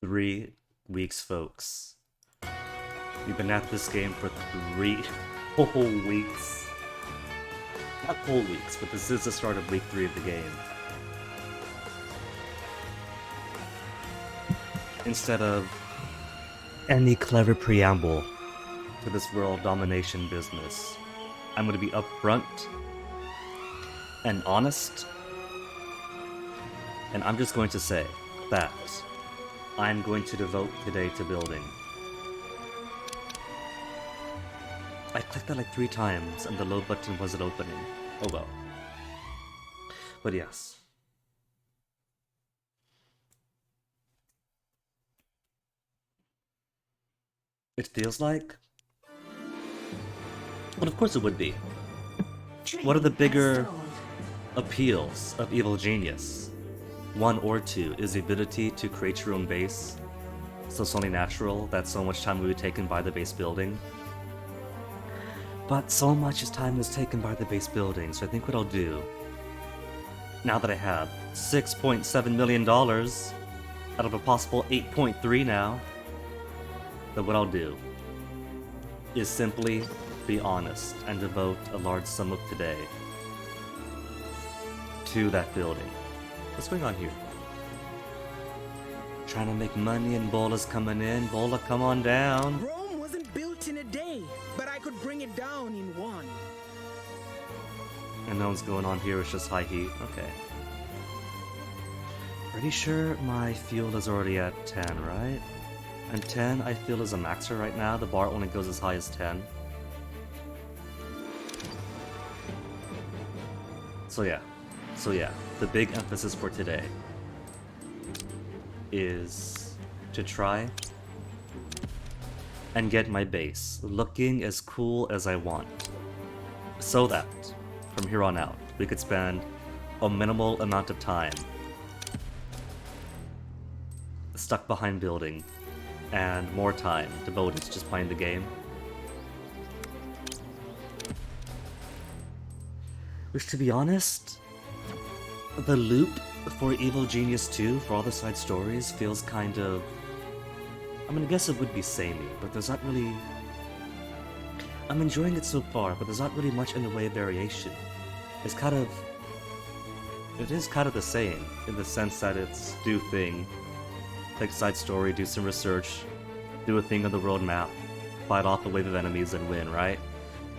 3 weeks, folks. We've been at this game for 3 whole weeks. Not whole weeks, but this is the start of week 3 of the game. Instead of any clever preamble to this world domination business, I'm going to be upfront and honest, and I'm just going to say that I'm going to devote today to building. I clicked that like 3 times and the load button wasn't opening. Oh well. But yes. It feels like Well, of course it would be. What are the bigger appeals of Evil Genius? One or two is the ability to create your own base, so it's only natural that so much time will be taken by the base building. But so much time is taken by the base building, so I think what I'll do, now that I have $6.7 million out of a possible 8.3 now, then what I'll do is simply be honest and devote a large sum of today to that building. What's going on here? Trying to make money and Bola's coming in. Bola, come on down. Rome wasn't built in a day, but I could bring it down in one. And no one's going on here, it's just high heat. Okay. Pretty sure my fuel is already at 10, right? And 10 I feel is a maxer right now. The bar only goes as high as 10. So yeah, the big emphasis for today is to try and get my base looking as cool as I want, so that from here on out we could spend a minimal amount of time stuck behind building and more time devoted to just playing the game. Which, to be honest, the loop for Evil Genius 2 for all the side stories feels kind of... I mean, I guess it would be samey, but there's not really... I'm enjoying it so far, but there's not really much in the way of variation. It's kind of... It is kind of the same, in the sense that it's do thing, take a side story, do some research, do a thing on the world map, fight off a wave of enemies and win, right?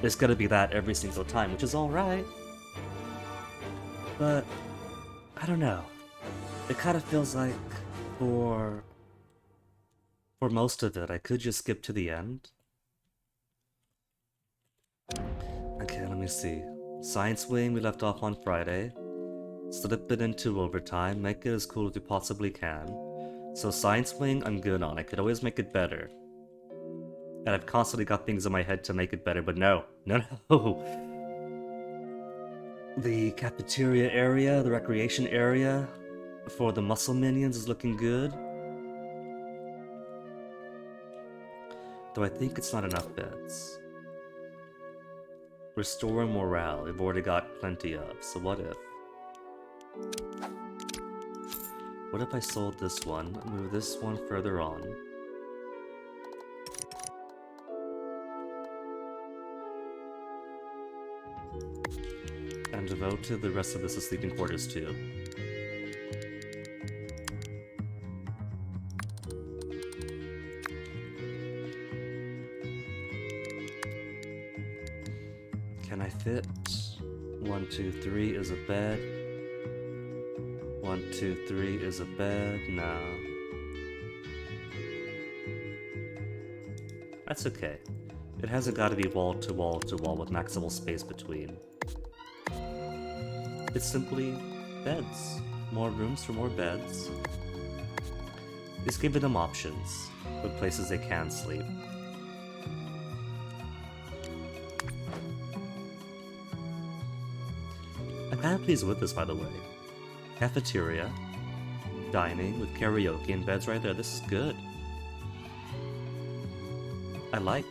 It's gonna be that every single time, which is alright. But, I don't know. It kind of feels like, for most of it, I could just skip to the end. Okay, let me see. Science Wing we left off on Friday. Slip it into overtime, make it as cool as you possibly can. So Science Wing, I'm good on. I could always make it better. And I've constantly got things in my head to make it better, but no. The cafeteria area, the recreation area for the muscle minions is looking good. Though I think it's not enough beds. Restore morale, we've already got plenty of, so what if? What if I sold this one, move this one further on? And devote to the rest of this as sleeping quarters too. Can I fit? 1, 2, 3 is a bed. 1, 2, 3 is a bed. No. That's okay. It hasn't got to be wall to wall to wall with maximal space between. It's simply beds. More rooms for more beds. Just giving them options with places they can sleep. I'm kind of pleased with this, by the way. Cafeteria, dining with karaoke and beds right there. This is good. I like.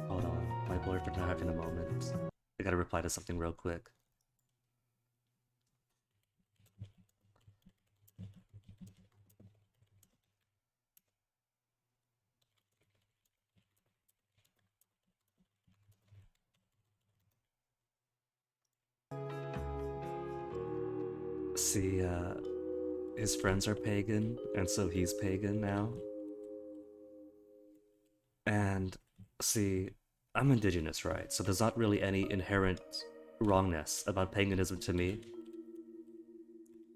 Hold on, my boyfriend not having a moment. I gotta reply to something real quick. See, his friends are pagan, and so he's pagan now. And, see, I'm indigenous, right? So there's not really any inherent wrongness about paganism to me.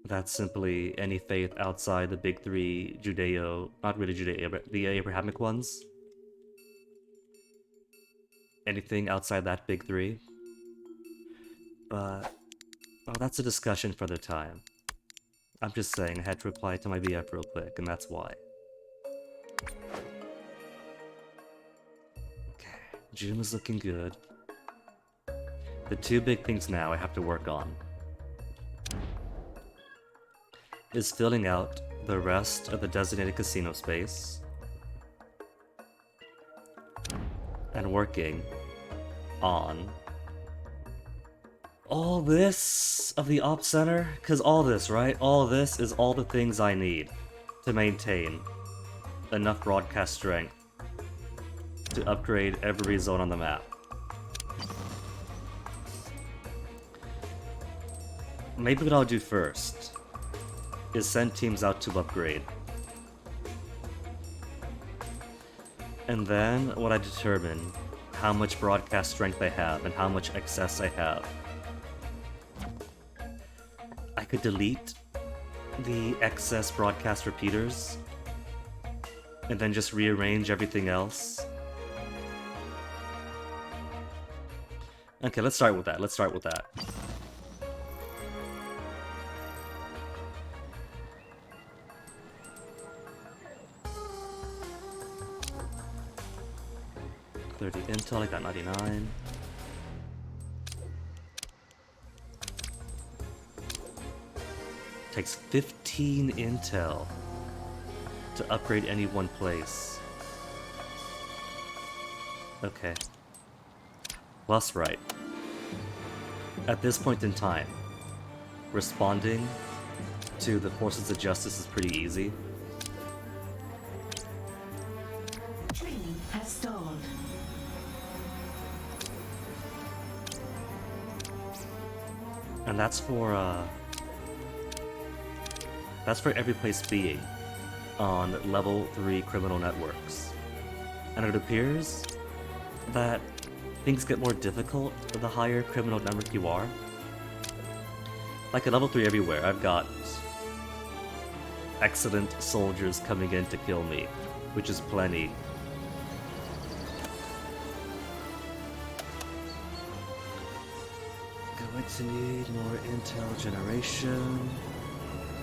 That's simply any faith outside the big three not really Judeo, but the Abrahamic ones. anything outside that big three. But, well, that's a discussion for the time. I'm just saying, I had to reply to my VF real quick, and that's why. Okay, June is looking good. The two big things now I have to work on is filling out the rest of the designated casino space and working on all this of the op center, because all this, right? All this is all the things I need to maintain enough broadcast strength to upgrade every zone on the map. Maybe what I'll do first is send teams out to upgrade. And then when I determine how much broadcast strength I have and how much excess I have, I could delete the excess broadcast repeaters and then just rearrange everything else. Okay, let's start with that. Let's start with that. Intel, I got 99. Takes 15 intel to upgrade any one place. Okay. Plus, right. At this point in time, responding to the forces of justice is pretty easy. Training has stalled. And that's for every place being on level 3 criminal networks. And it appears that things get more difficult the higher criminal network you are. Like at level 3 everywhere, I've got excellent soldiers coming in to kill me, which is plenty. Going to need more intel generation.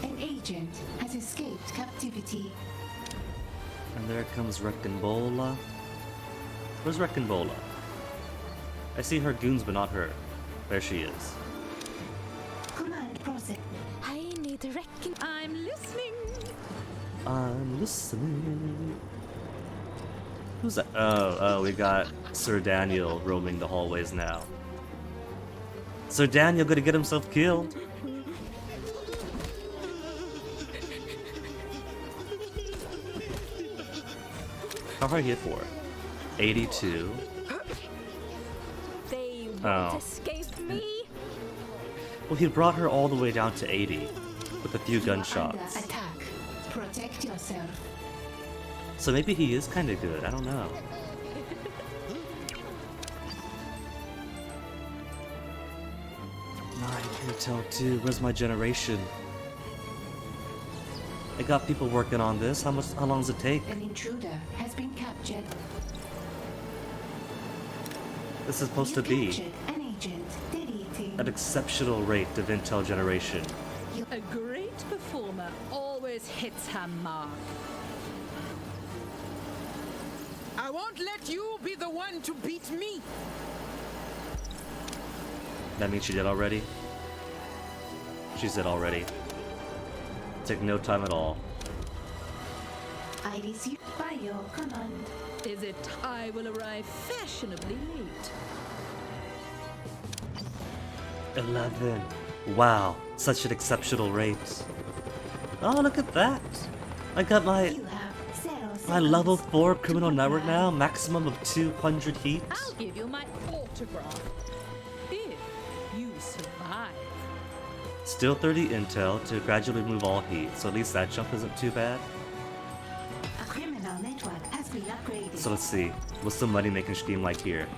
An agent has escaped captivity. And there comes Reckonbola. Where's Reckonbola? I see her goons, but not her. There she is. Command process. I need a reckon. I'm listening. I'm listening. Who's that? Oh, we got Sir Daniel roaming the hallways now. Sir Daniel gonna get himself killed. How hard hit for? 82. They won't Oh. escape me. Well, he brought her all the way down to 80 with a few You are under gunshots. attack. Protect yourself. So maybe he is kind of good. I don't know. Intel 2, where's my generation? I got people working on this. How long does it take? An intruder has been captured. This is supposed to You be captured an agent. Deleting. an exceptional rate of intel generation. A great performer always hits her mark. I won't let you be the one to beat me. That means she did already? She said already. Took no time at all. I receive by your command. Is it I will arrive fashionably late? 11. Wow, such an exceptional rate. Oh, look at that. I got my You have 0 seconds. level 4 criminal to network comply. now, maximum of 200 heat. I'll give you my autograph. If you survive. Still 30 intel to gradually remove all heat, so at least that jump isn't too bad. A criminal network has been upgraded. So let's see, what's the money making scheme like here?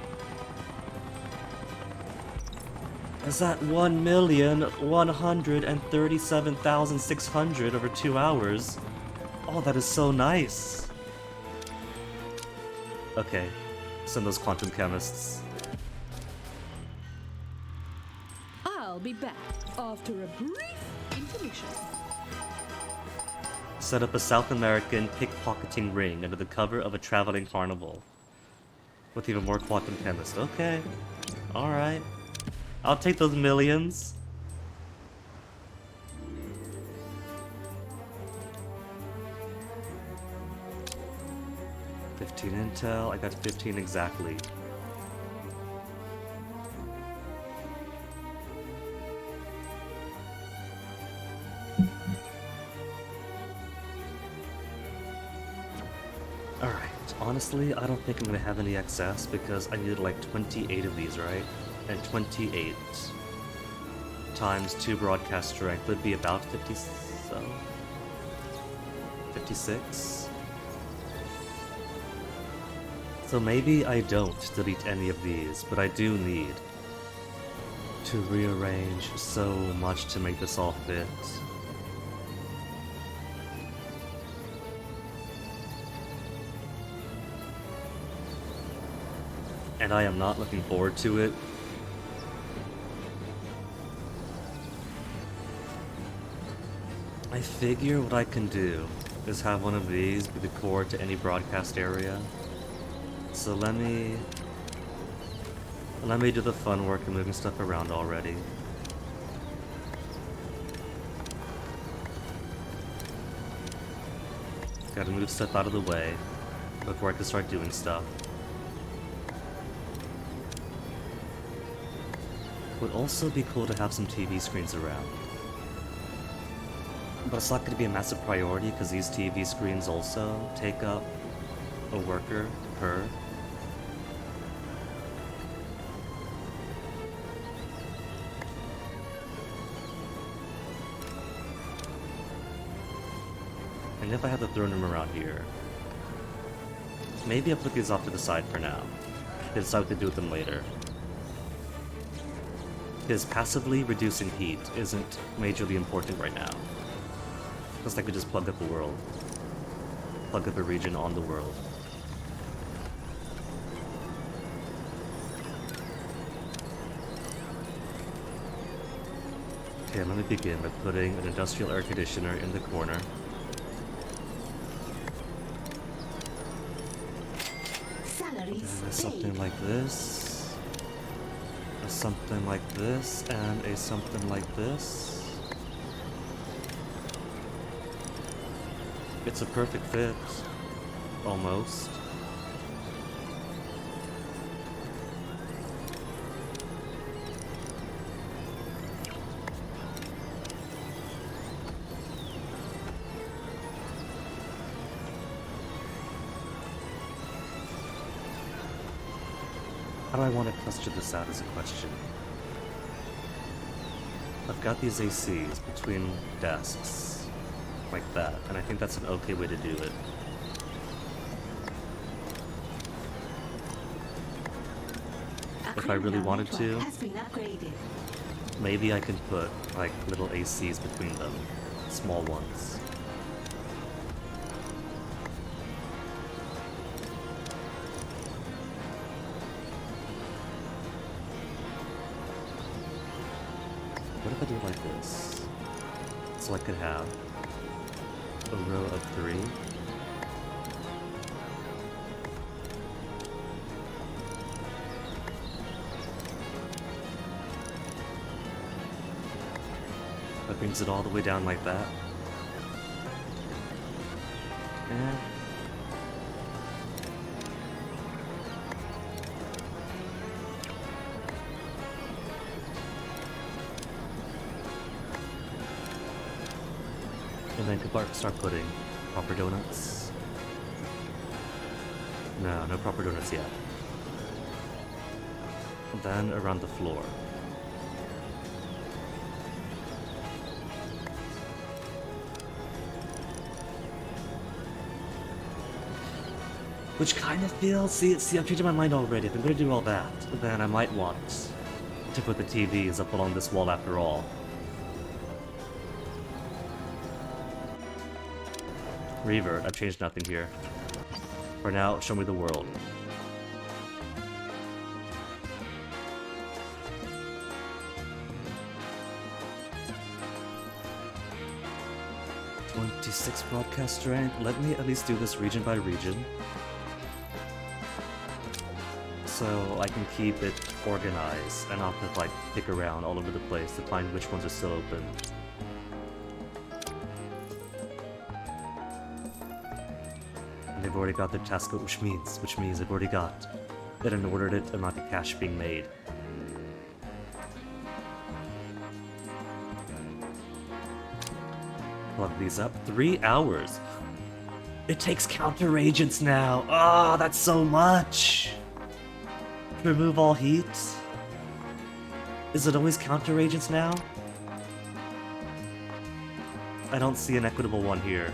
Is that 1,137,600 over 2 hours? Oh, that is so nice. Okay, Send those quantum chemists. I'll be back after a brief intermission. Set up a South American pickpocketing ring under the cover of a traveling carnival. With even more quantum chemists. Okay. Alright. I'll take those millions. $15 intel. I got 15 exactly. Alright, honestly, I don't think I'm gonna have any excess because I needed like 28 of these, right? And 28 times 2 broadcast strength would be about 57? 56? So maybe I don't delete any of these, but I do need to rearrange so much to make this all fit. And I am not looking forward to it. I figure what I can do is have one of these be the core to any broadcast area. So let me do the fun work of moving stuff around already. Gotta move stuff out of the way before I can start doing stuff. Would also be cool to have some TV screens around. But it's not going to be a massive priority because these TV screens also take up a worker per. And if I have the throne room around here, maybe I'll put these off to the side for now. Decide what to do with them later. Because passively reducing heat isn't majorly important right now. Because I could just plug up the world. Plug up a region on the world. Okay, let me begin by putting an industrial air conditioner in the corner. Something like this. Something like this, and a something like this. It's a perfect fit. Almost. How do I want to cluster this out is a question. I've got these ACs between desks, like that, and I think that's an okay way to do it. If I really wanted to, maybe I can put, like, little ACs between them, small ones. What if I do it like this? So I could have a row of 3. That brings it all the way down like that. And then could start putting proper donuts. No proper donuts yet. And then around the floor. Which kind of feels, see, I'm changing my mind already. If I'm gonna do all that, then I might want to put the TVs up along this wall after all. Revert, I've changed nothing here. For now, show me the world. 26 broadcast strength. Let me at least do this region by region, so I can keep it organized and not have to like pick around all over the place to find which ones are still open. And they've already got their task, which means they've already got an ordered amount of cash being made. Plug these up. 3 hours. It takes counter agents now. Oh, that's so much. Remove all heat. Is it always counter agents now? I don't see an equitable one here.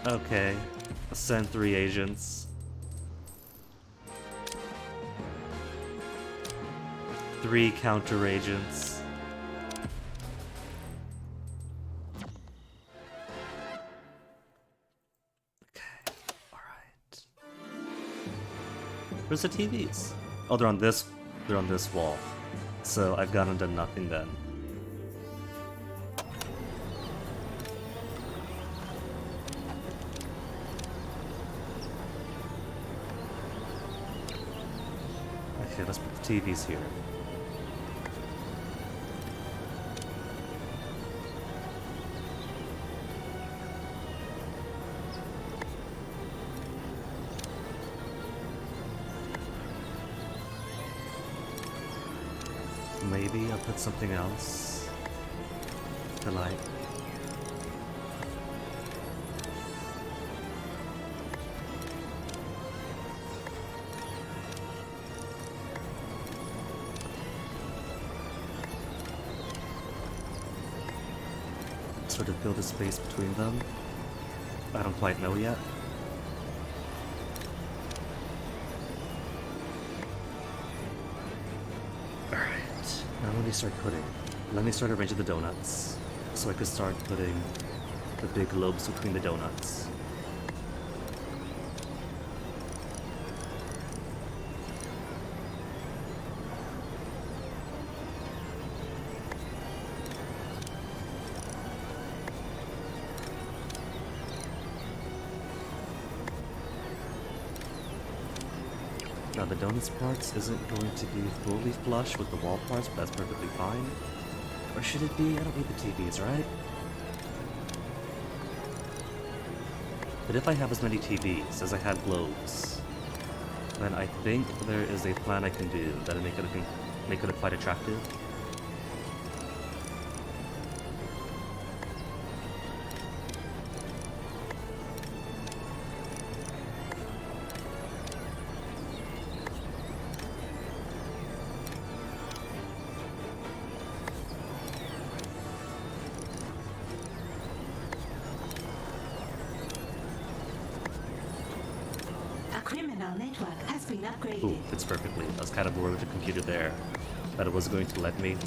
Okay. Send 3 agents. 3 counter agents. Okay, alright. Where's the TVs? Oh, they're on this wall. So I've gone and done nothing then. Okay, let's put the TVs here. Maybe I'll put something else to like. Sort of build a space between them. I don't quite know yet. Now let me start arranging the donuts, so I can start putting the big globes between the donuts. Now the donuts parts isn't going to be fully flush with the wall parts, but that's perfectly fine. Or should it be? I don't need the TVs, right? But if I have as many TVs as I had globes, then I think there is a plan I can do that'll make it quite attractive. Criminal network has been upgraded. Ooh, fits perfectly. I was kind of worried with the computer there that it wasn't going to let me.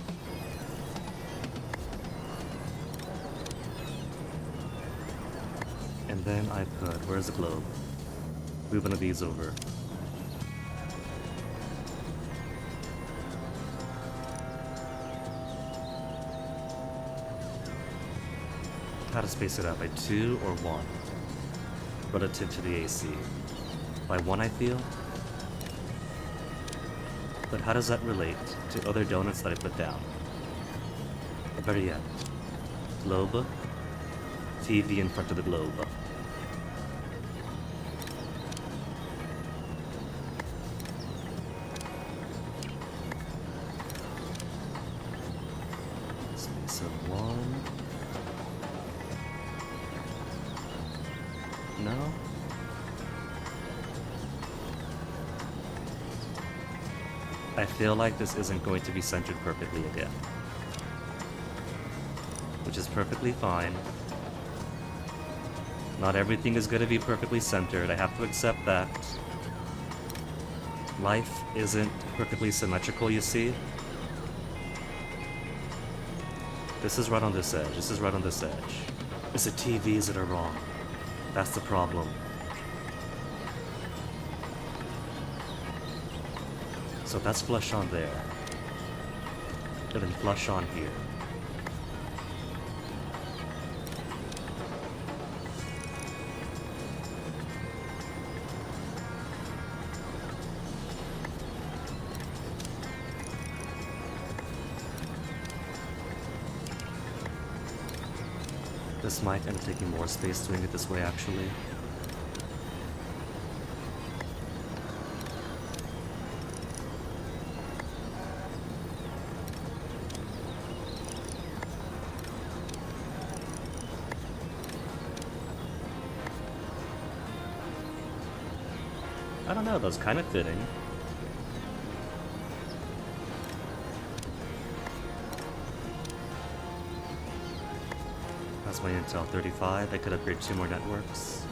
And then I put, where's the globe? Move one of these over. How to space it out, by 2 or 1 relative to the AC. By 1 I feel. But how does that relate to other donuts that I put down? Or better yet, globe, TV in front of the globe. Space of 1. No? I feel like this isn't going to be centered perfectly again. Which is perfectly fine. Not everything is going to be perfectly centered, I have to accept that. Life isn't perfectly symmetrical, you see? This is right on this edge, this is right on this edge. It's the TVs that are wrong. That's the problem. So that's flush on there. and then flush on here. This might end up taking more space doing it this way, actually. I don't know, that's kind of fitting. That's my Intel 35. I could upgrade 2 more networks.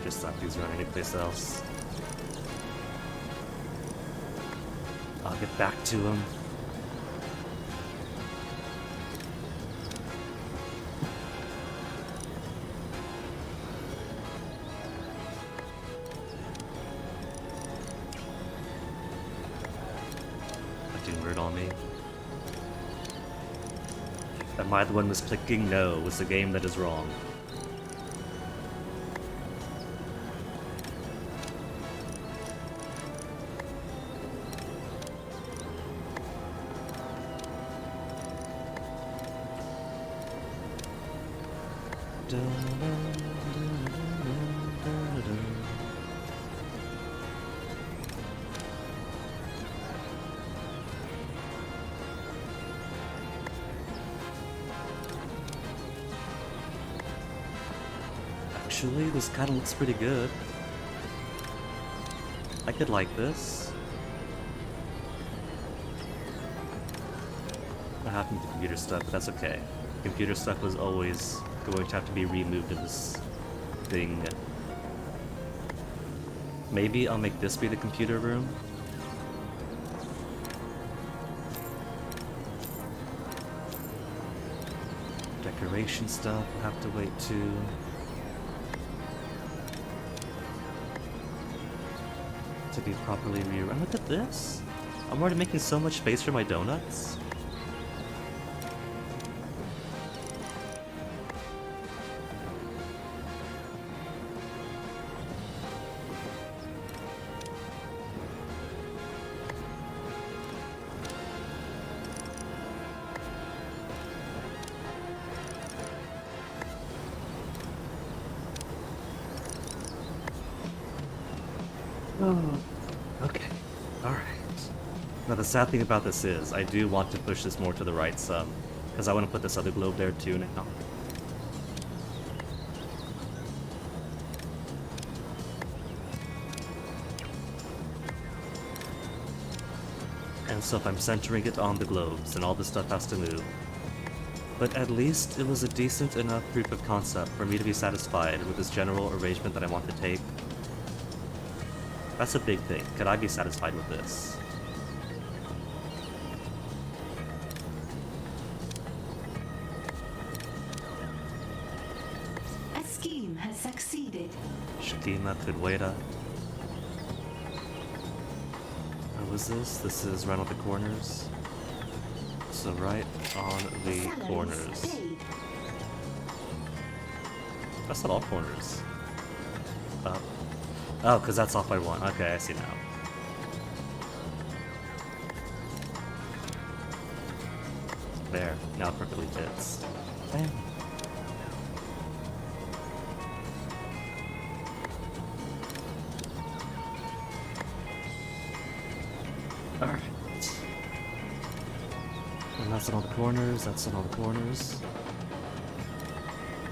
Just stop these running anyplace else. I'll get back to him. Acting weird on me. Am I the one that's clicking? No, it's the game that is wrong. Actually, this kind of looks pretty good. I could like this. What happened to computer stuff, but that's okay. Computer stuff was always going to have to be removed in this thing. Maybe I'll make this be the computer room. Decoration stuff will have to wait too. To be properly rearranged. Look at this! I'm already making so much space for my donuts. Oh, okay. Alright. Now the sad thing about this is, I do want to push this more to the right some, because I want to put this other globe there too now. And so if I'm centering it on the globes, then all this stuff has to move. But at least it was a decent enough proof of concept for me to be satisfied with this general arrangement that I want to take. That's a big thing. Could I be satisfied with this? A scheme has succeeded. Shakima Kudweda. What was this? This is right on the corners. So right on the Salaries corners. paid. That's not all corners. Oh, because that's off by 1. Okay, I see now. There. Now it perfectly fits. Bam. Alright. And that's it on the corners, that's it on the corners.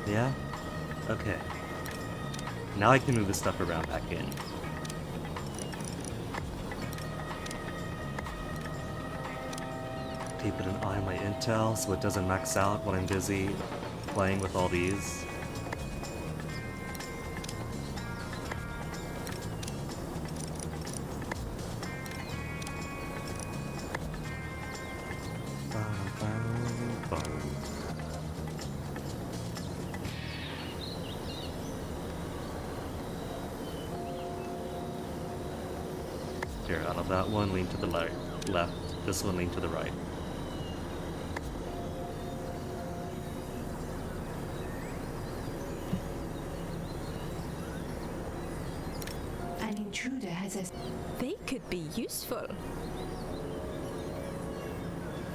Yeah? Okay. Now I can move this stuff around back in. Keeping an eye on my intel so it doesn't max out when I'm busy playing with all these. Here, out of that one, lean to the left. This one, lean to the right. An intruder has a... They could be useful.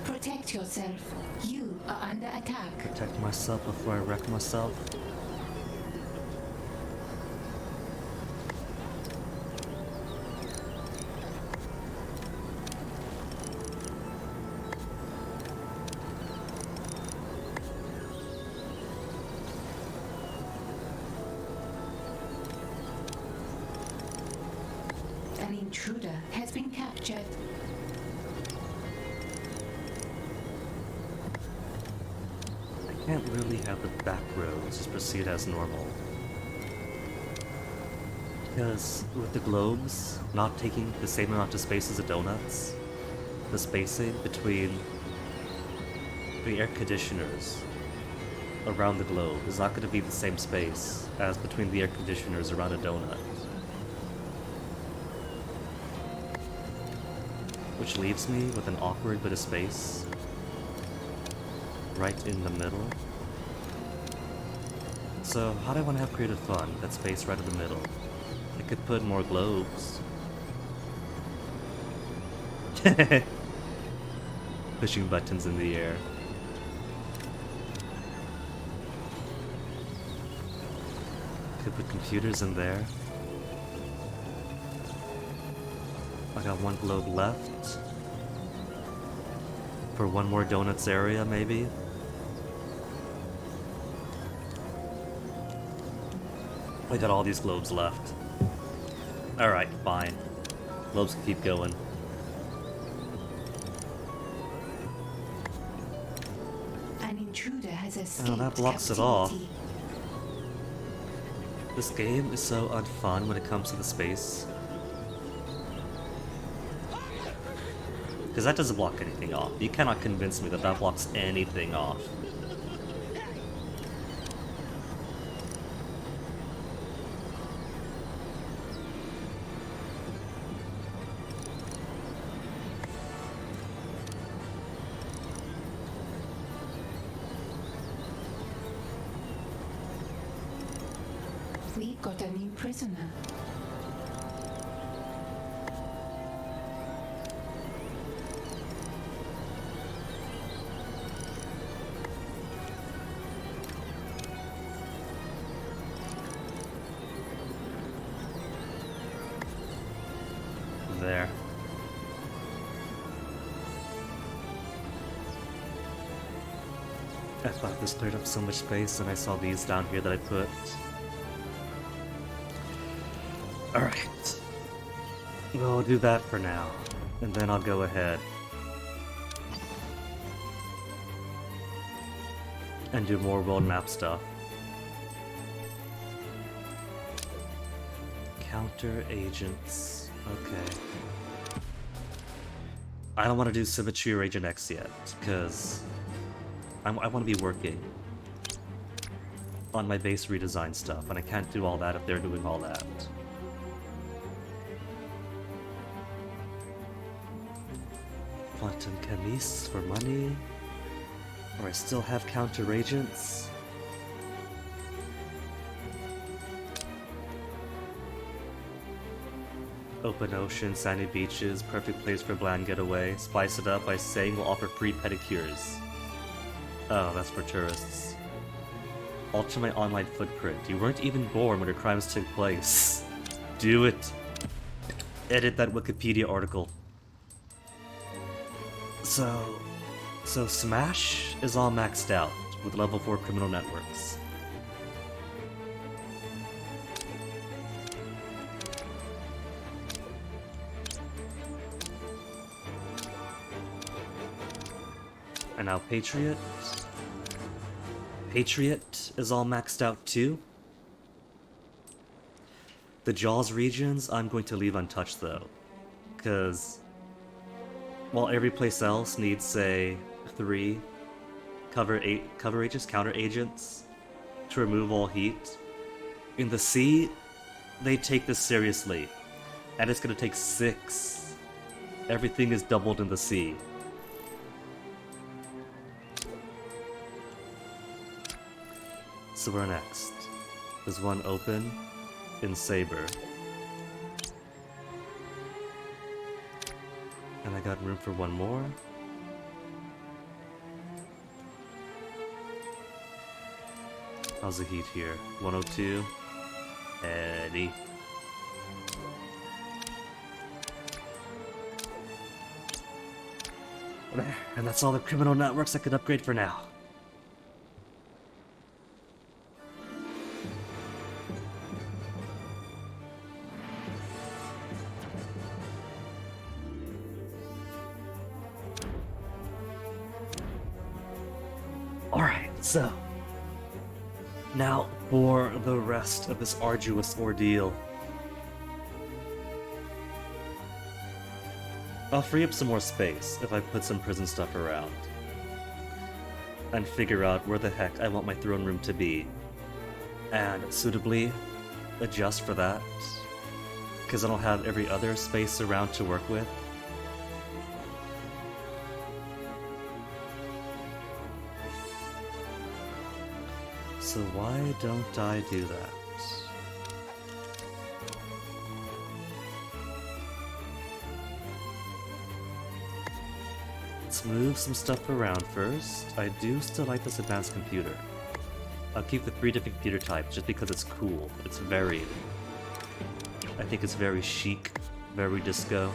Protect yourself. You are under attack. Protect myself before I wreck myself. An intruder has been captured. I can't really have the back roads just proceed as normal. Because with the globes not taking the same amount of space as the donuts, the spacing between the air conditioners around the globe is not going to be the same space as between the air conditioners around a donut. Which leaves me with an awkward bit of space right in the middle. So how do I want to have creative fun? That space right in the middle. I could put more globes. Pushing buttons in the air. Could put computers in there. I got one globe left. For one more donuts area, maybe? I got all these globes left. Alright, fine. Globes can keep going. An intruder has escaped. Oh, that blocks it off. captivity. This game is so unfun when it comes to the space. Because that doesn't block anything off. You cannot convince me that that blocks anything off. We got a new prisoner. There. I thought this cleared up so much space, and I saw these down here that I put. Alright. We'll do that for now, and then I'll go ahead and do more world map stuff. Counter agents. Okay. I don't want to do Symmetry or Agent X yet, because I want to be working on my base redesign stuff, and I can't do all that if they're doing all that. Quantum Chemise for money. Or I still have counter agents. Open ocean, sandy beaches, perfect place for bland getaway. Spice it up by saying we'll offer free pedicures. Oh, that's for tourists. Alter my online footprint. You weren't even born when your crimes took place. Do it. Edit that Wikipedia article. So Smash is all maxed out with level 4 criminal networks. And now Patriot. Patriot is all maxed out too. The Jaws regions I'm going to leave untouched though, because while every place else needs, say, 3 counter agents to remove all heat, in the sea, they take this seriously, and it's gonna take 6 Everything is doubled in the sea. So where next? There's one open in Saber. And I got room for one more. How's the heat here? 102. Eddie. And that's all the criminal networks I could upgrade for now. Alright, so now for the rest of this arduous ordeal. I'll free up some more space if I put some prison stuff around. And figure out where the heck I want my throne room to be. And suitably adjust for that. Because I don't have every other space around to work with. So why don't I do that? Let's move some stuff around first. I do still like this advanced computer. I'll keep the 3 different computer types just because it's cool. It's varied. I think it's very chic, very disco.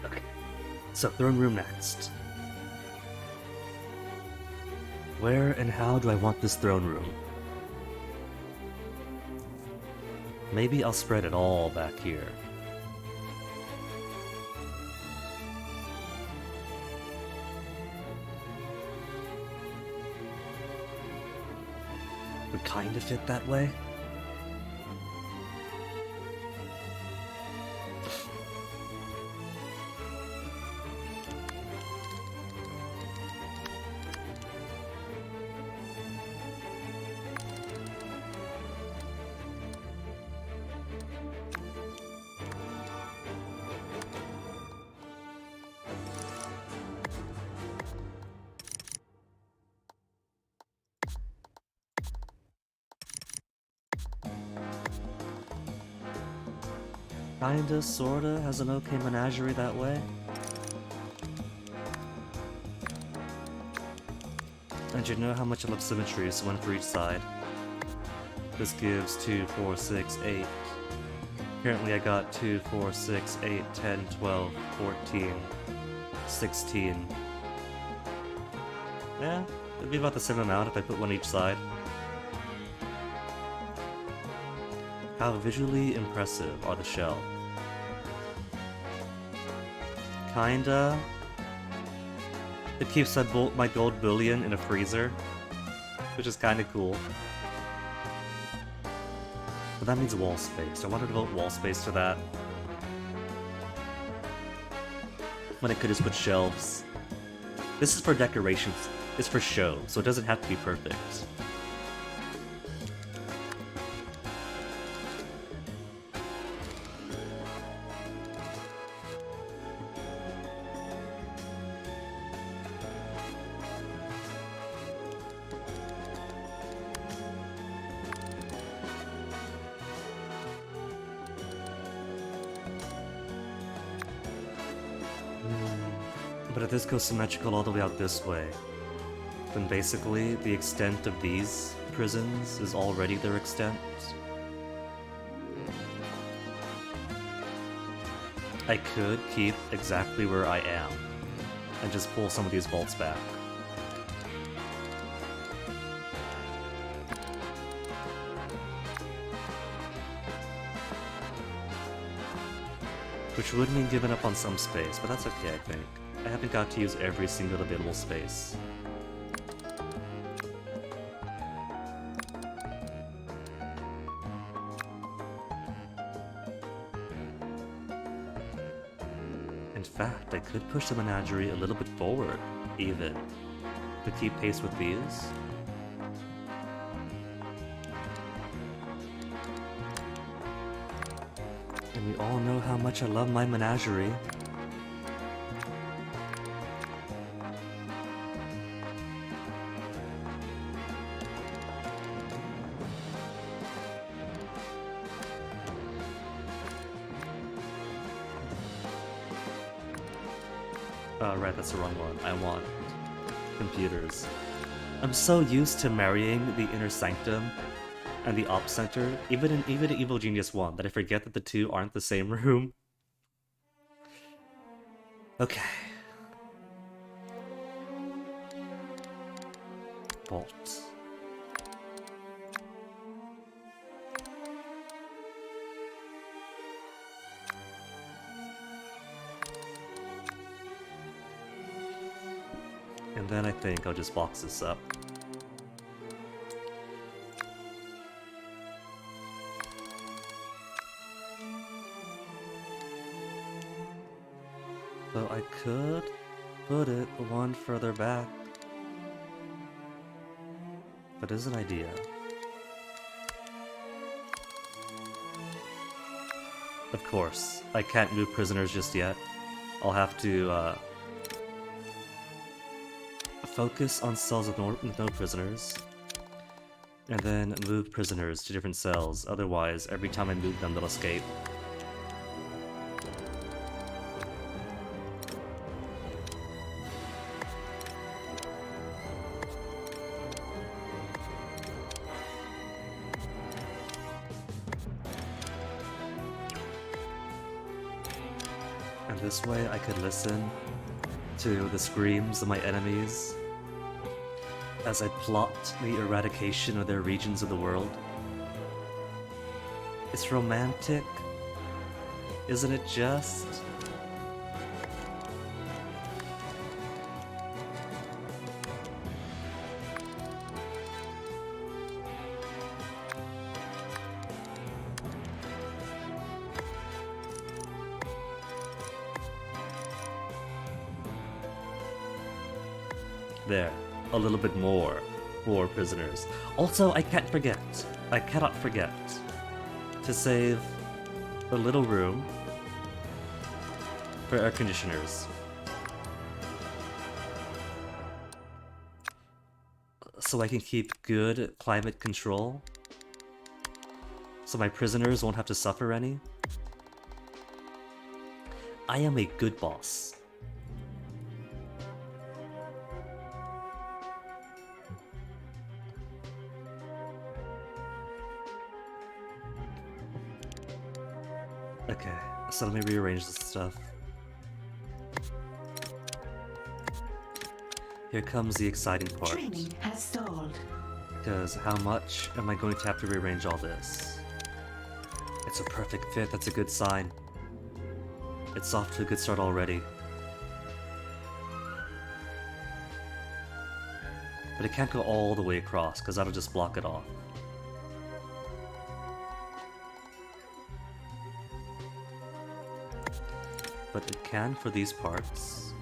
Okay, so throne room next. Where and how do I want this throne room? Maybe I'll spread it all back here. Would kind of fit that way. Kinda, sorta, has an okay menagerie that way. And you know how much I love symmetry, so one for each side. This gives 2, 4, 6, 8. Apparently I got 2, 4, 6, 8, 10, 12, 14, 16. Yeah, it'd be about the same amount if I put one each side. How visually impressive are the shell? Kinda. It keeps my gold bullion in a freezer, which is kinda cool. But that means wall space. I want to devote wall space to that. When I could just put shelves. This is for decorations. It's for show, so it doesn't have to be perfect. But if this goes symmetrical all the way out this way, then basically the extent of these prisons is already their extent. I could keep exactly where I am and just pull some of these vaults back. Which would mean giving up on some space, but that's okay, I think. I haven't got to use every single available space. In fact, I could push the menagerie a little bit forward, even, to keep pace with these. And we all know how much I love my menagerie. Right, that's the wrong one. I want computers. I'm so used to marrying the Inner Sanctum and the Op Center, even in Evil Genius 1, that I forget that the two aren't the same room. Okay. Bolt. And then I think I'll just box this up. So I could put it one further back. That is an idea. Of course, I can't move prisoners just yet. I'll have to focus on cells with no prisoners, and then move prisoners to different cells. Otherwise, every time I move them, they'll escape. And this way I could listen to the screams of my enemies as I plot the eradication of their regions of the world. It's romantic, isn't it just? There, a little bit more prisoners. Also, I cannot forget to save a little room for air conditioners. So I can keep good climate control. So my prisoners won't have to suffer any. I am a good boss. Okay, so let me rearrange this stuff. Here comes the exciting part. Training has stalled. Because how much am I going to have to rearrange all this? It's a perfect fit, that's a good sign. It's off to a good start already. But it can't go all the way across, because that'll just block it off. But it can for these parts,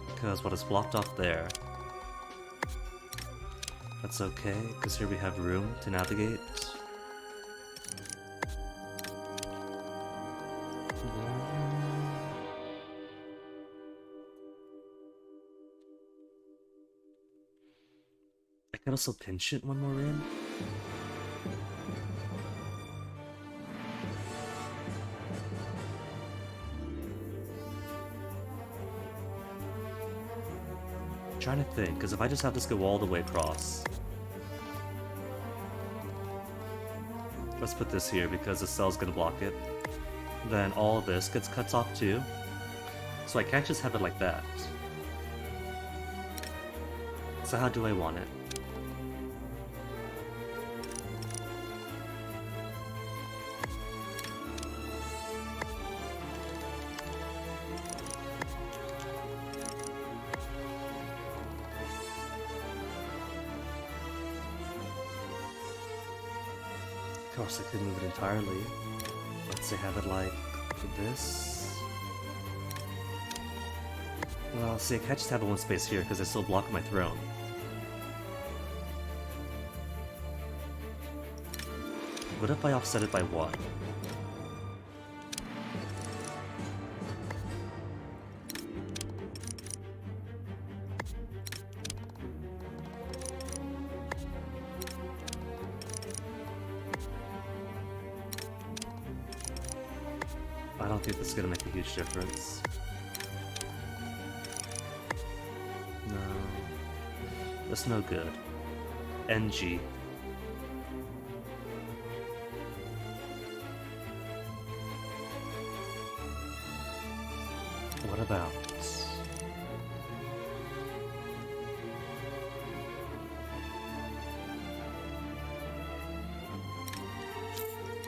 because what is blocked off there, that's okay, because here we have room to navigate. I can also pinch it one more in. Trying to think, because if I just have this go all the way across. Let's put this here because the cell's gonna block it. Then all of this gets cut off too. So I can't just have it like that. So how do I want it? Of course, I could move it entirely. Let's say have it like this. Well, see, I can't just have one space here because I still block my throne. What if I offset it by 1? I don't think this is gonna make a huge difference. No. That's no good. NG. What about...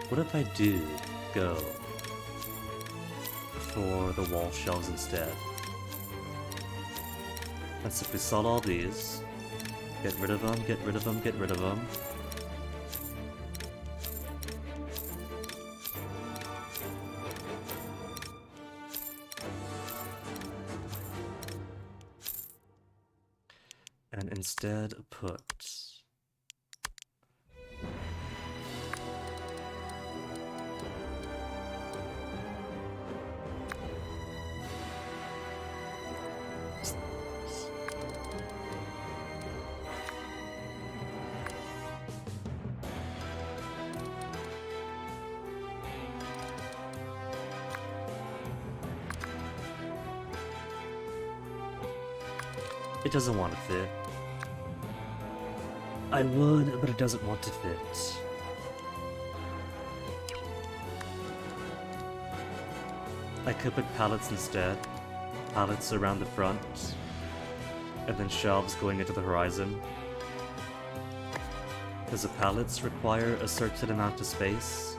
What if I do go for the wall shelves instead? And simply sell all these. Get rid of them, get rid of them, get rid of them. And instead put... It doesn't want to fit. I would, but it doesn't want to fit. I could put pallets instead. Pallets around the front. And then shelves going into the horizon. Because the pallets require a certain amount of space.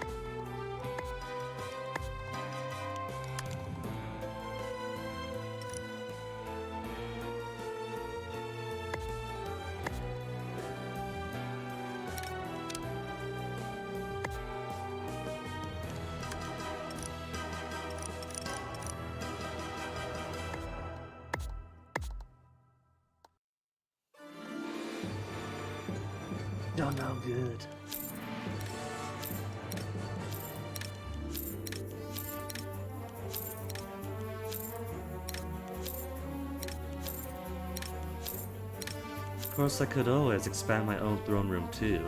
Oh no, good. Of course, I could always expand my own throne room too.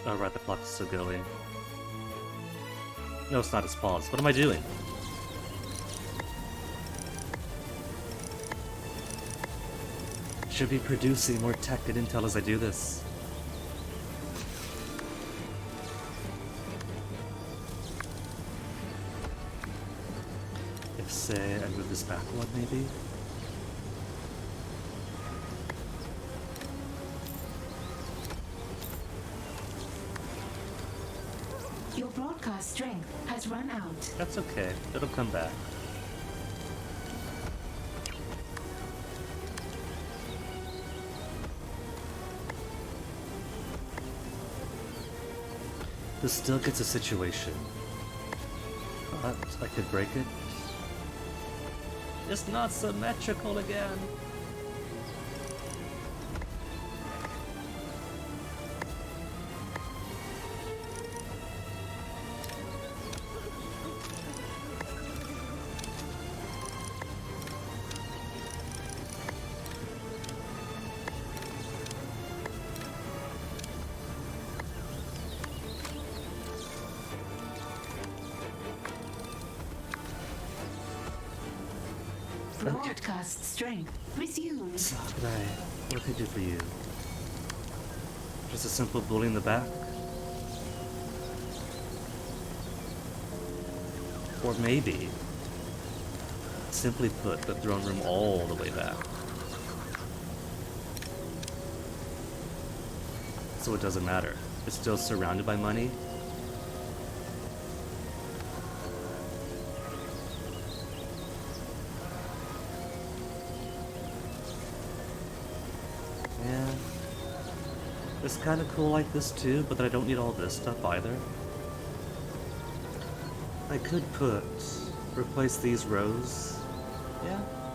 Oh right, the clock is still going. No, it's not, it's paused. What am I doing? Should be producing more tech and intel as I do this. If, say, I move this back one, maybe? Your broadcast strength has run out. That's okay. It'll come back. This still gets a situation. But I could break it. It's not symmetrical again. Broadcast strength resumes. So what can I do for you? Just a simple bully in the back? Or maybe, simply put the throne room all the way back. so it doesn't matter. It's still surrounded by money. Yeah. It's kind of cool like this too, but I don't need all this stuff either. I could replace these rows.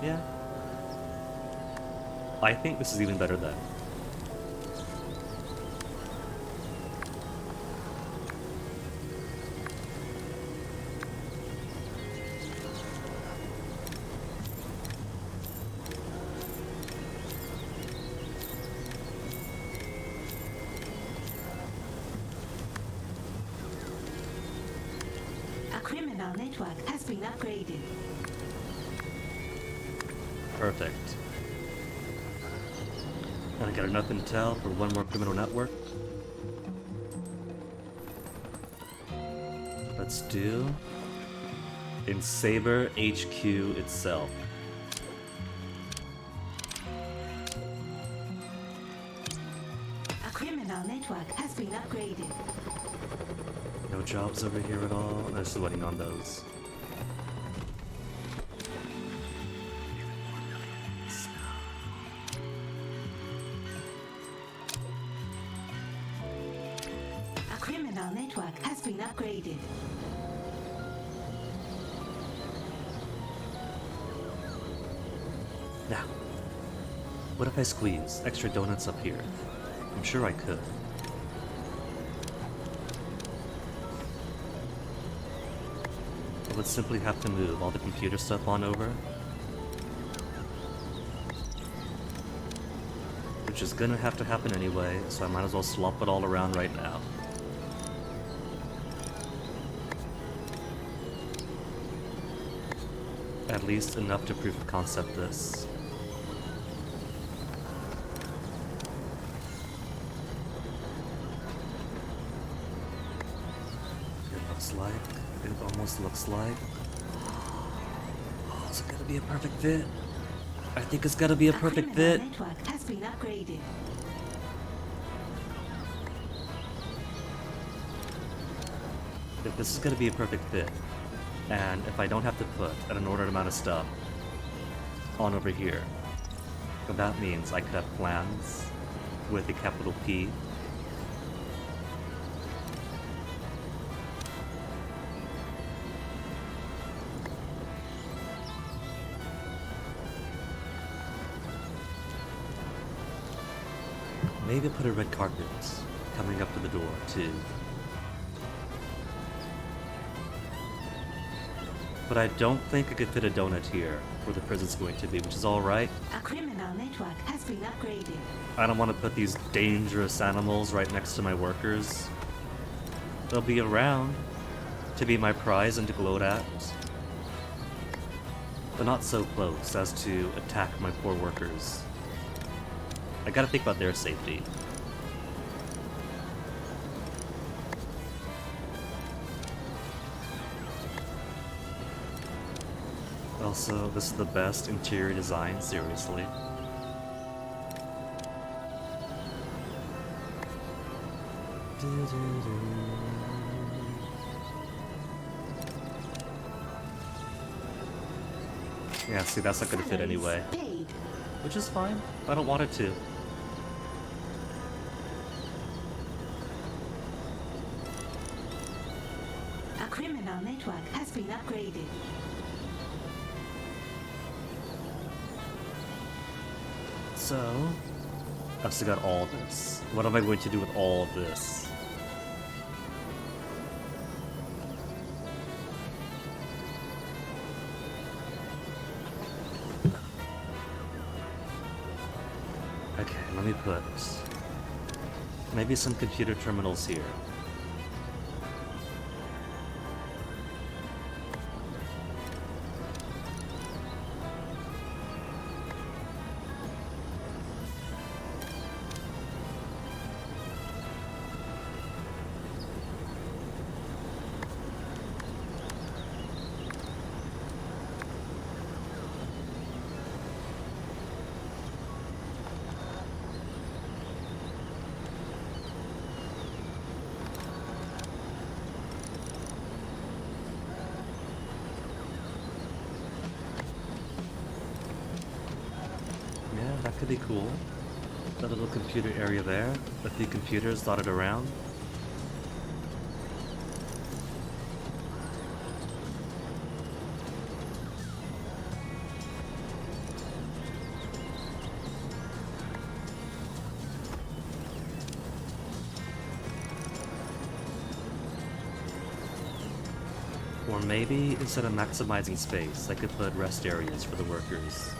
Yeah. I think this is even better then. A criminal network has been upgraded. Perfect. And I got enough intel for one more criminal network. Let's do in Saber HQ itself. A criminal network has been upgraded. No jobs over here at all. I'm just waiting on those. A criminal network has been upgraded. Now, what if I squeeze extra donuts up here? I'm sure I could. I would simply have to move all the computer stuff on over. Which is gonna have to happen anyway, so I might as well slop it all around right now. At least enough to proof of concept this. It almost looks like. Oh, is it gonna be a perfect fit? I think it's gotta be a perfect fit. A criminal network has been upgraded. If this is gonna be a perfect fit, and if I don't have to put an inordinate amount of stuff on over here, then that means I could have plans with a capital P. Maybe put a red carpet coming up to the door, too. But I don't think I could fit a donut here where the prison's going to be, which is alright. A criminal network has been upgraded. I don't want to put these dangerous animals right next to my workers. They'll be around to be my prize and to gloat at, but not so close as to attack my poor workers. I gotta think about their safety. Also, this is the best interior design, seriously. Yeah, see, that's not gonna fit anyway. Paid. Which is fine. I don't want it to. A criminal network has been upgraded. So, I've still got all this. What am I going to do with all of this? Okay, let me put maybe some computer terminals here. could be cool. That little computer area there. A few computers dotted around. Or maybe, instead of maximizing space, I could put rest areas for the workers.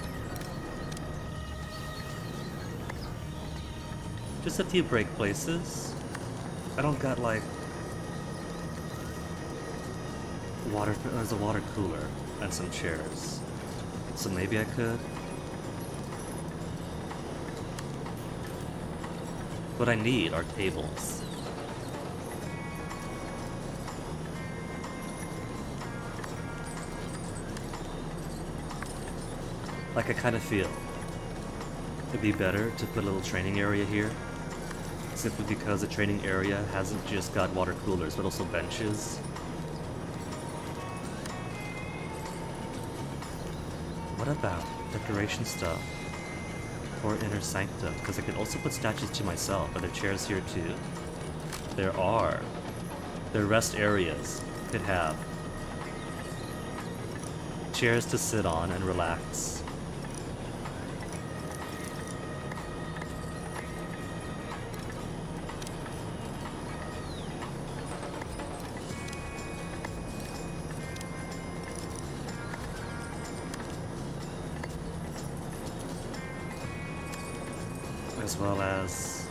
Just a few break places. I don't got, like... water... There's a water cooler and some chairs. So maybe I could. What I need are tables. Like, I kind of feel it'd be better to put a little training area here, simply because the training area hasn't just got water coolers, but also benches. What about decoration stuff for Inner Sanctum? Because I could also put statues to myself. Are there chairs here too? There are. Their rest areas could have chairs to sit on and relax. As well as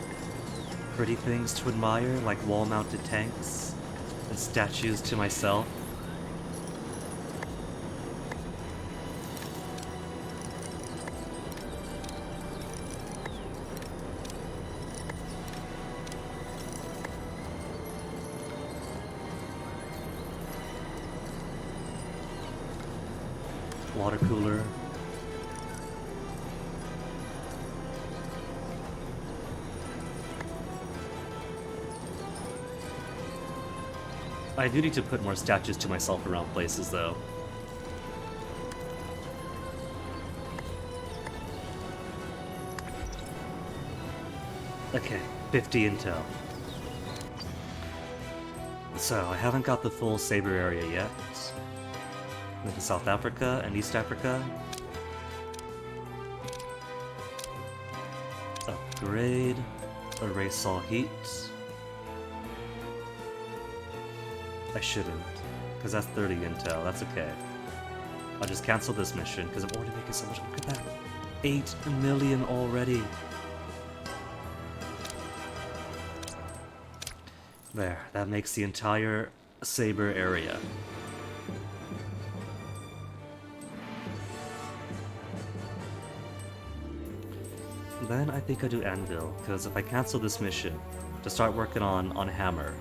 pretty things to admire, like wall-mounted tanks and statues to myself. Water cooler. I do need to put more statues to myself around places, though. Okay, 50 intel. So, I haven't got the full Saber area yet. Into South Africa and East Africa. Upgrade. Erase all heat. I shouldn't, because that's 30 intel, that's okay. I'll just cancel this mission, because I'm already making so much. Look at that. 8 million already. There, that makes the entire Saber area. Then I think I do Anvil, because if I cancel this mission to start working on Hammer,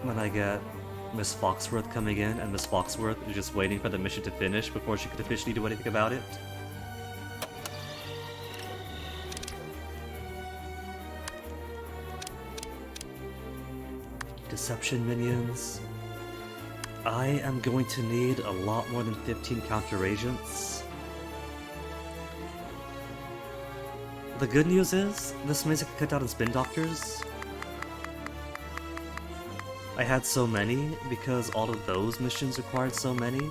when I get Miss Foxworth coming in, and Miss Foxworth is just waiting for the mission to finish before she could officially do anything about it. Deception minions. I am going to need a lot more than 15 counter-agents. The good news is, this means I can cut down on spin doctors. I had so many because all of those missions required so many.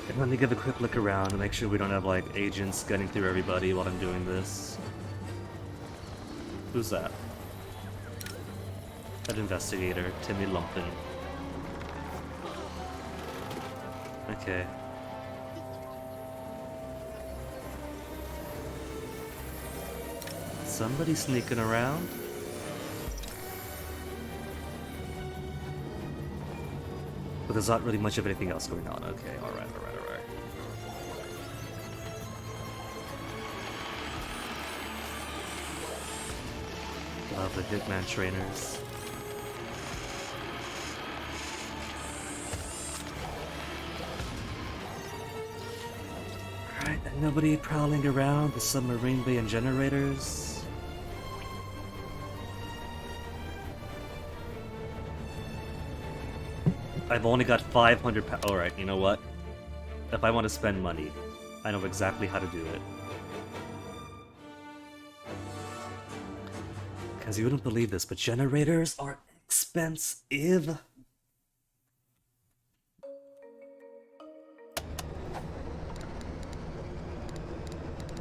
And let me give a quick look around and make sure we don't have like agents gunning through everybody while I'm doing this. Who's that? Head investigator, Timmy Lumpin. Okay. Somebody sneaking around? But there's not really much of anything else going on. Okay, alright. Love the Hitman trainers. Alright, and Nobody prowling around the submarine bay and generators. I've only got 500 Alright, you know what? If I want to spend money, I know exactly how to do it. Because you wouldn't believe this, but generators are expensive.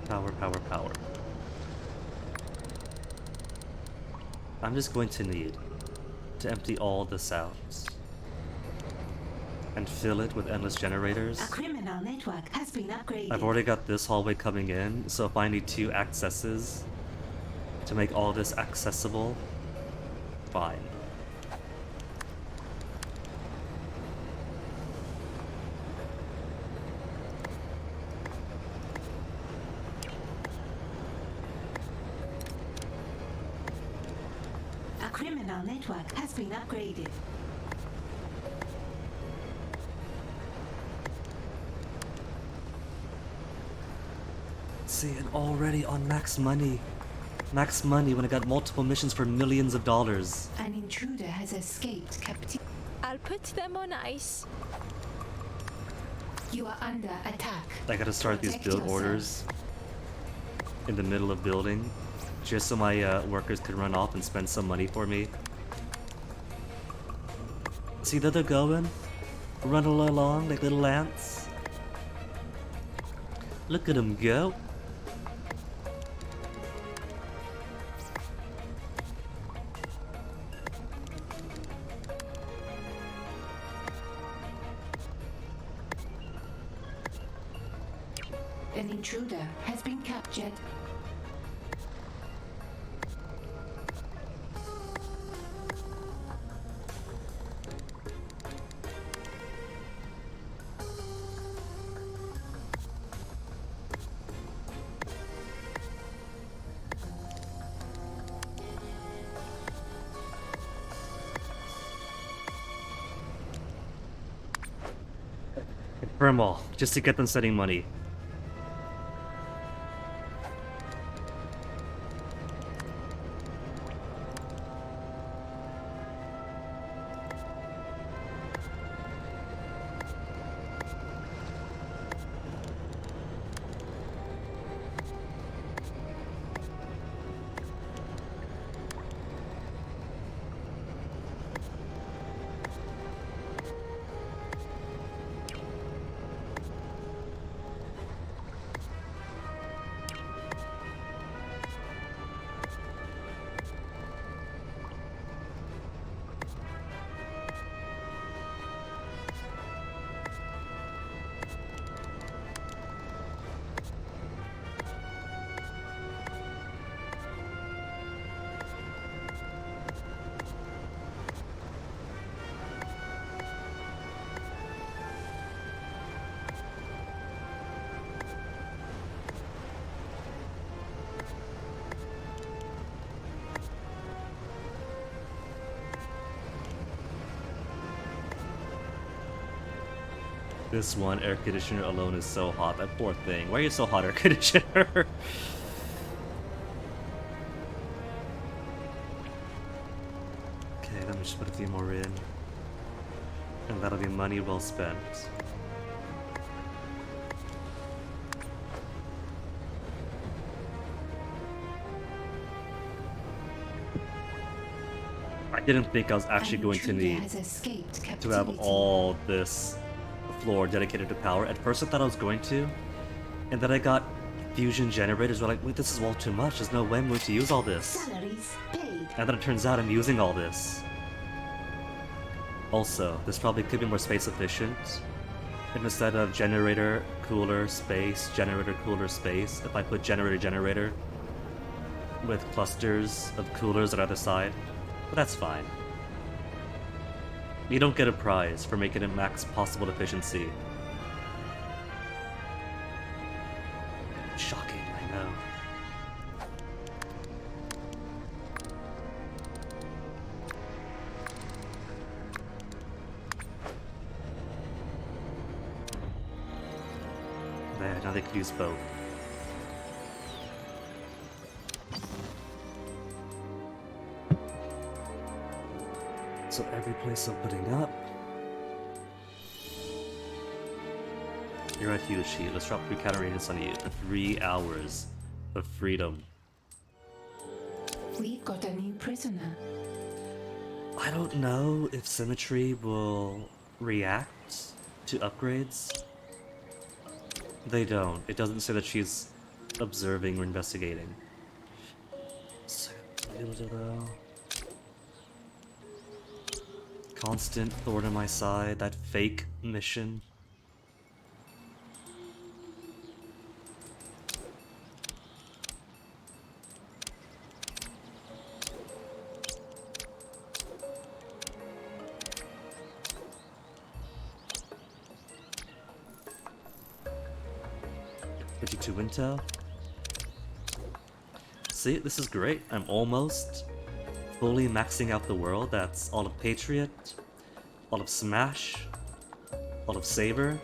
Power, power, power. I'm just going to need to empty all this out and fill it with endless generators. A criminal network has been upgraded. I've already got this hallway coming in, so if I need 2 accesses to make all this accessible, fine. A criminal network has been upgraded. See, and already on max money. Max money when I got multiple missions for millions of dollars. An intruder has escaped captivity. I'll put them on ice. You are under attack. I gotta start these Protect build yourself. orders in the middle of building, just so my workers can run off and spend some money for me. See, there they're going, running along like little ants. Look at them go. An intruder has been captured. Confirm all, just to get them sending money. This one air conditioner alone is so hot. That poor thing. Why are you so hot, air conditioner? Okay, let me just put a few more in. And that'll be money well spent. I didn't think I was actually An going to intruder need has escaped to have captivity. all this floor dedicated to power. At first I thought I was going to, and then I got fusion generators. We're like, wait, this is all too much. There's no way I'm going to use all this. Salaries paid. And then it turns out I'm using all this. Also, this probably could be more space efficient. If instead of generator, cooler, space, generator, cooler, space, if I put generator, generator with clusters of coolers on either side. But that's fine. You don't get a prize for making it max possible efficiency. Shocking, I know. There. Alright, now they could use both. So every place opening up. You're at Hiyoshi. Let's drop 3 counter agents on you for 3 hours of freedom. We've got a new prisoner. I don't know if Symmetry will react to upgrades. They don't. It doesn't say that she's observing or investigating. So, though. Constant thorn in my side, that fake mission. To Intel. See, this is great. I'm almost fully maxing out the world. That's all of Patriot, all of Smash, all of Saber.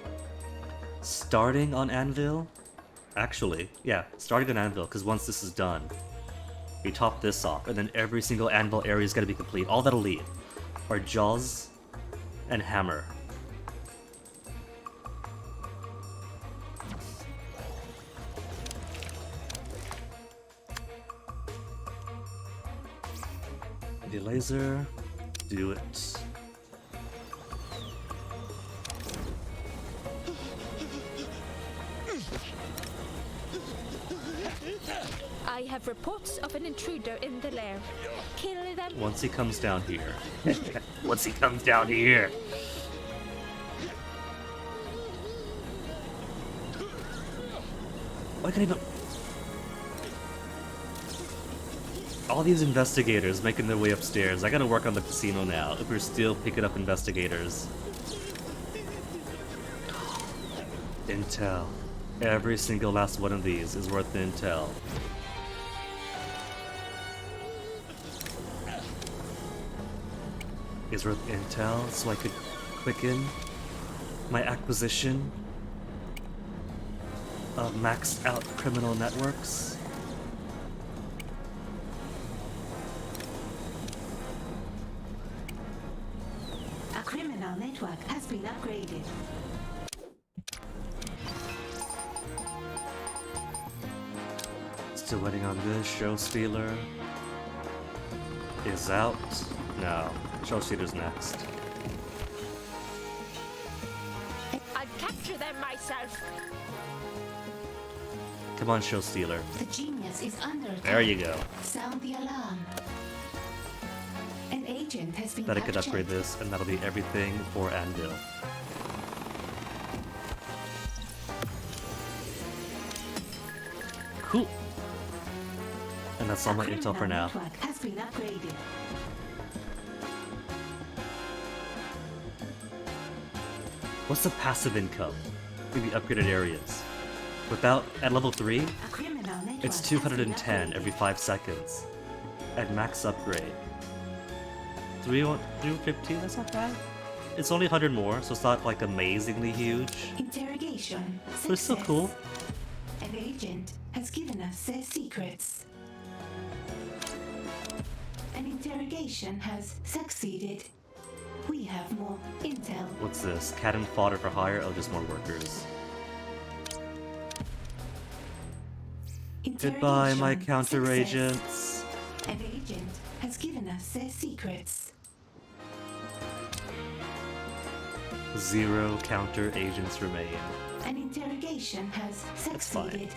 Starting on Anvil. Actually, yeah, starting on Anvil, because once this is done, we top this off, and then every single Anvil area is going to be complete. All that'll leave are Jaws and Hammer. The laser, do it. I have reports of an intruder in the lair. Kill them. Once he comes down here. Once he comes down here. Why can't even... All these investigators making their way upstairs. I gotta work on the casino now, if we're still picking up investigators. Intel. Every single last one of these is worth the intel. Is worth intel so I could quicken my acquisition of maxed out criminal networks. A criminal network has been upgraded. Still waiting on this. Show Stealer is out. No, Show Stealer's next. I'd capture them myself. Come on, Show Stealer. The genius is under attack. There you go. Sound the alarm. An agent has been That I could captured. upgrade this, and that'll be everything for Anvil. Cool. And that's all my intel for now. Network has been upgraded. What's the passive income for the upgraded areas? At level 3, A criminal network it's has been 210 upgraded. every 5 seconds. At max upgrade. 350, that's not bad. It's only 100 more, so it's not like amazingly huge. Interrogation. But it's still Success. cool. An agent has given us their secrets. An interrogation has succeeded. We have more intel. What's this? Cannon fodder for hire? Oh, just more workers. Goodbye, my Interrogation counter success. agents. An agent has given us their secrets. 0 counter agents remain. An interrogation has That's fine. succeeded.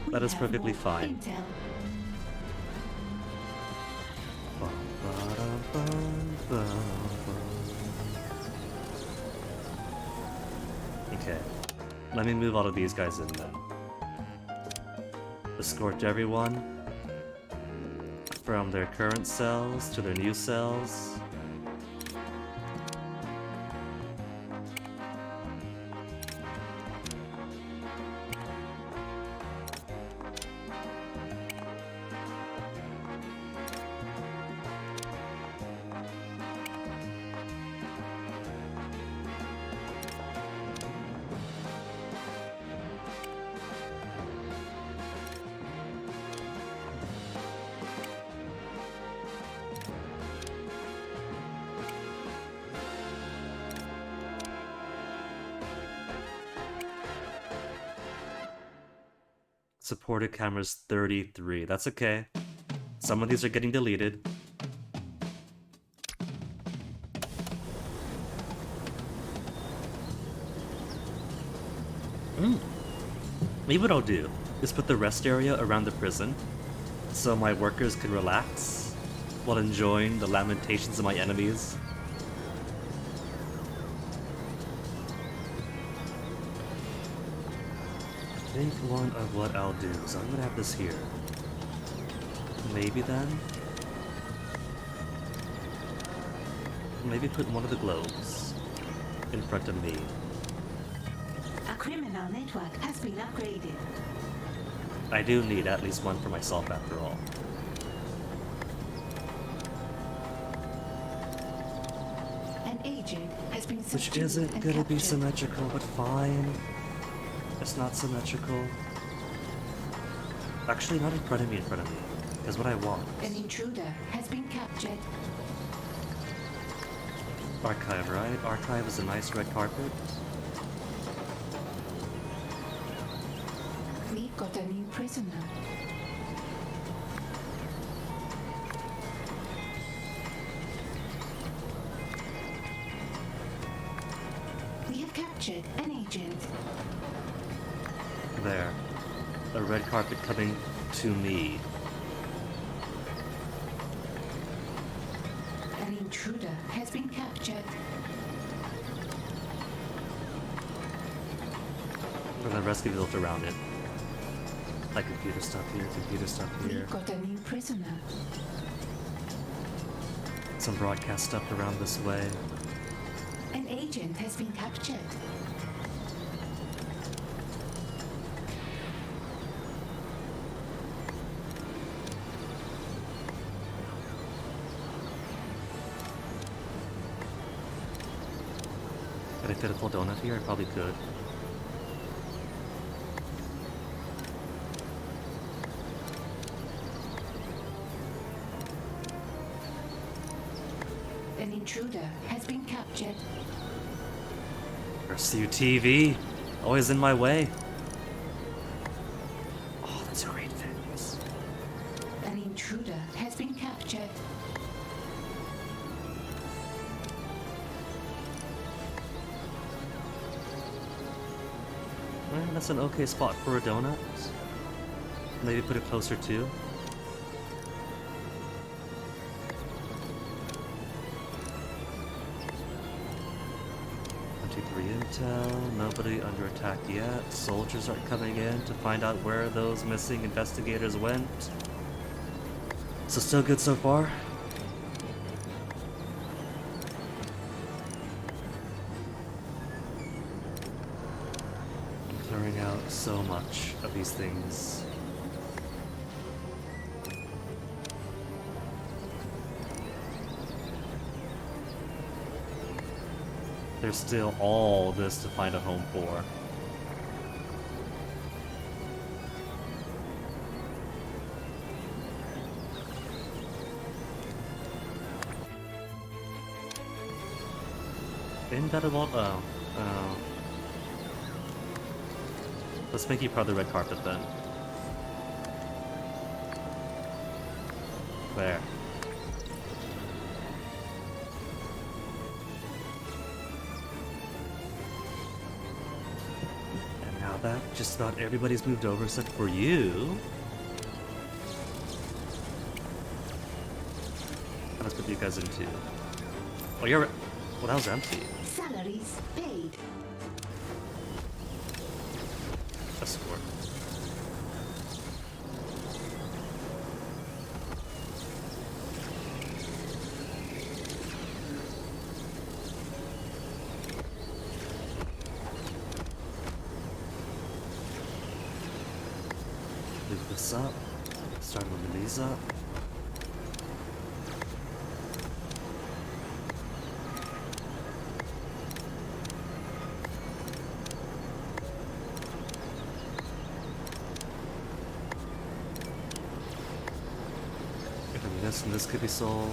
That is have perfectly more fine. Intel. Okay, let me move all of these guys in then. Escort everyone from their current cells to their new cells. Supported cameras 33. That's okay. Some of these are getting deleted. Maybe what I'll do is put the rest area around the prison so my workers can relax while enjoying the lamentations of my enemies. I think one of what I'll do is I'm gonna have this here. Maybe then? Maybe put one of the globes in front of me. A criminal network has been upgraded. I do need at least one for myself after all. An agent has been Which subdued isn't and gonna be captured. symmetrical, but fine. It's not symmetrical. Actually, not in front of me, Because what I want. An intruder has been captured. Archive, right? Archive is a nice red carpet. We've got a new prisoner. We have captured an agent. There. A red carpet coming to me. An intruder has been captured. And the rest can be built around it. Like computer stuff here, computer stuff here. We've got a new prisoner. Some broadcast stuff around this way. An agent has been captured. Could I fit a full donut here? I probably could. An intruder has been captured. Pursue TV. Always in my way. Oh, that's a great things. An intruder has been captured. Well, that's an okay spot for a donut. Maybe put it closer too. Intel, nobody under attack yet. Soldiers aren't coming in to find out where those missing investigators went. So still good so far? I'm clearing out so much of these things. There's still all this to find a home for. Isn't that about let's make you part of the red carpet then. There. That just about everybody's moved over except for you. Let's put you guys in too. Oh, you're. Well, that was empty. Salaries paid. Escort. Leave this up. Start moving these up. And this could be sold.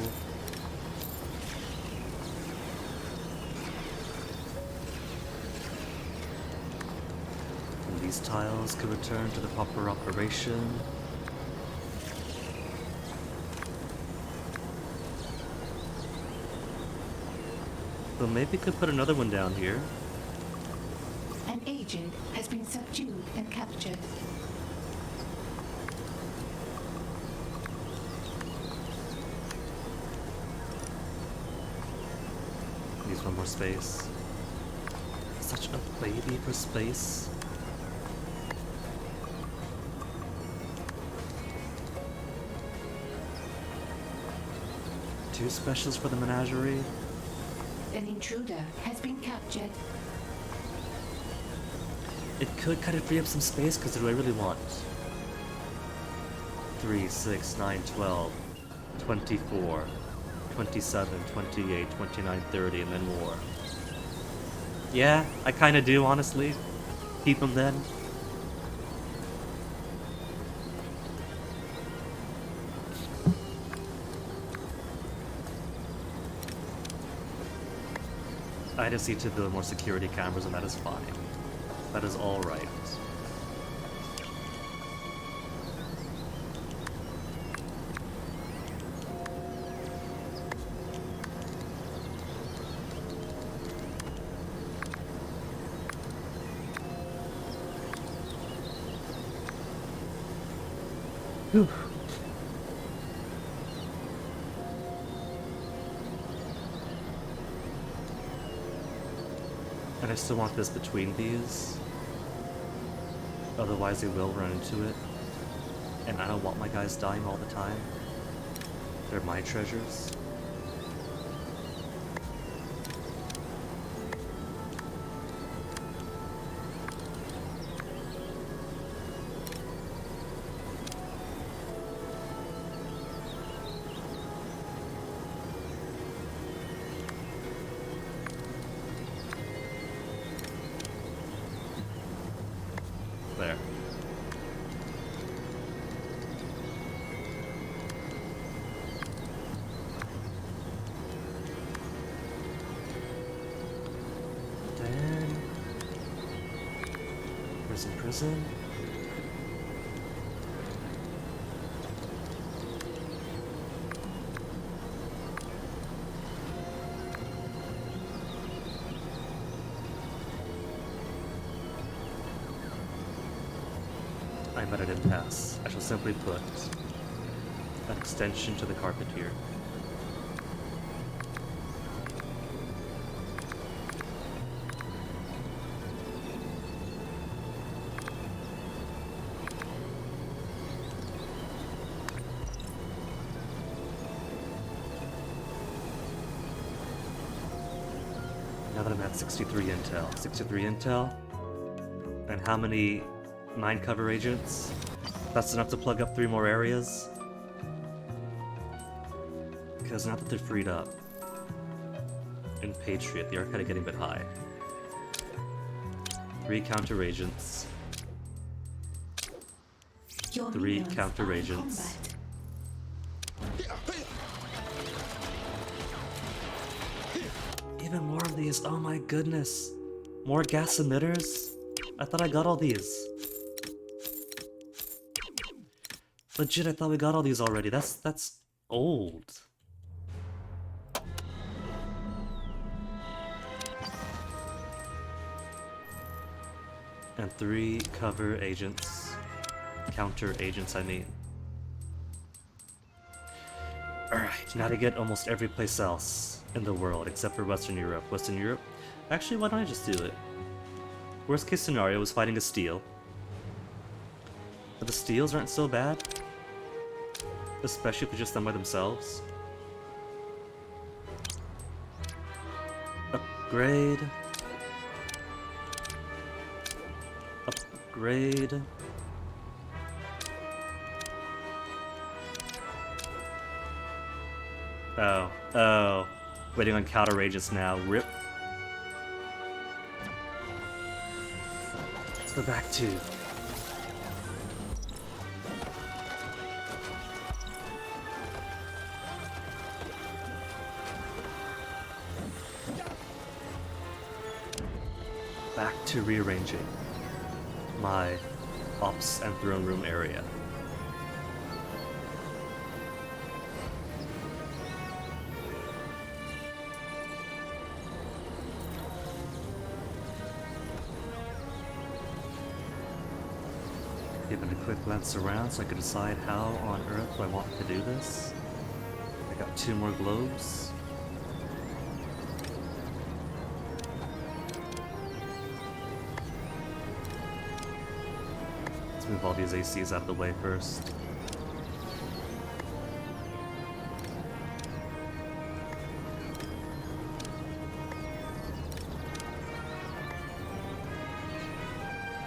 And These tiles could return to the proper operation. So maybe we could put another one down here. An agent has been subdued and captured. Needs one more space. Such a baby for space. Two specials for the menagerie. An intruder has been captured. It could kind of free up some space, because do I really want? 3, 6, 9, 12, 24, 27, 28, 29, 30, and then more. Yeah, I kind of do, honestly. Keep them then. I just need to build more security cameras, and that is fine. That is all right. Whew. And I still want this between these. Otherwise they will run into it. And I don't want my guys dying all the time. They're my treasures. There. Then... Prison. I'm at an impasse. I shall simply put an extension to the carpet here. Now that I'm at 63 intel. 63 intel? And how many mine cover agents? That's enough to plug up 3 more areas? Because now that they're freed up in Patriot, they are kind of getting a bit high. 3 counter agents. Your 3 minions counter are in agents. combat. Even more of these, oh my goodness. More gas emitters? I thought I got all these. Legit, I thought we got all these already. That's old. And 3 cover agents. Counter agents, I mean. Alright, now to get almost every place else in the world except for Western Europe. Western Europe? Actually, why don't I just do it? Worst case scenario is fighting a steal. But the steals aren't so bad. Especially if they're just done by themselves. Upgrade. Upgrade. Oh. Waiting on counter agents now. Rip. Let's go back to... Back to rearranging. my ops and throne room area. Giving a quick glance around so I can decide how on earth do I want to do this. I got 2 more globes. Let's move all these ACs out of the way first.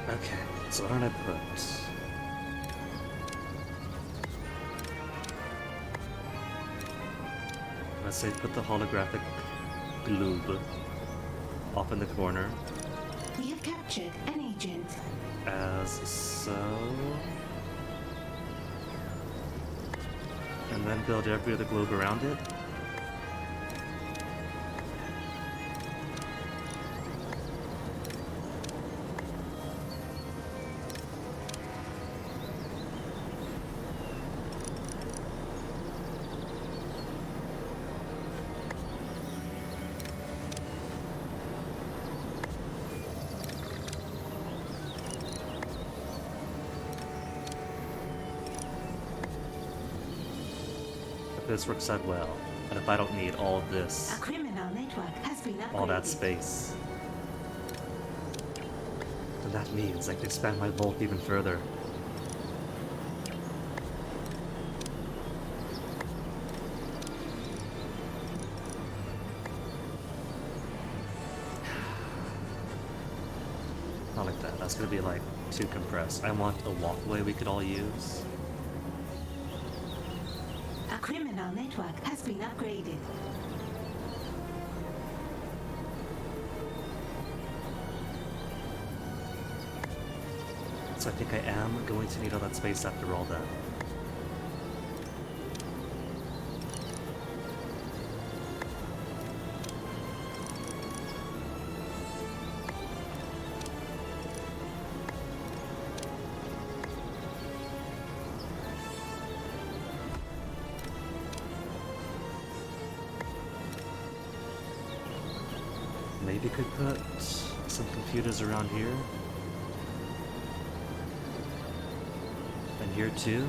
Okay, so what did I put? Let's say put the holographic globe off in the corner, We have captured an agent. as so. And then build every other globe around it. If this works out well, and if I don't need all of this, A criminal network has been upgraded. all that space, then that means I can expand my vault even further. Not like that. That's gonna be like too compressed. I want a walkway we could all use. A criminal network has been upgraded. So I think I am going to need all that space after all then. Maybe could put some computers around here. And here too.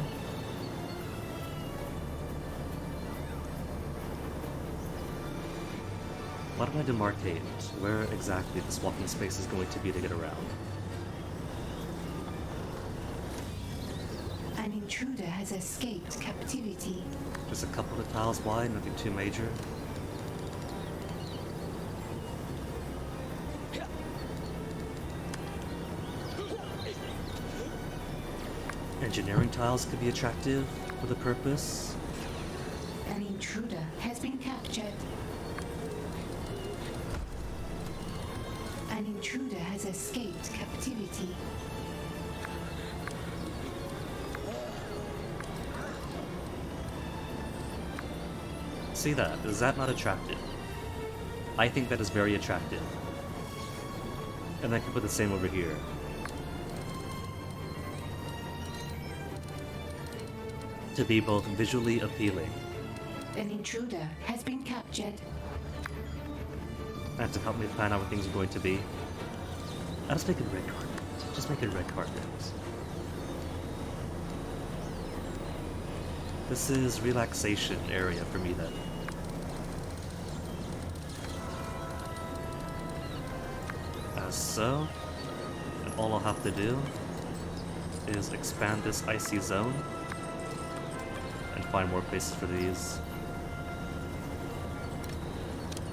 Why don't I demarcate where exactly this walking space is going to be to get around? An intruder has escaped captivity. Just a couple of tiles wide, nothing too major. Engineering tiles could be attractive with a purpose. An intruder has been captured. An intruder has escaped captivity. See that? Is that not attractive? I think that is very attractive. And I can put the same over here. To be both visually appealing An intruder has been captured. and to help me plan out what things are going to be. I'll just make it red carpet. Just make it red carpet. This is relaxation area for me then. As so, and all I'll have to do is expand this icy zone and find more places for these.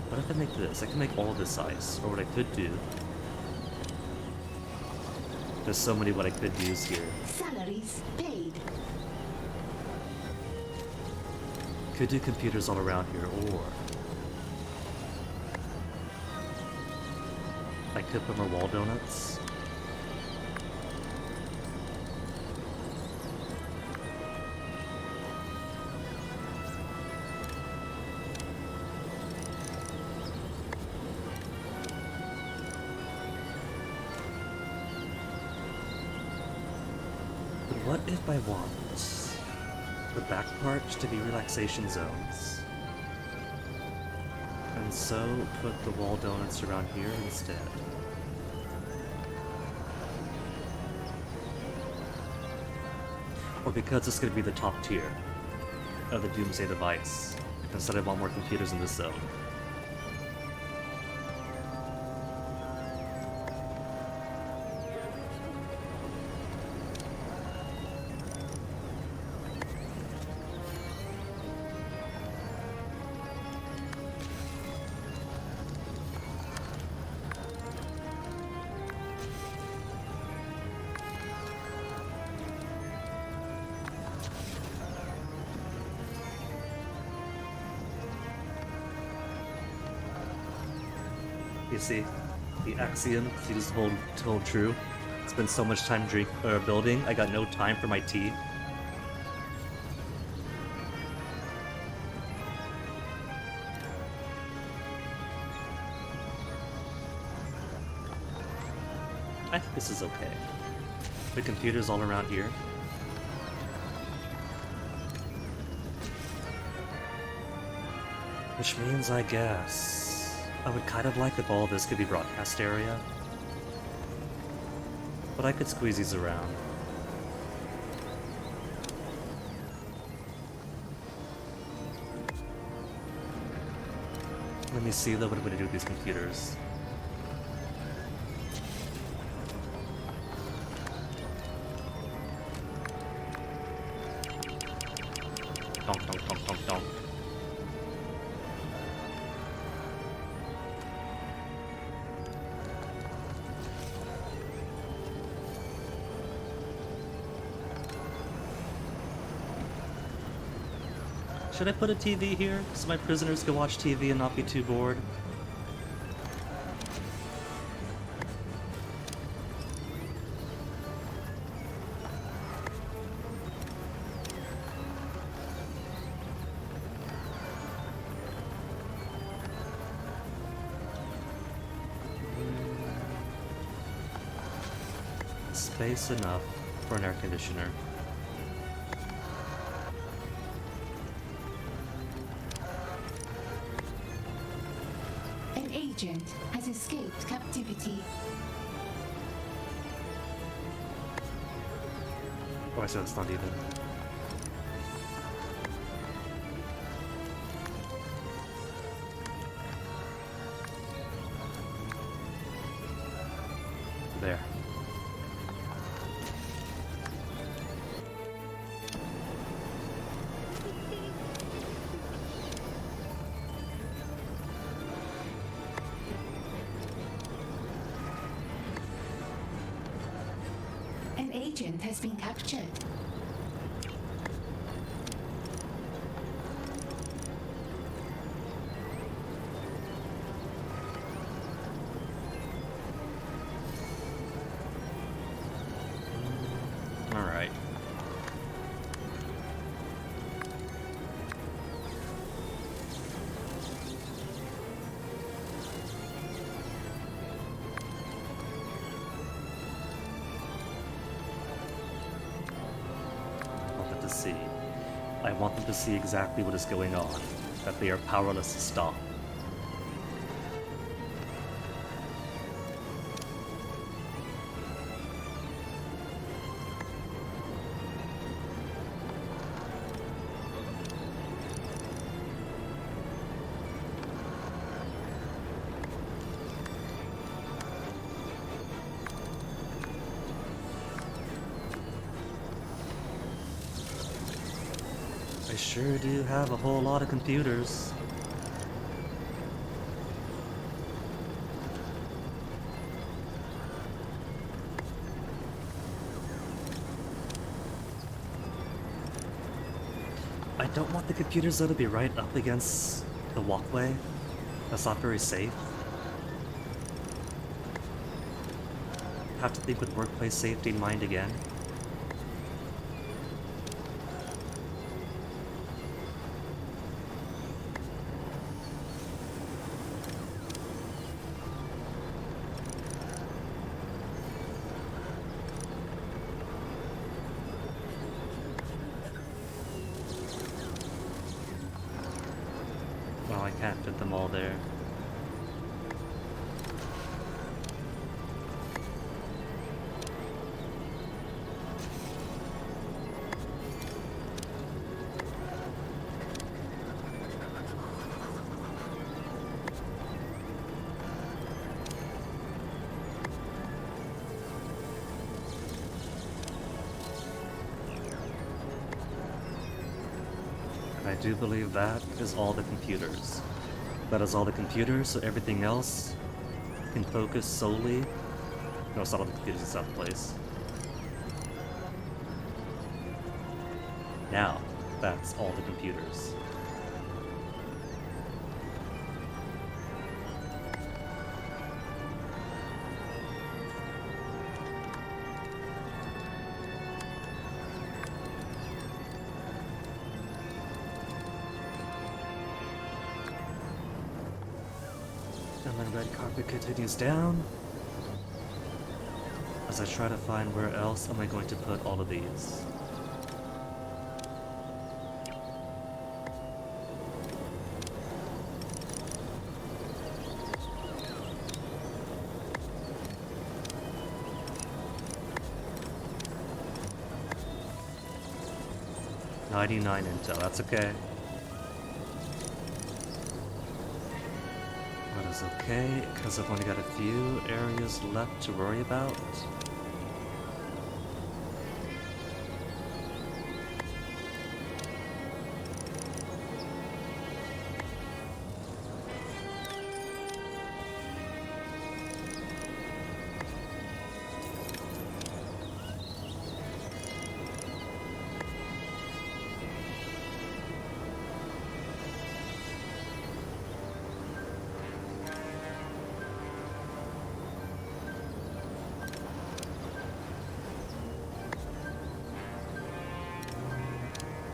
What if I make this? I can make all this ice, or what I could do. There's so many what I could use here. Salaries paid. Could do computers all around here, or I could put more wall donuts. What if I want the back part to be relaxation zones? And so put the wall donuts around here instead. Or because it's going to be the top tier of the Doomsday device, instead I want more computers in this zone. You see, the axiom seems to hold true. Spent so much time building, I got no time for my tea. I think this is okay. The computers all around here. Which means, I guess, I would kind of like if all of this could be broadcast area. But I could squeeze these around. Let me see though what I'm gonna do with these computers. Donk, donk, donk, donk, donk. Should I put a TV here so my prisoners can watch TV and not be too bored? Space enough for an air conditioner. An agent has escaped captivity. Oh, I said it's not even. There. An agent has been captured. All right. See. I want them to see exactly what is going on, that they are powerless to stop. I sure do have a whole lot of computers. I don't want the computers though to be right up against the walkway. That's not very safe. Have to think with workplace safety in mind again. do believe that is all the computers. That is all the computers, so everything else can focus solely. No, it's not all the computers in South Place. Now, that's all the computers. And then red carpet continues down. As I try to find where else am I going to put all of these. $99 intel, that's okay. That is okay, because I've only got a few areas left to worry about.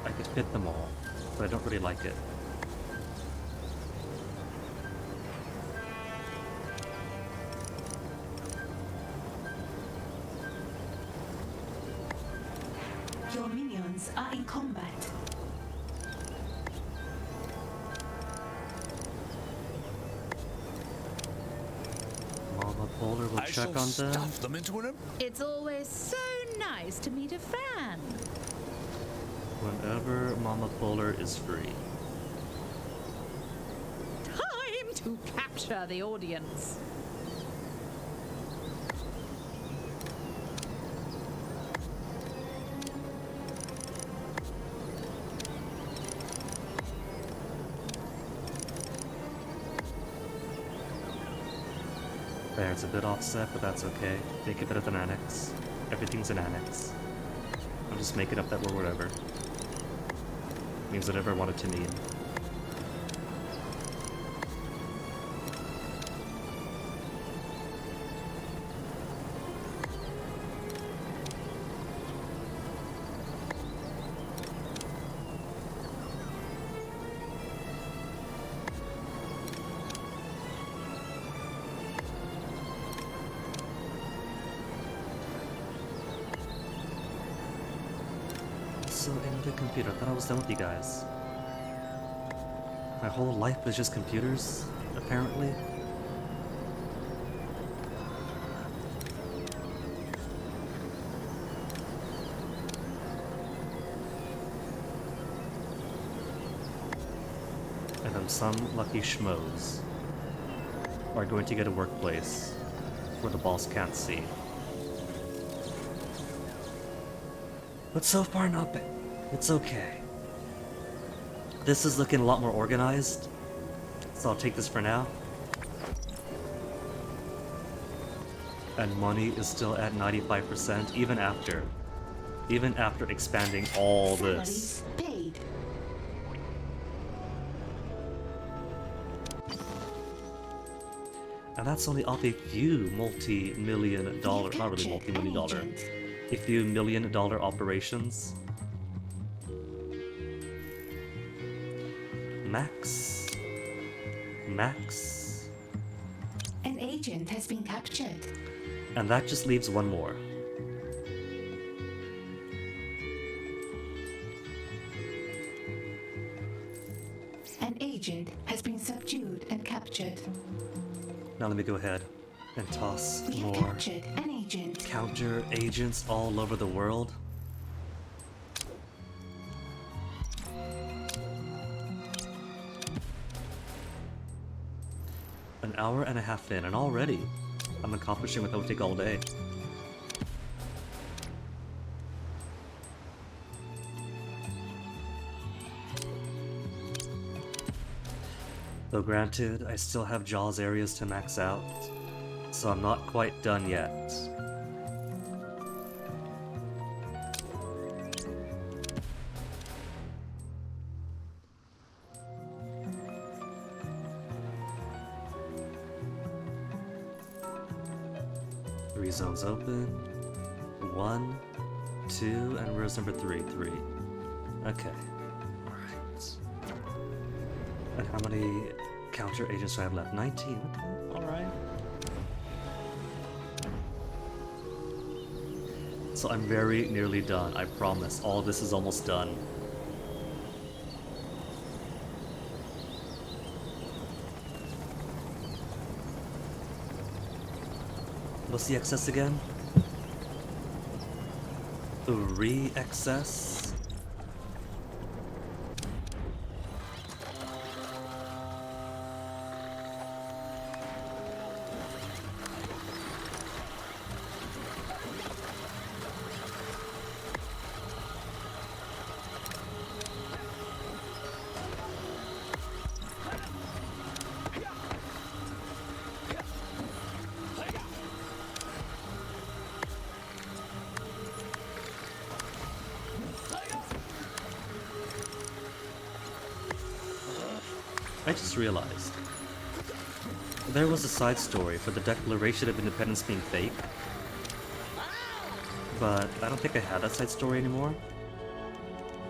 I could fit them all, but I don't really like it. Your minions are in combat. Mama Polar will check on them. Stuff them into an. It's always so nice to meet a fan. Whenever Mama Polar is free. Time to capture the audience. There, it's a bit offset, but that's okay. Make it better than Annex. Everything's an Annex. I'm just making up that word whatever. Means whatever I want it to mean. So into the computer. I thought I was done with you guys. My whole life is just computers, apparently. And then some lucky schmoes are going to get a workplace where the boss can't see. But so far not bad. It's okay. This is looking a lot more organized, so I'll take this for now. And money is still at 95%, even after expanding all this. Salaries paid. And that's only off a few multi-million dollar, not really multi-million dollar, a few $1 million operations. Max. An agent has been captured. And that just leaves one more. An agent has been subdued and captured. Now let me go ahead and toss We have more captured an agent. counter agents all over the world. An hour and a half in, and already I'm accomplishing what that would take all day. Though granted, I still have Jaws areas to max out, so I'm not quite done yet. Three zones open. 1, 2, and where's number 3? 3. Okay. Alright. And how many counter agents do I have left? 19. Okay. Alright. So I'm very nearly done, I promise. All this is almost done. What's the excess again? 3 excess? I just realized. There was a side story for the Declaration of Independence being fake. But I don't think I have that side story anymore.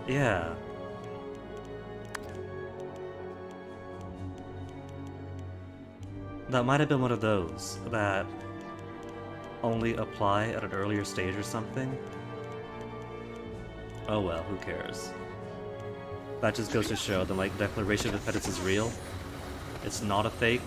Yeah. That might have been one of those that only apply at an earlier stage or something. Oh well, who cares? That just goes to show that, like, Declaration of Independence is real. It's not a fake.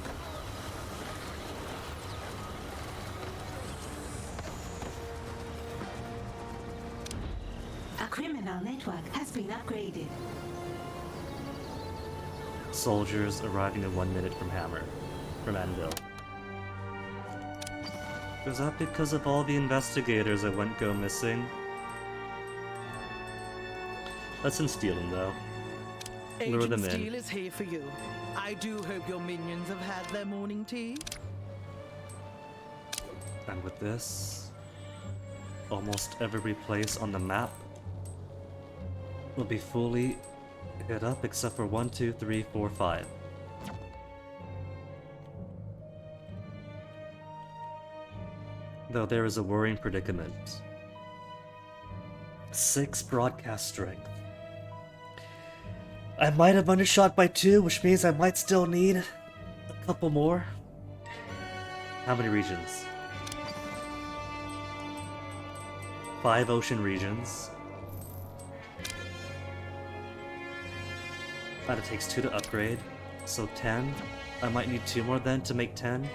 A criminal network has been upgraded. Soldiers arriving in 1 minute from Anvil. Was that because of all the investigators that went go missing? Let's instill them though. Lure Agent them in. Steele is here for you. I do hope your minions have had their morning tea. And with this, almost every place on the map will be fully hit up except for 1, 2, 3, 4, 5. Though there is a worrying predicament. 6 broadcast strength. I might have undershot by 2, which means I might still need a couple more. How many regions? 5 ocean regions. And it takes 2 to upgrade, so 10. I might need 2 more then to make 10.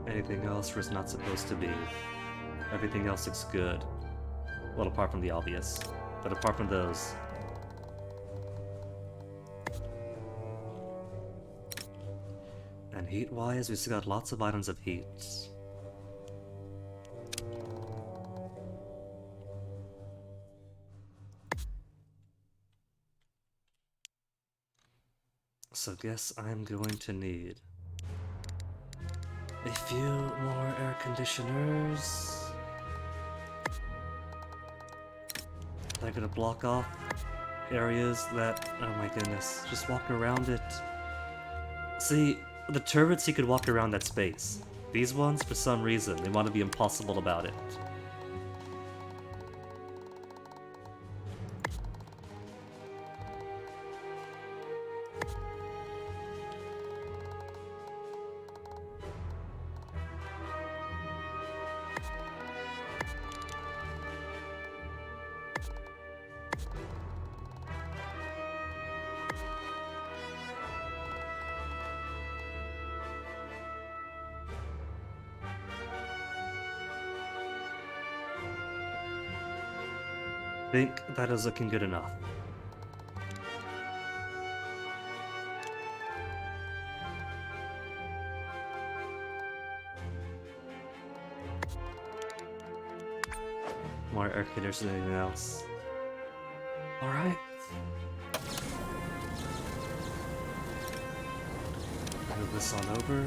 Anything else where it's not supposed to be. Everything else looks good. Well, apart from the obvious. But apart from those... And heat-wise, we still got lots of items of heat. So guess I'm going to need a few more air conditioners. They're gonna block off areas that, oh my goodness, just walk around it. See, the turrets you could walk around that space. These ones, for some reason, they want to be impossible about it. think that is looking good enough. More air conditioners than anything else. Alright. Move this on over.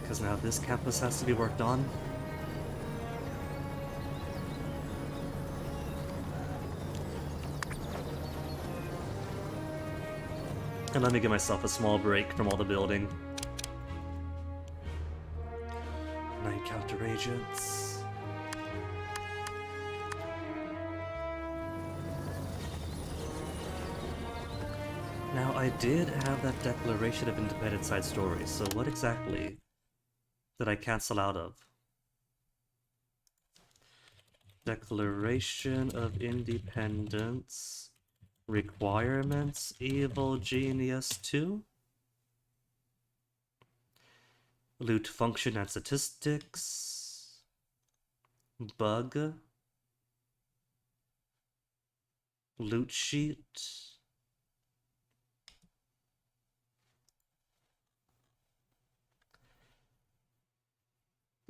Because now this campus has to be worked on. And let me give myself a small break from all the building. 9 counter agents. Now, I did have that Declaration of Independent side story, so what exactly did I cancel out of? Declaration of Independence requirements, Evil Genius 2? Loot function and statistics. Bug. Loot sheet.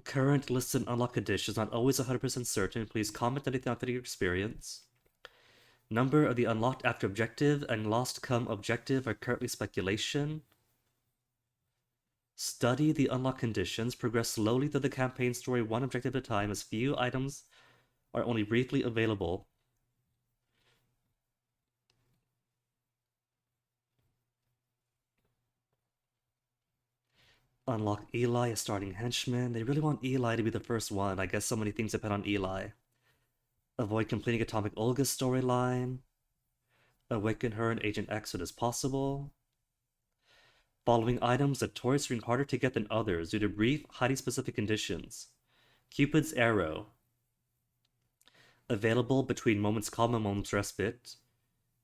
Current listed unlock condition is not always 100% certain. Please comment anything after your experience. Number of the unlocked after objective and lost come objective are currently speculation. Study the unlock conditions. Progress slowly through the campaign story one objective at a time as few items are only briefly available. Unlock Eli, a starting henchman. They really want Eli to be the first one. I guess so many things depend on Eli. Avoid completing Atomic Olga's storyline. Awaken her and Agent X as possible. Following items notoriously harder to get than others due to brief, highly specific conditions. Cupid's Arrow. Available between moments calm and moments respite.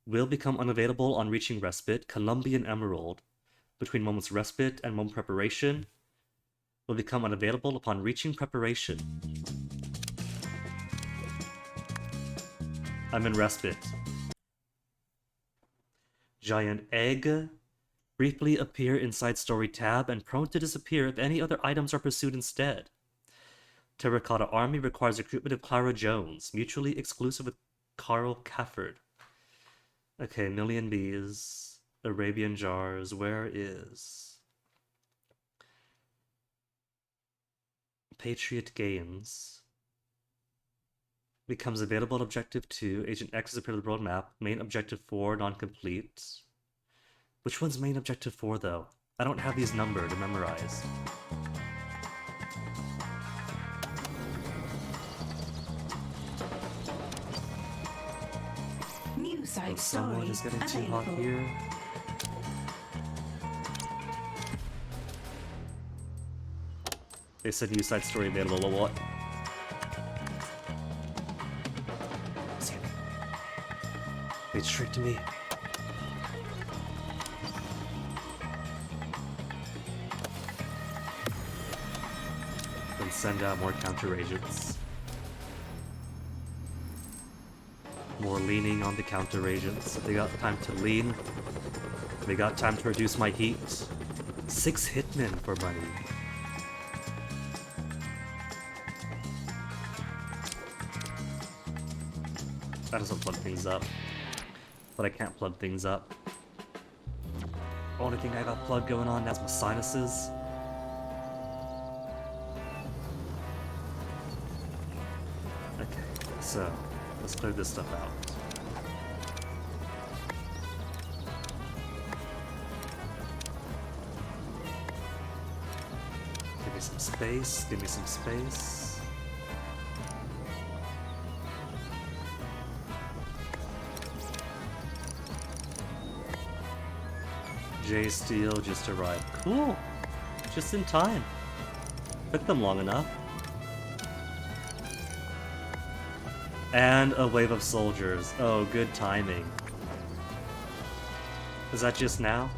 Will become unavailable on reaching respite. Columbian Emerald. Between moments respite and moment preparation. Will become unavailable upon reaching preparation. I'm in respite. Giant Egg. Briefly appear inside story tab and prone to disappear if any other items are pursued instead. Terracotta Army requires recruitment of Clara Jones, mutually exclusive with Carl Cafford. Okay, Million Bees, Arabian Jars, where is Patriot Games? Becomes available Objective 2, Agent X is appeared on the world map, main Objective 4, non-complete. Which one's main Objective 4 though? I don't have these numbered to memorize. New side Someone story is getting too hot available. here. They said new side story available, what? Wait, straight to me. Then send out more counter agents. More leaning on the counter agents. They got time to lean. They got time to reduce my heat. 6 hitmen for money. That doesn't plug things up. But I can't plug things up. Only thing I got plugged going on now is my sinuses. Okay, so let's clear this stuff out. Give me some space, give me some space. J Steel just arrived. Cool. Just in time. Took them long enough. And a wave of soldiers. Oh, good timing. Is that just now?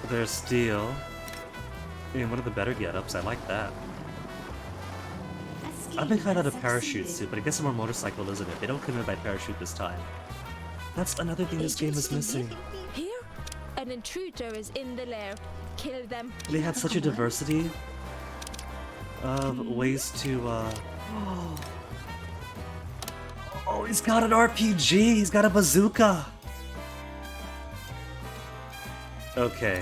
There's Steel. In one of the better get-ups. I like that. I've been kind of a parachute suit, but I guess I'm a motorcycle, isn't it? They don't come in by parachute this time. That's another thing this game is missing. Here, an intruder is in the lair. Kill them. They had such a diversity of ways to, Oh, he's got an RPG! He's got a bazooka! Okay.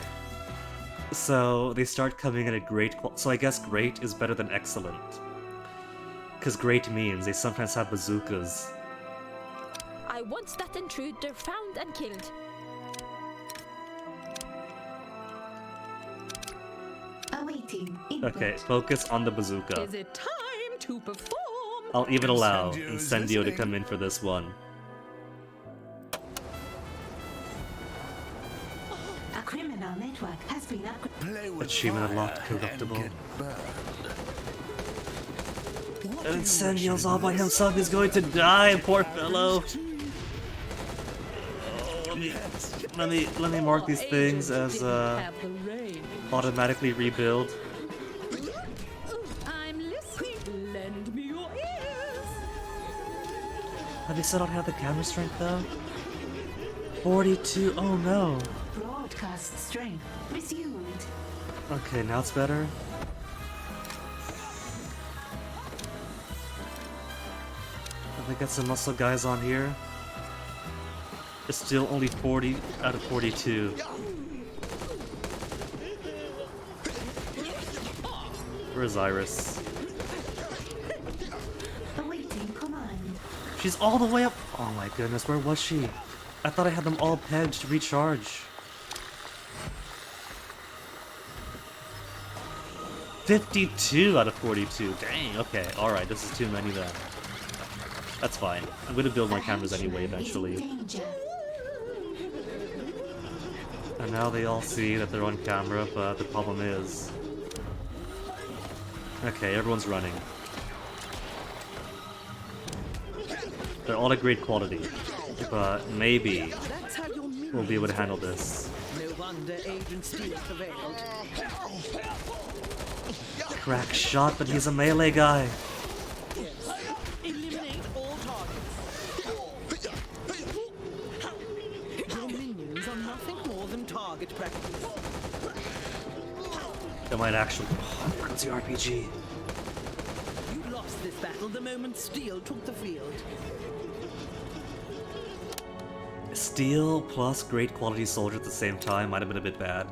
So, they start coming in at great so I guess great is better than excellent. Because great means they sometimes have bazookas. I want that intruder found and killed. Awaiting input. Okay, focus on the bazooka. Is it time to perform? I'll even allow Incendio's Incendio to listening. come in for this one. A criminal network has been Play with Achievement fire unlocked, and corruptible. get burned. And Incendio's all by himself, he's going to die, poor fellow! Let me mark these things as Have the reins. automatically rebuild. I'm listening. Lend me your ears. Have you said I don't have the camera strength though? 42, oh no. broadcast strength resumed. Okay, now it's better. Have I got some muscle guys on here? It's still only 40 out of 42. Where's Iris? Awaiting command. She's all the way up. Oh my goodness, where was she? I thought I had them all pegged to recharge. 52 out of 42. Dang, okay, alright, this is too many then. That's fine. I'm gonna build my cameras anyway eventually. Danger. And now they all see that they're on camera, but the problem is... Okay, everyone's running. They're all at great quality, but maybe That's how your minions we'll be able to handle this. No wonder Agent Steel prevailed. Crack shot, but he's a melee guy. Eliminate all targets. Your minions are nothing more than target practice. They might actually... Oh, where's the RPG? You lost this battle the moment Steel took the field. Steel plus great quality soldier at the same time might have been a bit bad.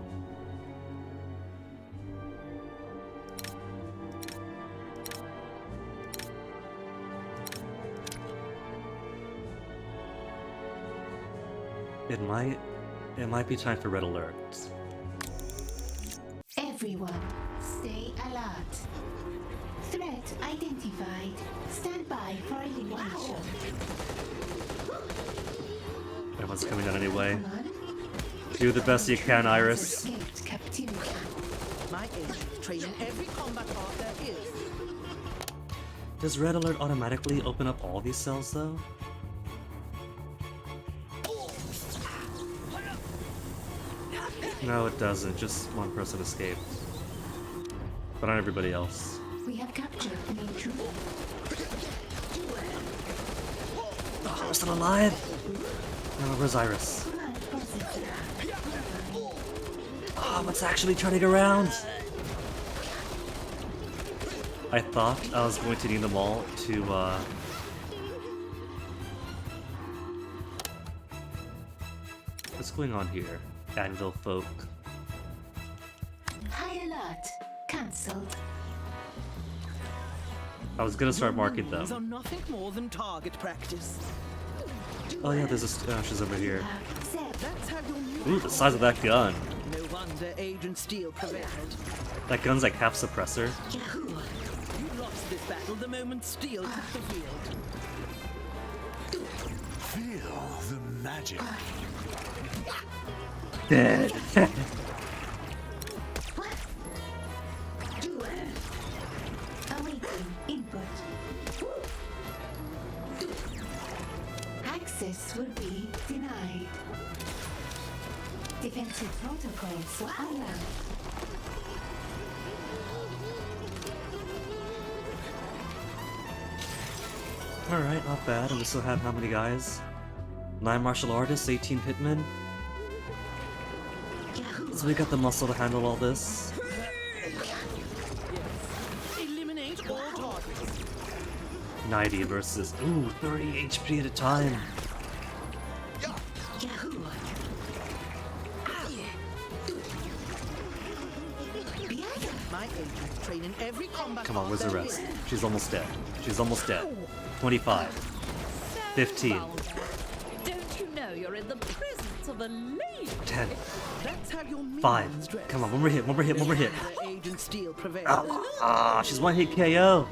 It might be time for red alert. Everyone, stay alert. Threat identified. Stand by for elimination. Everyone's coming down anyway. Command. Do the best you can, Iris. Escaped captivity. My agents train in every combat art there is. Does red alert automatically open up all these cells though? No, it doesn't. Just one person escaped. But not everybody else. We have captured an intruder. Oh, we're still alive? No, where's Iris? Command processor. Oh, what's actually turning around? I thought I was going to need them all to, What's going on here? Anvil folk. High alert. Cancelled. I was gonna start marking Minions are them. nothing more than target practice. Oh yeah, there's a... she's over here. Zeb. That's how your minions... Ooh, the size of that gun. No wonder Agent Steel prevailed. That gun's like half suppressor. Yahoo. You lost this battle the moment Steel took the field. Feel the magic. Dead. Awaiting input. Access will be denied. Defensive protocols were unlocked. Alright, not bad. And we still have how many guys? 9 martial artists, 18 hitmen. So we got the muscle to handle all this. Eliminate all targets. 90 versus, ooh, 30 HP at a time. My agents train in every combat. Come on, where's the art there rest? is. She's almost dead. She's almost dead. 25. 15. Don't you know you're in the presence of a lady? 10. That's how your 5. minions dress. Come on, one more hit, one more hit, one more hit. The Agent Steel prevails. Ah, she's one hit KO.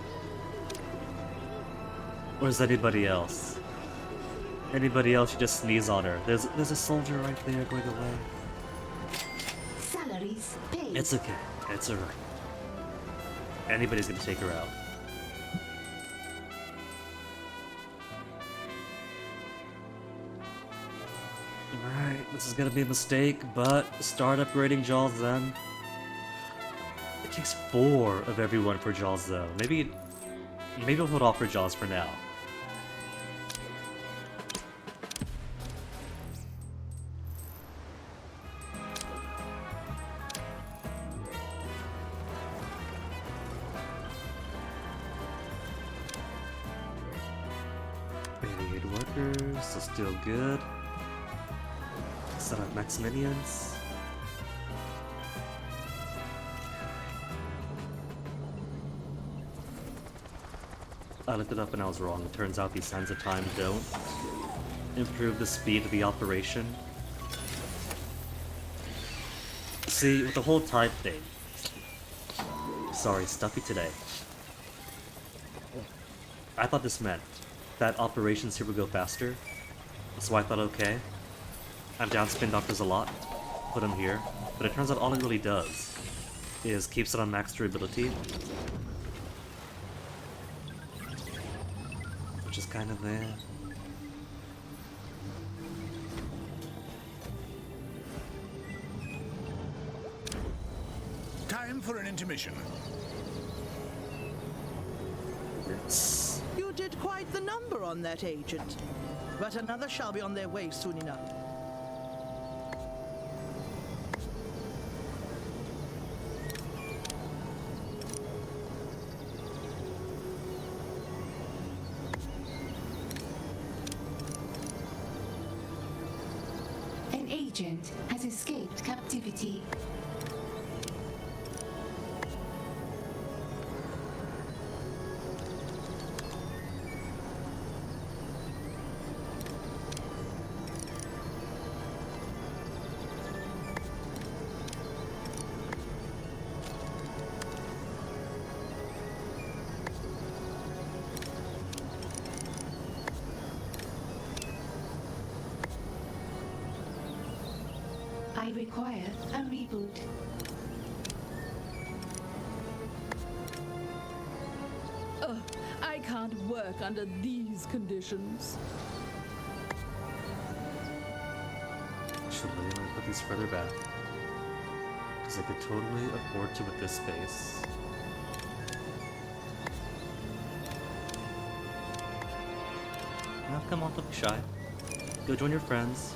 Where's anybody else? Anybody else, you just sneeze on her. There's a soldier right there going away. Salaries paid. It's okay. It's alright. Anybody's gonna take her out. Alright, this is gonna be a mistake, but start upgrading Jaws then. It takes 4 of everyone for Jaws though. Maybe we'll hold off for Jaws for now. Aid workers, so still good. Set up max minions. I looked it up and I was wrong. It turns out these Sands of Time don't improve the speed of the operation. See, with the whole tide thing. Sorry, stuffy today. I thought this meant that operations here would go faster. So I thought, okay, I've downspin doctors a lot, put them here. But it turns out all it really does is keeps it on max durability. Which is kind of there. Time for an intermission. It's... You did quite the number on that agent. But another shall be on their way soon enough. An agent has escaped captivity. I require a reboot. I can't work under these conditions. Actually, I'm gonna put these further back. Because I could totally afford to with this space. Now come on, don't be shy. Go join your friends.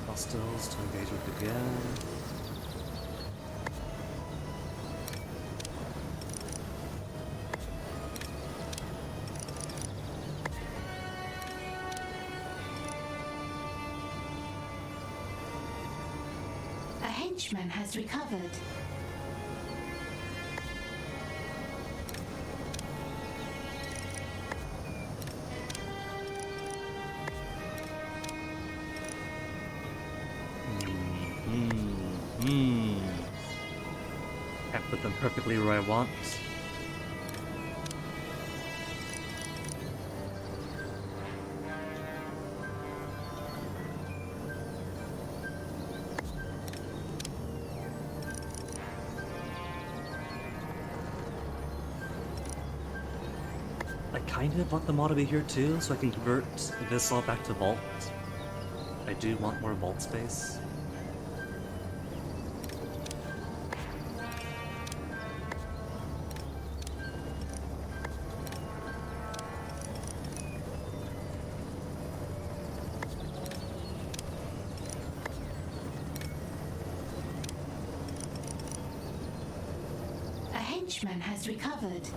Hostiles to engage with again. A henchman has recovered. I put them perfectly where I want. kind of want the mod to be here too, so I can convert this all back to vault. I do want more vault space. A henchman has recovered.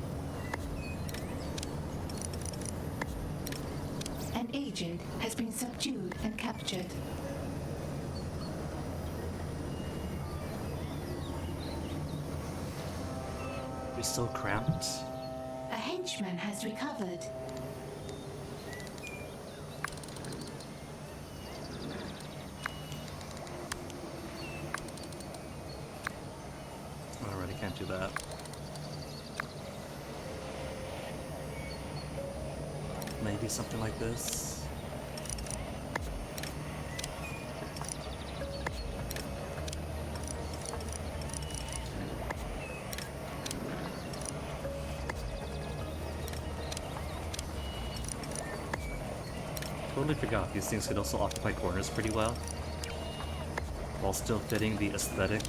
An agent has been subdued and captured. We're so cramped. A henchman has recovered. Alright, I can't do that. Maybe something like this. Totally forgot these things could also occupy corners pretty well, while still fitting the aesthetic.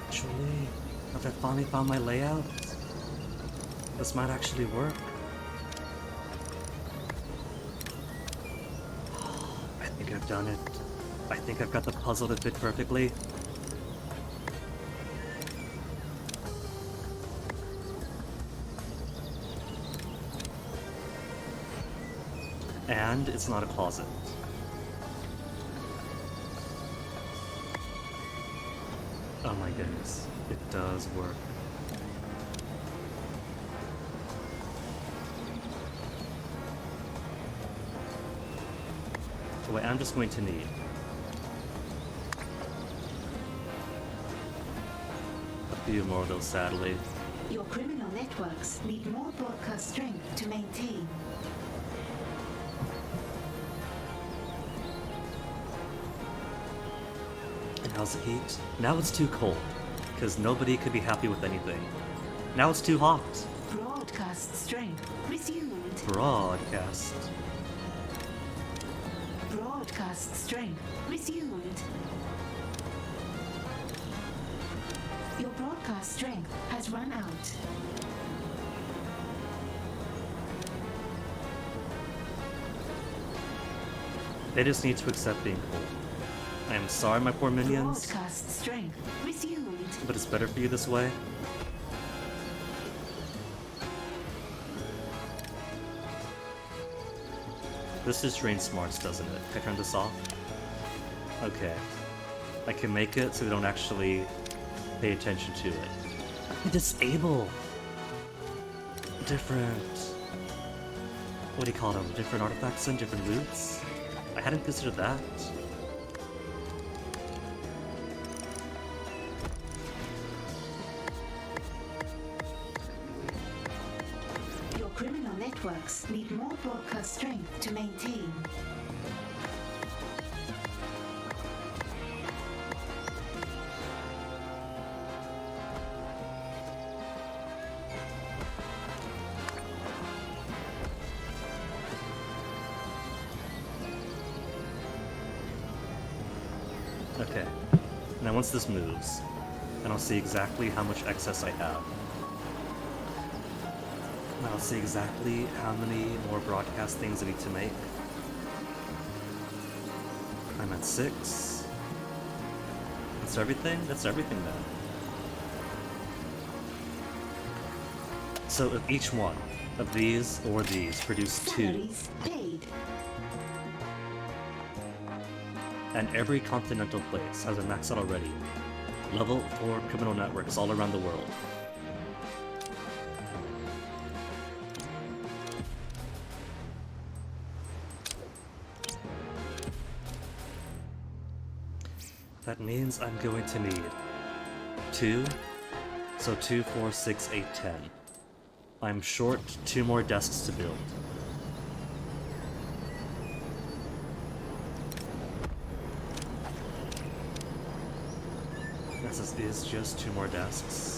Actually, have I finally found my layout? This might actually work. I think I've done it. I think I've got the puzzle to fit perfectly. And it's not a closet. Oh my goodness, it does work. So wait, I'm just going to need a few more of those, sadly. Your criminal networks need more broadcast strength to maintain. And how's the heat? Now it's too cold, because nobody could be happy with anything. Now it's too hot. Broadcast strength resumed. Broadcast. Broadcast strength resumed. Your broadcast strength has run out. They just need to accept being cold. I am sorry, my poor minions, Broadcast strength resumed. but it's better for you this way. This just drains smarts, doesn't it? Can I turn this off? Okay. I can make it so they don't actually pay attention to it. I can disable different... what do you call them? Different artifacts and different roots? I hadn't considered that. Your criminal networks need more broadcast strength to maintain. Okay. Now once this moves, then I'll see exactly how much excess I have. And I'll see exactly how many more broadcast things I need to make. I'm at 6. That's everything? That's everything then. So if each one of these or these produce 2, Salaries paid. and every continental place has been maxed out already. Level 4 criminal networks all around the world. That means I'm going to need 2, so 2, 4, 6, 8, 10. I'm short 2 more desks to build. This is just 2 more desks.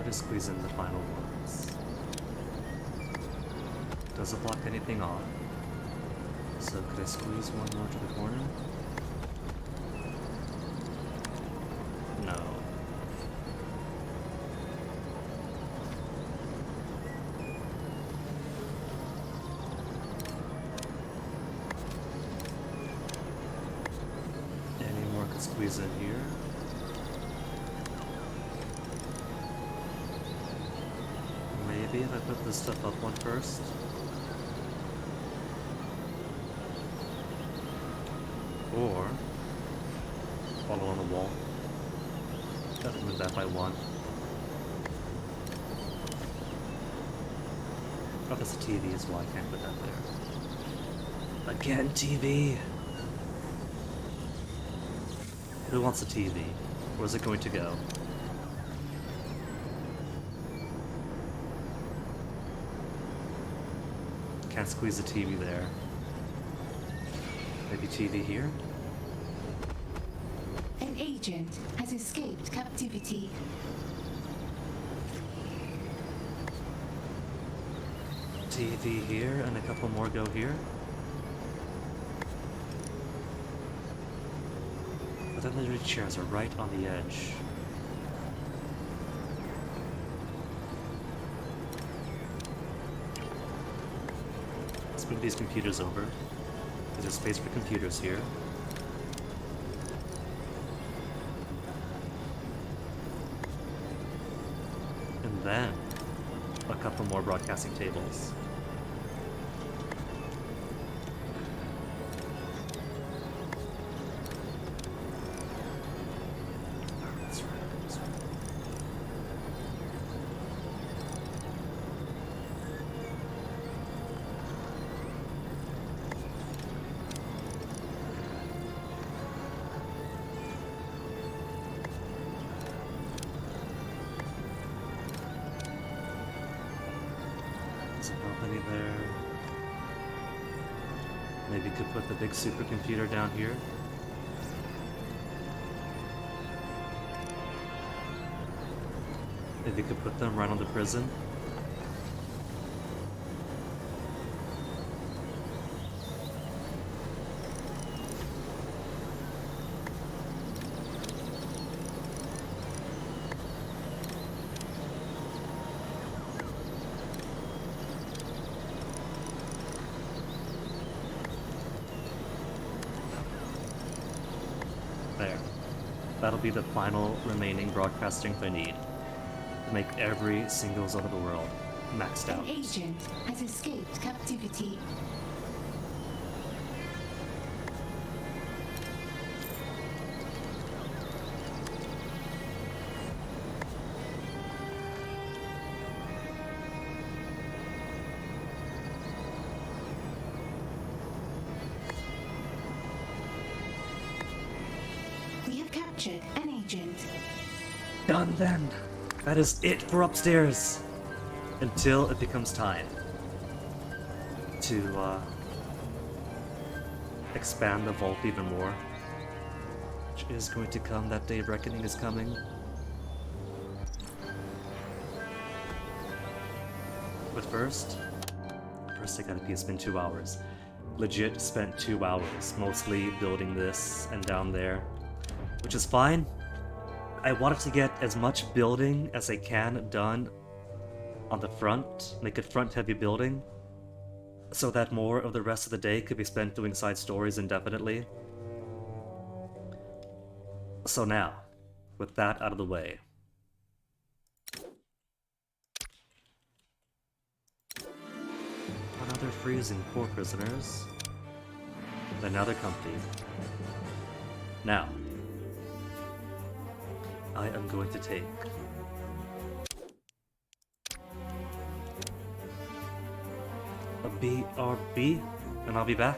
To squeeze in the final ones. Does it block anything off? So could I squeeze one more to the corner? No. Any more could squeeze in here? Maybe if I put this stuff up one first. Or follow on the wall. Gotta move that by 1. Oh, that's a TV is why I can't put that there. Again, TV! Who wants a TV? Where's it going to go? Can't squeeze the TV there. Maybe TV here? An agent has escaped captivity. TV here, and a couple more go here. But then the chairs are right on the edge. Let's move these computers over. There's space for computers here. And then a couple more broadcasting tables. That's right, that's right. There's a balcony there. Maybe could put the big supercomputer down here. Maybe could put them right on the prison. There. That'll be the final remaining broadcasting I need to make every single zone of the world maxed out. An agent has escaped captivity. captured an agent. Done then. That is it for upstairs. Until it becomes time to expand the vault even more. Which is going to come, that day of reckoning is coming. But first I gotta pee. It's been 2 hours. Legit spent 2 hours, mostly building this and down there. Which is fine. I wanted to get as much building as I can done on the front, make it front-heavy building, so that more of the rest of the day could be spent doing side stories indefinitely. So now, with that out of the way, another freezing poor prisoners, then now they're comfy. Now, I am going to take a BRB, and I'll be back.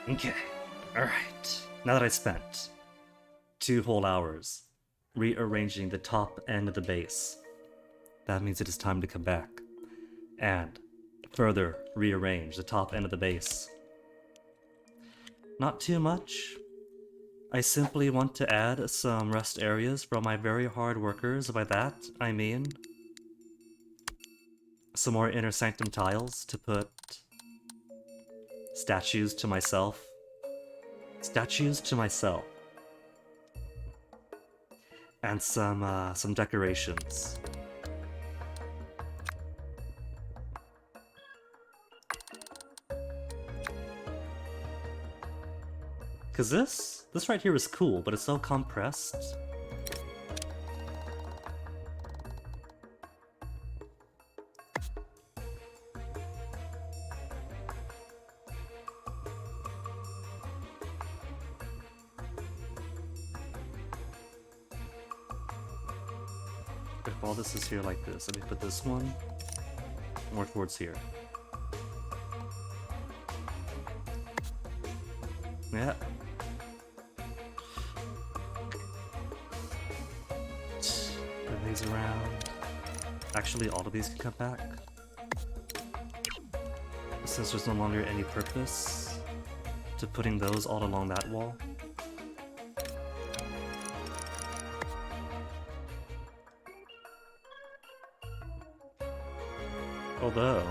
Okay, alright. Now that I spent 2 whole hours rearranging the top end of the base, that means it is time to come back and further rearrange the top end of the base. Not too much. I simply want to add some rest areas for my very hard workers. By that, I mean some more inner sanctum tiles to put statues to myself. Statues to myself. And some decorations. Cause this right here is cool, but it's so compressed. If all this is here like this, let me put this one more towards here. Yeah. Move these around. Actually, all of these can come back. Since there's no longer any purpose to putting those all along that wall. Although,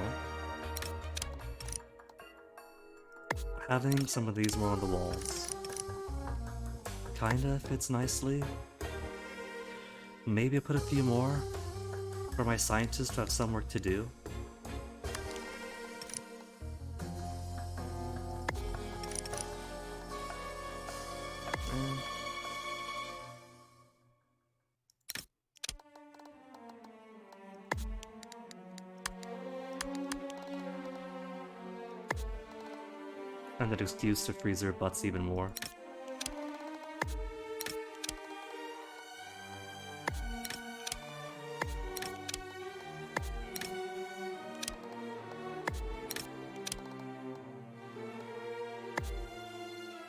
having some of these more on the walls kinda fits nicely. Maybe put a few more for my scientists to have some work to do. And that excuse to freeze their butts even more.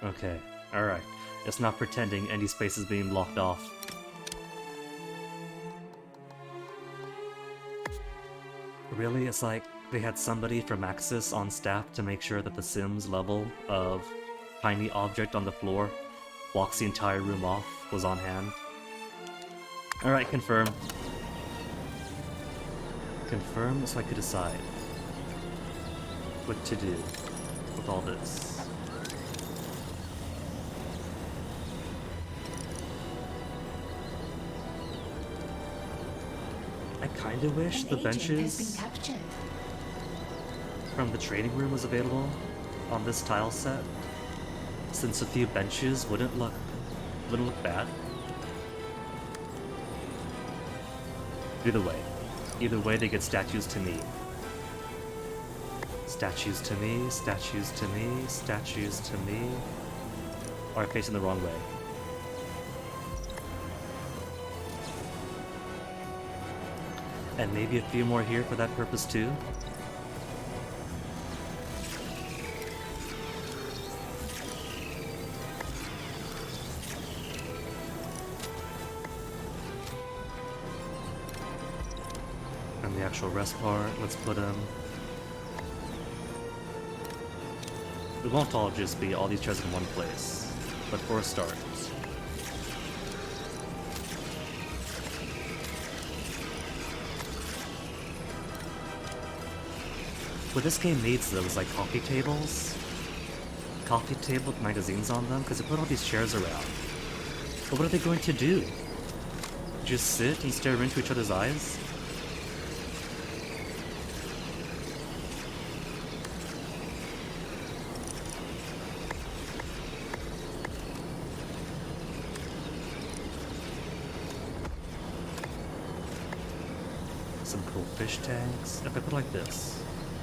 Okay, alright. It's not pretending any space is being blocked off. Really? It's like they had somebody from Axis on staff to make sure that the Sims level of tiny object on the floor blocks the entire room off was on hand. Alright, confirm. Confirm so I could decide what to do with all this. I kinda wish the benches from the training room was available on this tile set, since a few benches wouldn't look bad. Either way they get statues to me. Statues to me, statues to me, statues to me. Or I'm facing the wrong way. And maybe a few more here for that purpose too. And the actual rest part, let's put them. It won't all just be all these chairs in one place, but for a start. What this game needs though is like coffee tables with magazines on them, because they put all these chairs around. But what are they going to do? Just sit and stare into each other's eyes? Some cool fish tanks. If I put like this,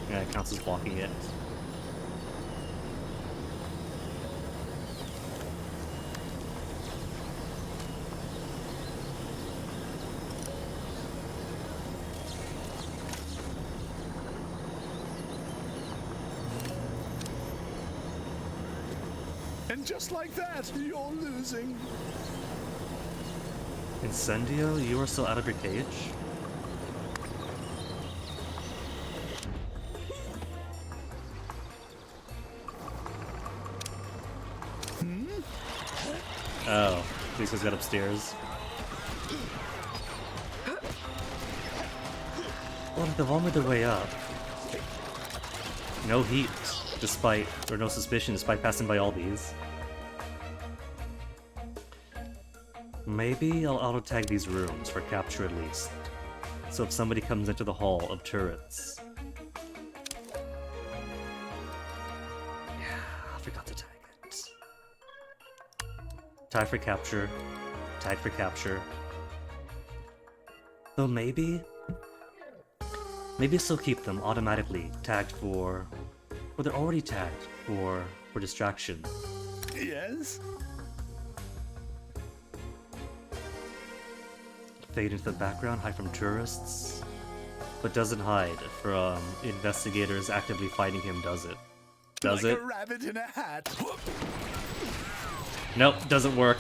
yeah, it counts as blocking it. And just like that, you're losing. Incendio, you are still out of your cage? Oh, these guys got upstairs. Well, they've all made their way up. No heat, despite, or no suspicion, despite passing by all these. Maybe I'll auto-tag these rooms for capture at least. So if somebody comes into the hall of turrets... Yeah, I forgot to tag it. Tag for capture. Tag for capture. Though maybe I still keep them automatically tagged for... Well, they're already tagged for distraction. Yes? Fade into the background, hide from tourists, but doesn't hide from investigators actively fighting him, does it? Does like it? a rabbit in a hat. Nope, doesn't work.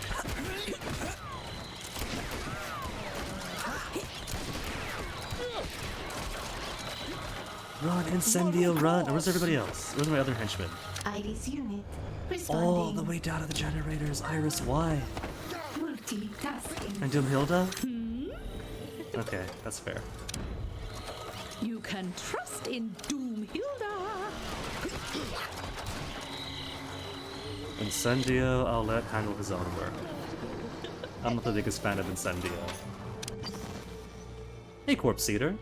Run, Incendio, run! Where's everybody else? Where's my other henchmen? Iris unit All responding. the way down to the generators. Iris, why? Multitasking. And Doomhilda? Okay, that's fair. You can trust in Doomhilda. Incendio, I'll let handle his own work. I'm not the biggest fan of Incendio. Hey, Corpse Eater.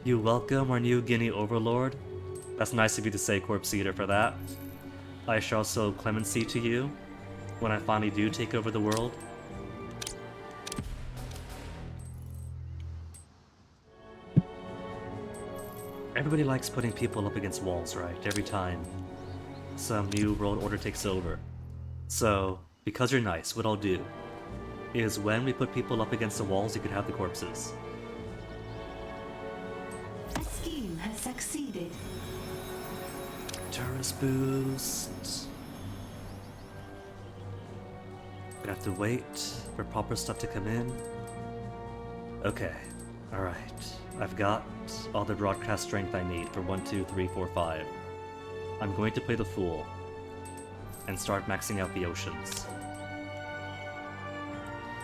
You welcome our new Guinea Overlord. That's nice of you to say, Corpse Eater, for that. I shall show clemency to you when I finally do take over the world. Everybody likes putting people up against walls, right? Every time some new world order takes over. So, because you're nice, what I'll do is when we put people up against the walls, you can have the corpses. A scheme has succeeded. Tourist boost. Gonna have to wait for proper stuff to come in. Okay, alright. I've got all the broadcast strength I need for 1, 2, 3, 4, 5. I'm going to play the fool and start maxing out the oceans.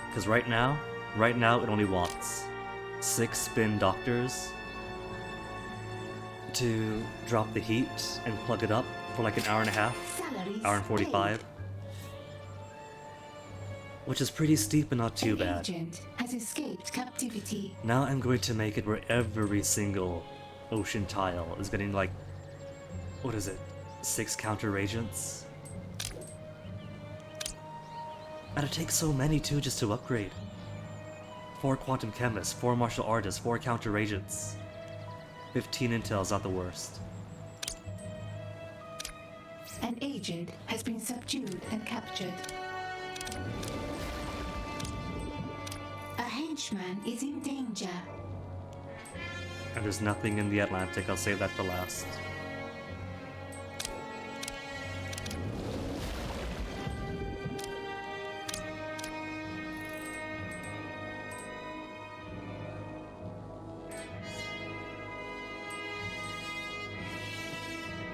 Because right now it only wants 6 spin doctors to drop the heat and plug it up for like an hour and a half, Salaries hour and 45. Which is pretty steep but not too An bad. agent has escaped captivity. Now I'm going to make it where every single ocean tile is getting like, what is it, 6 counter agents? And it takes so many too just to upgrade. 4 quantum chemists, 4 martial artists, 4 counter agents. 15 intel is not the worst. An agent has been subdued and captured. A henchman is in danger. And there's nothing in the Atlantic, I'll save that for last.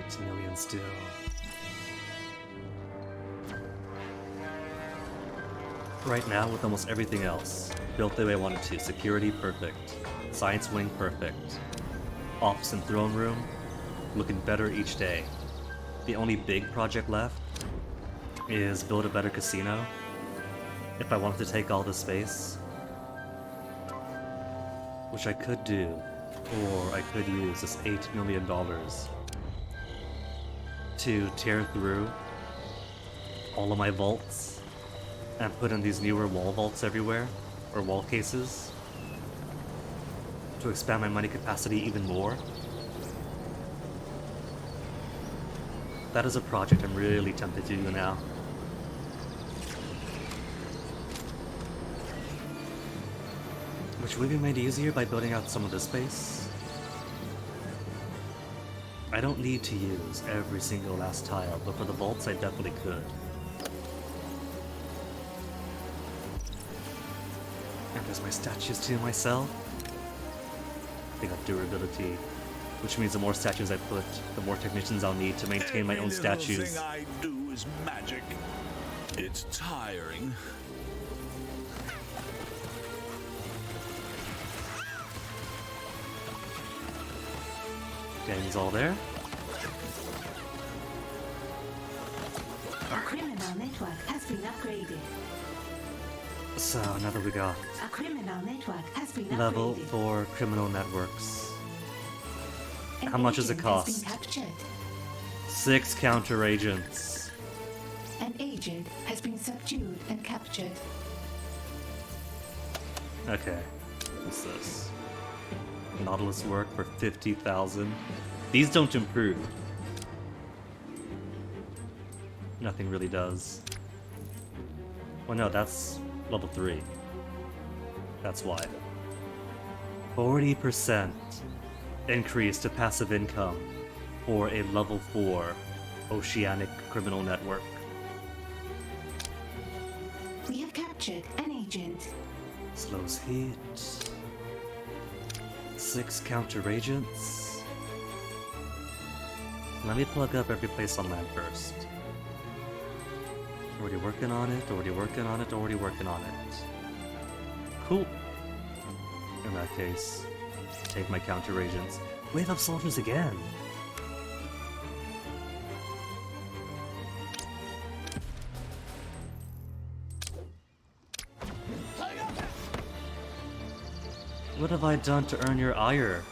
$8 million still. Right now, with almost everything else, built the way I wanted to. Security, perfect. Science wing, perfect. Office and throne room, looking better each day. The only big project left is build a better casino. If I wanted to take all the space, which I could do, or I could use this $8 million to tear through all of my vaults and put in these newer wall vaults everywhere, or wall cases, to expand my money capacity even more. That is a project I'm really tempted to do now. Which will be made easier by building out some of this space. I don't need to use every single last tile, but for the vaults I definitely could. And there's my statues to myself. They got durability, which means the more statues I put, the more technicians I'll need to maintain my own statues. Everything I do is magic. It's tiring. Gang's all there. A criminal network has been upgraded. So now that we got A criminal network has been level upgraded. 4 criminal networks. An How much does it agent has been cost? captured. 6 counter agents. An agent has been subdued and captured. Okay, what's this? Nautilus work for 50,000. These don't improve. Nothing really does. Well, no, that's level 3. That's why. 40% increase to passive income for a level 4 oceanic criminal network. We have captured an agent. Slows heat. 6 counter agents. Let me plug up every place on land first. Already working on it, already working on it, already working on it. Cool. In that case, take my counter agents. Wave up soldiers again! What have I done to earn your ire?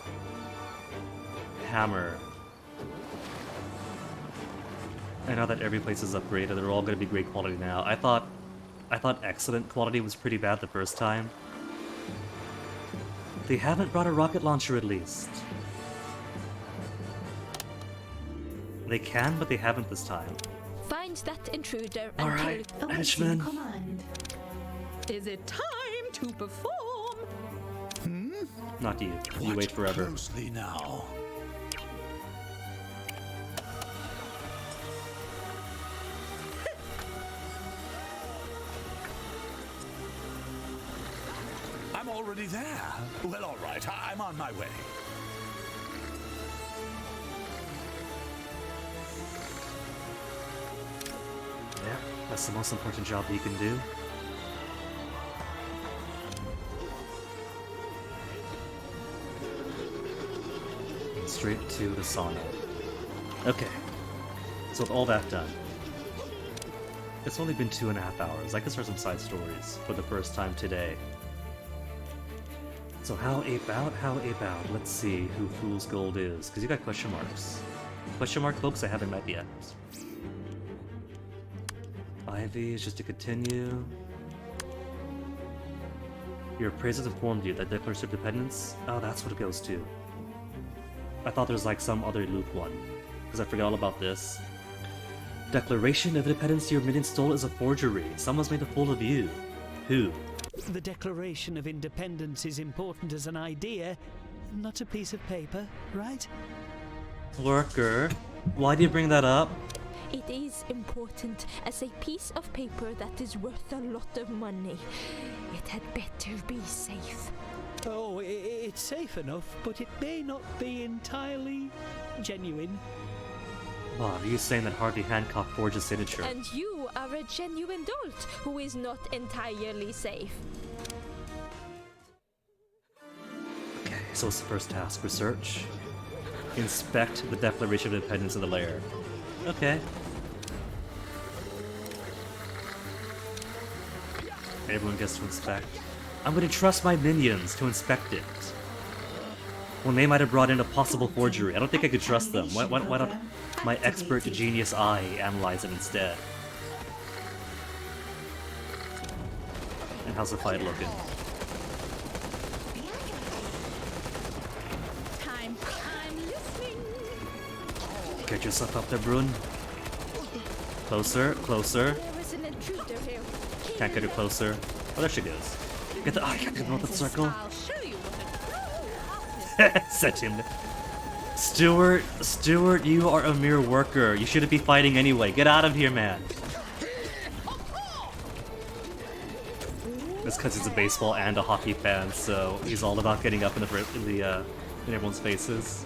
Hammer. I know that every place is upgraded, they're all gonna be great quality now. I thought excellent quality was pretty bad the first time. They haven't brought a rocket launcher at least. They can, but they haven't this time. Find that intruder and Alright, kill Awaiting henchman. command. Is it time to perform? Not you. You Watch wait forever. closely now. I'm already there. Well, all right. I'm on my way. Yeah, that's the most important job you can do. And straight to the sauna. Okay. So with all that done, it's only been 2.5 hours. I can start some side stories for the first time today. So how about? Let's see who Fool's Gold is, because you got question marks. Question mark folks I haven't met yet. Ivy is just to continue. Your appraisers informed you that Declaration of Dependence? Oh, that's what it goes to. I thought there was like some other loot one, because I forgot all about this. Declaration of Independence your minion stole is a forgery. Someone's made a fool of you. Who? The Declaration of Independence is important as an idea, not a piece of paper, right? Worker. Why do you bring that up? It is important as a piece of paper that is worth a lot of money. It had better be safe. Oh, it's safe enough, but it may not be entirely genuine. Wow, are you saying that Harvey Hancock forged his signature? And you are a genuine dolt who is not entirely safe. Okay, so it's the first task. Research. Inspect the Declaration of Independence of the lair. Okay. Everyone gets to inspect. I'm gonna trust my minions to inspect it. When they might have brought in a possible forgery. I don't think I could trust them. Why don't my expert genius eye analyze it instead? And how's the fight looking? I'm listening. Get yourself up there, Brun. Closer, closer. There is an intruder here. Can't get her closer. Oh, there she goes. Get the. Oh, I can't get her with the circle. I'll show you what a Set him. Stuart, you are a mere worker. You shouldn't be fighting anyway. Get out of here, man. It's because he's a baseball and a hockey fan, so he's all about getting up in everyone's faces.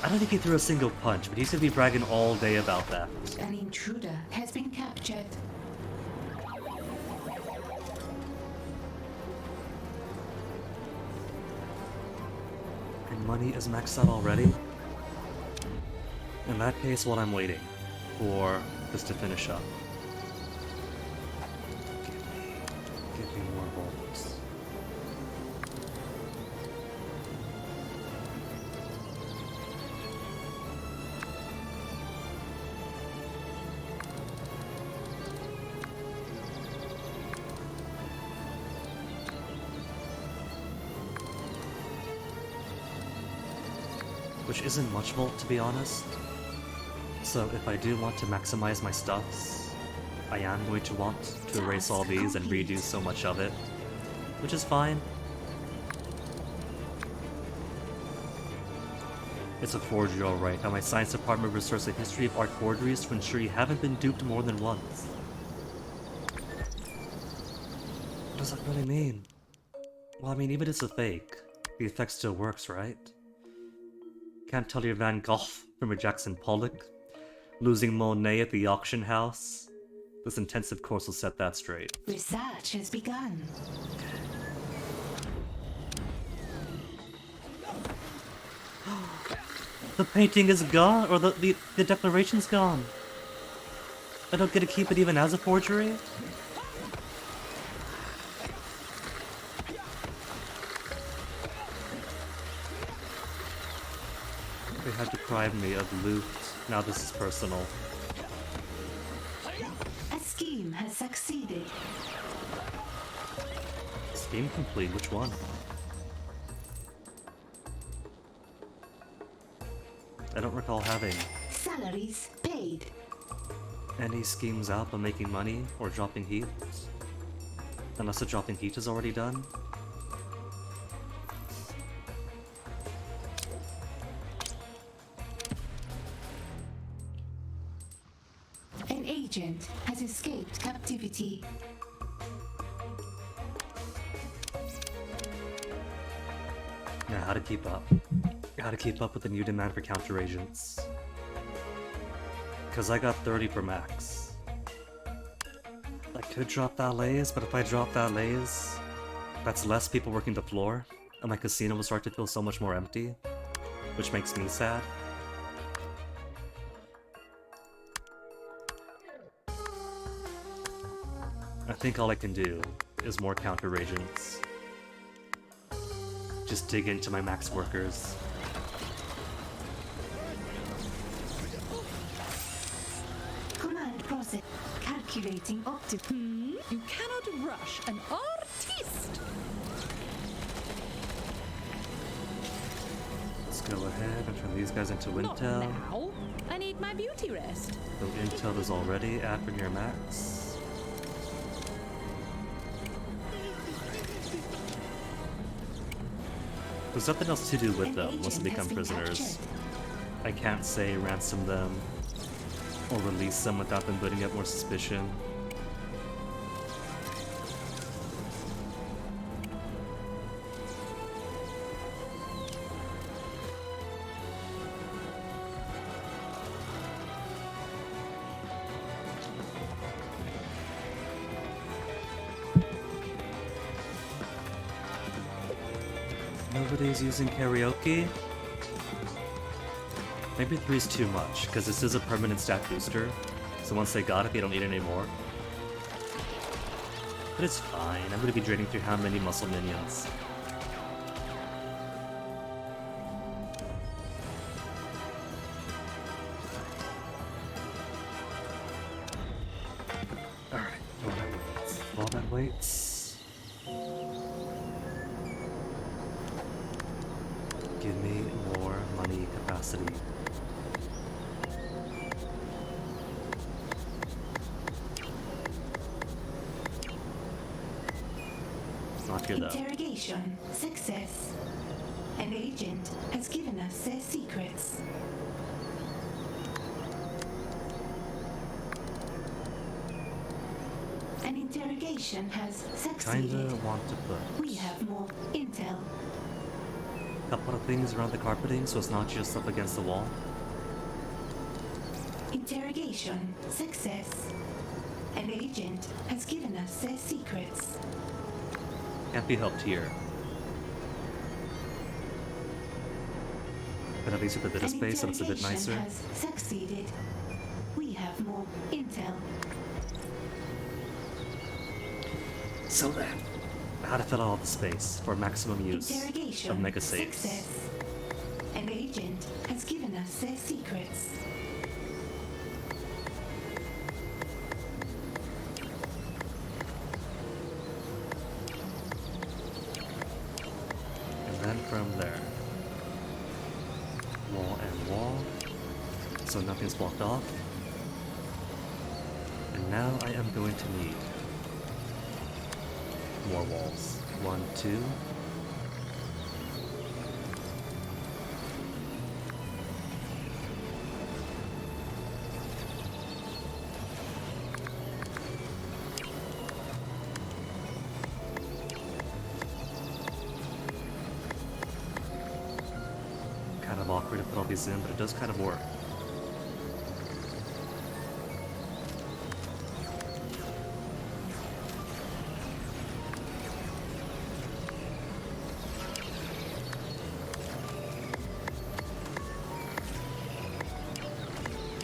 I don't think he threw a single punch, but he's gonna be bragging all day about that. An intruder has been captured. And money is maxed out already? In that case, what I'm waiting for this to finish up. Give me more bolts. Which isn't much volt, to be honest. So if I do want to maximize my stuffs, I am going to want to erase all these and redo so much of it, which is fine. It's a forgery, alright. How my science department researched a history of art forgeries to ensure you haven't been duped more than once. What does that really mean? Well, I mean, even if it's a fake, the effect still works, right? Can't tell your Van Gogh from your Jackson Pollock. Losing Monet at the auction house. This intensive course will set that straight. Research has begun. The painting is gone, or the declaration's gone. I don't get to keep it even as a forgery? They had deprived me of loot. Now this is personal. A scheme has succeeded. Scheme complete, which one? I don't recall having Salaries paid. any schemes out on making money or dropping heat. Unless the dropping heat is already done. An agent has escaped captivity. Now, how to keep up. How to keep up with the new demand for counter agents. Because I got 30 per max. I could drop valets, but if I drop valets, that's less people working the floor, and my casino will start to feel so much more empty, which makes me sad. I think all I can do is more counter agents. Just dig into my max workers. Command process. Calculating optimal. You cannot rush an artiste. Let's go ahead and turn these guys into Not Intel. now. I need my beauty rest. Though Intel is already at near max. There's nothing else to do with them once they become prisoners. I can't say ransom them or release them without them building up more suspicion. Nobody's using karaoke? Maybe 3 is too much, because this is a permanent stat booster, so once they got it, they don't need it anymore. But it's fine, I'm gonna be draining through how many muscle minions. Alright, while that waits. Give me more money capacity. Not here though. Interrogation success. An agent has given us their secrets. An interrogation has succeeded. Kinda want to put We have more intel. a couple of things around the carpeting so it's not just up against the wall. Interrogation success. An agent has given us their secrets. Can't be helped here. But at least with a bit of An space, it looks a bit interrogation nicer. has succeeded. We have more intel. So then, how to fill out all the space for maximum use Interrogation of mega saves. success. An agent has given us their secrets. And then from there, wall and wall, so nothing's blocked off. And now I am going to need more walls. 1, 2. Kind of awkward to put all these in, but it does kind of work.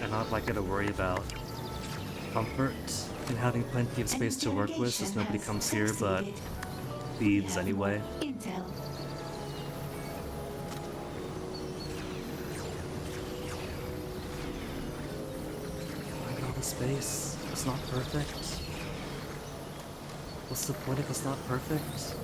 And not like I to worry about comfort and having plenty of space to work with since nobody comes here but thieves anyway. Intel. Look at all the space. It's not perfect. What's the point if it's not perfect?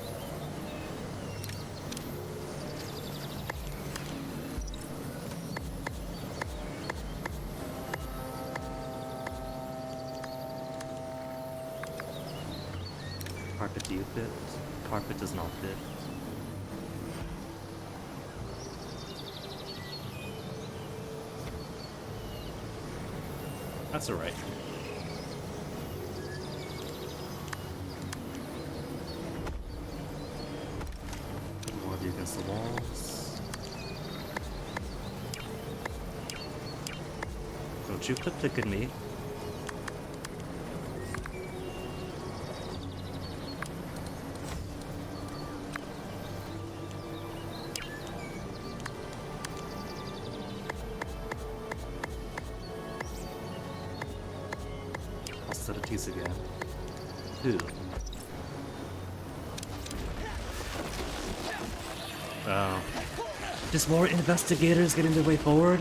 Carpet, do you fit? Carpet does not fit. That's alright. More of you against the walls. Don't you click at me. Hostilities again. Who? Oh. Just more investigators getting their way forward?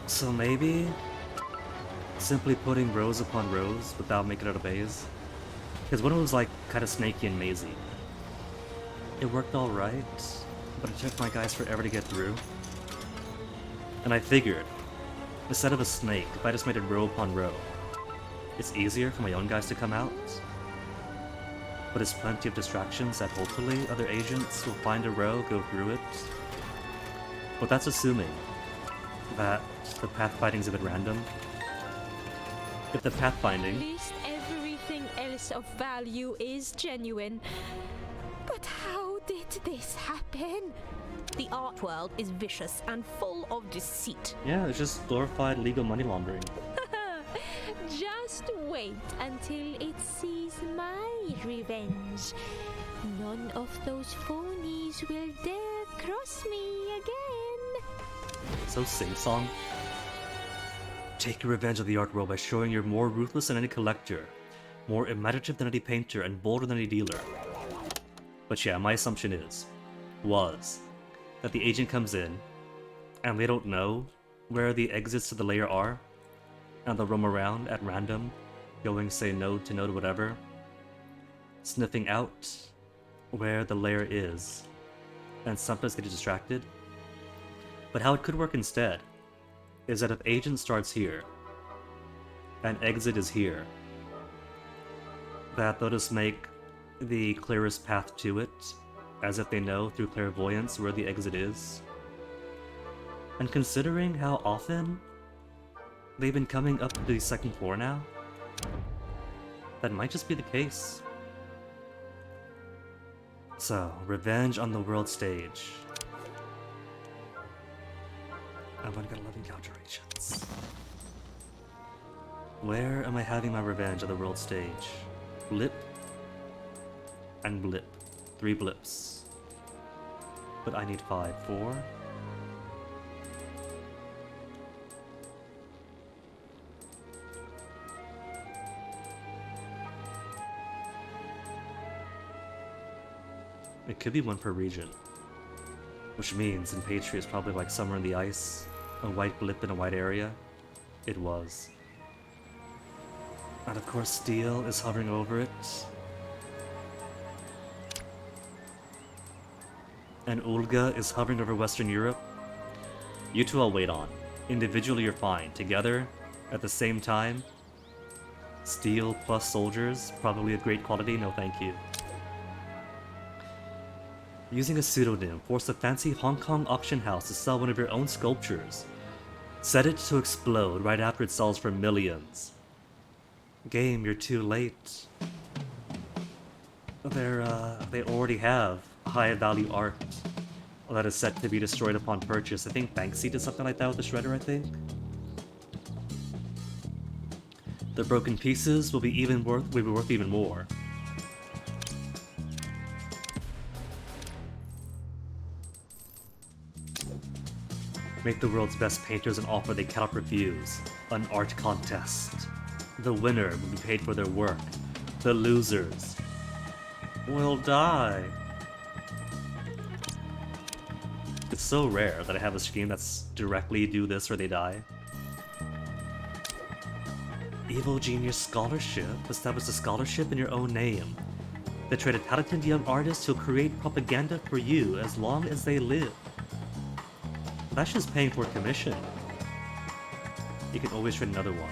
So maybe simply putting rows upon rows without making it a maze? Because one was like kind of snaky and mazy. It worked alright, but it took my guys forever to get through. And I figured, instead of a snake, if I just made it row upon row, it's easier for my own guys to come out. But it's plenty of distractions that hopefully other agents will find a row, go through it. But that's assuming that the pathfinding's a bit random. If the At pathfinding... least everything else of value is genuine. But how did this happen? The art world is vicious and full of deceit. Yeah, it's just glorified legal money laundering. Just wait until it sees my revenge. None of those phonies will dare cross me again. So sing-song. Take your revenge of the art world by showing you're more ruthless than any collector, more imaginative than any painter, and bolder than any dealer. But yeah, my assumption was, that the agent comes in, and they don't know where the exits to the layer are, and they'll roam around at random, going say node to whatever, sniffing out where the layer is, and sometimes getting distracted. But how it could work instead is that if agent starts here, and exit is here, that they'll just make the clearest path to it, as if they know through clairvoyance where the exit is. And considering how often they've been coming up to the second floor now, that might just be the case. So, revenge on the world stage. I'm gonna get 11 calculations. Where am I having my revenge on the world stage? Blip and blip. 3 blips. But I need 5. 4. It could be 1 per region. Which means in Patriot it's probably like Summer in the Ice, a white blip in a white area. It was. And of course Steel is hovering over it. And Olga is hovering over Western Europe. You two I'll wait on. Individually you're fine. Together, at the same time, Steel plus soldiers, probably of great quality, no thank you. Using a pseudonym, force a fancy Hong Kong auction house to sell one of your own sculptures. Set it to explode right after it sells for millions. Game, you're too late. They already have high value art that is set to be destroyed upon purchase. I think Banksy did something like that with the Shredder, I think. The broken pieces will be worth even more. Make the world's best painters an offer they cannot refuse. An art contest. The winner will be paid for their work. The losers will die. It's so rare that I have a stream that's directly do this or they die. Evil Genius Scholarship. Establish a scholarship in your own name. They trade a talented young artist who'll create propaganda for you as long as they live. That's just paying for commission. You can always trade another one.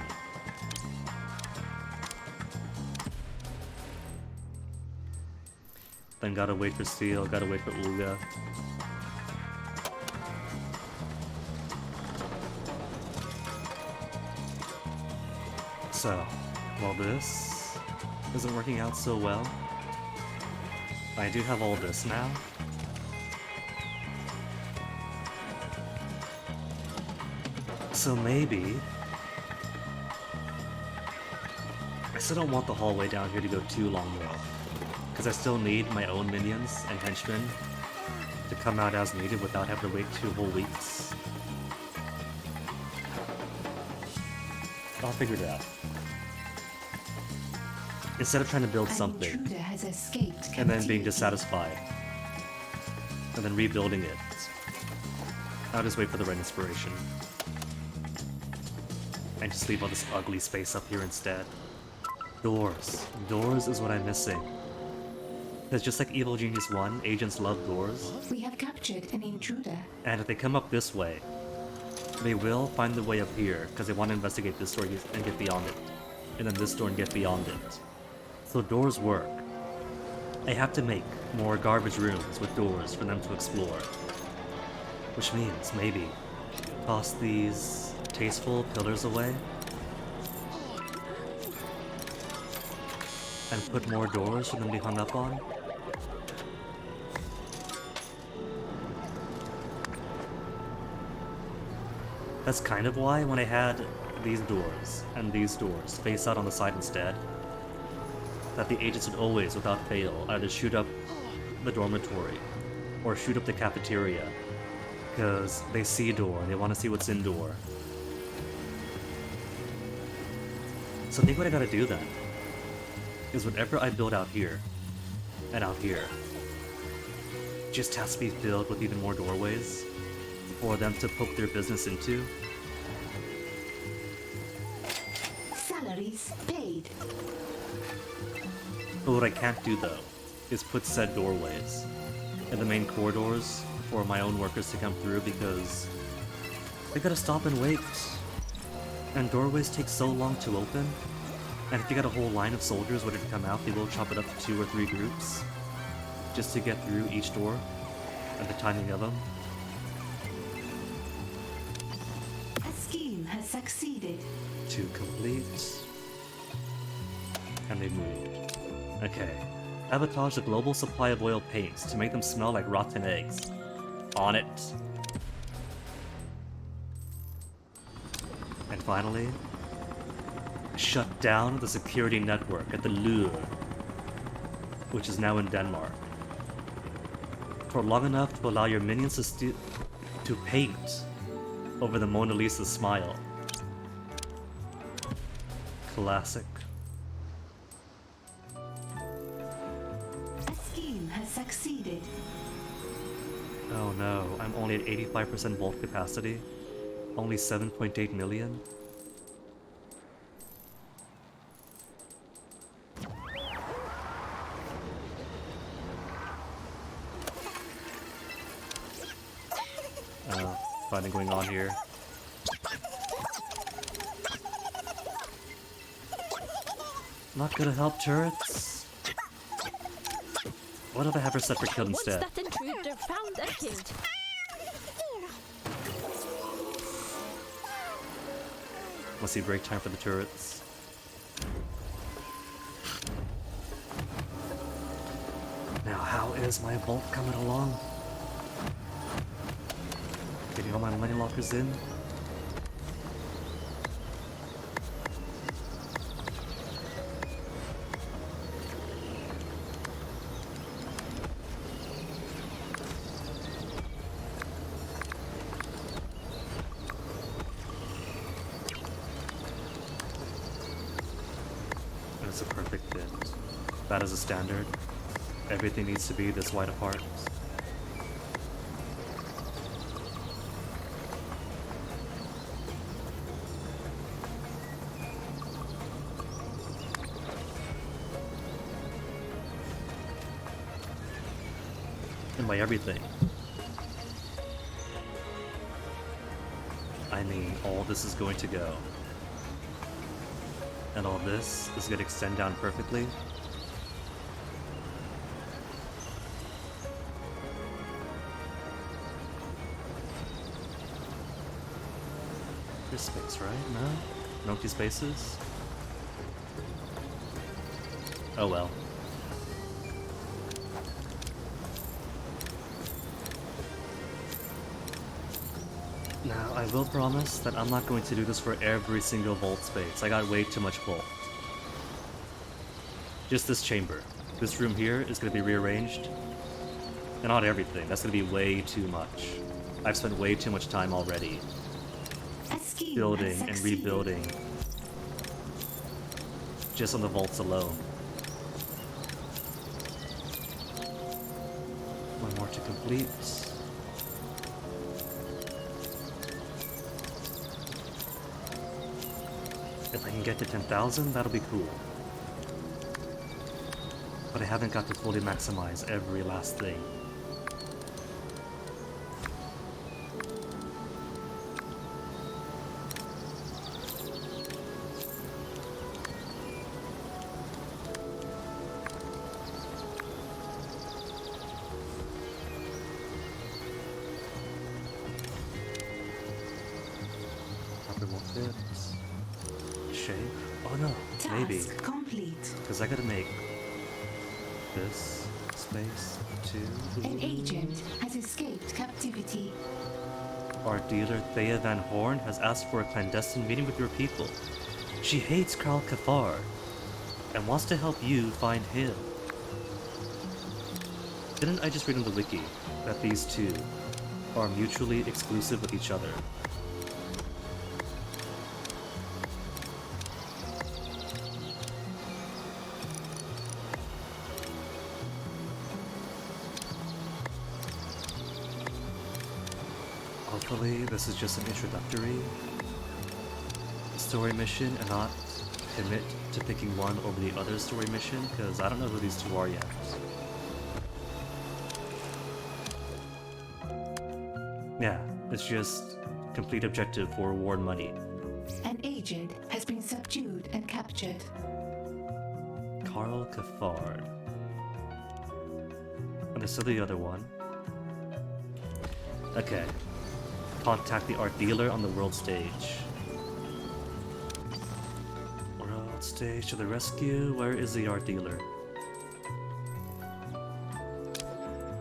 Then gotta wait for Steel, gotta wait for Olga. So, while this isn't working out so well, I do have all this now. So maybe... I still don't want the hallway down here to go too long though, because I still need my own minions and henchmen to come out as needed without having to wait 2 whole weeks. I'll figure it out. Instead of trying to build something Intruder has escaped and then being captivity. dissatisfied and then rebuilding it, I'll just wait for the right inspiration. And just leave all this ugly space up here instead. Doors. Doors is what I'm missing. Because just like Evil Genius 1, agents love doors. We have captured an intruder. And if they come up this way, they will find the way up here, because they want to investigate this door and get beyond it. And then this door and get beyond it. So doors work. I have to make more garbage rooms with doors for them to explore. Which means, maybe, toss these tasteful pillars away and put more doors for them to be hung up on. That's kind of why when I had these doors and these doors face out on the side instead, that the agents would always, without fail, either shoot up the dormitory or shoot up the cafeteria, because they see a door and they want to see what's in door. So I think what I gotta do then is whatever I build out here and out here just has to be filled with even more doorways for them to poke their business into. Salaries paid. But what I can't do though is put said doorways in the main corridors for my own workers to come through, because they gotta stop and wait. And doorways take so long to open And if you got a whole line of soldiers ready to come out, they will chop it up to 2 or 3 groups just to get through each door and the timing of them. A scheme has succeeded. To complete. And they moved. Okay. Sabotage the global supply of oil paints to make them smell like rotten eggs. On it. And finally, shut down the security network at the Louvre, which is now in Denmark, for long enough to allow your minions to paint over the Mona Lisa's smile. Classic. A scheme has succeeded. Oh no, I'm only at 85% vault capacity. Only 7.8 million. Fighting going on here. Not gonna help turrets. What if I have her set for kill Once instead? that intruder found and killed. Let's see, break time for the turrets. Now, how is my vault coming along? Getting all my money lockers in. And it's a perfect fit. That is a standard. Everything needs to be this wide apart. And by everything, I mean all this is going to go. And all this is going to extend down perfectly. There's space, right? No? No empty spaces? Oh well. Now, I will promise that I'm not going to do this for every single vault space. I got way too much vault. Just this chamber. This room here is going to be rearranged. And not everything. That's going to be way too much. I've spent way too much time already A scheme building has and succeeded. rebuilding. Just on the vaults alone. One more to complete. If I can get to 10,000, that'll be cool. But I haven't got to fully maximize every last thing. Probably won't fit. Shape? Oh no, maybe. Task complete. Because I gotta make this space too. An agent has escaped captivity. Our dealer Thea Van Horn has asked for a clandestine meeting with your people. She hates Karl Kafar and wants to help you find him. Didn't I just read on the wiki that these two are mutually exclusive with each other? Hopefully this is just an introductory story mission and not commit to picking one over the other story mission, because I don't know who these two are yet. Yeah, it's just complete objective for reward money. An agent has been subdued and captured. Carl Caffard. And there's still the other one. Okay. Contact the art dealer on the world stage. World stage to the rescue. Where is the art dealer?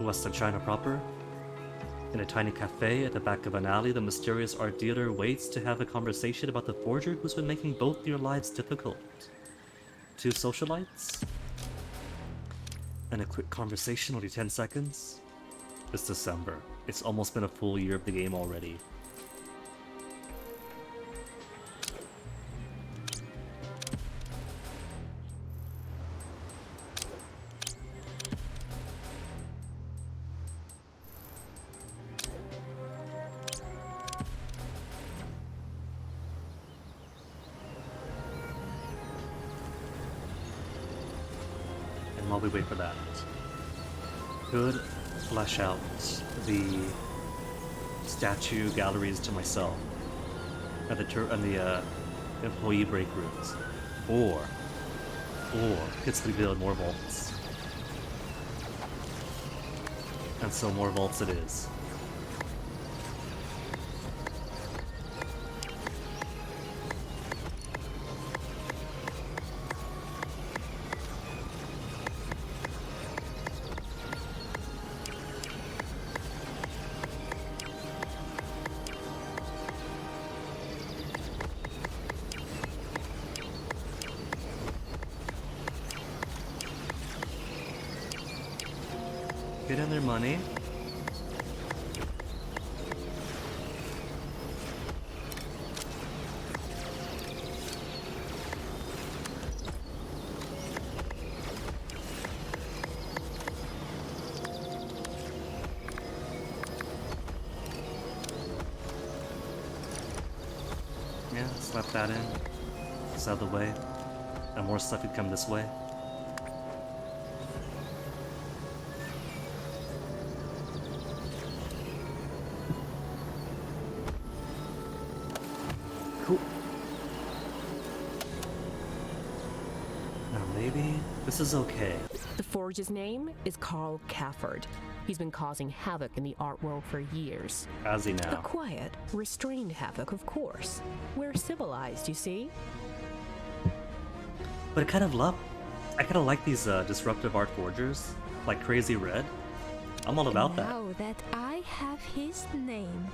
Western China proper. In a tiny cafe at the back of an alley, the mysterious art dealer waits to have a conversation about the forger who's been making both your lives difficult. Two socialites? And a quick conversation, only 10 seconds? It's December. It's almost been a full year of the game already. And while we wait for that, could flesh out the statue galleries to myself at the employee break rooms, or hopefully build more vaults, and so more vaults it is. Get in their money. Yeah, slap that in. It's out of the way. And more stuff could come this way. Cool. Now maybe this is okay. The forge's name is Carl Caffard. He's been causing havoc in the art world for years. As he A now. quiet, restrained havoc, of course. We're civilized, you see? But I kind of like these disruptive art forgers, like Crazy Red. I'm all about that. Now that I have his name,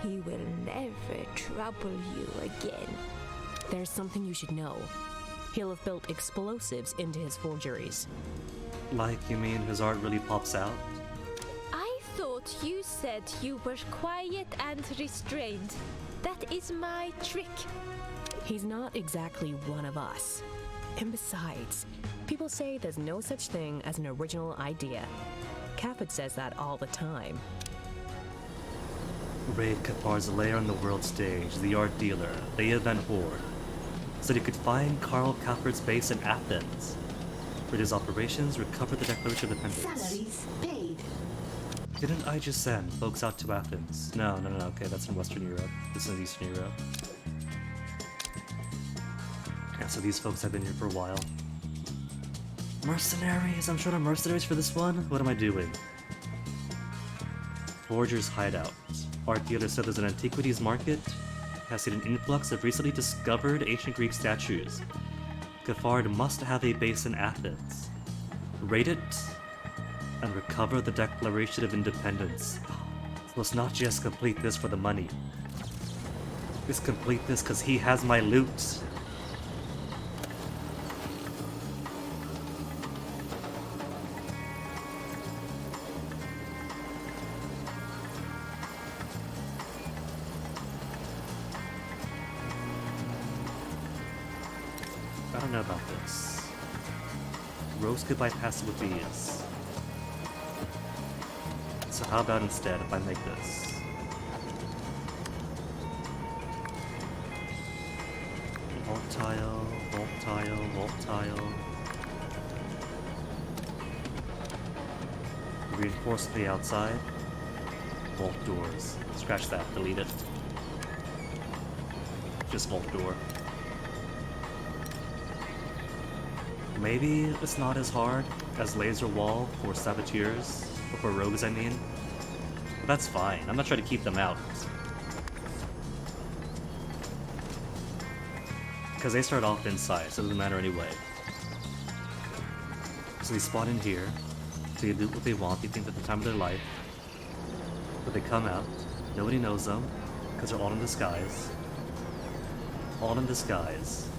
he will never trouble you again. There's something you should know. He'll have built explosives into his forgeries. Like, you mean his art really pops out? I thought you said you were quiet and restrained. That is my trick. He's not exactly one of us. And besides, people say there's no such thing as an original idea. Caffard says that all the time. Raid Caffard's lair on the world stage, the art dealer, the event horde, so that he could find Carl Caffard's base in Athens. Rid his operations, recover the Declaration of Independence. Salaries paid. Didn't I just send folks out to Athens? No, okay, that's in Western Europe. This is Eastern Europe. Yeah, so these folks have been here for a while. Mercenaries! I'm short on mercenaries for this one? What am I doing? Forger's hideout. Art dealer said there's an antiquities market. Has seen an influx of recently discovered ancient Greek statues. Caffard must have a base in Athens. Raid it, and recover the Declaration of Independence. Let's not just complete this for the money. Let's complete this because he has my loot. I don't know about this. Rose could bypass it with these. So how about instead if I make this? Vault tile, vault tile, vault tile. Reinforce the outside. Vault doors. Scratch that, delete it. Just vault door. Maybe it's not as hard as Laser Wall for Saboteurs, or for Rogues I mean. But that's fine, I'm not trying to keep them out. Because they start off inside, so it doesn't matter anyway. So they spawn in here, so you do what they want, they think at the time of their life. But they come out, nobody knows them, because they're all in disguise. All in disguise.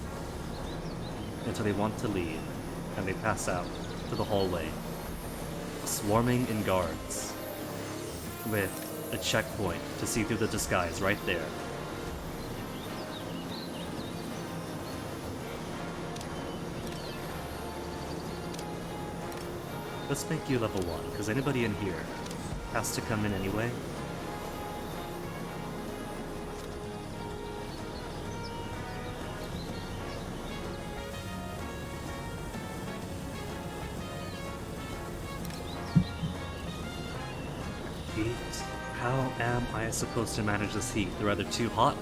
Until they want to leave, and they pass out to the hallway. Swarming in guards. With a checkpoint to see through the disguise right there. Let's make you level 1, because anybody in here has to come in anyway. Heat? How am I supposed to manage this heat? They're either too hot,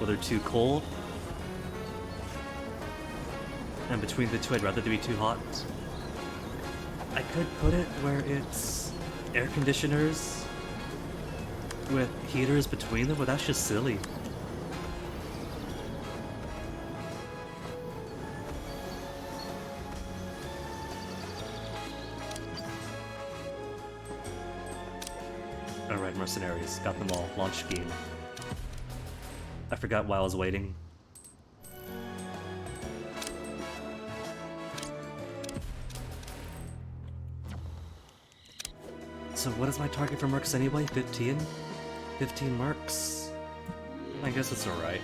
or they're too cold. And between the two, I'd rather they be too hot. I could put it where it's air conditioners with heaters between them, but that's just silly. Alright, mercenaries. Got them all. Launch scheme. I forgot while I was waiting. So what is my target for mercs anyway? 15? 15 mercs? I guess it's alright.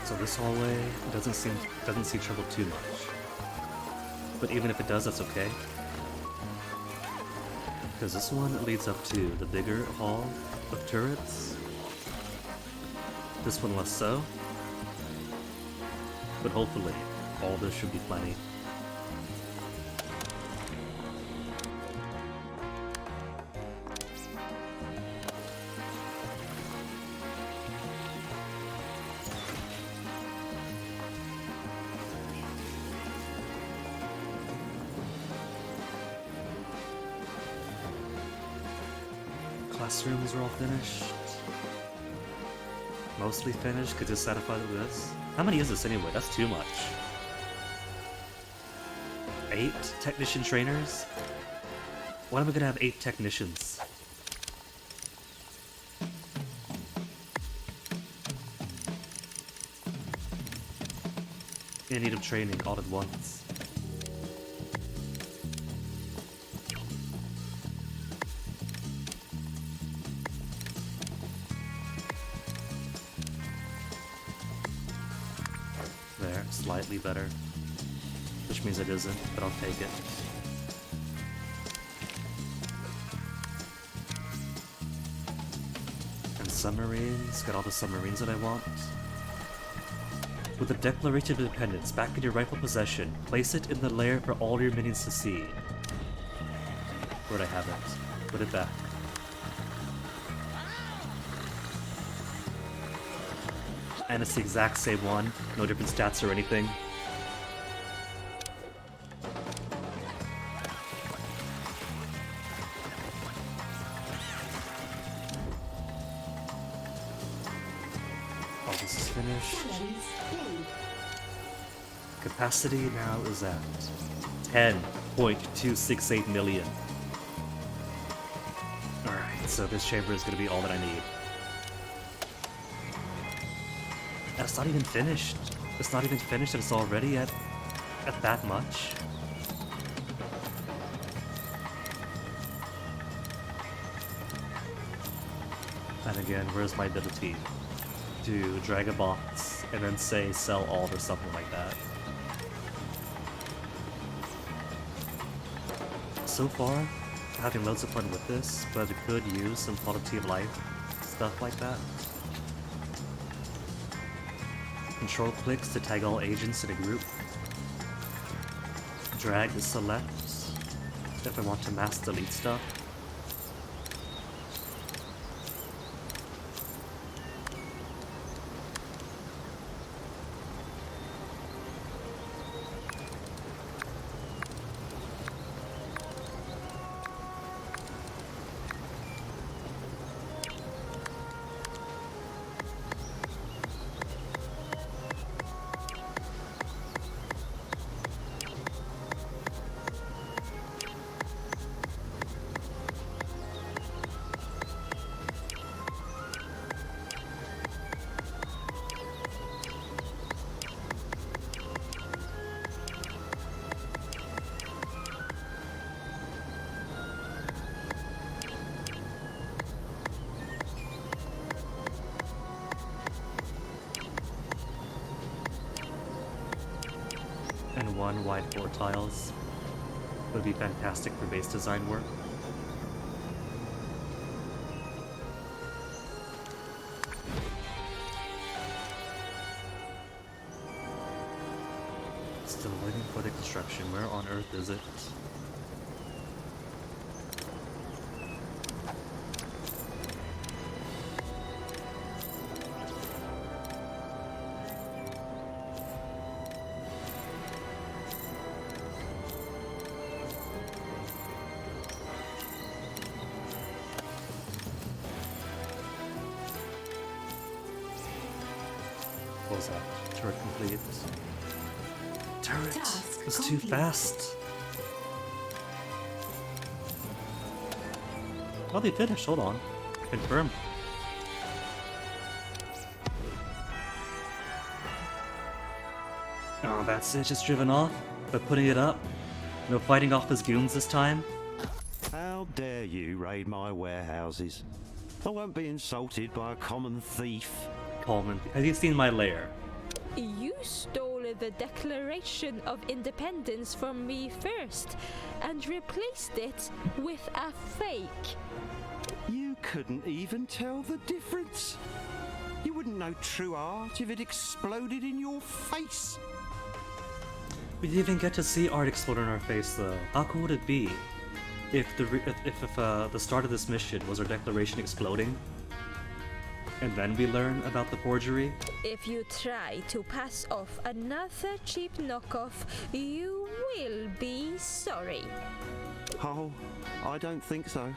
So this hallway doesn't see trouble too much. But even if it does, that's okay. Because this one leads up to the bigger hall of turrets. This one less so. But hopefully, all this should be plenty. Classrooms are all finished. Mostly finished, could just satisfy with this. How many is this anyway? That's too much. 8 technician trainers? Why am I gonna have 8 technicians? In need of training all at once. Slightly better, which means it isn't, but I'll take it. And submarines, got all the submarines that I want. With the Declaration of Independence back in your rightful possession, place it in the lair for all your minions to see. Where'd I have it? Put it back. And it's the exact same one, no different stats or anything. All this is finished. Capacity now is at 10.268 million. Alright, so this chamber is going to be all that I need. It's not even finished. It's not even finished and it's already at that much. And again, where's my ability to drag a box and then say sell all or something like that? So far, having loads of fun with this, but it could use some quality of life stuff like that. Control clicks to tag all agents in a group. Drag to select if I want to mass delete stuff. And 1 wide 4 tiles would be fantastic for base design work. Still waiting for the construction. Where on earth is it? What was that? Turret complete. Turret! Task It's too complete. fast! Oh, they finished. Hold on. Confirm. Oh, that's it. Just driven off. But putting it up. No fighting off his goons this time. How dare you raid my warehouses? I won't be insulted by a common thief. Coleman, have you seen my lair? You stole the Declaration of Independence from me first and replaced it with a fake. You couldn't even tell the difference. You wouldn't know true art if it exploded in your face. We didn't even get to see art explode in our face, though. How cool would it be if the start of this mission was our declaration exploding, and then we learn about the forgery? If you try to pass off another cheap knockoff, you will be sorry. Oh, I don't think so.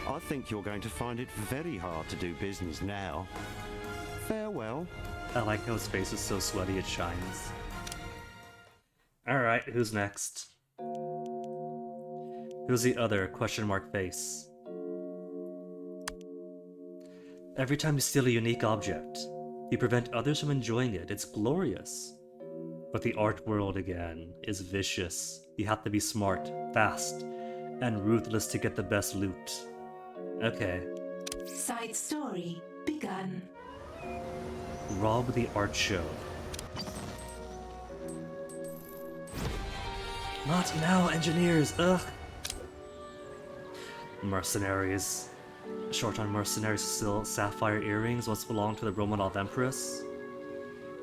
I think you're going to find it very hard to do business now. Farewell. I like how his face is so sweaty it shines. Alright, who's next? Who's the other question mark face? Every time you steal a unique object, you prevent others from enjoying it. It's glorious. But the art world, again, is vicious. You have to be smart, fast, and ruthless to get the best loot. Okay. Side story begun. Rob the art show. Not now, engineers! Ugh! Mercenaries. Short on mercenaries still. Sapphire earrings once belonged to the Romanov Empress.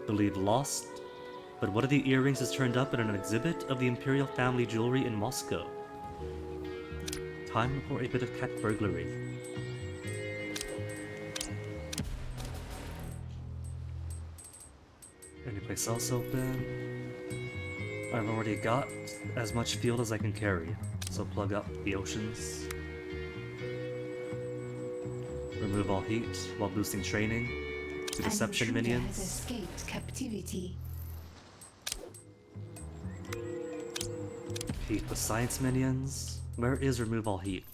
Believed lost. But one of the earrings is turned up in an exhibit of the Imperial family jewelry in Moscow. Time for a bit of cat burglary. Any place else open? I've already got as much field as I can carry, so plug up the oceans. Remove all heat while boosting training to An deception intruder minions. has escaped captivity. Heat with science minions. Where is remove all heat?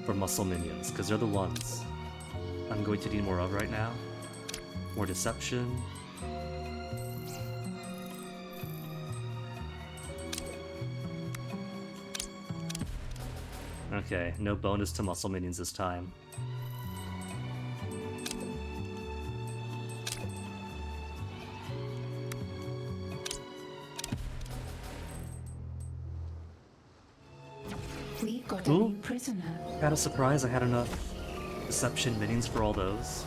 For muscle minions, because they're the ones I'm going to need more of right now. More deception. Okay, no bonus to muscle minions this time. We've got a Ooh. new prisoner. Kinda surprised I had enough deception minions for all those.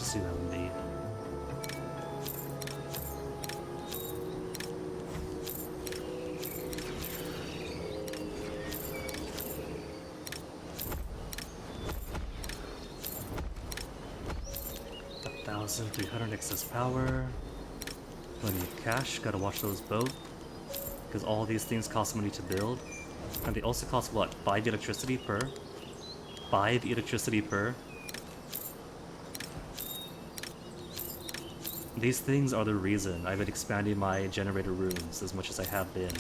assume it would be. $1,300 excess power. Plenty of cash, gotta watch those both. Because all these things cost money to build. And they also cost what? 5 electricity per? 5 electricity per? These things are the reason I've been expanding my generator rooms as much as I have been.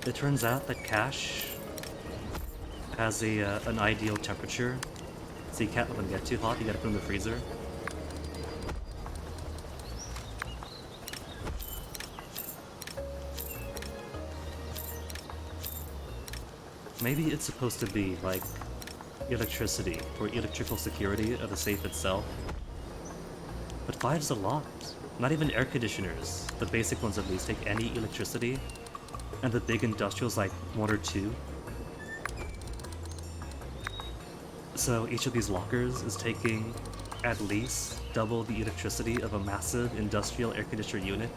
It turns out that cash has an ideal temperature, so you can't let them get too hot, you gotta put them in the freezer. Maybe it's supposed to be like electricity or electrical security of the safe itself. But 5's a lot. Not even air conditioners, the basic ones at least, take any electricity. And the big industrials like 1 or 2. So each of these lockers is taking at least double the electricity of a massive industrial air conditioner unit.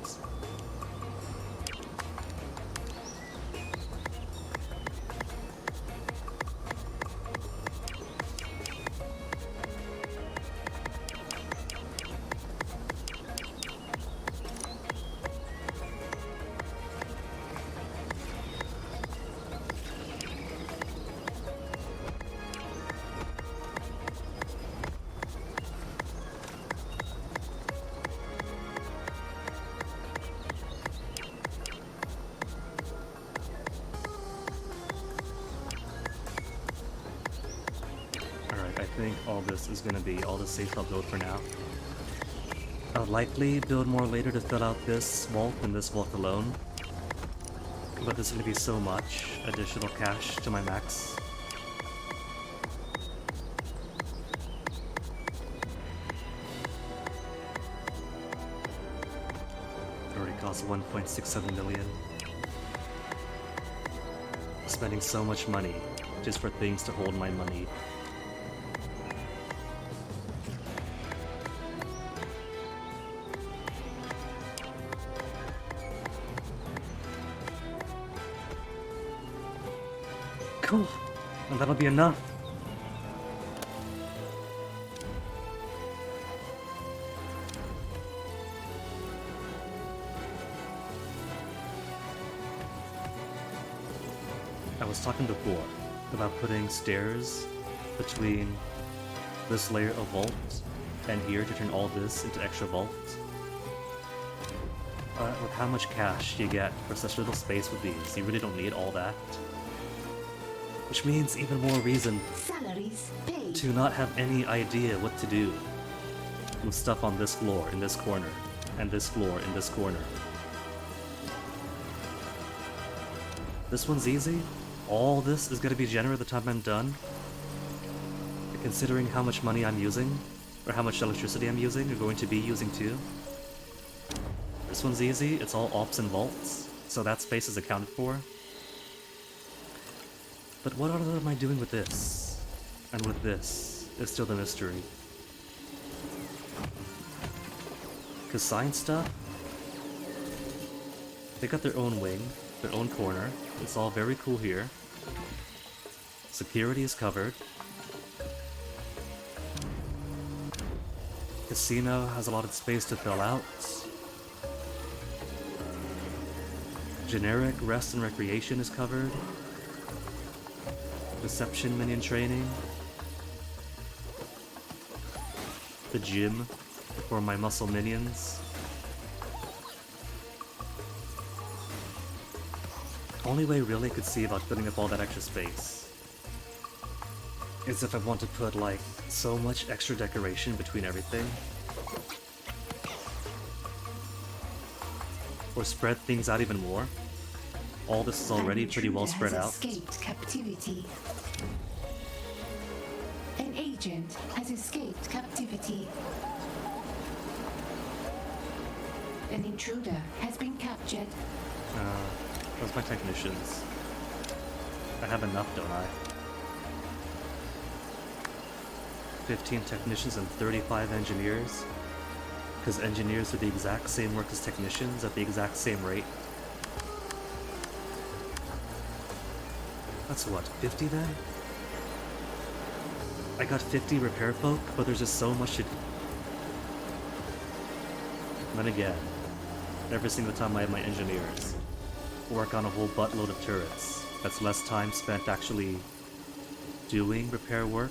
I think all this is going to be all the safe I'll build for now. I'll likely build more later to fill out this vault and this vault alone. But there's going to be so much additional cash to my max. It already costs 1.67 million. Spending so much money just for things to hold my money. Cool. And that'll be enough. I was talking before about putting stairs between this layer of vault and here to turn all this into extra vault. With how much cash you get for such little space with these, you really don't need all that. Which means even more reason to not have any idea what to do with stuff on this floor, in this corner, and this floor, in this corner. This one's easy. All this is going to be generated the time I'm done. Considering how much money I'm using, or how much electricity I'm using, or going to be using too. This one's easy. It's all ops and vaults, so that space is accounted for. But what am I doing with this? And with this is still the mystery. Because science stuff, they got their own wing, their own corner. It's all very cool here. Security is covered. Casino has a lot of space to fill out. Generic rest and recreation is covered. Reception minion training. The gym for my muscle minions. Only way really I could see about filling up all that extra space is if I want to put like so much extra decoration between everything. Or spread things out even more. All this is already pretty well spread out. Escaped captivity. An agent has escaped captivity. An intruder has been captured. Those my technicians. I have enough, don't I? 15 technicians and 35 engineers. Because engineers do the exact same work as technicians at the exact same rate. That's what, 50 then? I got 50 repair folk, but there's just so much to do. Then again, every single time I have my engineers work on a whole buttload of turrets, that's less time spent actually doing repair work.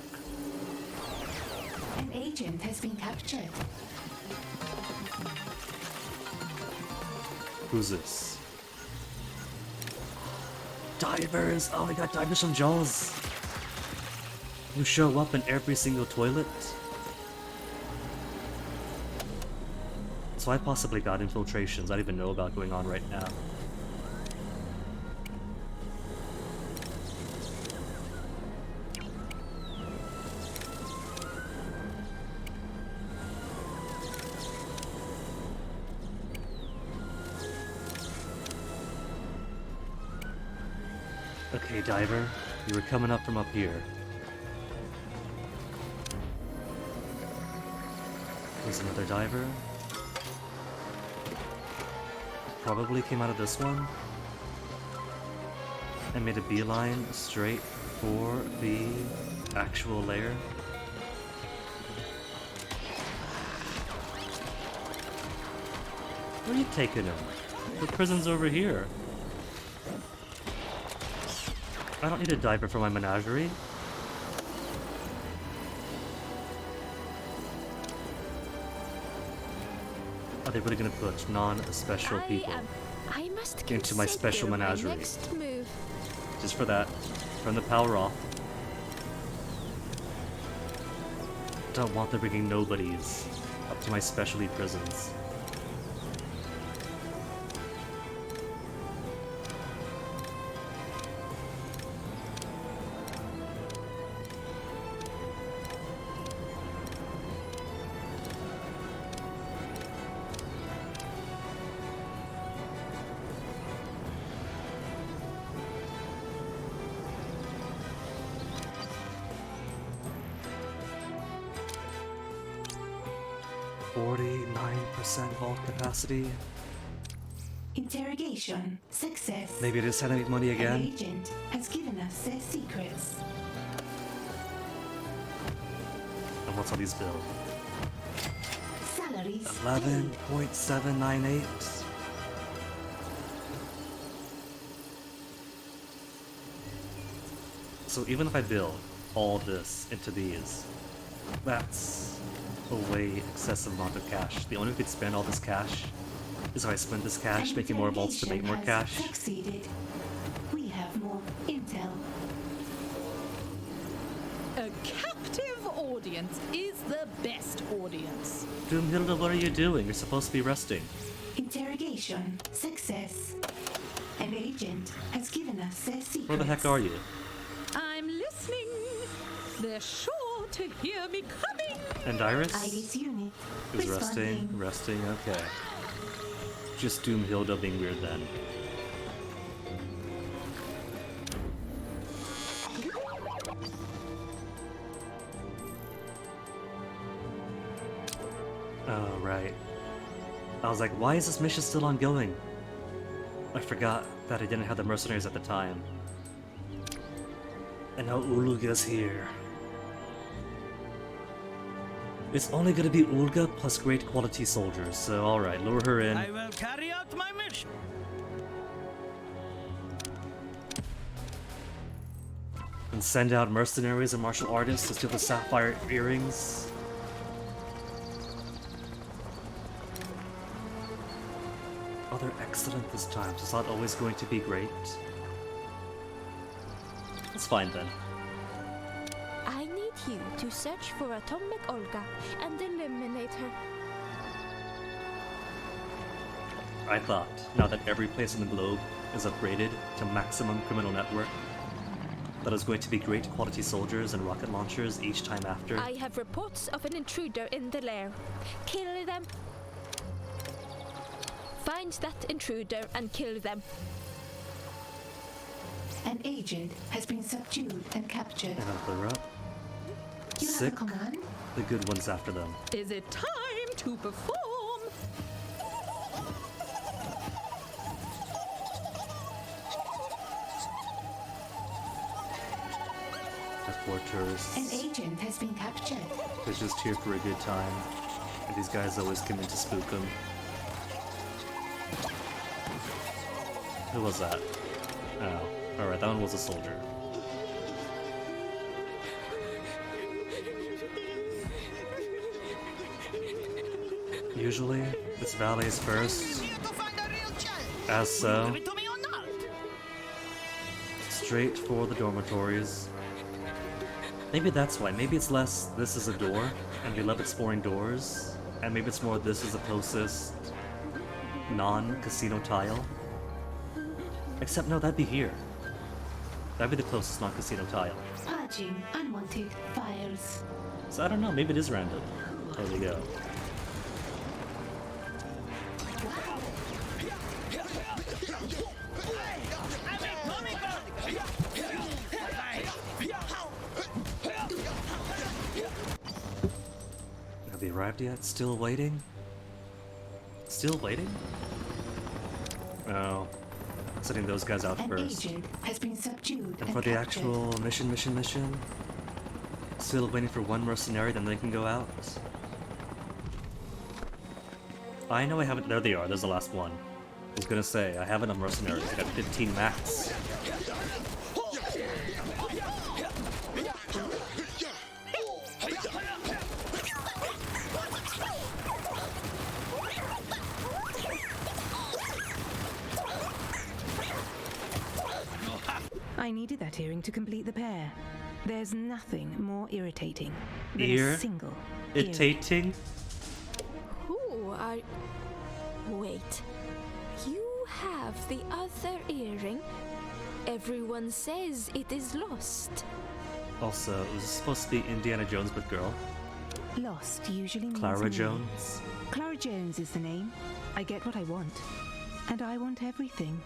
An agent has been captured. Who's this? Divers! Oh, we got divers from Jaws! You show up in every single toilet? So I possibly got infiltrations I don't even know about going on right now. Okay, diver, you were coming up from up here. There's another diver. Probably came out of this one. And made a beeline straight for the actual lair. Where are you taking him? The prison's over here. I don't need a diver for my menagerie. Are they really gonna put non-special people I must into my special consider my menagerie? next move. Just for that. Turn the power off. Don't want them bringing nobodies up to my specialty prisons. Vault capacity. Interrogation success. Maybe it is time to make money An again. agent has given us their secrets. And what's all these bills? Salaries. 11.798. So even if I build all this into these, that's a way excessive amount of cash. The only way we could spend all this cash is if I spend this cash making more vaults to make more cash. Succeeded. We have more intel. A captive audience is the best audience. Doomhilda, what are you doing? You're supposed to be resting. Interrogation success. An agent has given us their secrets. Where the heck are you? I'm listening. They're sure to hear me coming. And Iris? Iris unit. Who's resting? Resting, okay. Just Doomhilda being weird then. Oh, right. I was like, why is this mission still ongoing? I forgot that I didn't have the mercenaries at the time. And now Uluga's here. It's only gonna be Ulga plus great quality soldiers, so alright, lure her in. I will carry out my mission. And send out mercenaries and martial artists to steal the sapphire earrings. Oh, they're excellent this time, so it's not always going to be great. It's fine then. I need you to search for Atomic Olga and eliminate her. I thought, now that every place in the globe is upgraded to maximum criminal network, that it was going to be great quality soldiers and rocket launchers each time after. I have reports of an intruder in the lair. Kill them. Find that intruder and kill them. An agent has been subdued and captured. And I'll clear up. You Sick. have a command? The good ones after them. Is it time to perform? Reporters. An agent has been captured. They're just here for a good time. And these guys always come in to spook them. Who was that? Oh, alright, that one was a soldier. Usually, it's valets first. As so. Straight for the dormitories. Maybe that's why. Maybe it's less this is a door, and we love exploring doors. And maybe it's more this is the closest non-casino tile. Except no, that'd be here. That'd be the closest non-casino tile. Purging unwanted files. So I don't know, maybe it is random. There we go. Have they arrived yet? Still waiting? Still waiting? Oh. Setting those guys out An first. agent has been subdued And for the captured. actual mission, still waiting for one mercenary, then they can go out. I know I haven't. There they are. There's the last one. I was gonna say, I have enough mercenaries. I got 15 max. I needed that earring to complete the pair. There's nothing more irritating than Ear? a single Irritating? Who are... Wait. You have the other earring? Everyone says it is lost. Also, it was supposed to be Indiana Jones, but girl. Lost usually means Clara a name. Jones. Clara Jones is the name. I get what I want. And I want everything.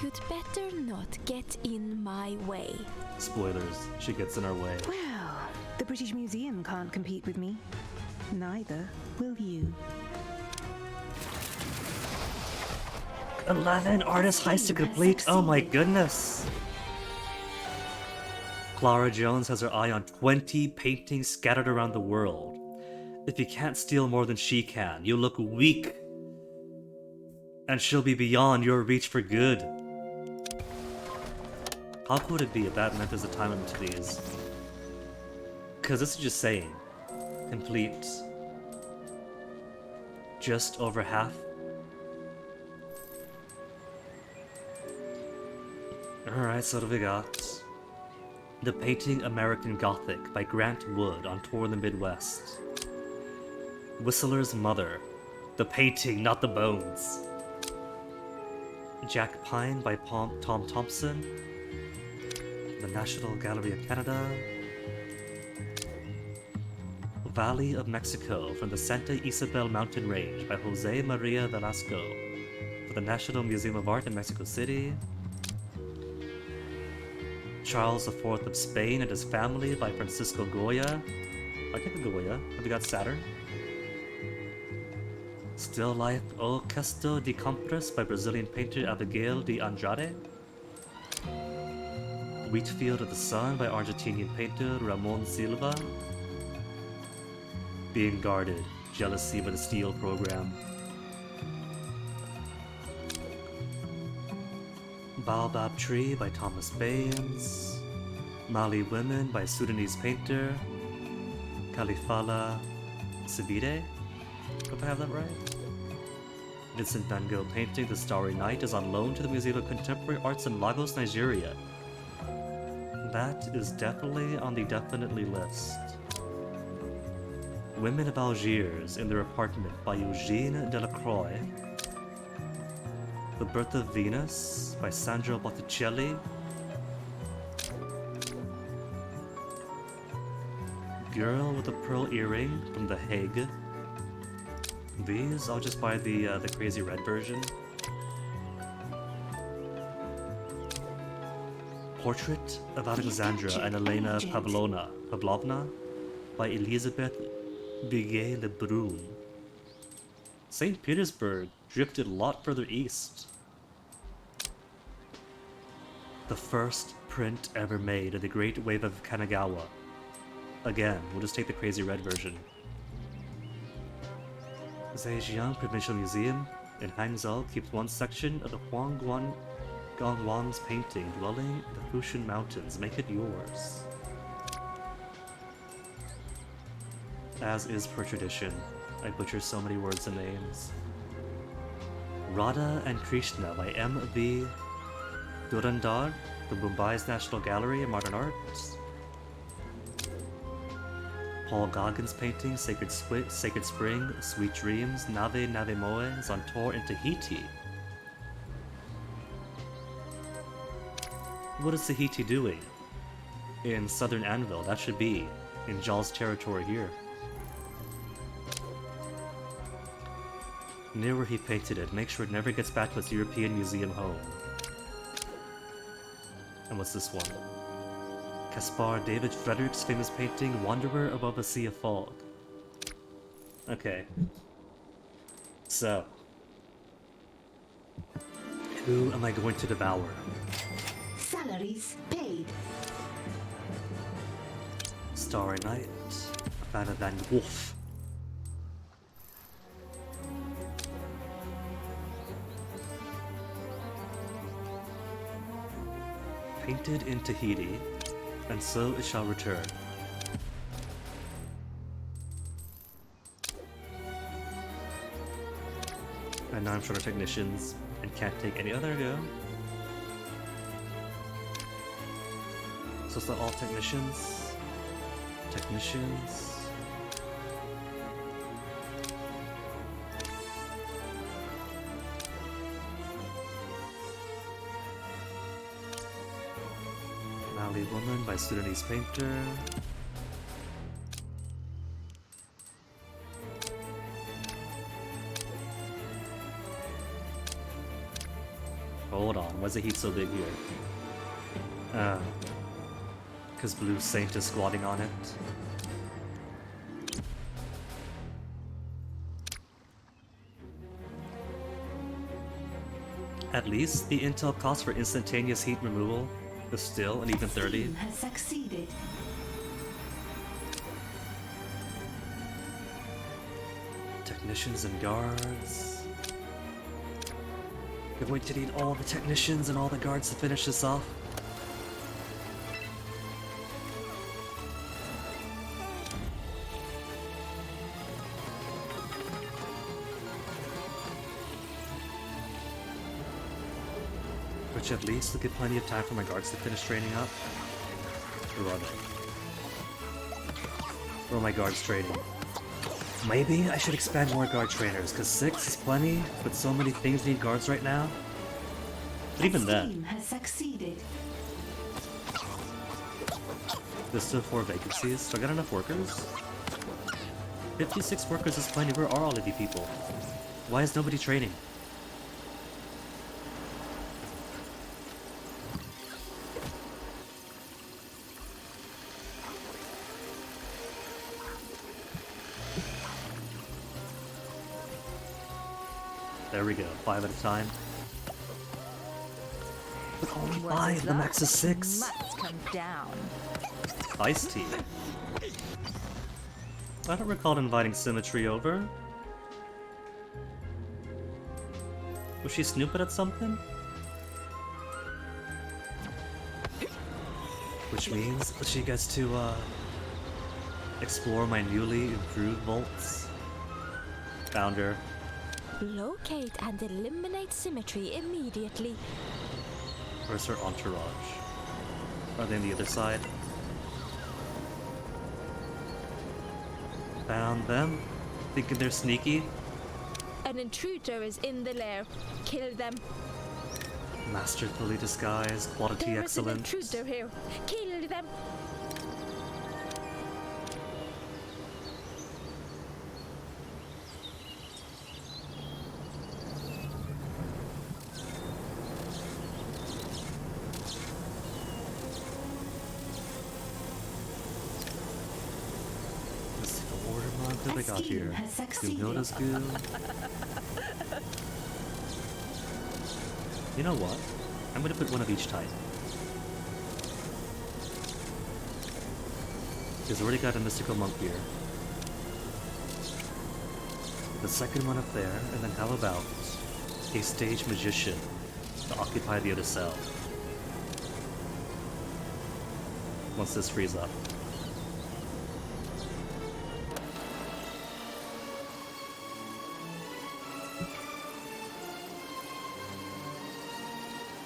You'd better not get in my way. Spoilers. She gets in our way. Well, the British Museum can't compete with me. Neither will you. 11 artist heists to complete. Oh my goodness. Clara Jones has her eye on 20 paintings scattered around the world. If you can't steal more than she can, you look weak. And she'll be beyond your reach for good. How cool would it be if that meant there's a time limit to these? Cause this is just saying. Complete. Just over half. Alright, so what have we got? The painting American Gothic by Grant Wood on tour in the Midwest. Whistler's Mother. The painting, not the bones. Jack Pine by Tom Thompson. The National Gallery of Canada. Valley of Mexico from the Santa Isabel Mountain Range by Jose Maria Velasco for the National Museum of Art in Mexico City. Charles IV of Spain and his family by Francisco Goya. I think Goya. Have we got Saturn? Still Life O Casto de Compras by Brazilian painter Abigail de Andrade. Wheatfield of the Sun by Argentinian painter Ramon Silva. Being Guarded, Jealousy by the Steel Program. Baobab Tree by Thomas Baynes. Mali Women by Sudanese painter Kalifala Sibide. Hope I have that right. Vincent van Gogh painting The Starry Night is on loan to the Museum of Contemporary Arts in Lagos, Nigeria. That is definitely on the definitely list. Women of Algiers in Their Apartment by Eugene Delacroix. The Birth of Venus by Sandro Botticelli. Girl with a Pearl Earring from The Hague. These, I'll just buy the Crazy Red version. Portrait of Alexandra and Elena Pavlona Pavlovna by Elizabeth Biguet Lebrun. St. Petersburg drifted a lot further east. The first print ever made of the Great Wave of Kanagawa. Again, we'll just take the crazy red version. Zhejiang Provincial Museum in Hangzhou keeps one section of the Huangguan Gongwang's painting dwelling in the Fushan Mountains. Make it yours. As is per tradition, I butcher so many words and names. Radha and Krishna by M.V. Durandar, the Mumbai's National Gallery of Modern Arts. Paul Gauguin's painting Sacred Spring, Sweet Dreams, Nave Nave Moe is on tour in Tahiti. What is Tahiti doing? In southern Anvil, that should be in Jaw's territory here. Near where he painted it, make sure it never gets back to its European museum home. And what's this one? Caspar David Frederick's famous painting, Wanderer Above a Sea of Fog. Okay. So. Who am I going to devour? Salaries paid. Starry Night. Vanna Van Wolf. Painted in Tahiti, and so it shall return. And now I'm short of technicians, and can't take any other go. So is that all technicians? Technicians. Valley Woman by Sudanese painter. Hold on, why is the heat so big here? Because Blue Saint is squatting on it. At least the intel cost for instantaneous heat removal is still an even 30. Team has succeeded. Technicians and guards. We're going to need all the technicians and all the guards to finish this off. Which at least will give plenty of time for my guards to finish training up. Where are they? Where are my guards training? Maybe I should expand more guard trainers, because 6 is plenty, but so many things need guards right now. But even then, Team has succeeded. there's still 4 vacancies, so I got enough workers? 56 workers is plenty. Where are all of you people? Why is nobody training? There we go, 5 at a time. But only 5, the max is 6. Must come down. Ice tea. I don't recall inviting Symmetry over. Was she snooping at something? Which means that she gets to, explore my newly improved vaults. Found her. Locate and eliminate Symmetry immediately. Where's her entourage? Are they on the other side? Found them. Thinking they're sneaky. An intruder is in the lair. Kill them. Masterfully disguised, quality There is an excellent. intruder here. Kill them. have I got here? has succeeded. Doomhilda's goo. You know what? I'm gonna put one of each type. He's already got a mystical monk here. The second one up there, and then how about a stage magician to occupy the other cell? Once this frees up.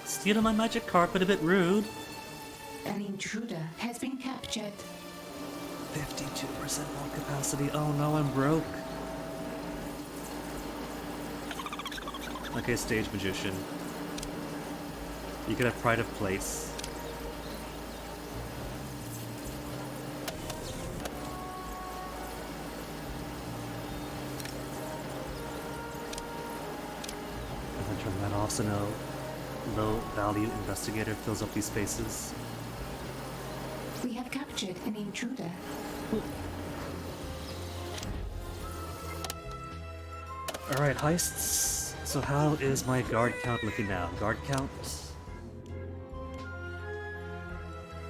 Stealing my magic carpet, a bit rude. An intruder has been captured. 52% more capacity. Oh no, I'm broke. Okay, stage magician. You get a pride of place. And then turn that off so no low value investigator fills up these spaces. We have captured an intruder. Alright, heists. So how is my guard count looking now? Guard count?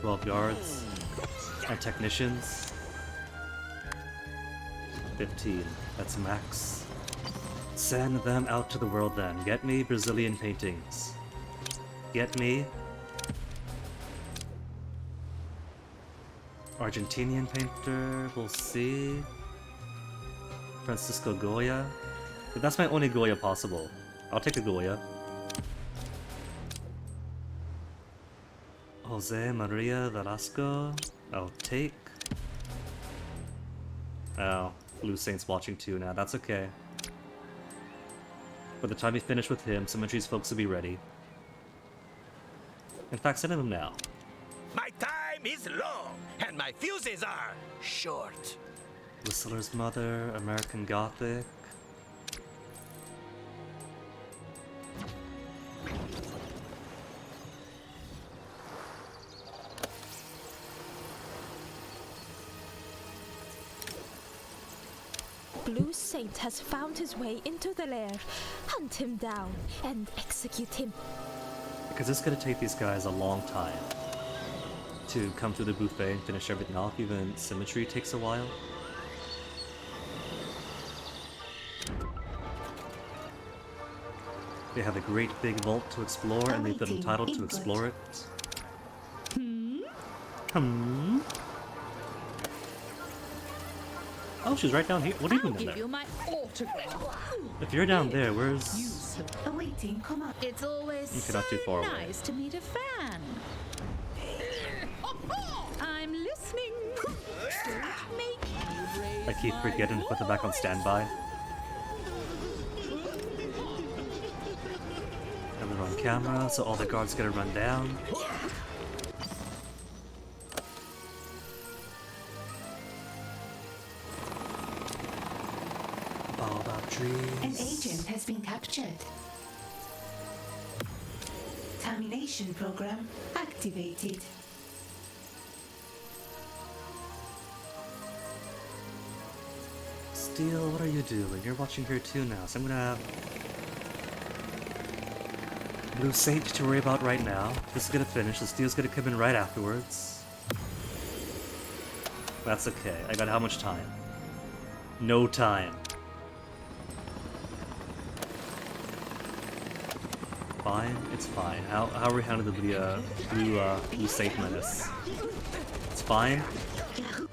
12 guards. And technicians? 15. That's max. Send them out to the world then. Get me Brazilian paintings. Get me Argentinian painter, we'll see. Francisco Goya. But that's my only Goya possible. I'll take a Goya. Jose Maria Velasco. I'll take. Oh, Blue Saint's watching too now. That's okay. By the time we finish with him, Symmetry's folks will be ready. In fact, send them now. My time is long, and my fuses are short. Whistler's Mother, American Gothic. Blue Saint has found his way into the lair. Hunt him down and execute him. Because it's gonna take these guys a long time to come through the buffet and finish everything off. Even Symmetry takes a while. They have a great big vault to explore, and they've been entitled to explore it. Oh, she's right down here. What are you doing Give there? you my autograph. If you're down there, where's... Awaiting command. It's always Okay, not too far away. nice to meet a fan. I'm listening. Don't make me raise I keep forgetting to put them back on standby. And they're on camera, so all the guards gotta run down. Baobab trees. An agent has been captured. Termination program activated. Steel, what are you doing? You're watching here too now, so I'm gonna have Blue Saint to worry about right now. This is gonna finish, the Steel's gonna come in right afterwards. That's okay. I got how much time? No time. Fine, it's fine. How are we handling the Blue Saint menace? It's fine.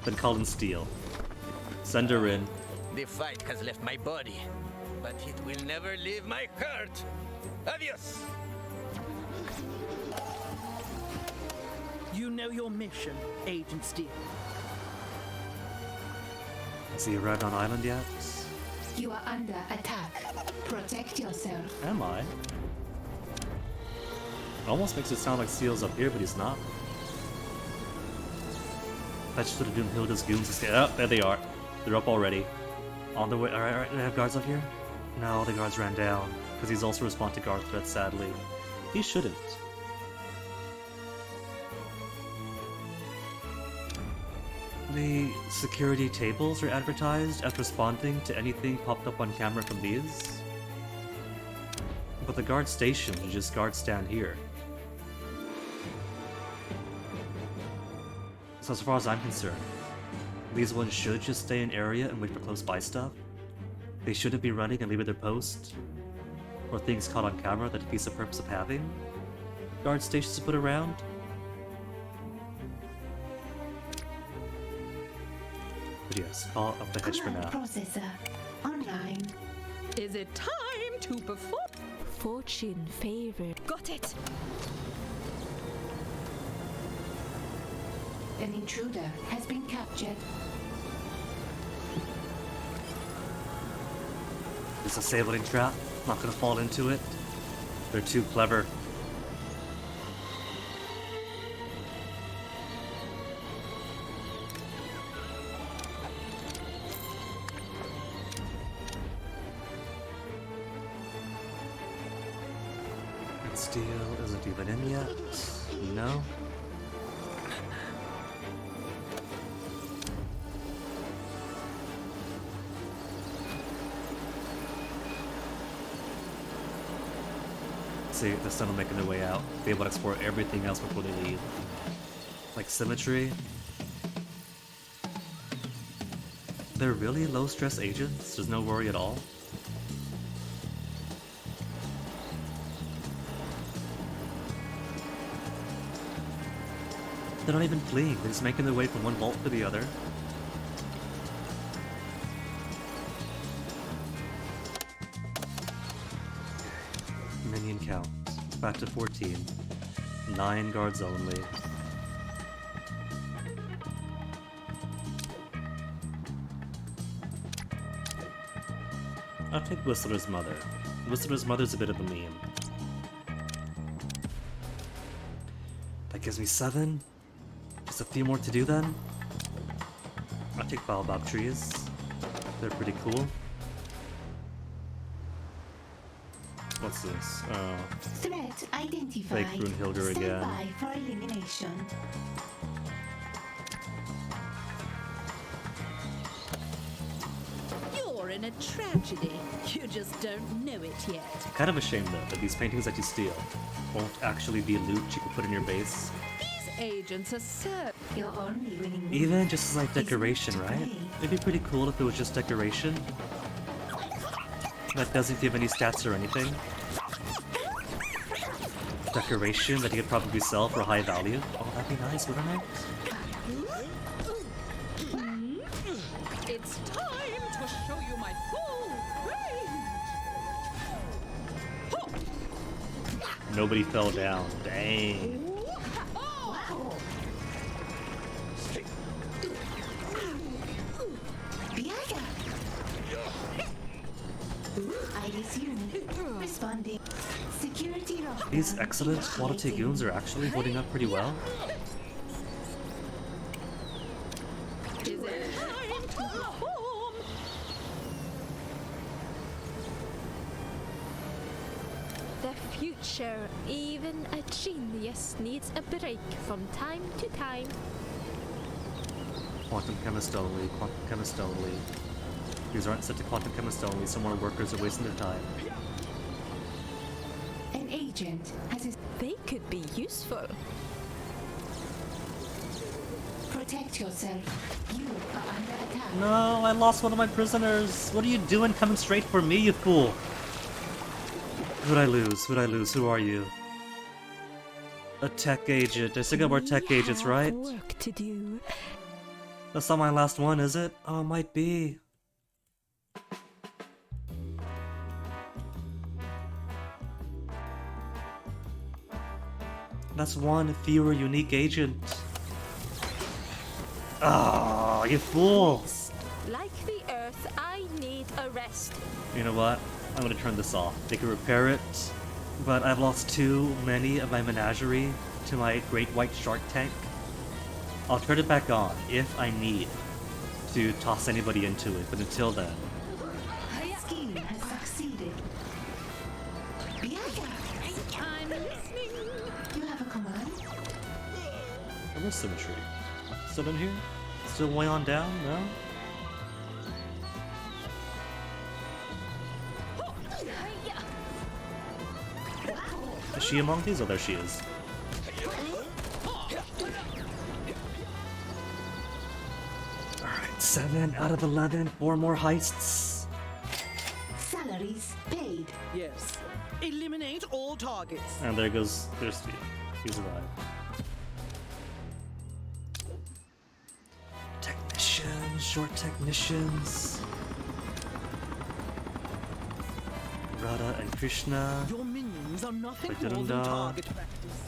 Then call in Steel. Send her in. The fight has left my body, but it will never leave my heart. Adios! You know your mission, Agent Steel. Has he arrived on island yet? You are under attack. Protect yourself. Am I? Almost makes it sound like Steel's up here, but he's not. Fetch to the Doomhilda's goons. Oh, there they are. They're up already. On the way. Alright, do they have guards up here? No, all the guards ran down. Because he's also responding to guard threats, sadly. He shouldn't. The security tables are advertised as responding to anything popped up on camera from these. But the guard station is just guards stand here. So as far as I'm concerned, these ones should just stay in area and wait for close by stuff. They shouldn't be running and leaving their post, or things caught on camera that defeats the purpose of having guard stations to put around. But yes, call up the hedge for now. Processor online. Is it time to perform? Fortune favored. Got it. An intruder has been captured. It's a sabling trap. Not gonna fall into it. They're too clever. And steel isn't even in yet. No. See, the sun will making their way out. Be able to explore everything else before they leave. Like symmetry. They're really low stress agents, there's no worry at all. They're not even fleeing, they're just making their way from one vault to the other. Minion count. Back to 14. 9 guards only. I'll take Whistler's mother. Whistler's mother's a bit of a meme. That gives me 7. Just a few more to do then. I'll take baobab trees. They're pretty cool. What's this? Oh. Threat identified. Fake Brunhilder Stand again. by for elimination. You're in a tragedy. You just don't know it yet. Kind of a shame though that these paintings that you steal won't actually be loot you can put in your base. These agents are so. You're only winning. Even just as like decoration, right? It'd be pretty cool if it was just decoration. That doesn't give any stats or anything. Decoration that you could probably sell for high value. Oh, that'd be nice, wouldn't it? It's time to show you my full range. Nobody fell down. Dang. Iris unit responding. Security lock. These excellent quality goons are actually holding up pretty well. Is it time to perform? The future, even a genius needs a break from time to time. Quantum chemist only, quantum chemist only. These aren't set to quantum chemist only, some more workers are wasting their time. An agent has his. They could be useful. Protect yourself. You are under attack. No, I lost one of my prisoners. What are you doing coming straight for me, you fool? Who'd I lose? Who'd I lose? Who are you? A tech agent. I still got more tech agents, right? Work to do. That's not my last one, is it? Oh, it might be. That's one fewer unique agent. Oh, you fool! Like the Earth, I need a rest. You know what? I'm gonna turn this off. They can repair it, but I've lost too many of my menagerie to my great white shark tank. I'll turn it back on if I need to toss anybody into it, but until then. Scheme has succeeded. Bianca, I'm listening. you have a command. Where's Symmetry? Still in here? still way on down? No? Is she among these? Oh, there she is. Alright, 7 out of 11. 4 more heists. Salaries paid. Yes. Eliminate all targets. And there goes their Steel. He's alive. Technicians, short technicians. Radha and Krishna. Your minions are nothing more than Bajiranda. target practice.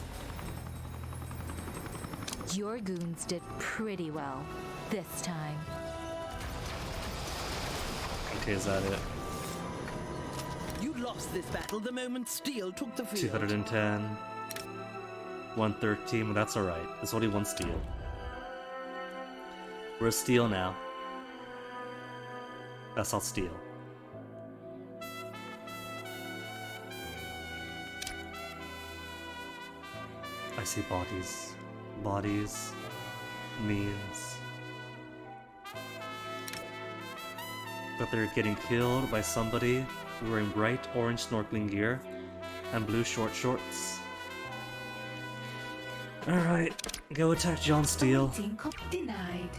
Your goons did pretty well this time. Okay, is that it? You lost this battle the moment Steel took the field. 210. 113, but that's alright. It's only 1 Steel. We're a Steel now. That's all Steel. I see bodies. Bodies. Means. That they're getting killed by somebody wearing bright orange snorkeling gear and blue short shorts. Alright, go attack John Steele. Awaiting denied.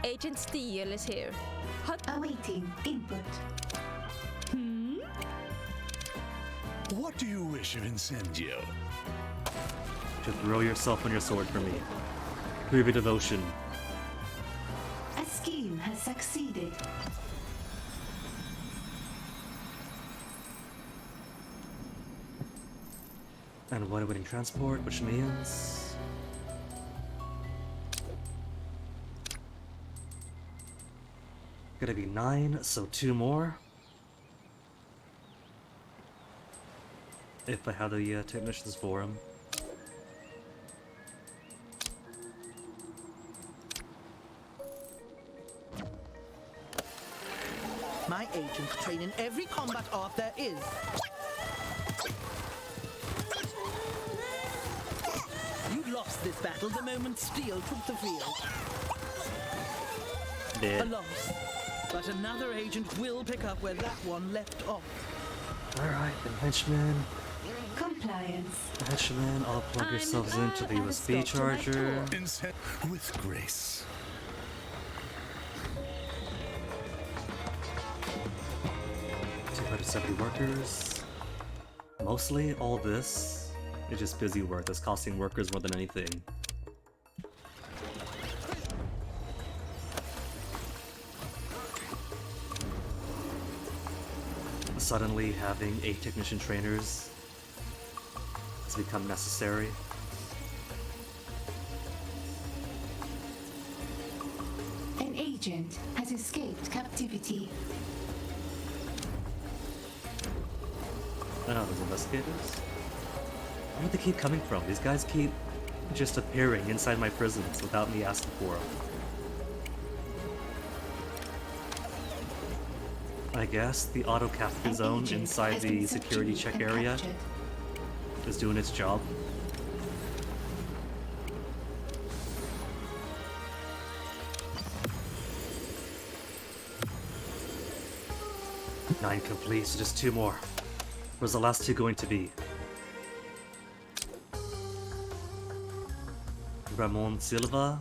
Agent Steele is here. Awaiting input. What do you wish of Incendio? To throw yourself on your sword for me. Prove your devotion. A scheme has succeeded. And one awaiting transport, which means... Gonna be 9, so 2 more. If I have the technicians for him. My agents train in every combat art there is. You lost this battle the moment Steel took the field. A Dead. loss. But another agent will pick up where that one left off. Alright, the henchmen. Compliance. The henchmen, all plug yourselves into the USB charger. With grace. 270 workers. Mostly all this is just busy work that's costing workers more than anything. Suddenly having 8 technician trainers has become necessary. An agent has escaped captivity. I know those investigators. Where do they keep coming from? These guys keep just appearing inside my prisons without me asking for them. I guess the auto-capture zone inside the security check area is doing its job. Nine complete, so just 2 more. Where's the last 2 going to be? Ramon Silva.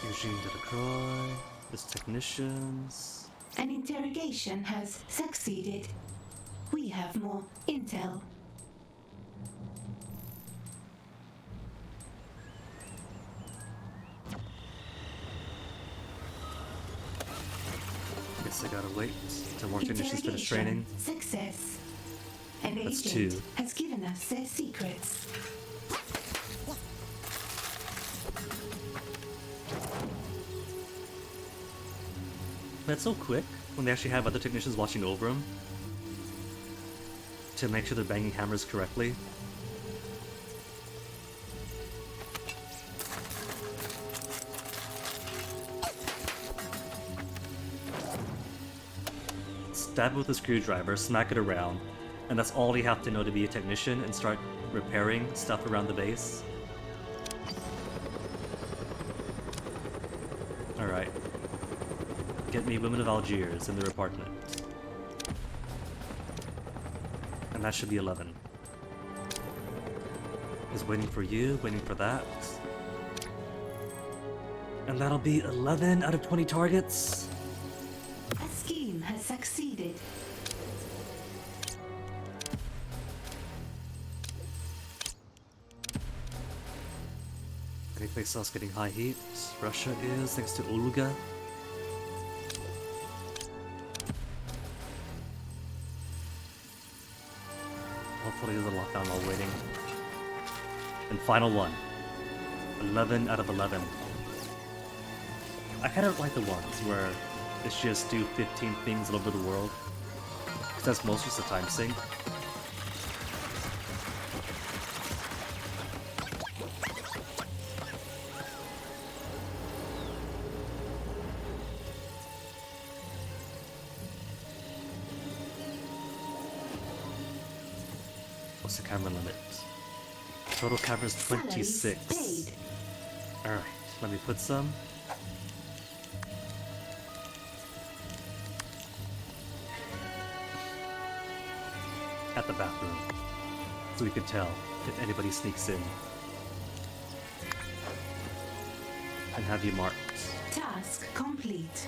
Eugene Delacroix. His technicians. An interrogation has succeeded. We have more intel. Guess I gotta wait till more technicians finish training. Success. An That's agent 2. has given us their secrets. That's so quick when they actually have other technicians watching over them to make sure they're banging hammers correctly. Stab it with a screwdriver, smack it around, And that's all you have to know to be a technician and start repairing stuff around the base. Alright. Get me Women of Algiers in their apartment. And that should be 11. Is waiting for you, waiting for that. And that'll be 11 out of 20 targets. A scheme has succeeded. Any place else getting high heat? Russia is next to Olga. Hopefully there's a lockdown while waiting. And final one. 11 out of 11. I kind of like the ones where it's just do 15 things all over the world. Because that's mostly just a time sink. What's the camera limit? Total camera is 26. Alright, let me put some. At the bathroom, so we can tell if anybody sneaks in. And have you marked. Task complete.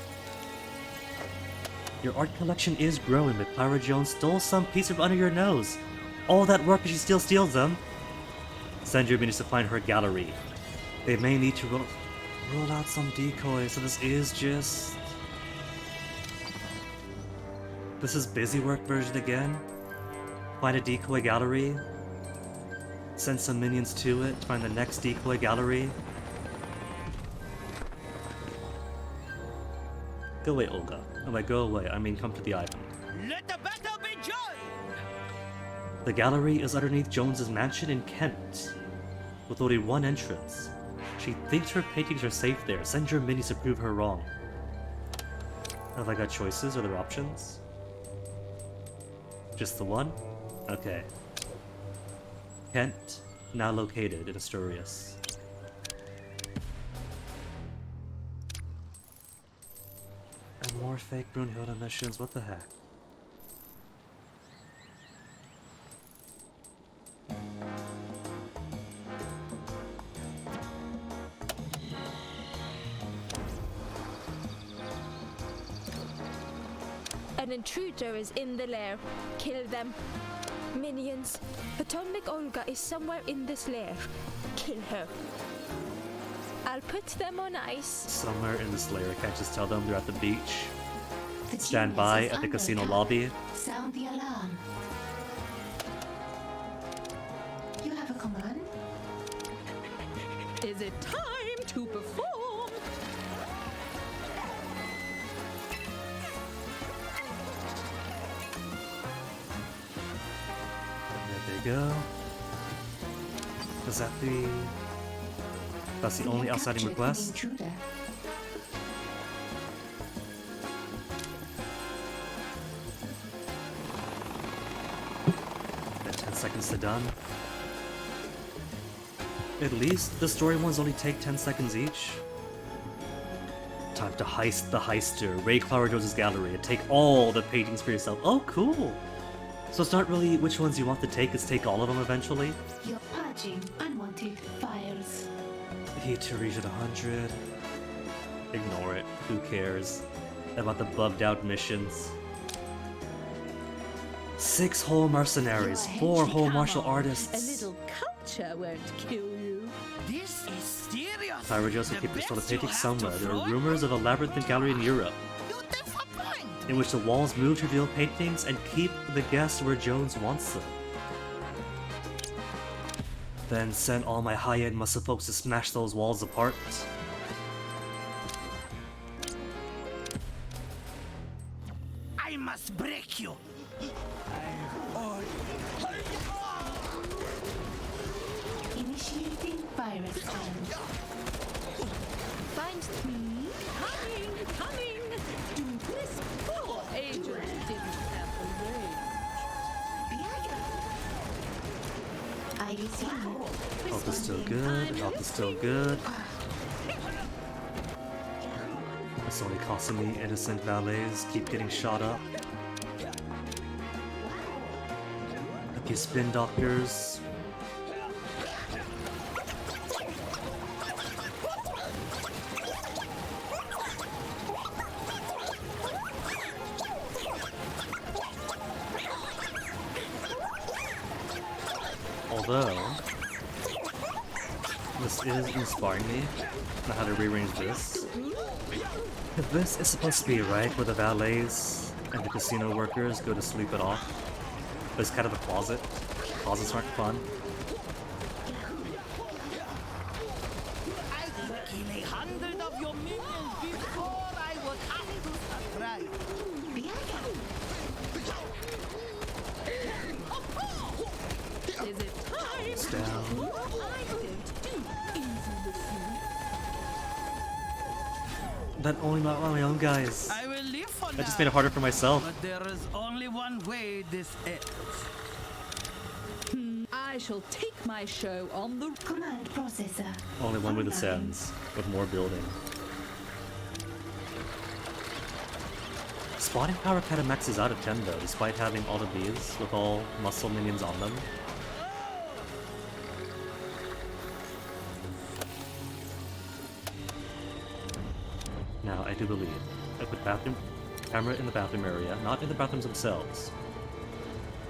Your art collection is growing, but Clara Jones stole some piece from under your nose. All that work and she still steals them. Send your minions to find her gallery. They may need to roll out some decoys, so this is just... This is busy work version again. Find a decoy gallery. Send some minions to it. Find the next decoy gallery. Go away, Olga. Oh, wait, go away. I mean, come to the island. Let the battle be joy! The gallery is underneath Jones's mansion in Kent, with only one entrance. She thinks her paintings are safe there. Send your minis to prove her wrong. Have I got choices? Are there options? Just the one? Okay. Kent, now located in Asturias. And more fake Brunhilde missions, what the heck? An intruder is in the lair. Kill them. Minions. Potomac Olga is somewhere in this lair. Kill her. I'll put them on ice. Somewhere in this lair, I can't just tell them they're at the beach. The Stand genius by is at the casino under lobby. Sound the alarm. You have a command? Is it time to perform? There they go. Is that the... That's the only outstanding request? Intruder. Got 10 seconds to done. At least the story ones only take 10 seconds each. Time to heist the heister. Raid Clara Jones's gallery and take all the paintings for yourself. Oh, cool! So it's not really which ones you want to take, it's take all of them eventually. You're purging unwanted files. Heat to reach at 100. Ignore it. Who cares about the bugged out missions? 6 whole mercenaries, 4 whole martial A artists. little culture won't kill you. This is serious! Clara Jones will keep the stolen best you paintings have to somewhere. There are throw rumors of a labyrinthine gallery in Europe, You disappoint! in which the walls move to reveal paintings and keep the guests where Jones wants them. Then send all my high-end muscle folks to smash those walls apart. I must break you! Initiating virus scan. Find Coming! This poor agent didn't have the range. still good. Health is still good. It's only costing me innocent valets keep getting shot up. A few spin doctors. Although, this is inspiring me on how to rearrange this. If this is supposed to be right where the valets and the casino workers go to sleep it off, but it's kind of a closet. Closets aren't fun. I could kill 100 of your minions before I would have to subscribe. Is it time? It's down. I don't do easy listening. That only not my own guys. I will live for I just made it harder for myself. But there is only one way this ends. I shall take my show on the command processor. Only one way this ends, with more building. Spotting power kind of maxes out at 10 though, despite having all of these with all muscle minions on them. Now, I do believe I put camera in the bathroom area, not in the bathrooms themselves,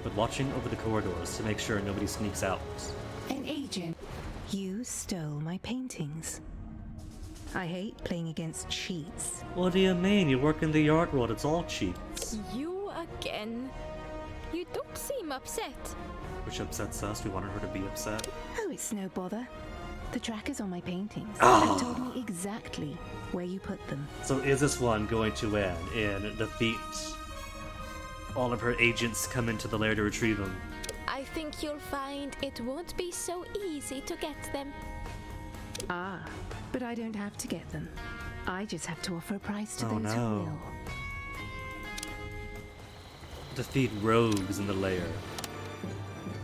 but watching over the corridors to make sure nobody sneaks out. An agent. You stole my paintings. I hate playing against cheats. What do you mean? You work in the art world, it's all cheats. You again? You don't seem upset. Which upsets us, we wanted her to be upset. Oh, it's no bother. The trackers on my paintings Oh. have told me exactly where you put them. So is this one going to end in defeat? All of her agents come into the lair to retrieve them. I think you'll find it won't be so easy to get them. Ah, but I don't have to get them. I just have to offer a price to Oh those no. who will. Defeat rogues in the lair.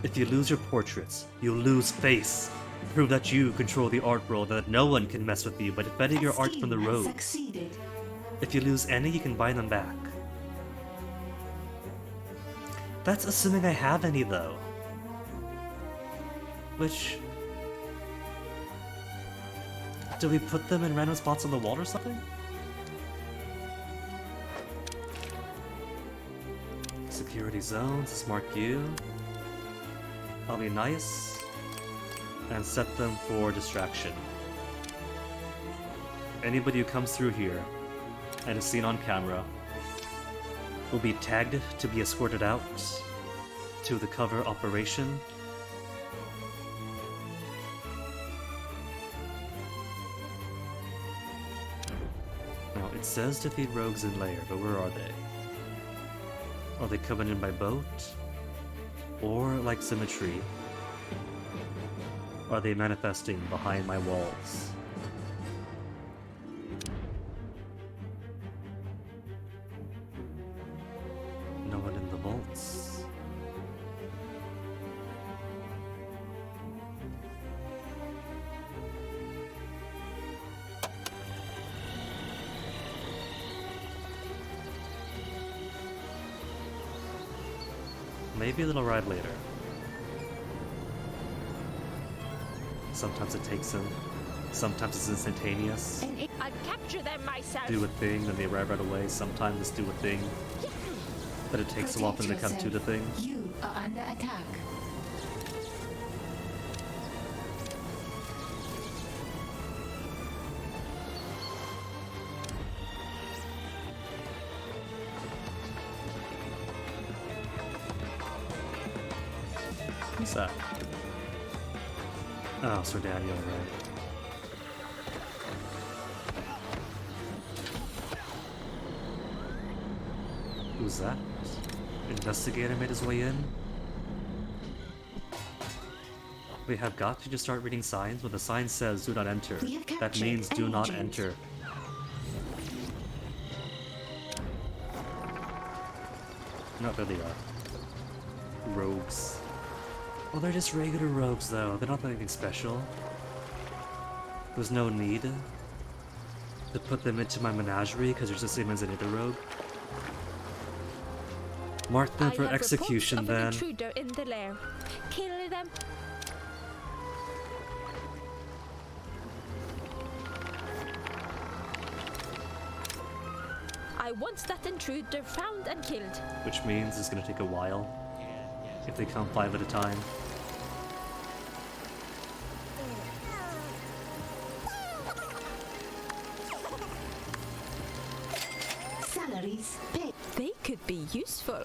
If you lose your portraits, you'll lose face. Prove that you control the art world, that no one can mess with you by defending your art from the rogues. Succeeded. If you lose any, you can buy them back. That's assuming I have any, though. Which... do we put them in random spots on the wall or something? Security zones, let's mark you. I'll be nice. And set them for distraction. Anybody who comes through here and is seen on camera will be tagged to be escorted out to the cover operation. Now, it says defeat rogues in lair, but where are they? Are they coming in by boat? Or, like Symmetry, are they manifesting behind my walls? No one in the vaults. Maybe they'll arrive later. Sometimes it takes them. Sometimes it's instantaneous. I'll capture them myself. Do a thing, then they arrive right away. Sometimes it's do a thing, but it takes so often to come to the thing. You are under attack. Who's that? Oh, Sir Daniel, right. Who's that? Investigator made his way in? We have got to just start reading signs when the sign says do not enter. That means do not enter. No, there they are. Rogues. Well, they're just regular rogues, though. They're not anything special. There's no need to put them into my menagerie because they're just the same as any other rogue. Mark them for execution, An then. intruder in the lair. Kill them. I want that intruder found and killed. Which means it's gonna take a while. If they come 5 at a time. Salaries paid. They could be useful.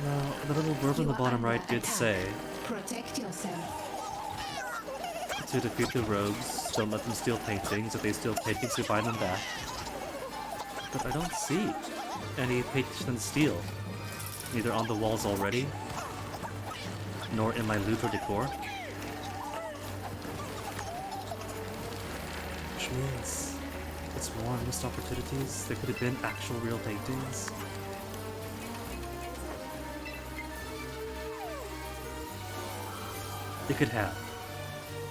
Now, the little blurb on the bottom right did say, Protect yourself. to defeat the rogues, don't let them steal paintings. If they steal paintings, you buy them back. But I don't see any paintings to steal. Neither on the walls already, nor in my loot or decor. Which means it's more missed opportunities. There could have been actual real paintings. They could have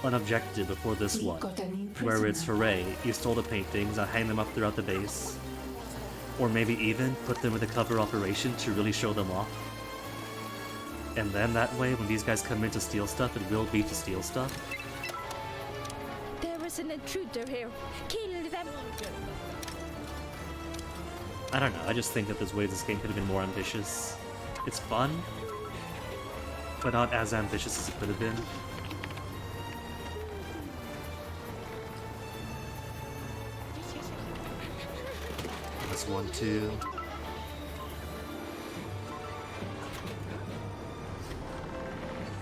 an objective before this We one, got a new where it's prisoner. hooray, you stole the paintings, I hang them up throughout the base. Or maybe even put them with a cover operation to really show them off. And then that way, when these guys come in to steal stuff, it will be to steal stuff. There is an intruder here. Kill them. I don't know, I just think that there's ways this game could have been more ambitious. It's fun, but not as ambitious as it could have been. That's 1, 2.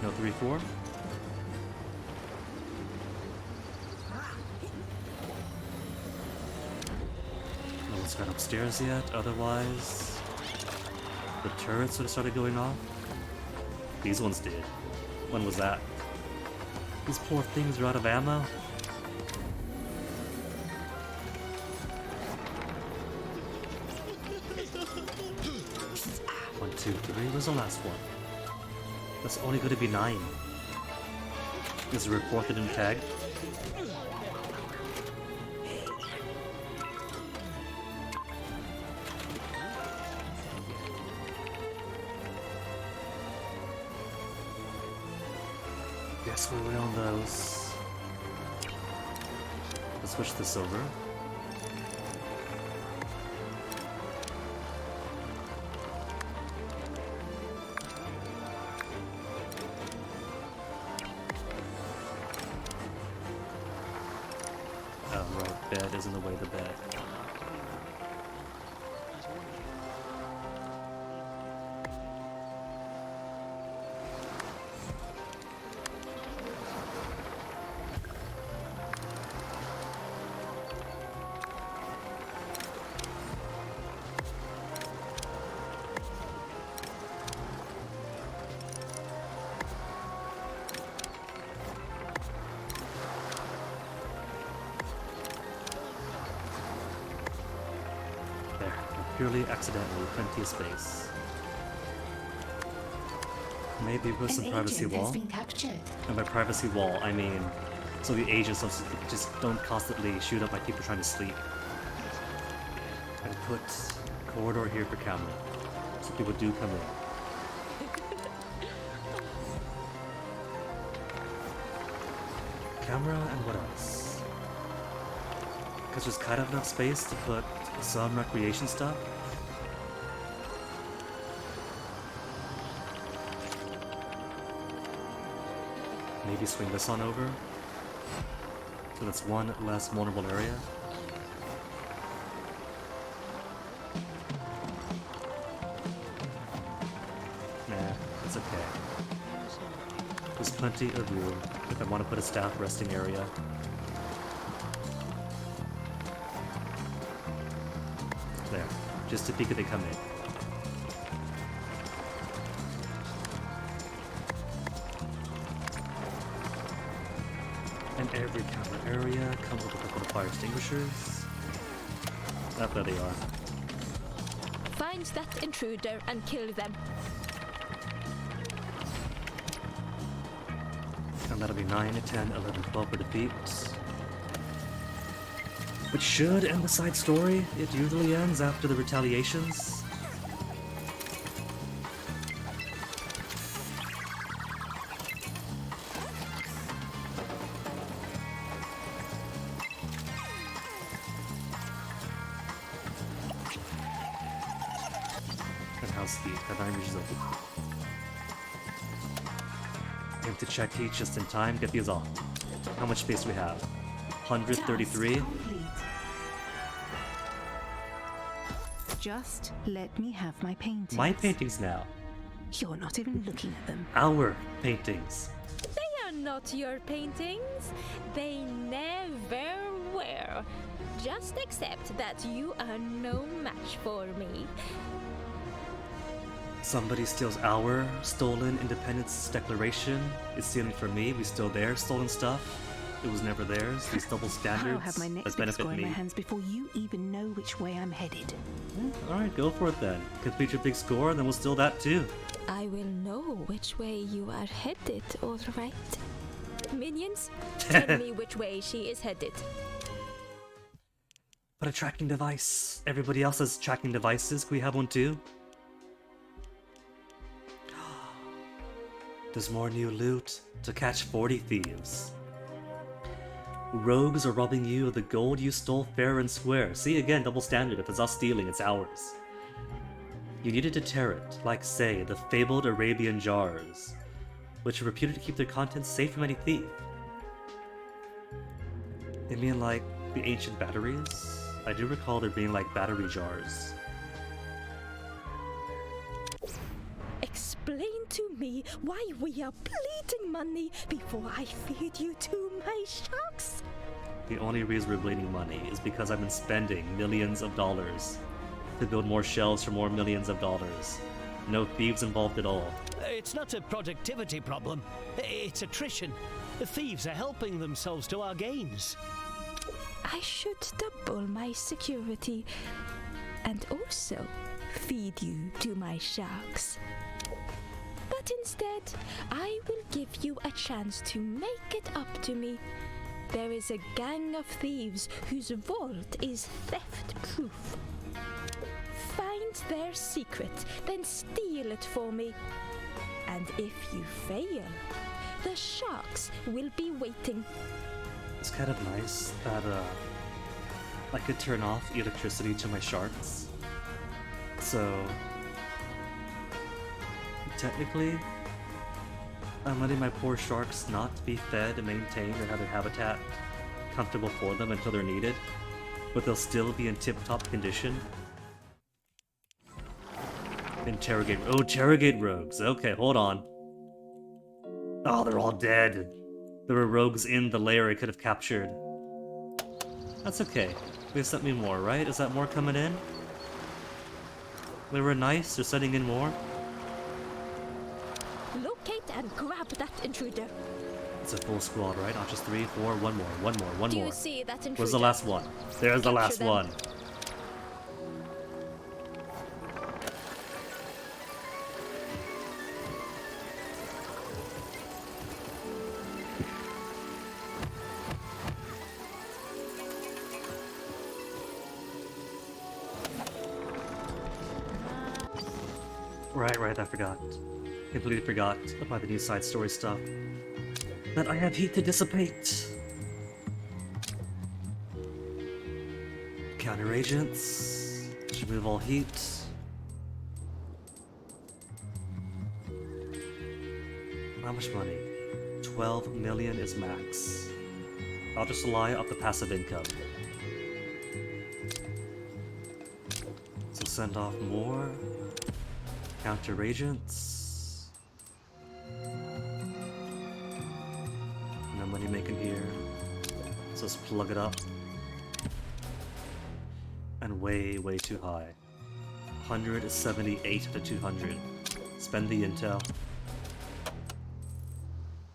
No 3, 4. No one's gone upstairs yet, otherwise the turrets would have started going off. These ones did. When was that? These poor things are out of ammo. One, 2, 3. Where's the last one? That's only going to be 9. Is a report that didn't tag? Guess we will on those. Let's switch this over. Oh, right, bed is in the way of the bed. There, purely accidentally, plenty of space. Maybe with some An privacy agent has wall. been captured. And by privacy wall, I mean so the agents just don't constantly shoot up by people trying to sleep. And put corridor here for camera, so people do come in. Camera and what else? Because there's kind of enough space to put some recreation stuff. Maybe swing this on over. So that's one less vulnerable area. Nah, it's okay. There's plenty of room if I want to put a staff resting area. There, just to peek if they come in. And every camera area comes with a couple of fire extinguishers. There they are. Find that intruder and kill them. And that'll be 9, 10, 11, 12 for defeat. Which should end the side story. It usually ends after the retaliations. And how's heat? That 9 inches open. Aim to check heat just in time. Get these off. How much space do we have? 133. Just let me have my paintings. My paintings now. You're not even looking at them. Our paintings. They are not your paintings. They never were. Just accept that you are no match for me. Somebody steals our stolen Independence Declaration. It's stealing from me. We steal their stolen stuff. It was never theirs. These double standards I'll have my next that big benefit score in me. my hands before you even know which way I'm headed. Alright, go for it then. Complete your big score, then we'll steal that too. I will know which way you are headed, all right? Minions, tell me which way she is headed. But a tracking device. Everybody else has tracking devices. Can we have one too? There's more new loot to catch 40 thieves. Rogues are robbing you of the gold you stole fair and square. See, again, double standard. If it's us stealing, it's ours. You need to deter it, like, say, the fabled Arabian jars, which are reputed to keep their contents safe from any thief. They mean like the ancient batteries? I do recall there being like battery jars. Explain to me why we are bleeding money before I feed you to my sharks. The only reason we're bleeding money is because I've been spending millions of dollars to build more shelves for more millions of dollars. No thieves involved at all. It's not a productivity problem. It's attrition. The thieves are helping themselves to our gains. I should double my security and also feed you to my sharks. But instead, I will give you a chance to make it up to me. There is a gang of thieves whose vault is theft-proof. Find their secret, then steal it for me. And if you fail, the sharks will be waiting. It's kind of nice that I could turn off electricity to my sharks. So technically, I'm letting my poor sharks not be fed and maintained or have their habitat comfortable for them until they're needed, but they'll still be in tip-top condition. Interrogate rogues. Okay, hold on. Oh, they're all dead. There were rogues in the lair I could have captured. That's okay. They sent me more, right? Is that more coming in? They were nice. They're sending in more. Locate and grab that intruder. It's a full squad, right? Not just 3, 4, one more. Do you see that intruder? Where's the last one? There's the last them. one. Right, I forgot. Completely forgot about the new side story stuff. That I have heat to dissipate. Counter agents. Should move all heat. How much money? 12 million is max. I'll just rely off the passive income. So send off more. Counter agents. No money making here. So let's plug it up. And way too high. 178 to 200. Spend the intel.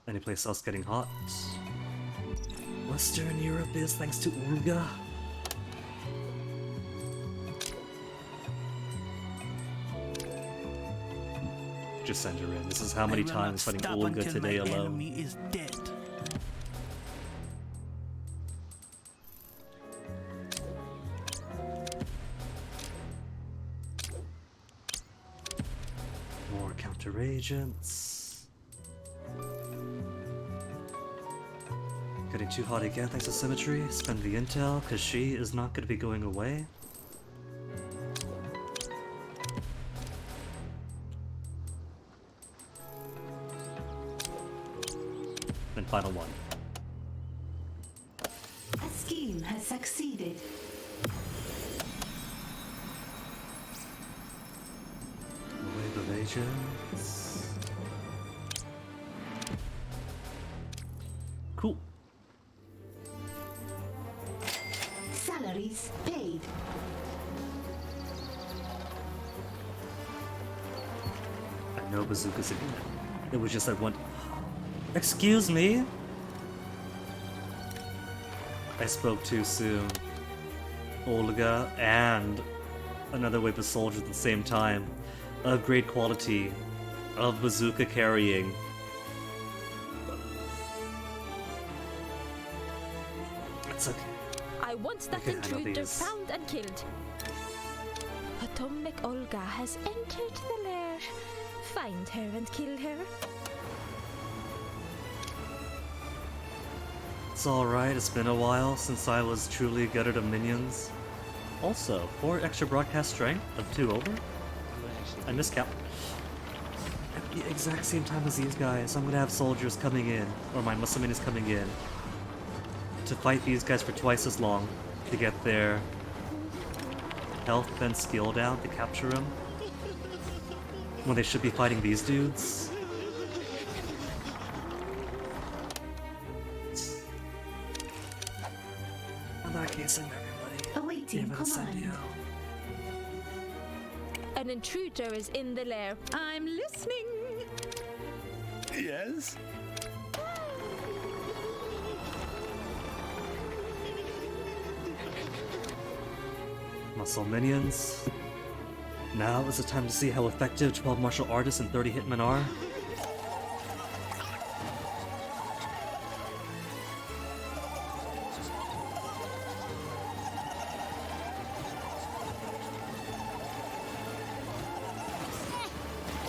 Any place else getting hot? Western Europe is thanks to Olga. just send her in. This is how many I will times not fighting stop Olga until today my alone. enemy is dead. More counter agents. Getting too hot again thanks to Symmetry. Spend the intel, because she is not going to be going away. And final one. A scheme has succeeded. Wave of agents. Cool. Salaries paid. I know bazookas again. It was just that one. Excuse me? I spoke too soon. Olga and another wave of soldiers at the same time. Of great quality. Of bazooka carrying. It's okay. I want that Okay, I know intruder these. found and killed. Potomac Olga has entered the lair. Find her and kill her. It's alright, it's been a while since I was truly gutted of minions. Also, 4 extra broadcast strength of 2 over. I miscount. At the exact same time as these guys, I'm gonna have soldiers coming in, or my muscle minions coming in, to fight these guys for twice as long to get their health and skill down to capture them. When they should be fighting these dudes. In that case, I'm everybody. Awaiting Give it a send command. you. An intruder is in the lair. I'm listening. Yes? Muscle minions. Now is the time to see how effective 12 martial artists and 30 hitmen are.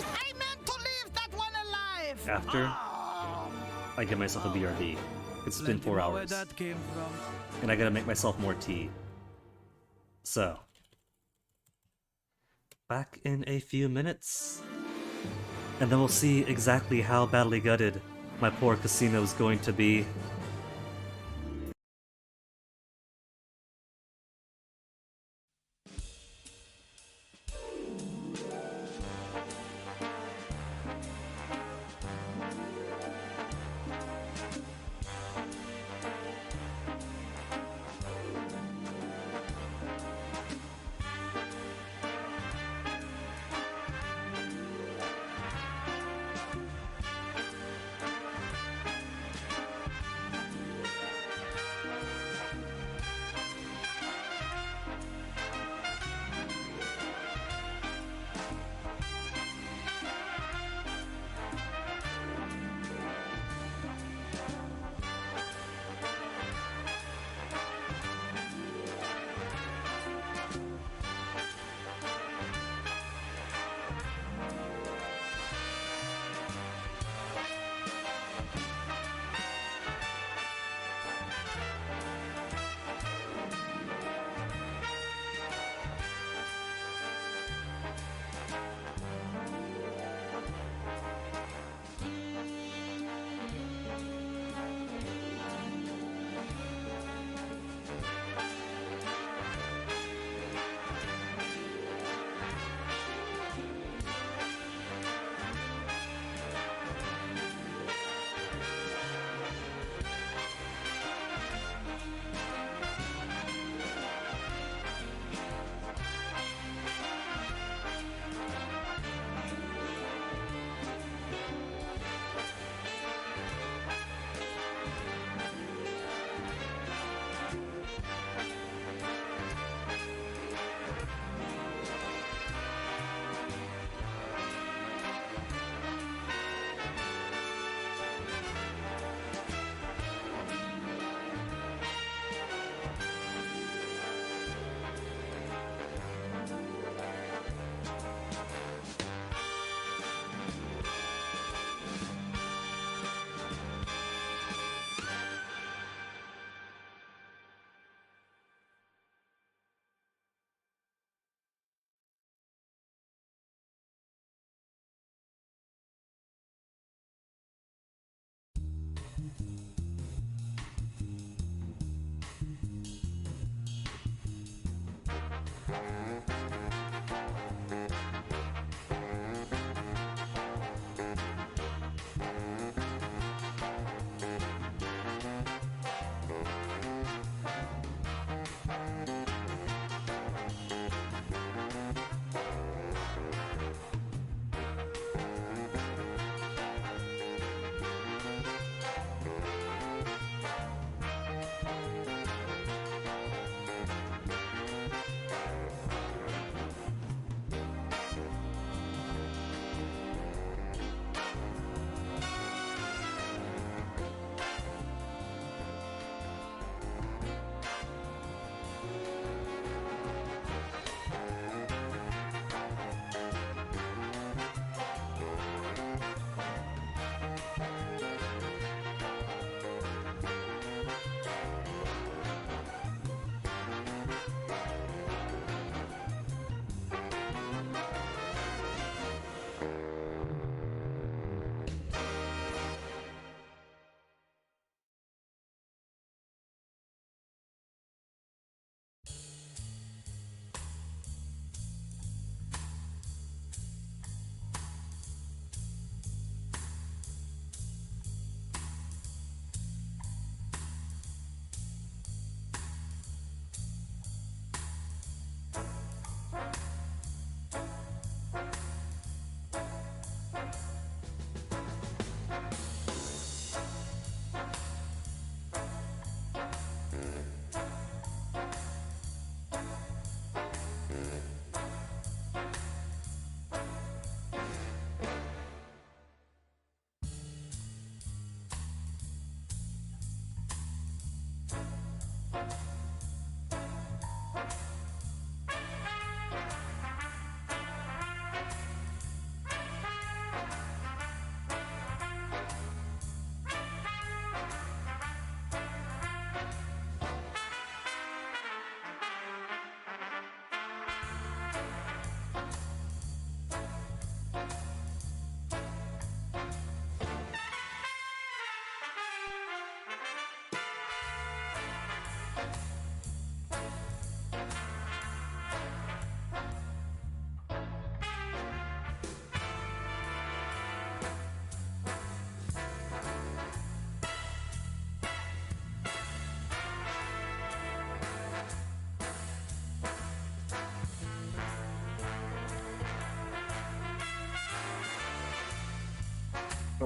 I meant to leave that one alive! After I get myself a BRB. It's been 4 Where hours. that came from. And I gotta make myself more tea. So. Back in a few minutes. And then we'll see exactly how badly gutted my poor casino is going to be.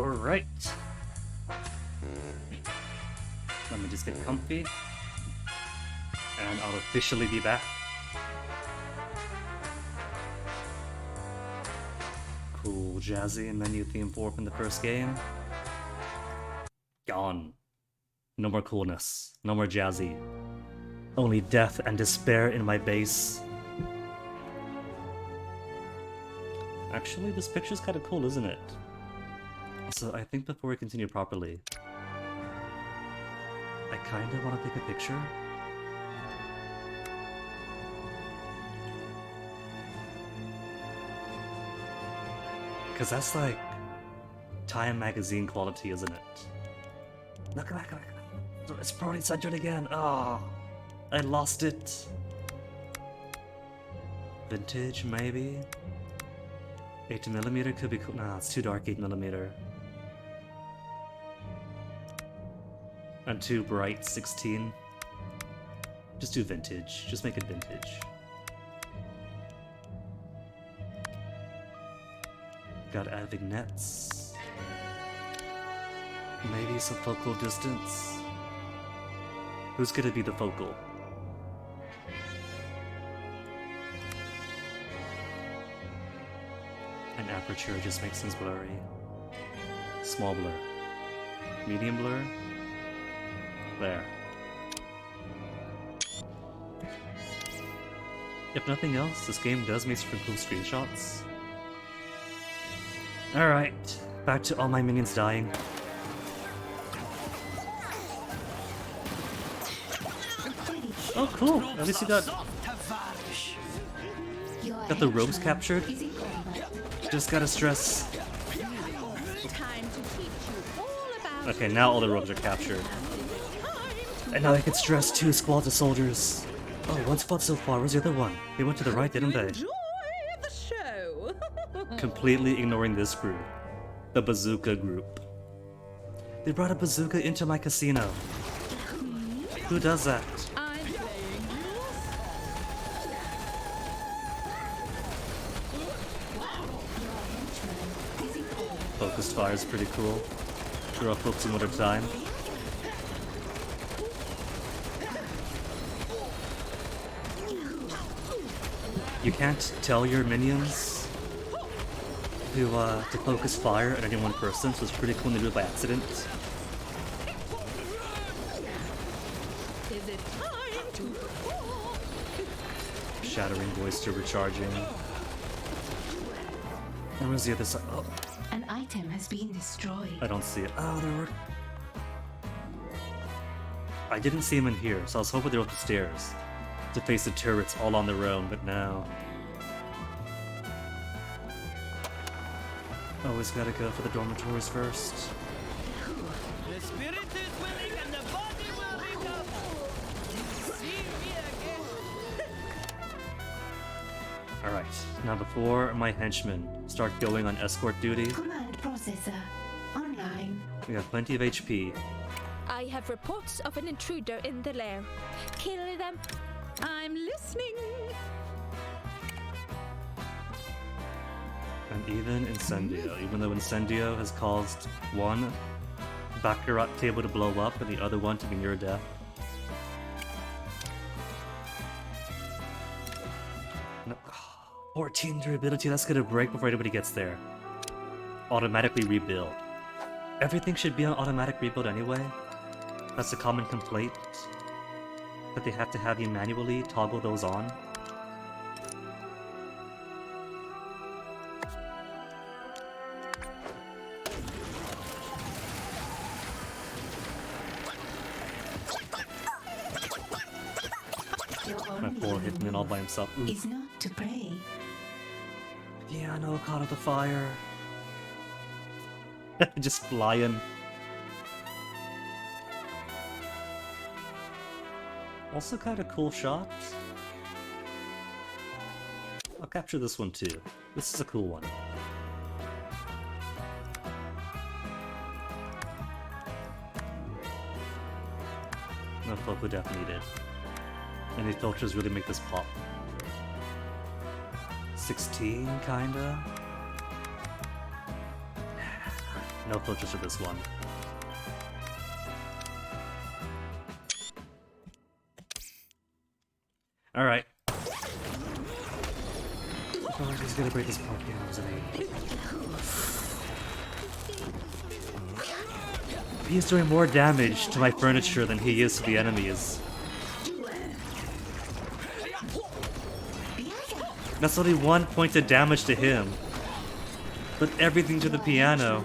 Alright. Let me just get comfy. And I'll officially be back. Cool, jazzy menu theme 4 from the first game. Gone. No more coolness. No more jazzy. Only death and despair in my base. Actually, this picture's kind of cool, isn't it? So I think before we continue properly, I kind of want to take a picture. Because that's like Time magazine quality, isn't it? Look. It's probably centered again. Oh, I lost it. Vintage, maybe? 8mm could be cool. Nah, it's too dark, 8mm. And too bright, 16. Just do vintage. Just make it vintage. Gotta add vignettes. Maybe some focal distance. Who's gonna be the focal? An aperture just makes things blurry. Small blur. Medium blur. There. If nothing else, this game does make some cool screenshots. Alright, back to all my minions dying. Oh cool, at least you got the robes captured. Just gotta stress. Okay, now all the robes are captured. And now I can stress 2 squads of soldiers. Oh, 1 squad so far, where's the other one? They went to the right, didn't they? Enjoy the show. Completely ignoring this group. The bazooka group. They brought a bazooka into my casino. Who does that? I'm playing Focused fire is pretty cool. Draw folks one at a time. You can't tell your minions to focus fire at any one person, so it's pretty cool when they do it by accident. Is it time to Shattering voice to recharging. And where's the other side? Oh, An item has been destroyed. I don't see it. Oh, there were. I didn't see him in here, so I was hoping they were up the stairs to face the turrets all on their own, but now. Always gotta go for the dormitories first. The spirit is willing and the body will recover. See me again. Alright, now before my henchmen start going on escort duty, Command processor online. we got plenty of HP. I have reports of an intruder in the lair. Kill them. I'm listening. And even Incendio, even though Incendio has caused one Baccarat table to blow up and the other one to be near death. No. 14 durability, that's gonna break before anybody gets there. Automatically rebuild. Everything should be on automatic rebuild anyway. That's a common complaint. That they have to have you manually toggle those on. My poor hitman all by himself. Ooh. Is not to pray. Yeah, no, caught of the fire. Just flying. Also kind of cool shot. I'll capture this one too. This is a cool one. No focal depth needed. Any filters really make this pop. 16, kinda? No filters for this one. Alright. Oh, he's gonna break this part down, isn't he? He's doing more damage to my furniture than he is to the enemies. That's only 1 point of damage to him. But everything to the piano.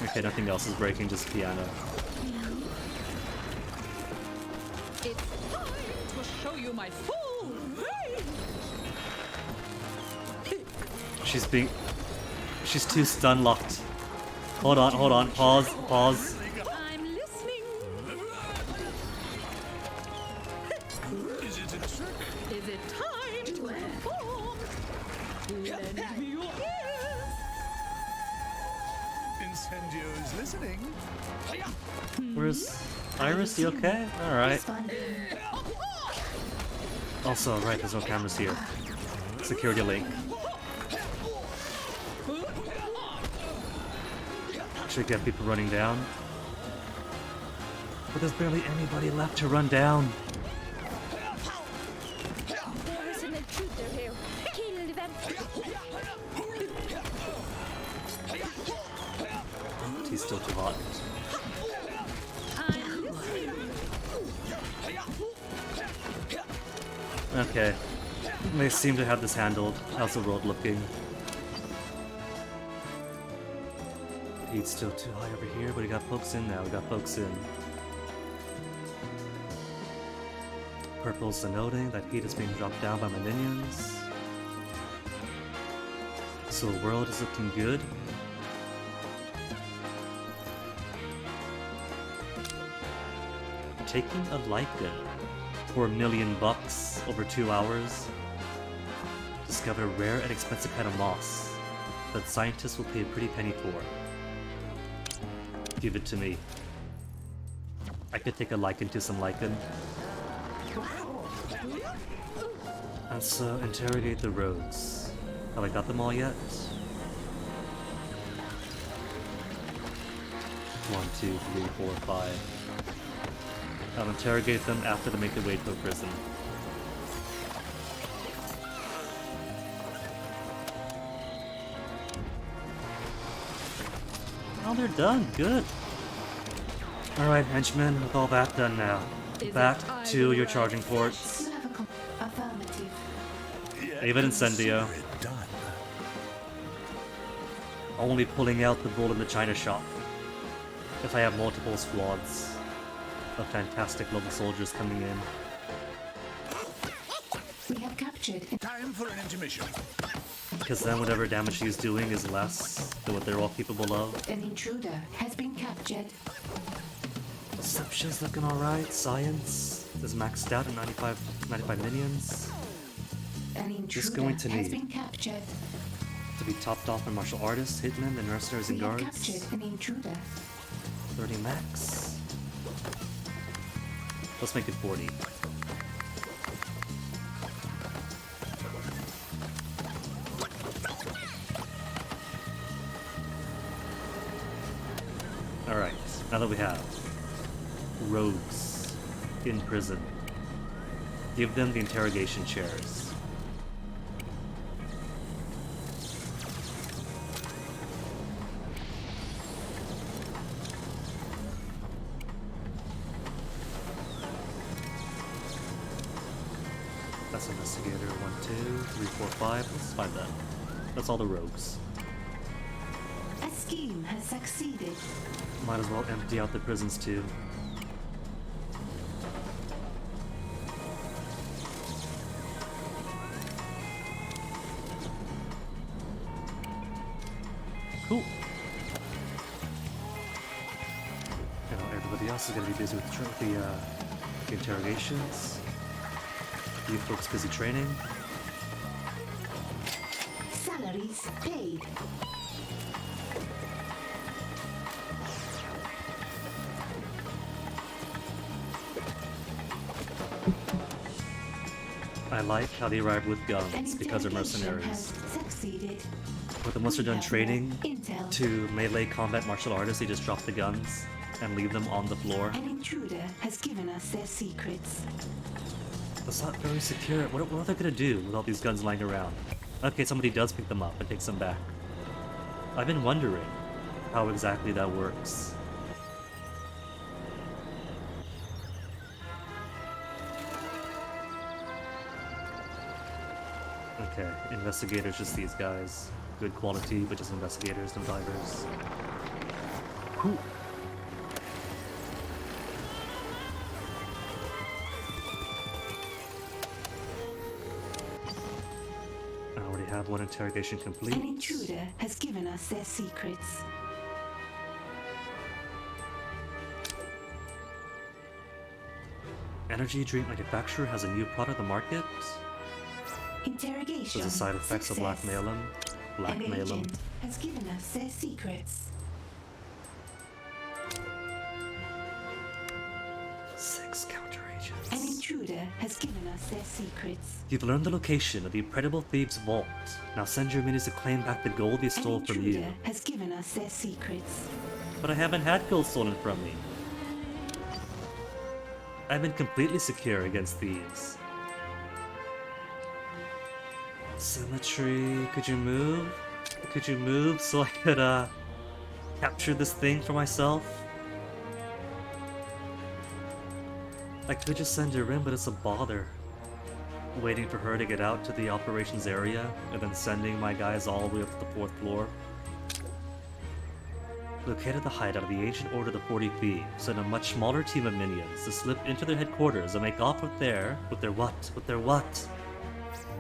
Okay, nothing else is breaking, just piano. It's time to show you my full range. She's too stun locked. Hold on, pause. I'm listening. Is it a trick? Is it time to perform? Lend me your ears. Incendio is listening. Where's Iris? You okay? Alright. Also, right, there's no cameras here. Security link. Should get people running down. But there's barely anybody left to run down. There is an intruder here. Kill them. He's still too hot. I'm listening. Okay. They seem to have this handled. How's the road looking? Heat's still too high over here, but we got folks in now. We got folks in. Purple's denoting that heat is being dropped down by my minions. So the world is looking good. Taking a Lycan for $1 million over 2 hours. Discover a rare and expensive kind of moss that scientists will pay a pretty penny for. Give it to me. I could take a Lycan to some Lycan. Let's interrogate the roads. Have I got them all yet? 1, 2, 3, 4, 5. I'll interrogate them after they make their way to the prison. Oh, they're done. Good. Alright, henchmen, with all that done now. Back to your charging ports. Affirmative. David Incendio. Only pulling out the bull in the china shop. If I have multiple squads of fantastic level soldiers coming in. We have captured. Time for an intermission. Because then whatever damage he's doing is less than what they're all capable of. An intruder has been captured. Perception's looking alright. Science is maxed out at 95 minions. An intruder Just going to has need been captured. to be topped off by martial artists, hitmen, and mercenaries and We have guards. captured an intruder. 30 max. Let's make it 40. Alright, now that we have rogues in prison, give them the interrogation chairs. That's investigator 1, 2, 3, 4, 5. Let's find that. That's all the rogues. A scheme has succeeded. Might as well empty out the prisons too. Cool. You know, everybody else is gonna be busy with the interrogations. You folks busy training. Salaries paid. I like how they arrive with An guns because they're interrogation has mercenaries. succeeded. But then once they're done have training more intel. to melee combat martial artists, they just drop the guns and leave them on the floor. An intruder has given us their secrets. That's not very secure. What are they gonna do with all these guns lying around? Okay, somebody does pick them up and takes them back. I've been wondering how exactly that works. Okay, investigators, just these guys. Good quality, but just investigators, no divers. Whew. I already have one interrogation complete. An intruder has given us their secrets. Energy drink manufacturer has a new product on the market. Interrogation. There's the side effects of success. blackmail him. An Blackmail him. agent has given us their secrets. 6 counter agents. An intruder has given us their secrets. You've learned the location of the Incredible Thieves' vault. Now send your minions to claim back the gold they stole An from intruder you. has given us their secrets. But I haven't had gold stolen from me. I've been completely secure against thieves. Symmetry, could you move? Could you move so I could, capture this thing for myself? I could just send her in, but it's a bother. Waiting for her to get out to the operations area, and then sending my guys all the way up to the 4th floor. Located the hideout of the Ancient Order of the 40 Thieves, and a much smaller team of minions to slip into their headquarters and make off with their what?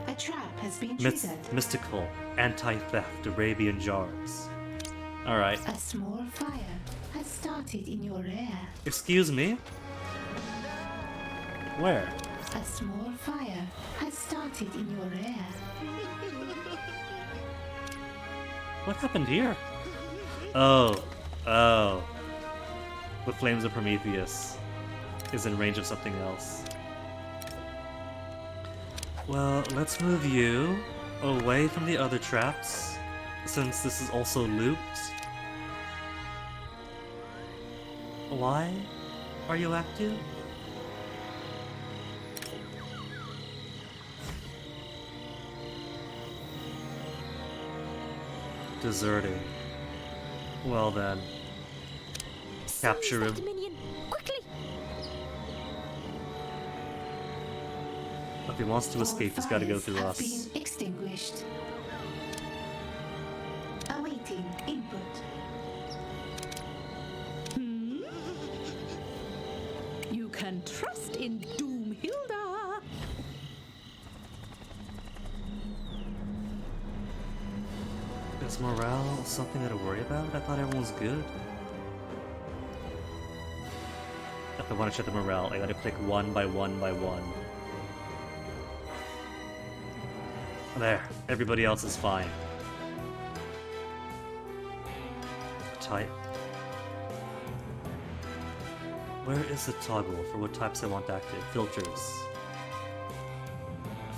A trap has been triggered. Mystical, anti-theft Arabian jars. Alright. A small fire has started in your rear. Excuse me? Where? A small fire has started in your rear. What happened here? Oh. The flames of Prometheus is in range of something else. Well, let's move you away from the other traps, since this is also looped. Why are you active? Deserting. Well then. Capture him. Minion, quickly! If he wants to escape, he's gotta go through Have us. been extinguished. Awaiting input. You can trust in Doomhilda. Is morale something to worry about? I thought everyone was good. If I want to check the morale, I gotta click one by one by one. There, everybody else is fine. Type. Where is the toggle for what types I want active? Filters.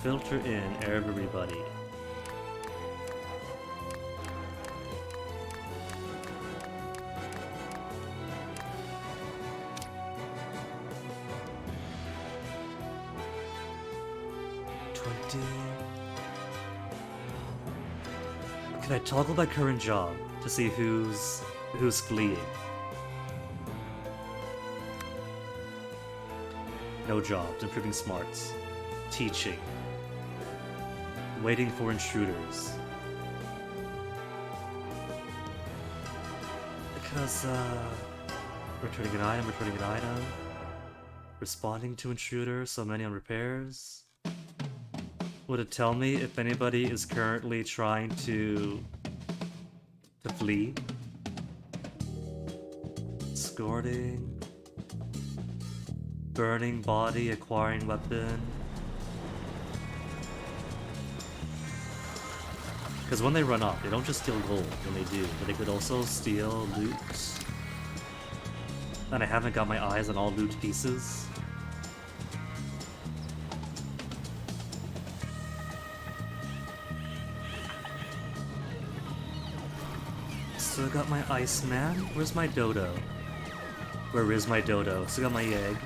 Filter in everybody. Can I toggle my current job to see who's fleeing? No jobs, improving smarts, teaching, waiting for intruders. Because returning an item, responding to intruders, so many on repairs. Would it tell me if anybody is currently trying to flee? Escorting. Burning body, acquiring weapon. Because when they run off, they don't just steal gold when they do, but they could also steal loot. And I haven't got my eyes on all loot pieces. So I got my Iceman. Where's my Dodo? Where is my Dodo? So I got my egg.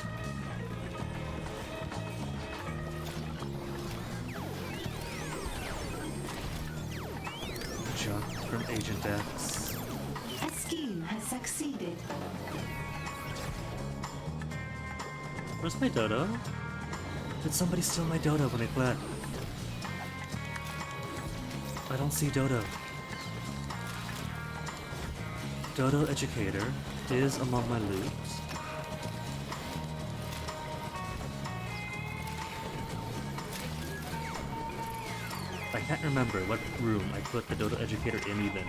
Junk from Agent X. A scheme has succeeded. Where's my Dodo? Did somebody steal my Dodo when I fled? I don't see Dodo. Dodo Educator is among my loot. I can't remember what room I put the Dodo Educator in even.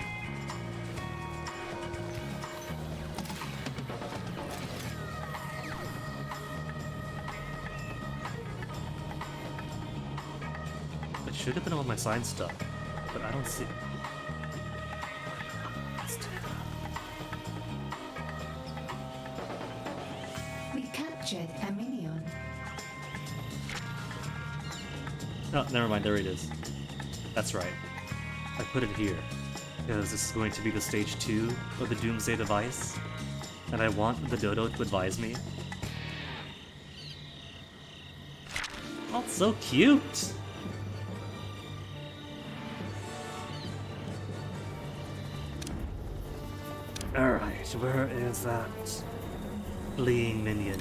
It should have been all my science stuff, but I don't see it. We captured a minion. Oh, never mind, there it is. That's right. I put it here, because this is going to be the stage 2 of the Doomsday device, and I want the Dodo to advise me. Oh, it's so cute! Alright, where is that fleeing minion?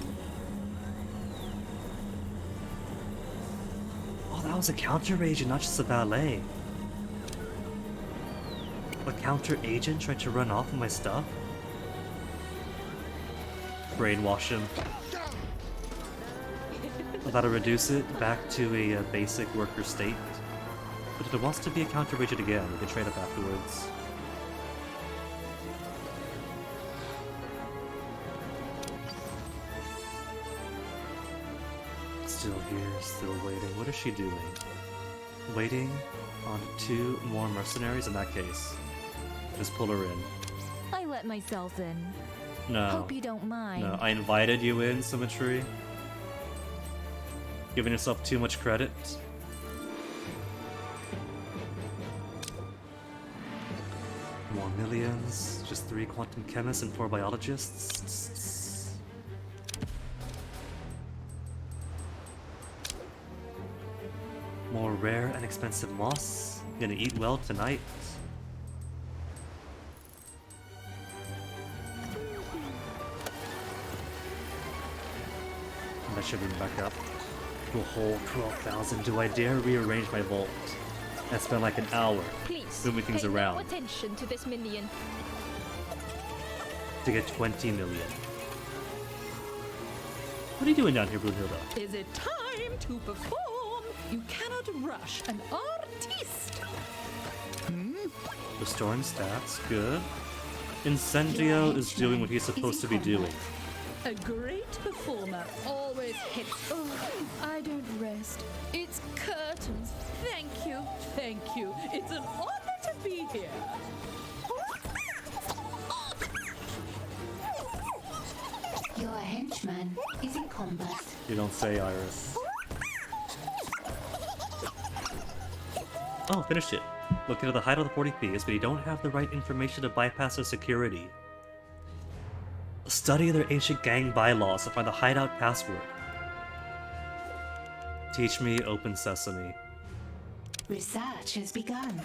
Oh, that was a counter agent, not just a valet. A counter agent tried to run off with my stuff? Brainwash him. That'll reduce it back to a basic worker state. But if it wants to be a counter agent again, we can trade up afterwards. Still here, still waiting. What is she doing? Waiting on 2 more mercenaries in that case. Just pull her in. I let myself in. No. Hope you don't mind. No, I invited you in, Symmetry. Giving yourself too much credit. More millions. Just 3 quantum chemists and 4 biologists. More rare and expensive moss. Gonna eat well tonight. That should bring back up to a whole 12,000. Do I dare rearrange my vault? I spent like an hour Please, moving things pay around no attention to this minion. to get 20 million. What are you doing down here, Brunhilde? Is it time to perform? You cannot rush an artiste. Restoring stats, good. Incendio is doing what he's supposed to be doing. A great performer always hits. Oh, I don't rest. It's curtains. Thank you. Thank you. It's an honor to be here. Your henchman is in combat. You don't say, Iris. Oh, finished it. Located the hideout of the 40 Thieves, but you don't have the right information to bypass their security. Study their ancient gang bylaws to find the hideout password. Teach me Open Sesame. Research has begun.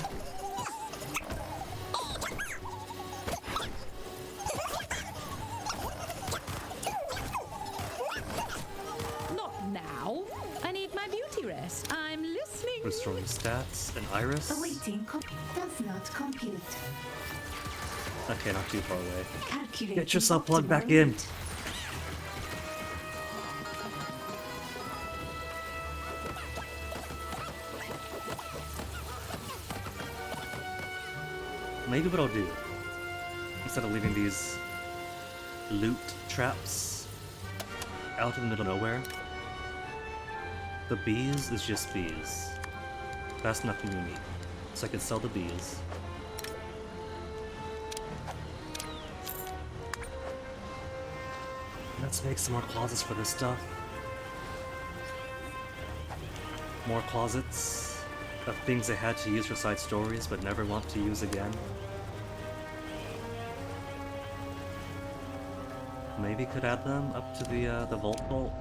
Not now. I need my beauty rest. I'm listening. Restoring stats and Iris. Awaiting does not compute. Okay, not too far away. Calculating Get yourself plugged back optimal in. route. Maybe what I'll do, instead of leaving these loot traps out in the middle of nowhere, the bees is just bees. That's nothing unique. So I can sell the bees. Let's make some more closets for this stuff. More closets of things I had to use for side stories but never want to use again. maybe could add them up to the vault.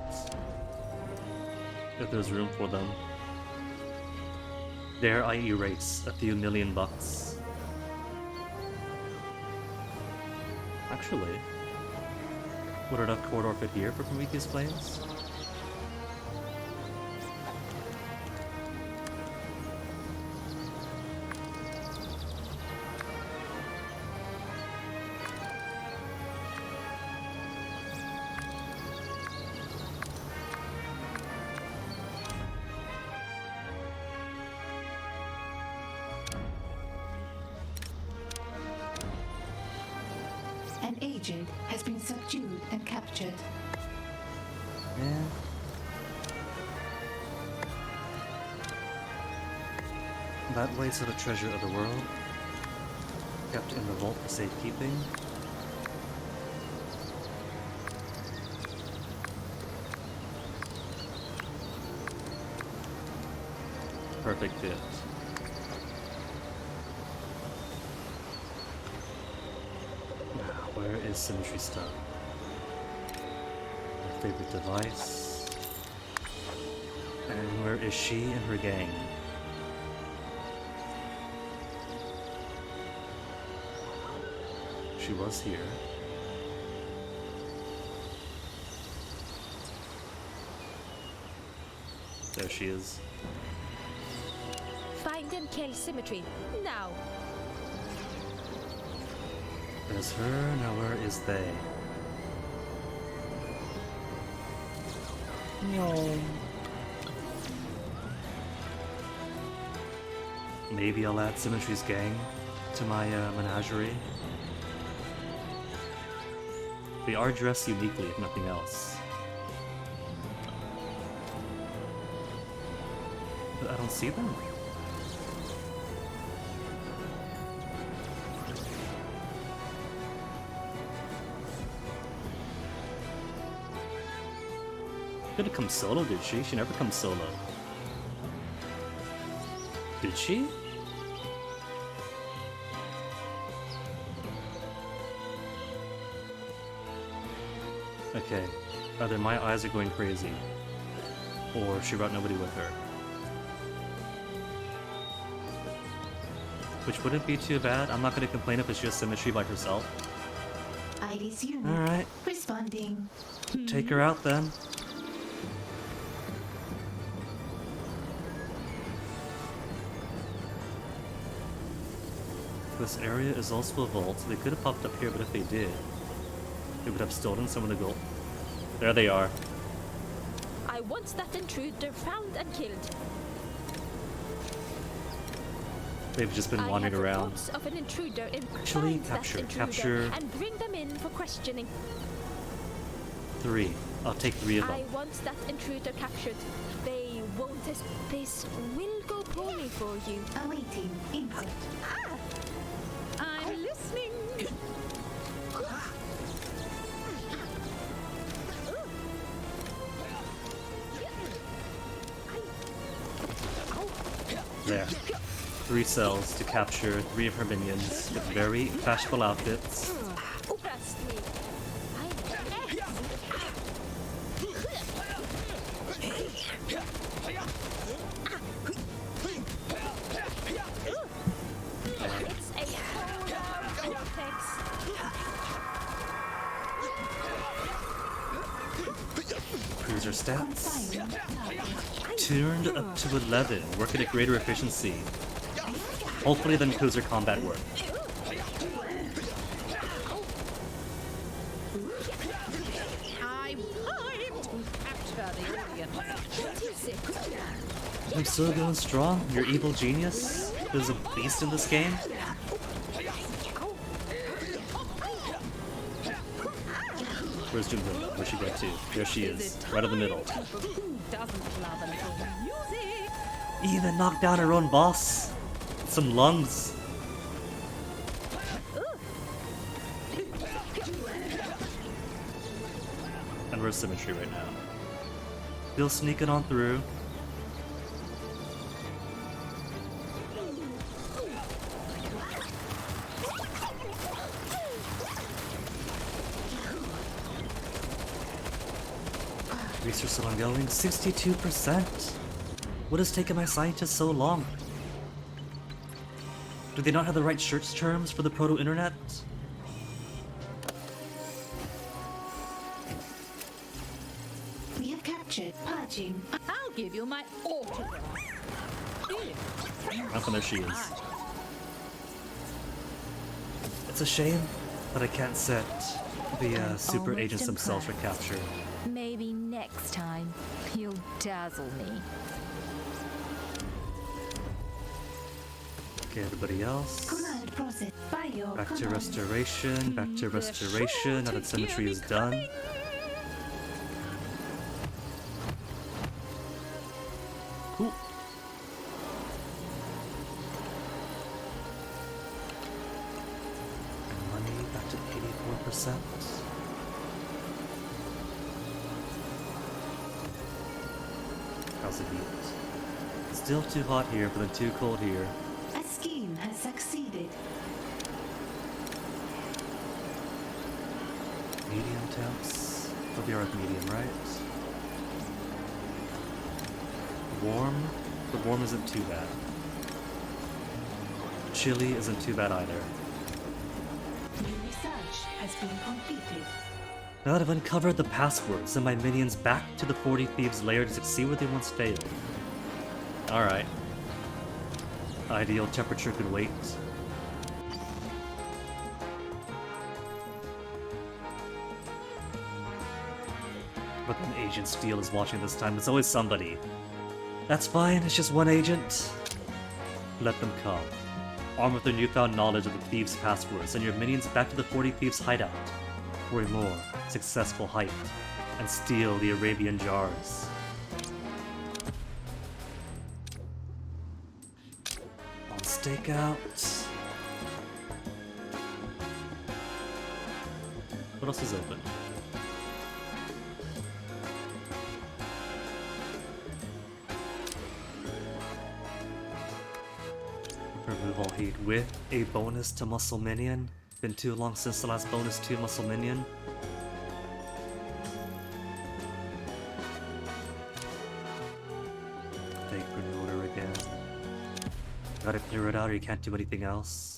If there's room for them. Dare I erase a few $1,000,000? Actually, would enough corridor fit here for Prometheus Flames? An agent has been subdued and captured. Yeah. That way to the treasure of the world, kept in the vault for safekeeping. Perfect fit. Where is Symmetry Stone? My favorite device. And where is she and her gang? She was here. There she is. Find and kill Symmetry, now! There's her, now where is they? No. Maybe I'll add Symmetry's gang to my menagerie. They are dressed uniquely, if nothing else. But I don't see them. Could've come solo, did she? She never comes solo. Did she? Okay. Either my eyes are going crazy, or she brought nobody with her. Which wouldn't be too bad. I'm not gonna complain if it's just Symmetry by herself. ID's unit. Alright. Responding. Take her out then. This area is also a vault. They could have popped up here, but if they did, they would have stolen some of the gold. There they are. I want that intruder found and killed. They've just been wandering around. Reports of an intruder in Actually, Find that capture. and bring them in for questioning. 3. I'll take 3 of them. I want that intruder captured. They won't. This will go poorly for you. Awaiting input. I'm listening. There. 3 cells to capture 3 of her minions with very fashionable outfits. Cruiser stats. Turned up to 11, working at greater efficiency. Hopefully then cruiser combat work. I'm primed to capture the audience. What is it? I'm still going strong. Your evil genius is a beast in this game. Where's Junho? Where'd she go to? There she is, right in the middle. Even knocked down her own boss. Some lungs. And we're Symmetry right now. Still sneaking on through. Research still ongoing. 62%. What has taken my scientists so long? Do they not have the right search terms for the proto-internet? We have captured Purging. I'll give you my autograph. Up and there she is. It's a shame, but I can't set the super almost agents themselves for impressed. capture. Maybe next time you'll dazzle me. Okay, everybody else. Command process by your Back to command. restoration, back to They're restoration, now sure that to hear symmetry me is done. coming. Cool. Money back to 84%. How's the heat? Still too hot here, but then too cold here. A scheme has succeeded. Medium temps. We'll be alright with medium, right? Warm, but warm isn't too bad. Chilly isn't too bad either. New research has been completed. Now that I've uncovered the password, send my minions back to the 40 Thieves' lair to succeed where they once failed. Alright. Ideal temperature could wait. But then Agent Steel is watching this time. It's always somebody. That's fine, it's just one agent. Let them come. Armed with their newfound knowledge of the Thieves' password, send your minions back to the 40 Thieves' hideout for a more successful heist and steal the Arabian jars. On stakeout. What else is open? Remove all heat with a bonus to muscle minion. Been too long since the last bonus to muscle minion. Fake renewer again. Gotta clear it out or you can't do anything else.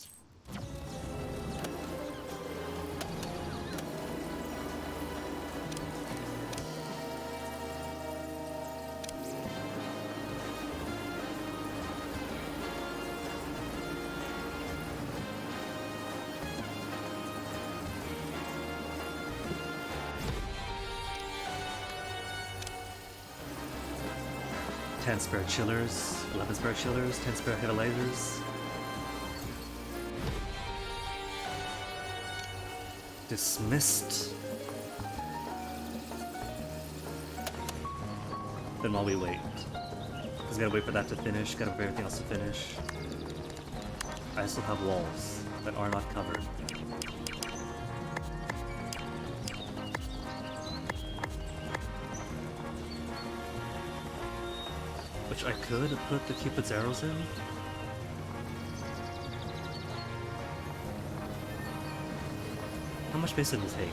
Ten spare chillers, 11 spare chillers, 10 spare heavy lasers. Dismissed. Then while we wait. Because gotta wait for that to finish, gotta wait for everything else to finish. I still have walls that are not covered. Which I could put the Cupid's arrows in. How much space did it take?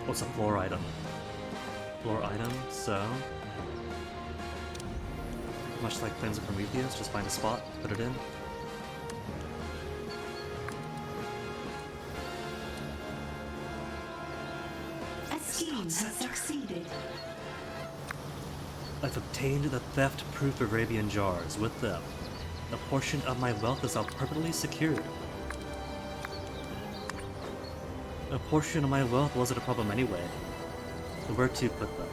Oh, it's a floor item. Floor item, so... much like Flames of Prometheus, just find a spot, put it in. A scheme has succeeded. I've obtained the theft-proof Arabian jars. With them, a portion of my wealth is now permanently secured. A portion of my wealth wasn't a problem anyway. So where to put them?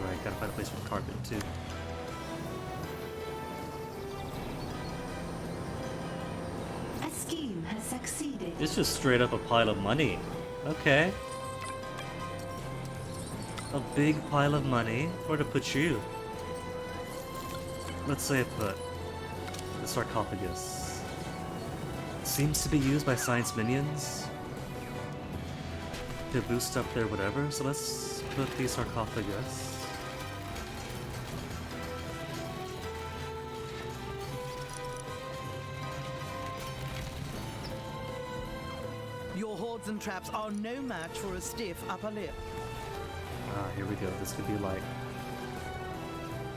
Alright, gotta find a place for the carpet too. A scheme has succeeded. It's just straight up a pile of money. Okay. A big pile of money. Where to put you? Let's say I put the sarcophagus. Seems to be used by science minions to boost up their whatever, so let's put the sarcophagus. Your boards and traps are no match for a stiff upper lip. Ah, here we go. This could be like...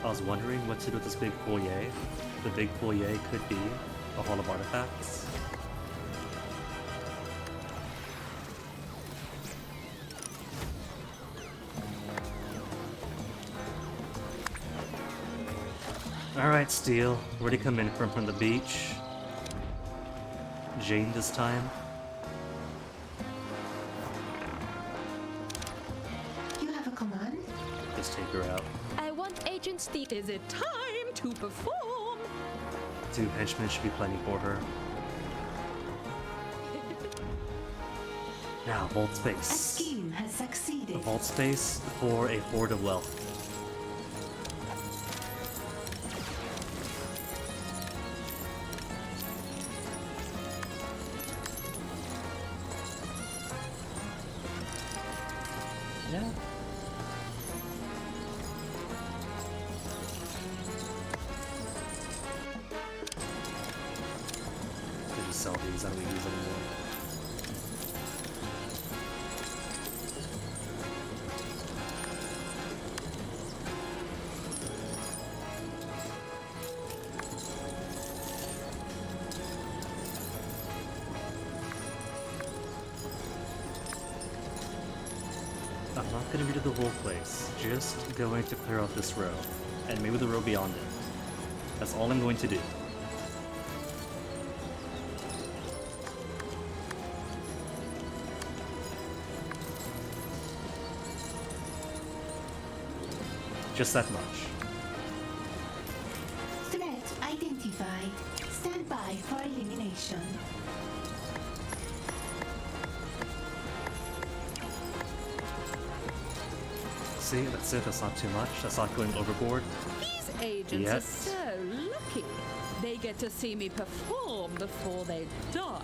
I was wondering what to do with this big foyer. The big foyer could be a hall of artifacts. Alright, Steel. Where'd he come in from the beach? Jane this time? You have a command? Just take her out. I want Agent Steel. Is it time to perform? 2 henchmen should be plenty for her. Now, vault A space. scheme has succeeded. A vault space for a hoard of wealth. Yeah. Could just sell these, I don't need these anymore. I'm not going to redo the whole place, just going to clear out this row, and maybe the row beyond it. That's all I'm going to do. Just that much. Threat identified. Stand by for elimination. See, that's it, that's not too much, that's not going overboard. These agents Yet. are so lucky. They get to see me perform before they die.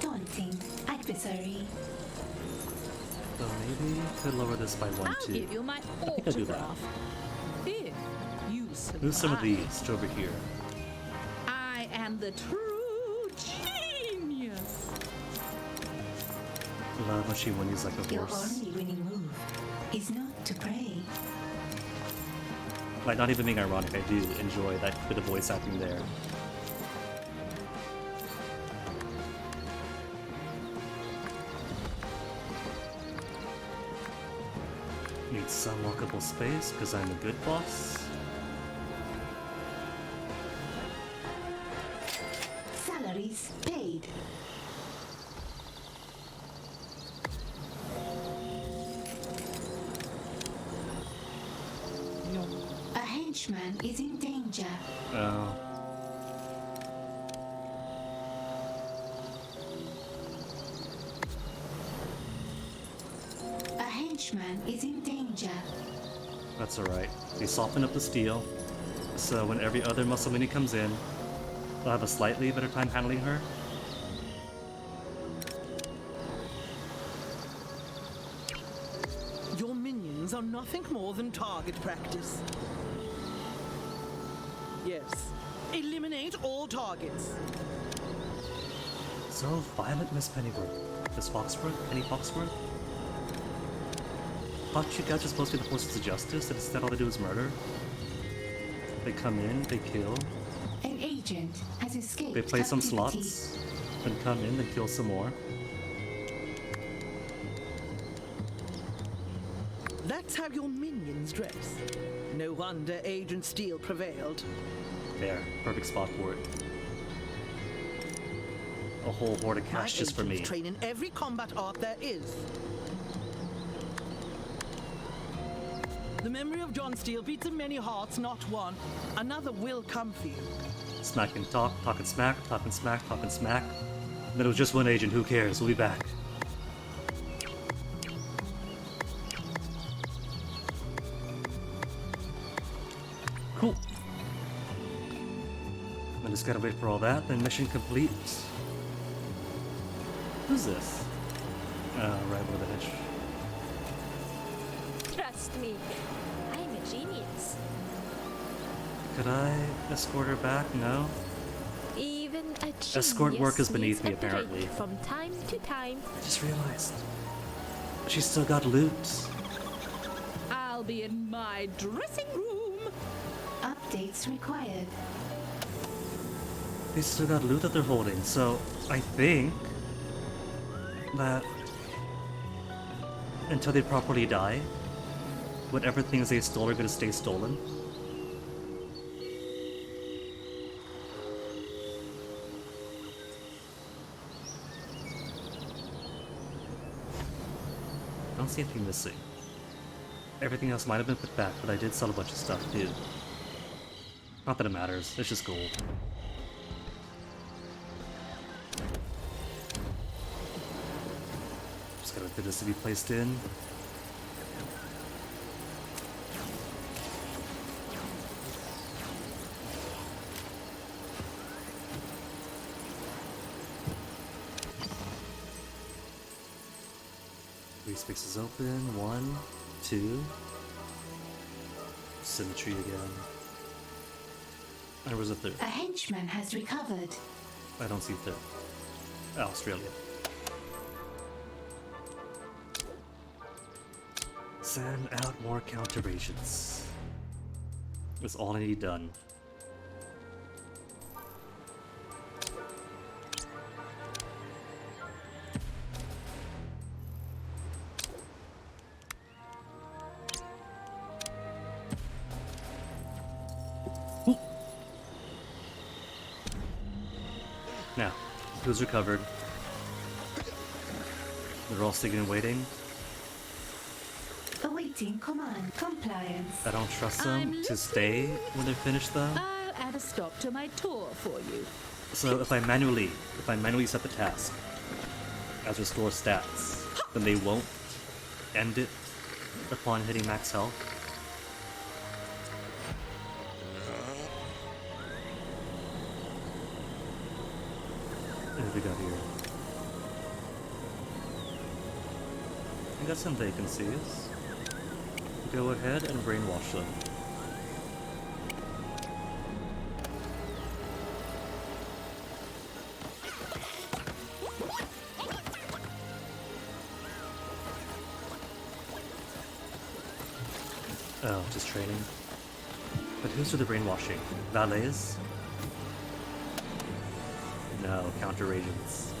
Daunting adversary. So maybe could lower this by 1, I'll 2. give you my I think I'll do that. autograph. If you survive. Move some of these to over here. I am the true genius. Love when she whinnies like a Your horse. only winning move is not to pray. Like, not even being ironic, I do enjoy that bit of voice acting there. Need some walkable space, because I'm a good boss. Salaries paid. A henchman is in danger. Oh. A henchman is in danger. That's alright. They soften up the steel, so when every other Mussolini comes in, they'll have a slightly better time handling her. Your minions are nothing more than target practice. Yes. Eliminate all targets. So violent, Miss Pennyworth. Miss Foxworth? Penny Foxworth? Thought you guys were supposed to be the forces of justice, and instead all they do is murder. They come in, they kill, An agent has escaped. they play some captivity. slots, then come in, then kill some more. That's how your minions dress. No wonder Agent Steel prevailed. There, perfect spot for it. A whole horde of cash just for me. Agents train in every combat art there is. The memory of John Steele beats in many hearts, not one. Another will come for you. Smack and talk, talk and smack, talk and smack, talk and smack. And then it was just one agent, who cares? We'll be back. Cool. I just gotta wait for all that, then mission complete. Who's this? Right over the hedge. Trust me, I'm a genius. Could I escort her back? No. Even a Escort work is genius beneath needs me, a break apparently. from time to time. I just realized. She's still got loot. I'll be in my dressing room. Updates required. They still got loot that they're holding, so I think that until they properly die, whatever things they stole are gonna stay stolen. I don't see anything missing. Everything else might have been put back, but I did sell a bunch of stuff too. Not that it matters, it's just gold. Just gotta wait for this to be placed in. Three spaces open. 1, 2. Symmetry again. There was a third. A henchman has recovered. I don't see third. Australia. Send out more counter agents. That's all I need done. Now, who's recovered? They're all sitting and waiting. Awaiting command. Compliance. I don't trust them I'm to stay when they're finished though. I'll add a stop to my tour for you. So if I manually set the task as restore stats, then they won't end it upon hitting max health. What have we got here? We got some vacancies. Go ahead and brainwash them. Oh, just training. But who's for the brainwashing? Valets? No, counter agents.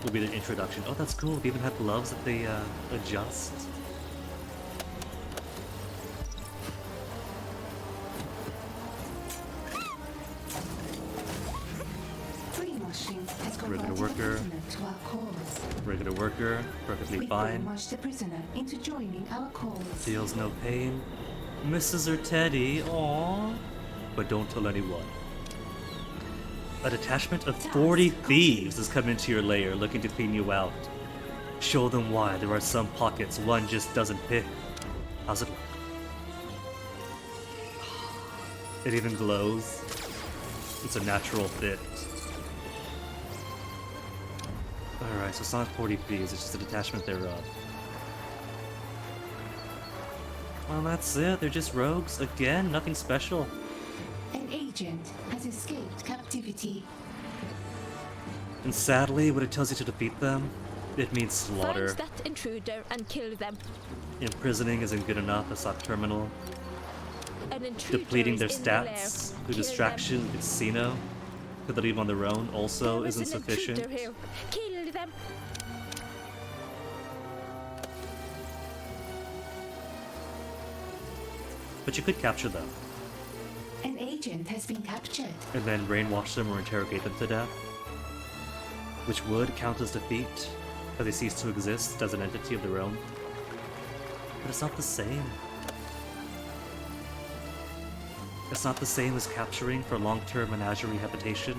Will be the introduction. Oh, that's cool. They even have gloves that they adjust. Brainwashing has Regular converted worker. the prisoner to our cause. Regular worker, perfectly We fine. brainwashed the prisoner into joining our cause. Feels no pain. Misses her teddy, aww. But don't tell anyone. A detachment of 40 thieves has come into your lair looking to clean you out. Show them why there are some pockets one just doesn't pick. How's it look? It even glows. It's a natural fit. Alright, so it's not 40 thieves, it's just a detachment thereof. Well, that's it. They're just rogues. Again, nothing special. An agent has escaped captivity. And sadly, when it tells you to defeat them, it means slaughter. Find that intruder and kill them. Imprisoning isn't good enough, it's not terminal. An intruder Depleting their is in the lair. stats through Kill distraction, casino, could they leave on their own, also There is isn't an sufficient. intruder here. Kill them. But you could capture them, An agent has been captured. and then brainwash them or interrogate them to death. Which would count as defeat, because they cease to exist as an entity of their own. But it's not the same. It's not the same as capturing for long-term menagerie habitation,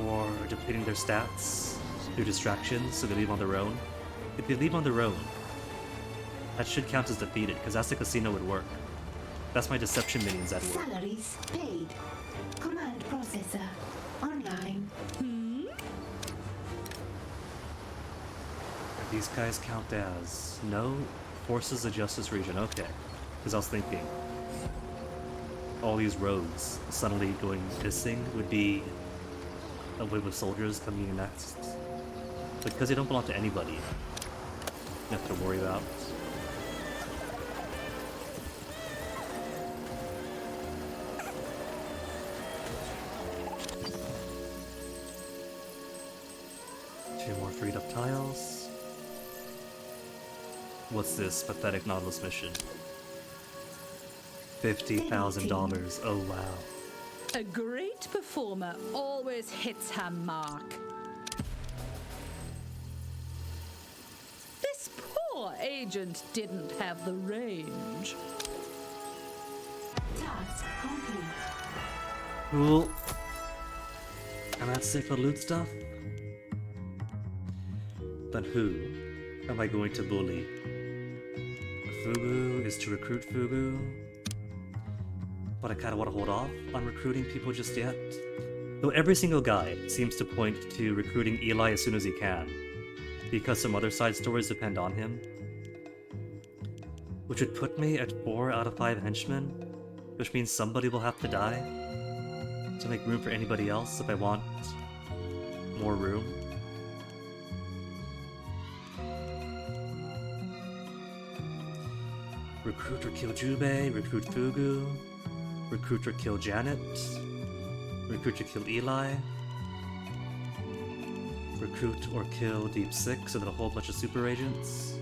or depleting their stats through distractions so they leave on their own. If they leave on their own, that should count as defeated, because that's the casino would work. That's my deception minions at work. Salaries paid. Command processor online. These guys count as no forces of justice region. Okay. Because I was thinking, all these rogues suddenly going missing would be a wave of soldiers coming in next. Because they don't belong to anybody, you have to worry about. Two more freed up tiles. What's this pathetic Nautilus mission? $50,000. Oh wow. A great performer always hits her mark. This poor agent didn't have the range. Task complete. Cool. And that's it for loot stuff? Then who am I going to bully? Fugu is to recruit Fugu. But I kinda wanna hold off on recruiting people just yet. Though every single guide seems to point to recruiting Eli as soon as he can, because some other side stories depend on him. Which would put me at 4 out of 5 henchmen, which means somebody will have to die to make room for anybody else if I want more room. Recruit or kill Jubei, recruit Fugu, recruit or kill Janet, recruit or kill Eli, recruit or kill Deep Six, and then a whole bunch of super agents.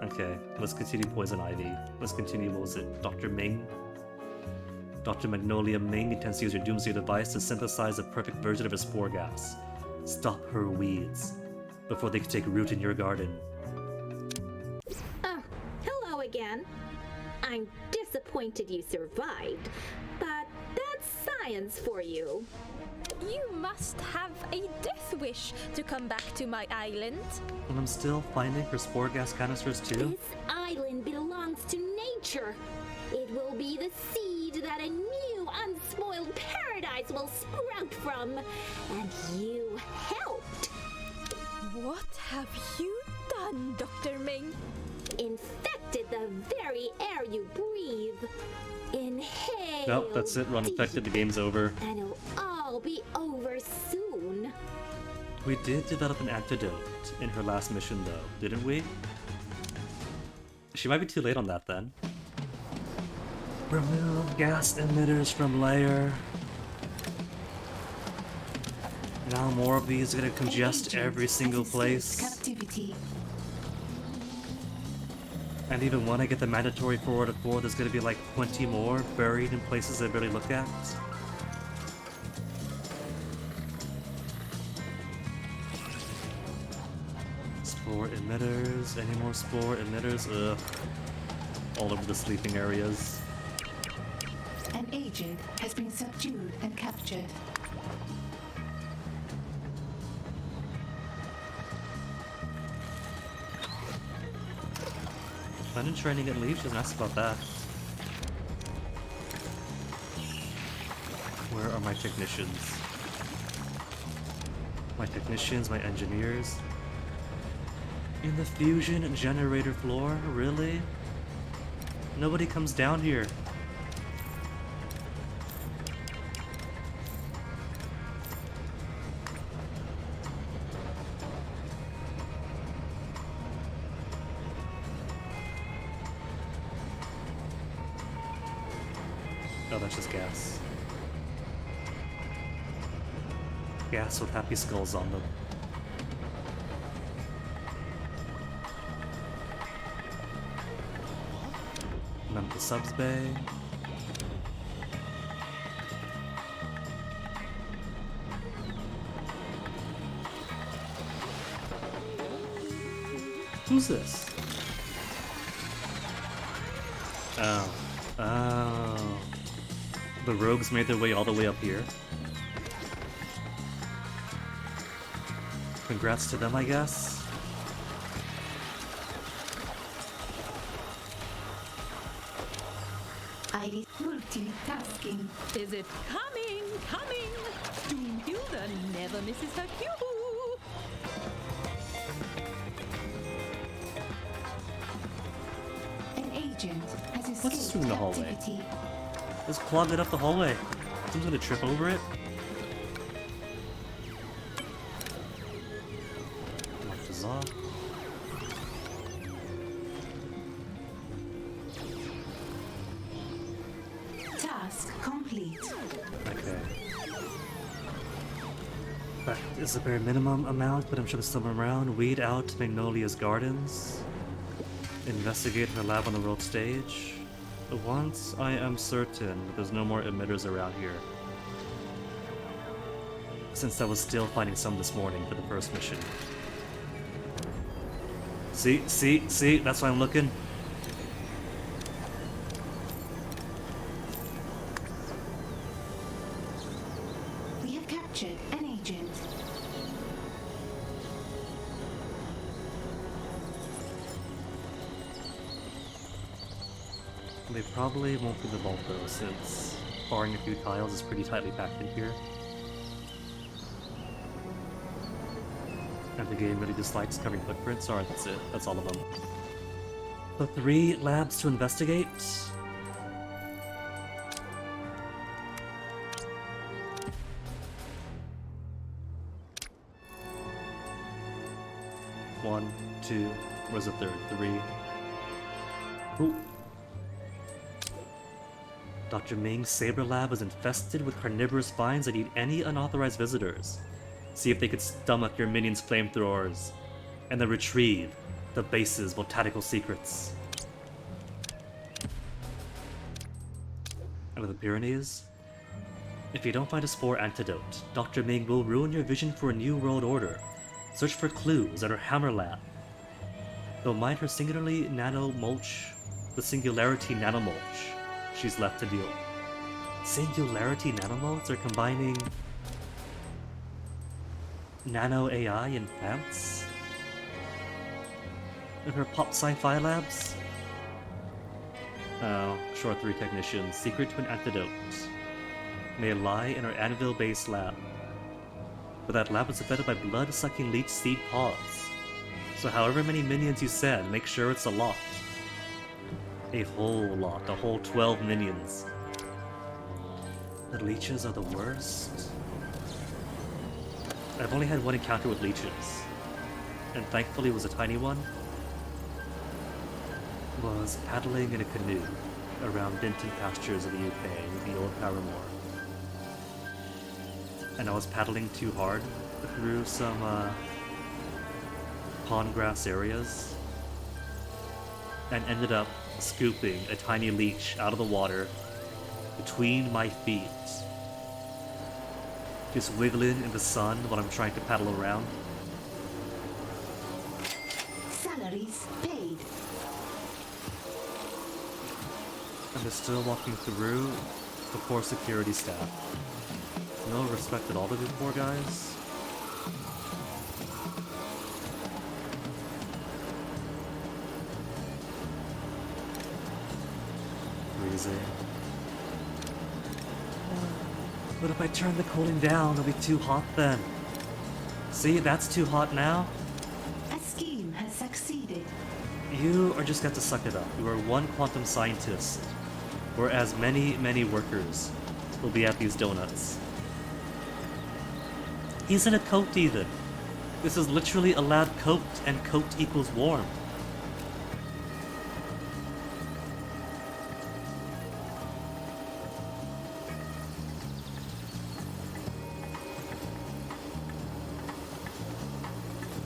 Okay, let's continue Poison Ivy. Let's continue, what was it, Dr. Ming? Dr. Magnolia Ming intends to use your Doomsday device to synthesize a perfect version of her spore gas. Stop her weeds before they can take root in your garden. Hello again. I'm disappointed you survived, but that's science for you. You must have a death wish to come back to my island. And I'm still finding her spore gas canisters too? This island belongs to nature. It will be the seed that a new, unspoiled paradise will sprout from. And you helped. What have you done, Dr. Ming? Infected the very air you breathe. Inhale. Nope, that's it. Run infected. The game's over. And it'll all be over soon. We did develop an antidote in her last mission, though, didn't we? She might be too late on that then. Remove gas emitters from layer. Now more of these are gonna congest every single place. Captivity. And even when I get the mandatory 4 out of 4, there's gonna be like 20 more buried in places I barely looked at. Spore emitters. Any more spore emitters? Ugh. All over the sleeping areas. An agent has been subdued and captured. Plan in training and leave? She doesn't ask about that. Where are my technicians? My technicians, my engineers. In the fusion generator floor? Really? Nobody comes down here. Oh, that's just gas. Gas with happy skulls on them. None of the subs bay. Who's this? Oh. Oh. The rogues made their way all the way up here. Congrats to them, I guess. Iris multitasking. Is it coming? Incoming! Doomhilda never misses her cue. An agent has escaped What's this room in the hallway? captivity. Let's clog it up the hallway. Someone's gonna trip over it. Light is off. Task complete. Okay. That is the bare minimum amount, but I'm sure there's someone around. Weed out Magnolia's gardens. Investigate her lab on the world stage. Once I am certain that there's no more emitters around here. Since I was still finding some this morning for the first mission. See, that's why I'm looking. We have captured an agent. They probably won't be the vault though, since barring a few tiles is pretty tightly packed in here. And the game really dislikes covering footprints. Alright, that's it. That's all of them. The 3 labs to investigate. One, two, where's the third? 3. Ooh. Dr. Ming's Saber Lab is infested with carnivorous vines that eat any unauthorized visitors. See if they could stomach your minions' flamethrowers, and then retrieve the base's botanical secrets. Out of the Pyrenees? If you don't find a spore antidote, Dr. Ming will ruin your vision for a new world order. Search for clues at her Hammer Lab. They'll mine her singularity nanomulch she's left to deal. Singularity nanomults are combining nano AI and plants? In her pop sci-fi labs? Oh, short 3 technicians. Secret to an antidote may lie in her Anvil-based lab. But that lab is affected by blood-sucking leech seed pods. So however many minions you send, make sure it's a lot. A whole lot. A whole 12 minions. The leeches are the worst. I've only had one encounter with leeches. And thankfully it was a tiny one. Was paddling in a canoe around Denton pastures in the UK with the old Paramore. And I was paddling too hard through some pond grass areas and ended up scooping a tiny leech out of the water between my feet, just wiggling in the sun while I'm trying to paddle around. Salaries paid. And they're still walking through the poor security staff. No respect at all to these poor guys. Freezing. But if I turn the cooling down, it'll be too hot then. See, that's too hot now. A scheme has succeeded. You are just got to suck it up. You are one quantum scientist, whereas many, many workers will be at these donuts. He's in a coat even. This is literally a lab coat, and coat equals warm.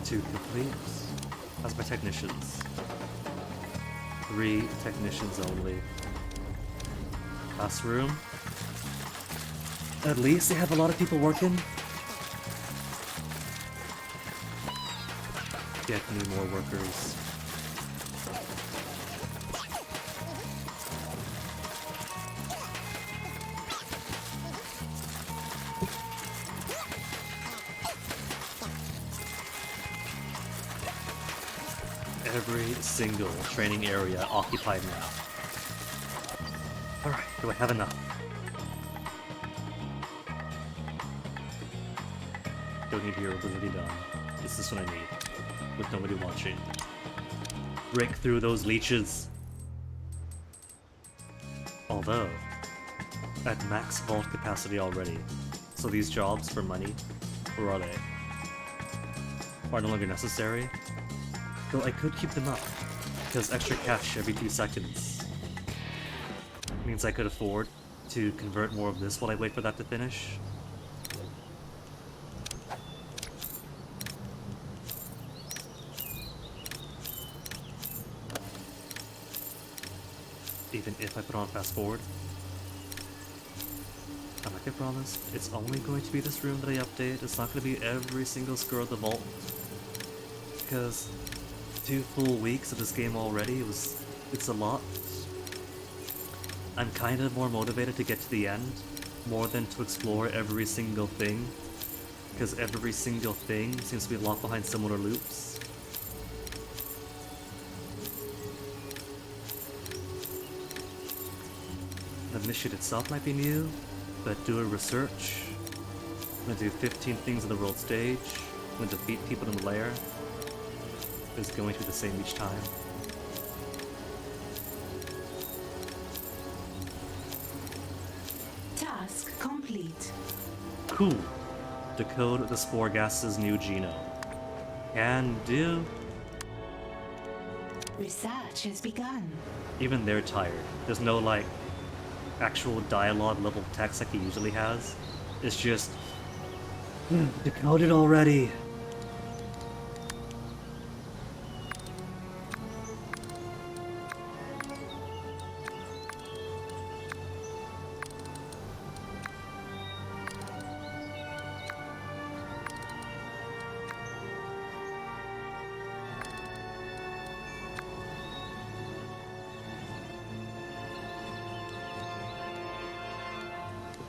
Two complete. How's my technicians? 3 technicians only. Classroom. At least they have a lot of people working. Get me more workers. Every single training area occupied now. Alright, do I have enough? don't need hero ability done. This is what I need. With nobody watching. Break through those leeches. Although, at max vault capacity already. So these jobs for money, where are they? Are no longer necessary. Though I could keep them up, because extra cash every 2 seconds means I could afford to convert more of this while I wait for that to finish. Even if I put on fast forward. And like I promised, it's only going to be this room that I update. It's not going to be every single score of the vault. Because 2 full weeks of this game already, it's a lot. I'm kind of more motivated to get to the end, more than to explore every single thing. Because every single thing seems to be locked behind similar loops. The mission itself might be new, but do a research. I'm gonna do 15 things on the world stage. I'm gonna defeat people in the lair. It's going to be the same each time. Task complete. Cool. Decode the spore gas's new genome. Can do. Research has begun. Even they're tired. There's no like actual dialogue level text like he usually has. It's just decoded already.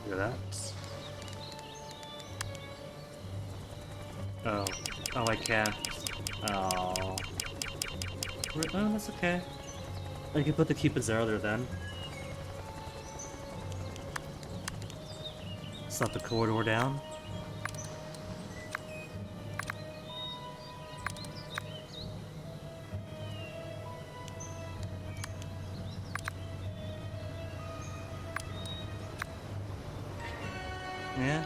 Look at that. Oh, I can't. Oh. Oh, that's okay. I can put the Keep It Zero there then. Slap the corridor down. Yeah.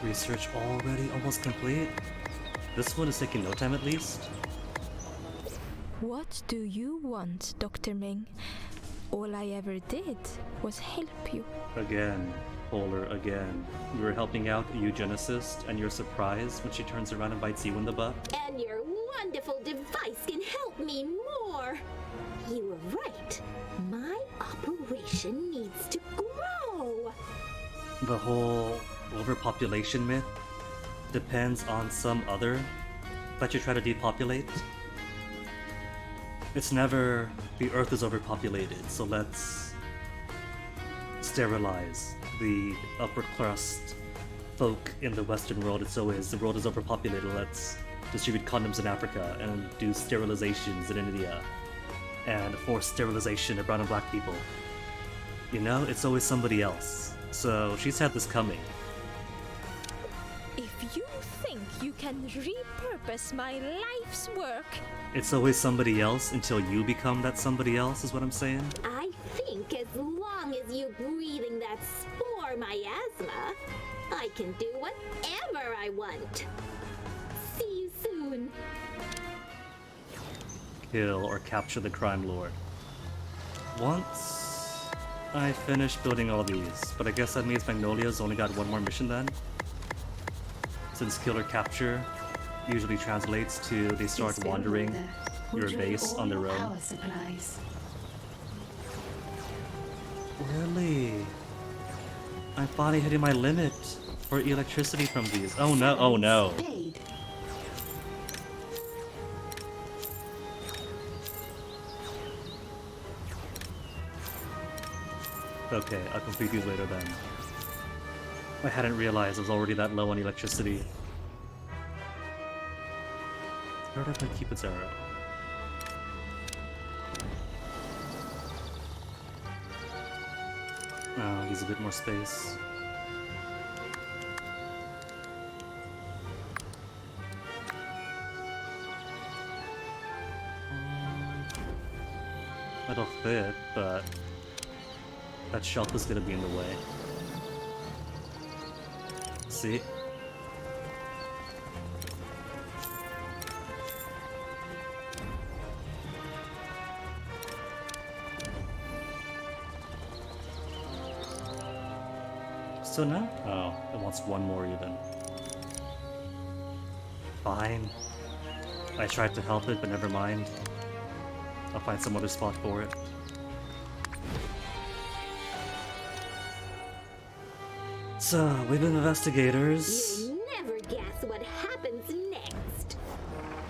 Research already almost complete. This one is taking no time at least. What do you want, Dr. Ming? All I ever did was help you. Again, Polar, again. You were helping out a eugenicist, and you're surprised when she turns around and bites you in the butt. And your wonderful device can help me more. You were right. My operation needs to grow. The whole overpopulation myth depends on some other that you try to depopulate. It's never the Earth is overpopulated, so let's sterilize the upper crust folk in the Western world. It's always the world is overpopulated, let's distribute condoms in Africa and do sterilizations in India and force sterilization of brown and black people. You know, it's always somebody else. So she's had this coming. If you think you can repurpose my life's work... It's always somebody else until you become that somebody else, is what I'm saying. I think as long as you're breathing that spore miasma, I can do whatever I want. See you soon. Kill or capture the crime lord. Once I finish building all these, but I guess that means Magnolia's only got one more mission then. Since kill or capture usually translates to they start wandering your base on their own. Really? I'm finally hitting my limit for electricity from these. Oh no, oh no. Okay, I'll complete these later then. I hadn't realized I was already that low on electricity. Where did I put Cupid's arrow? Oh, needs a bit more space. It'll fit, but that shelf is gonna be in the way. See? So now? Oh, it wants one more even. Fine. I tried to help it, but never mind. I'll find some other spot for it. So, we've been investigators, You never guess what happens next.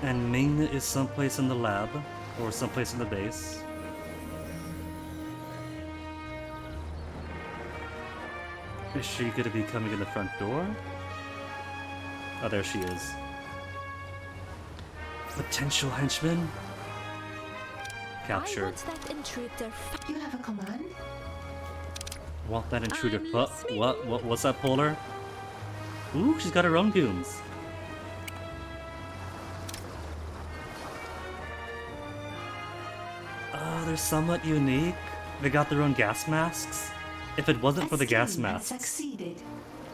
and Ming is someplace in the lab, or someplace in the base. Is she gonna be coming in the front door? Oh, there she is. Potential henchman? Captured. I want that intruder. You have a command? Want that intruder? I'm What? What's that, Polar? Ooh, she's got her own goons. Oh, they're somewhat unique. They got their own gas masks. If it wasn't for the gas Esteem has masks, succeeded.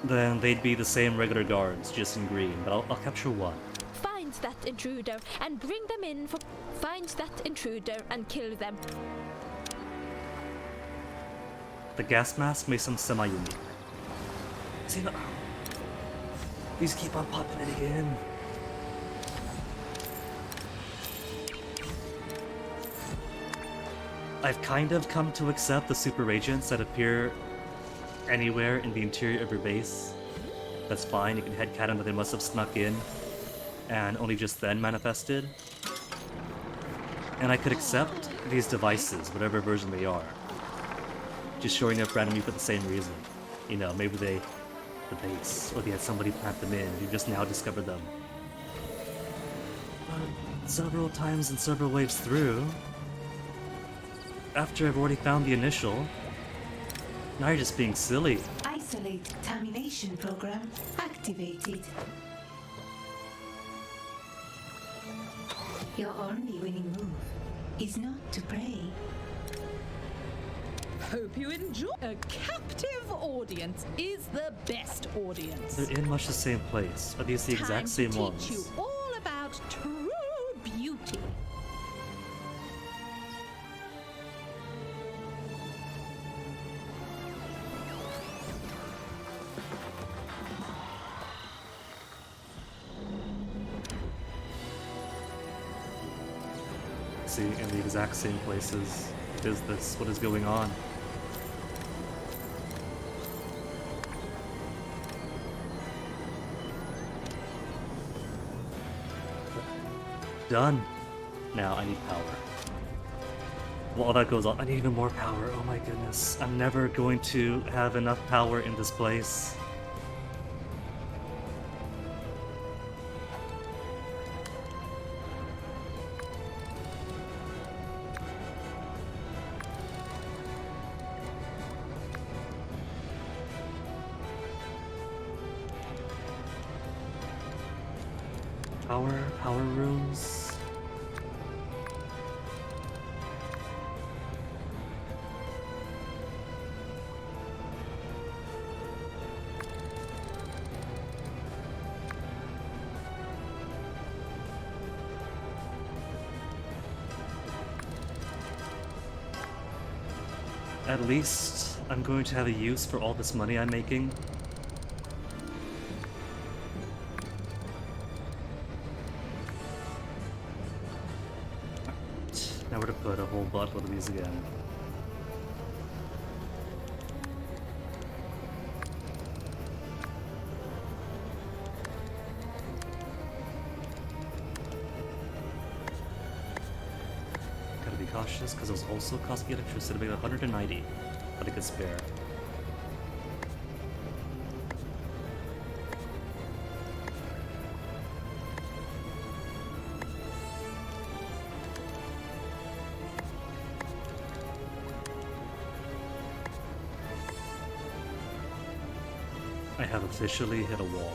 then they'd be the same regular guards, just in green. But I'll capture one. Find that intruder and bring them in for. Find that intruder and kill them. The gas mask makes them semi-unique. See, no. These keep on popping it again. I've kind of come to accept the super agents that appear anywhere in the interior of your base. That's fine, you can headcanon that they must have snuck in and only just then manifested. And I could accept these devices, whatever version they are, just showing up randomly for the same reason. You know, maybe the base, or they had somebody plant them in, and you just now discovered them. But several times and several waves through, after I've already found the initial, now you're just being silly. Isolate termination program activated. Your only winning move is not to pray. Hope you enjoy. A captive audience is the best audience. They're in much the same place. Are these the exact same Time to ones? teach you all about true beauty. See, in the exact same places. Is this what is going on? Done. Now I need power. While that goes on, I need even more power. Oh my goodness. I'm never going to have enough power in this place. Power rooms. At least I'm going to have a use for all this money I'm making. Now we're to put a whole buttload of these again. Gotta be cautious, because those also cost me electricity, about 190 that I could spare. have officially hit a wall.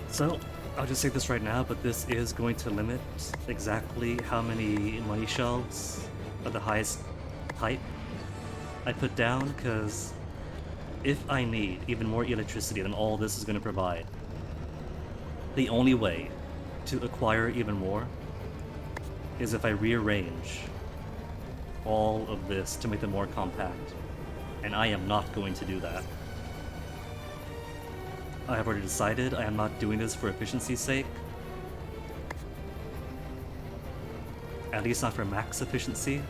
So, I'll just say this right now, but this is going to limit exactly how many money shelves of the highest type I put down, because if I need even more electricity than all this is going to provide, the only way to acquire even more is if I rearrange all of this to make them more compact, and I am not going to do that. I have already decided I am not doing this for efficiency's sake. At least not for max efficiency.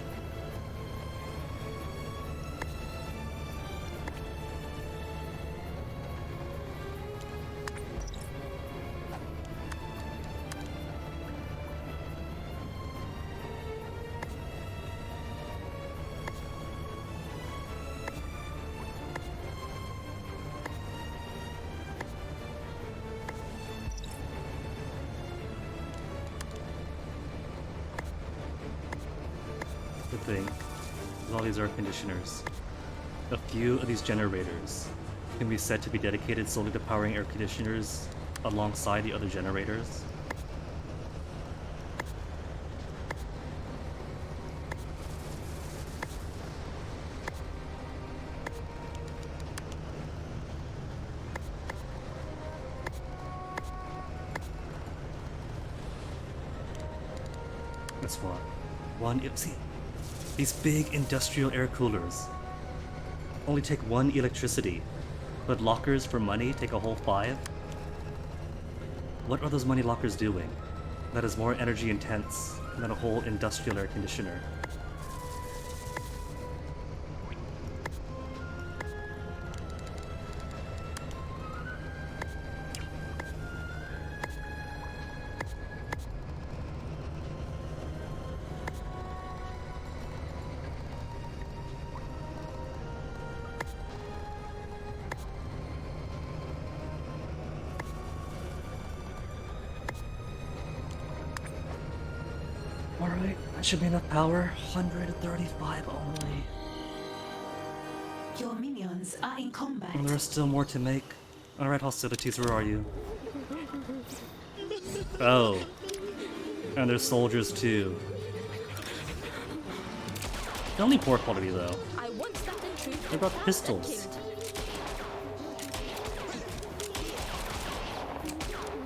Thing with all these air conditioners. A few of these generators can be said to be dedicated solely to powering air conditioners alongside the other generators. That's what see, these big industrial air coolers only take 1 electricity, but lockers for money take a whole 5. What are those money lockers doing that is more energy intense than a whole industrial air conditioner? Alright, that should be enough power. 135 only. Your minions are in combat. And there are still more to make. Alright, hostilities, where are you? Oh. And there's soldiers too. They're only poor quality though. I want that intruder. They brought pistols.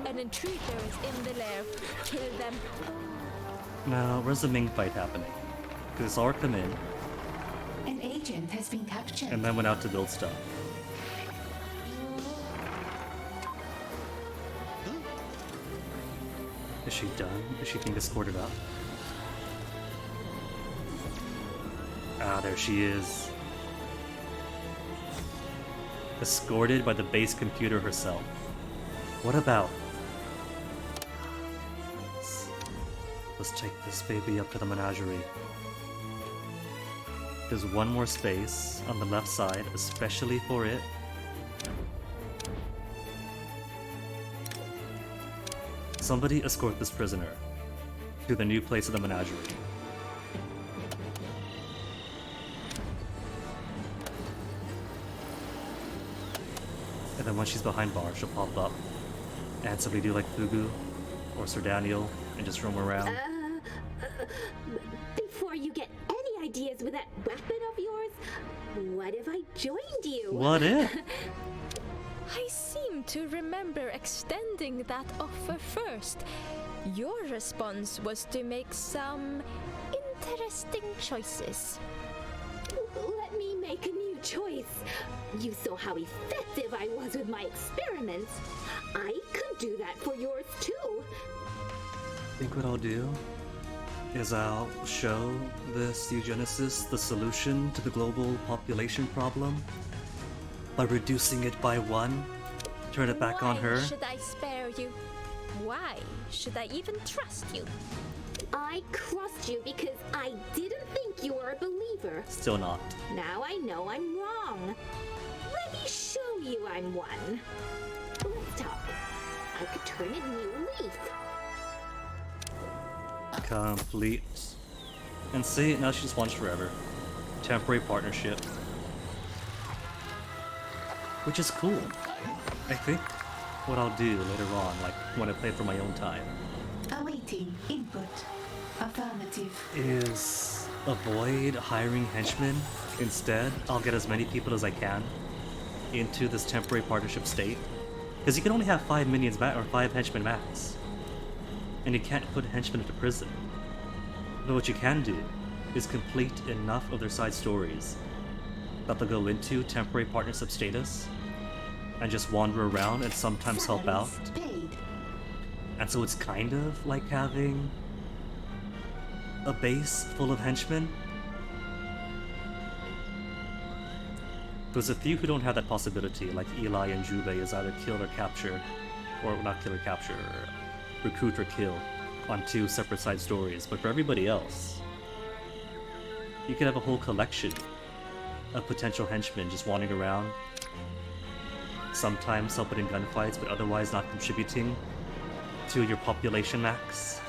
An intruder is in the lair. Kill them. Now, where's the Ming fight happening? Because I saw her come in, An agent has been captured. and then went out to build stuff. Is she done? Is she being escorted up? Ah, there she is. Escorted by the base computer herself. What about? Let's take this baby up to the menagerie. There's one more space on the left side, especially for it. Somebody escort this prisoner to the new place of the menagerie. And then once she's behind bars, she'll pop up and somebody do like Fugu or Sir Daniel and just roam around. Before you get any ideas with that weapon of yours, what if I joined you? What if? I seem to remember extending that offer first. Your response was to make some interesting choices. Let me make a new choice. You saw how effective I was with my experiments. I could do that for yours too. I think what I'll do is I'll show this eugenicist the solution to the global population problem by reducing it by 1, turn it back on her. Why should I spare you? Why should I even trust you? I crossed you because I didn't think you were a believer. Still not. Now I know I'm wrong. Let me show you I'm one. Let's talk. I could turn a new leaf. Complete. And see, now she just wants forever. Temporary partnership. Which is cool. I think what I'll do later on, like when I play for my own time, Awaiting input. Affirmative. is avoid hiring henchmen. Instead, I'll get as many people as I can into this temporary partnership state. Because you can only have 5 minions or 5 henchmen max. And you can't put henchmen into prison. But what you can do is complete enough of their side stories that they'll go into temporary partnership status and just wander around and sometimes help out. And so it's kind of like having a base full of henchmen. There's a few who don't have that possibility, like Eli and Juve is either kill or capture, or not kill or capture, recruit or kill on 2 separate side stories. But for everybody else, you could have a whole collection of potential henchmen just wandering around, sometimes helping in gunfights, but otherwise not contributing to your population max.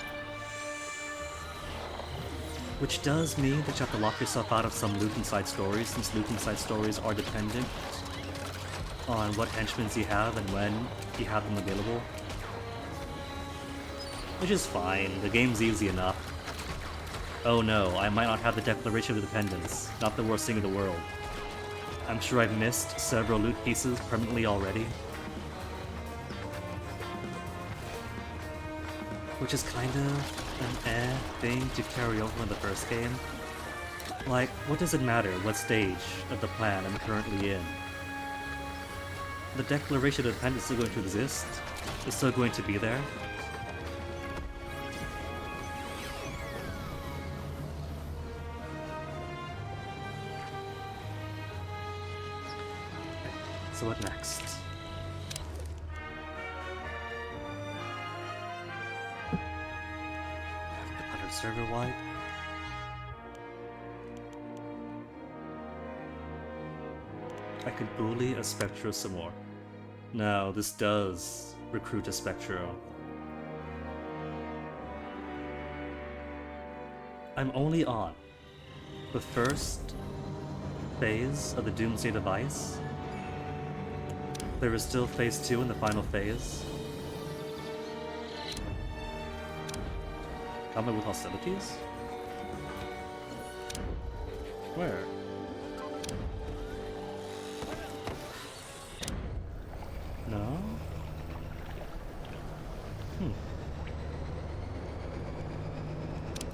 Which does mean that you have to lock yourself out of some loot and side stories, since loot and side stories are dependent on what henchmen you have and when you have them available. Which is fine, the game's easy enough. Oh no, I might not have the Declaration of Independence, not the worst thing in the world. I'm sure I've missed several loot pieces permanently already. Which is kind of an thing to carry over in the first game. Like, what does it matter what stage of the plan I'm currently in? The Declaration of Independence is still going to exist. It's still going to be there. So what next? Server wide. I could bully a Spectro some more. No, this does recruit a Spectro. I'm only on the first phase of the Doomsday device. There is still phase 2 in the final phase. Combat with hostilities? Where? No?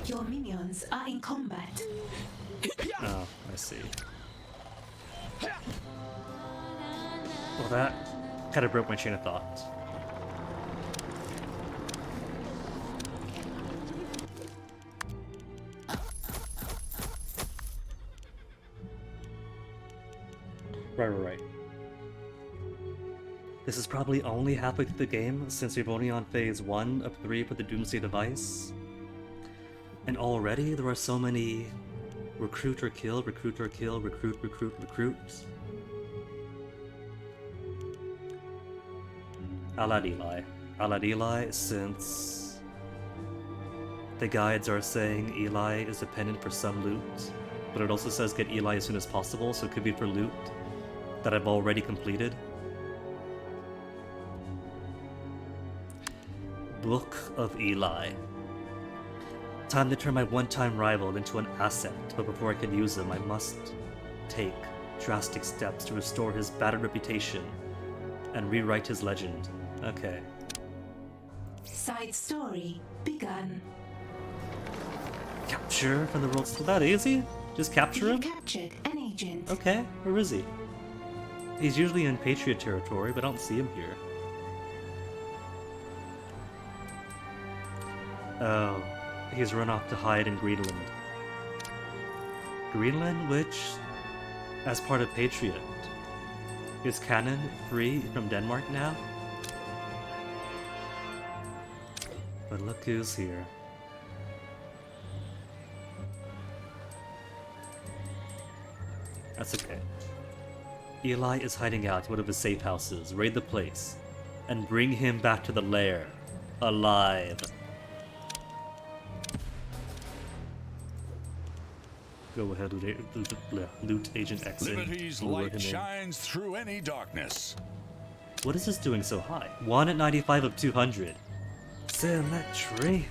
Your minions are in combat. Oh, I see. Well, that kind of broke my chain of thought. Right. This is probably only halfway through the game, since we've only on phase 1 of 3 with the Doomsday device. And already there are so many recruit or kill, recruit or kill, recruit. Alad Eli, since the guides are saying Eli is dependent for some loot, but it also says get Eli as soon as possible, so it could be for loot that I've already completed. Book of Eli. Time to turn my one-time rival into an asset, but before I can use him, I must take drastic steps to restore his battered reputation and rewrite his legend. Okay. Side story begun. Capture from the world. Still that easy? Just capture him? You captured an agent. Okay, where is he? He's usually in Patriot territory, but I don't see him here. Oh, he's run off to hide in Greenland. Greenland, which, as part of Patriot, is canon free from Denmark now? But look who's here. That's okay. Eli is hiding out in one of his safe houses. Raid the place and bring him back to the lair, alive. Go ahead, loot Agent X. Liberty's light shines through any darkness. What is this doing so high? 1 at 95 of 200. Symmetry.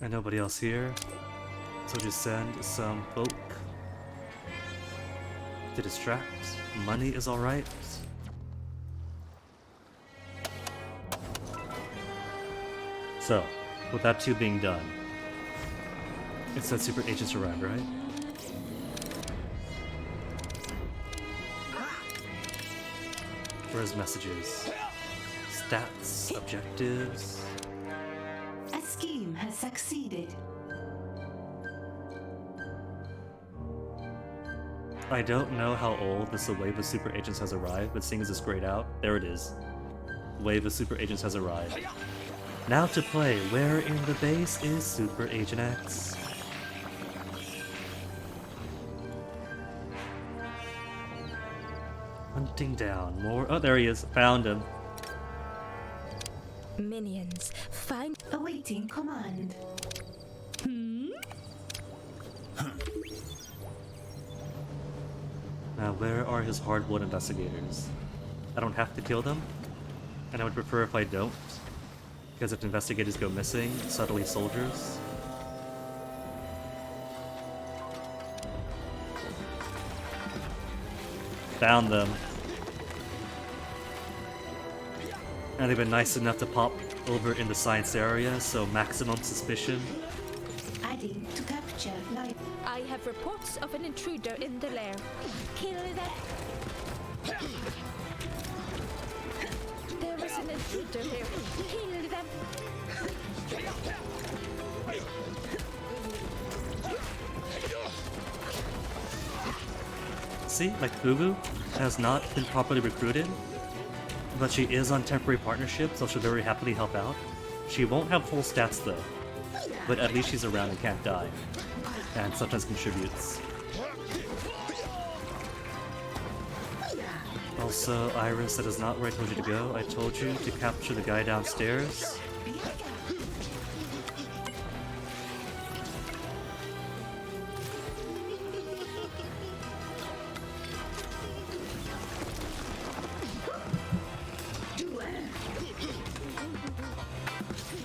And nobody else here. So just send some folk to distract. Money is alright. So, with that 2 being done, it said super agents arrived, right? Where's messages? Stats, objectives. A scheme has succeeded. I don't know how old this wave of super agents has arrived, but seeing as it's grayed out, there it is. Wave of super agents has arrived. Now to play, where in the base is Super Agent X? Hunting down more. Oh, there he is. Found him. Minions, find. Awaiting command. Now, where are his hardwood investigators? I don't have to kill them, and I would prefer if I don't, because if investigators go missing, subtly soldiers. Found them. And they've been nice enough to pop over in the science area, so maximum suspicion. Adding to capture light. I have reports of an intruder in the lair. Kill them. There is an intruder here. Kill them. See, like Fugu has not been properly recruited, but she is on temporary partnership, so she'll very happily help out. She won't have full stats though, but at least she's around and can't die, and sometimes contributes. Also, Iris, that is not where I told you to go. I told you to capture the guy downstairs.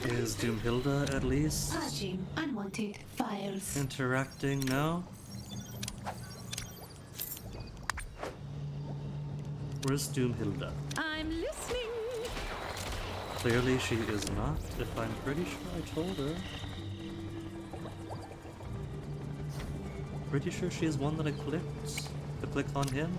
Is Doomhilda at least? Purging unwanted files. Interacting? No? Where's Doomhilda? I'm listening. Clearly she is not, if I'm pretty sure I told her. Pretty sure she is one that I clicked to click on him.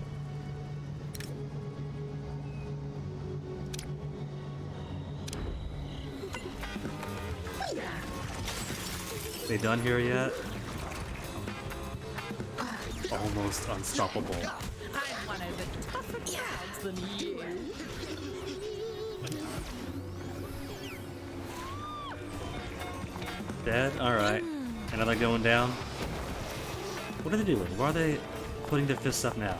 They done here yet? Almost unstoppable. I'm one of the tougher crowds than you. Dead? Alright. Another going down. What are they doing? Why are they putting their fists up now?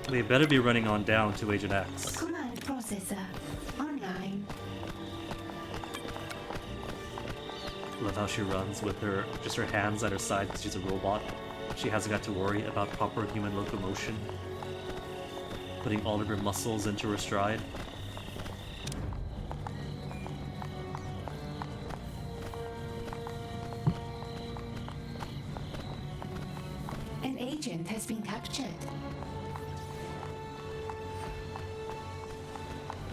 They better be running on down to Agent X. Command processor online. Love how she runs with her just her hands at her side because she's a robot. She hasn't got to worry about proper human locomotion. Putting all of her muscles into her stride. An agent has been captured.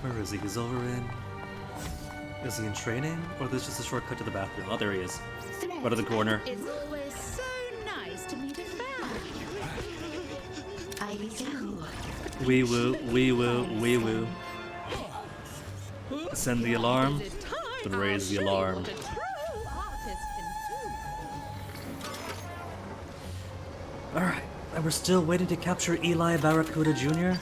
Where is he? He's over in... Is he in training? Or is this just a shortcut to the bathroom? Oh, there he is. Right at the corner. It's always so nice to meet a fan. I do. Wee woo, wee woo, wee woo. Send the alarm, then raise the alarm. Alright, and we're still waiting to capture Eli Barracuda Jr.?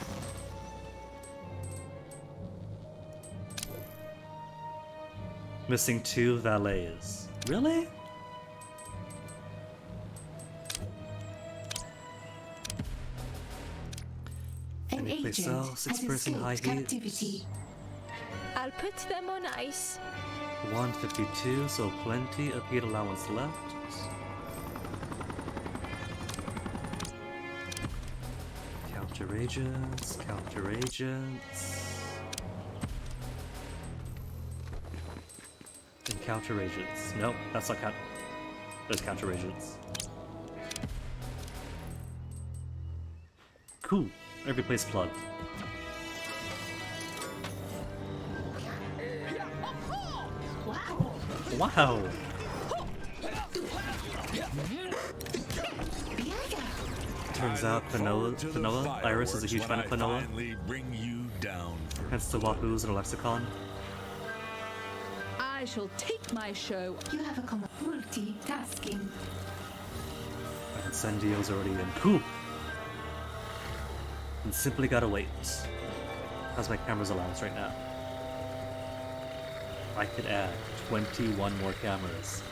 Missing 2 valets. Really? An Any place agent else? has 6-person high escaped heat. captivity. I'll put them on ice. 152, so plenty of heat allowance left. Counter agents, counter agents. And counter agents. Nope, that's not count. There's counter agents. Cool. Every place plugged. Wow! Turns out Fanoa, Iris is a huge fan of Fanoa. Hence the Wahoos in a lexicon. I shall take my show. You have a multitasking. And Sendio's already in. Cool! And simply gotta wait. How's my camera's allowance right now? I could add 21 more cameras.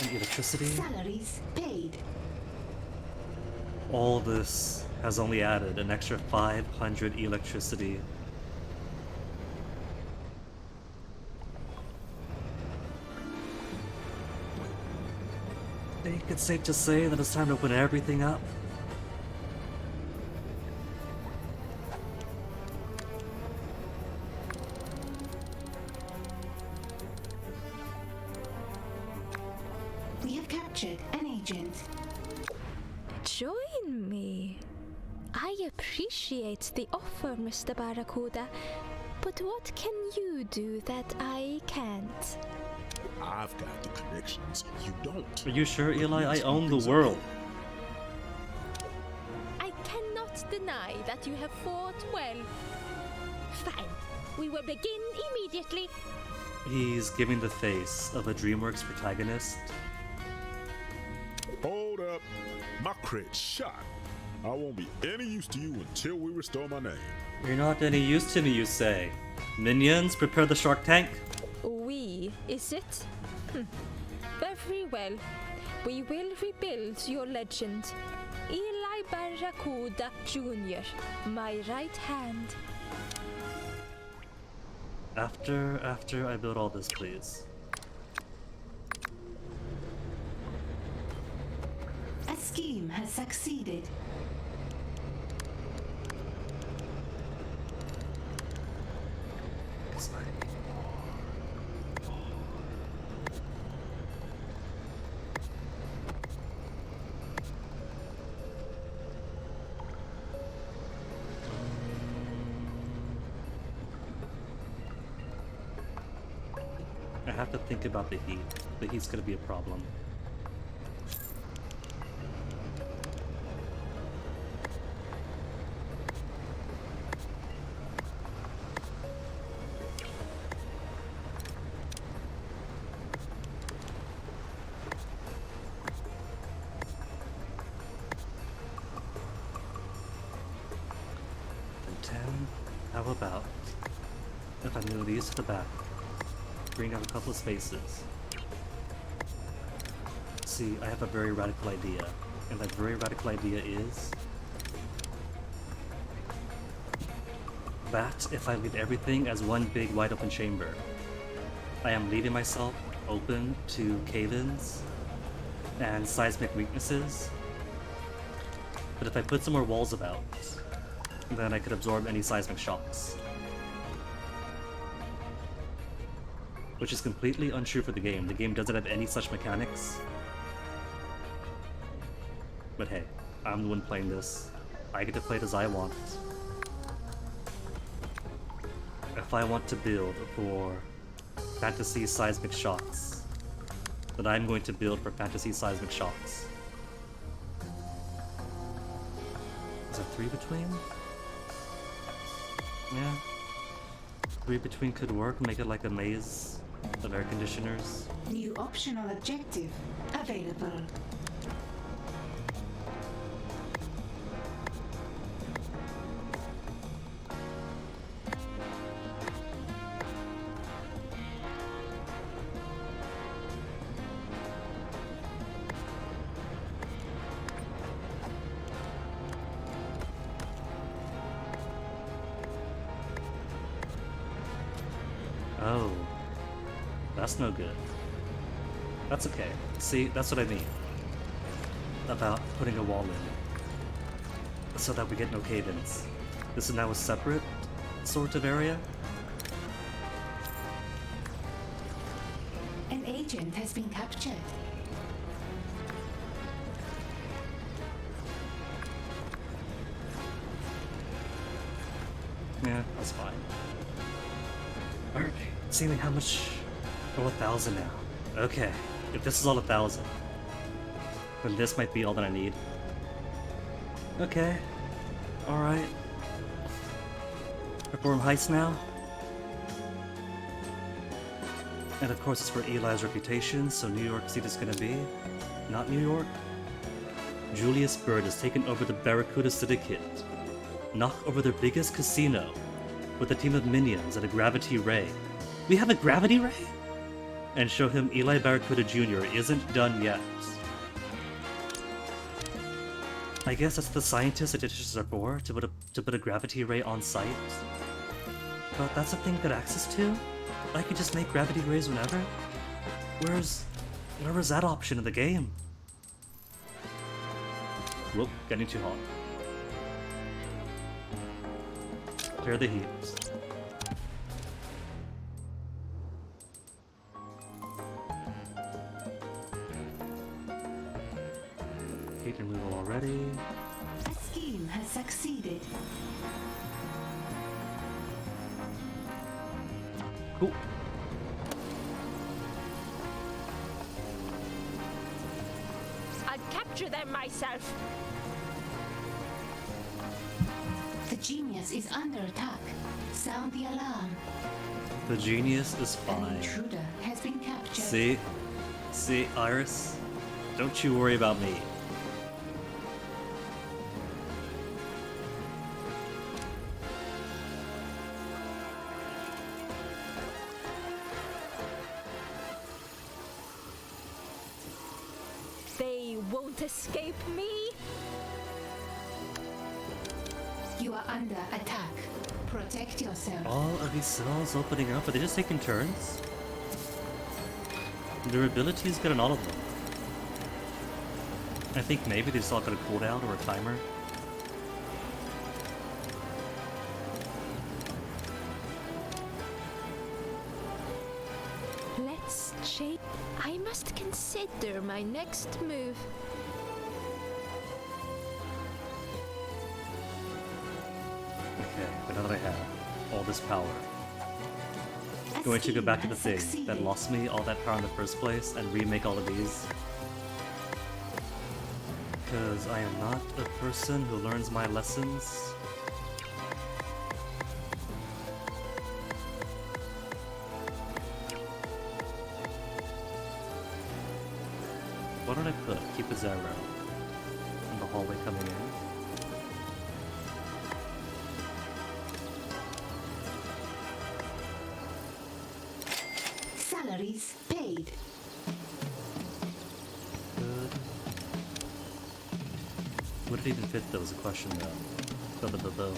And electricity? Salaries paid. All this has only added an extra 500 electricity. I think it's safe to say that it's time to open everything up. We have captured an agent. Join me. I appreciate the offer, Mr. Barracuda, but what can you do that I can't? I've got the connections. You don't. Are you sure, Eli? I own the world. I cannot deny that you have fought well. Fine. We will begin immediately. He's giving the face of a DreamWorks protagonist. Hold up. My cred's shot. I won't be any use to you until we restore my name. You're not any use to me, you say. Minions, prepare the shark tank. We, is it? Very well. We will rebuild your legend. Eli Barracuda Jr., my right hand. After I build all this, please. A scheme has succeeded. I have to think about the heat. The heat's gonna be a problem. And 10, how about if I move these to the back? Bring out a couple of spaces. See, I have a very radical idea, and that very radical idea is that if I leave everything as one big wide open chamber, I am leaving myself open to cave-ins and seismic weaknesses. But if I put some more walls about, then I could absorb any seismic shocks. Which is completely untrue for the game. The game doesn't have any such mechanics. But hey, I'm the one playing this. I get to play it as I want. If I want to build for fantasy seismic shocks, then I'm going to build for fantasy seismic shocks. Is there 3 between? Yeah. 3 between could work, make it like a maze of air conditioners. New optional objective available. Oh, That's no good. That's okay. See, that's what I mean about putting a wall in, so that we get no cave-ins. This is now a separate sort of area. An agent has been captured. Yeah, that's fine. Alright, see how much? Oh, 1,000 now. Okay, if this is all 1,000, then this might be all that I need. Okay, alright. Perform heist now. And of course it's for Eli's reputation, so New York City is gonna be not New York. Julius Bird has taken over the Barracuda Syndicate. Knock over their biggest casino with a team of minions and a gravity ray. We have a gravity ray? And show him Eli Barracuda Jr. isn't done yet. I guess that's the scientists and ditches are for, to put a gravity ray on site. But that's a thing to get access to? I could just make gravity rays whenever? Where was that option in the game? Whoop, getting too hot. Clear the heat. Heat removal already. A scheme has succeeded. Cool. I'd capture them myself. The genius is under attack. Sound the alarm. The genius is An fine. intruder has been captured. See, Iris? Don't you worry about me. They won't escape me. You are under attack. Protect yourself. All of these cells opening up, are they just taking turns? Their abilities get an all of them. I think maybe they just all got a cooldown or a timer. Let's change. I must consider my next move. Okay, but now that I have all this power, I'm going to go back to the thing that lost me all that power in the first place and remake all of these. Because I am not a person who learns my lessons. What did I put? Keep a zero in the hallway coming in. Salaries paid. Good. Would it even fit though is a question though. Though.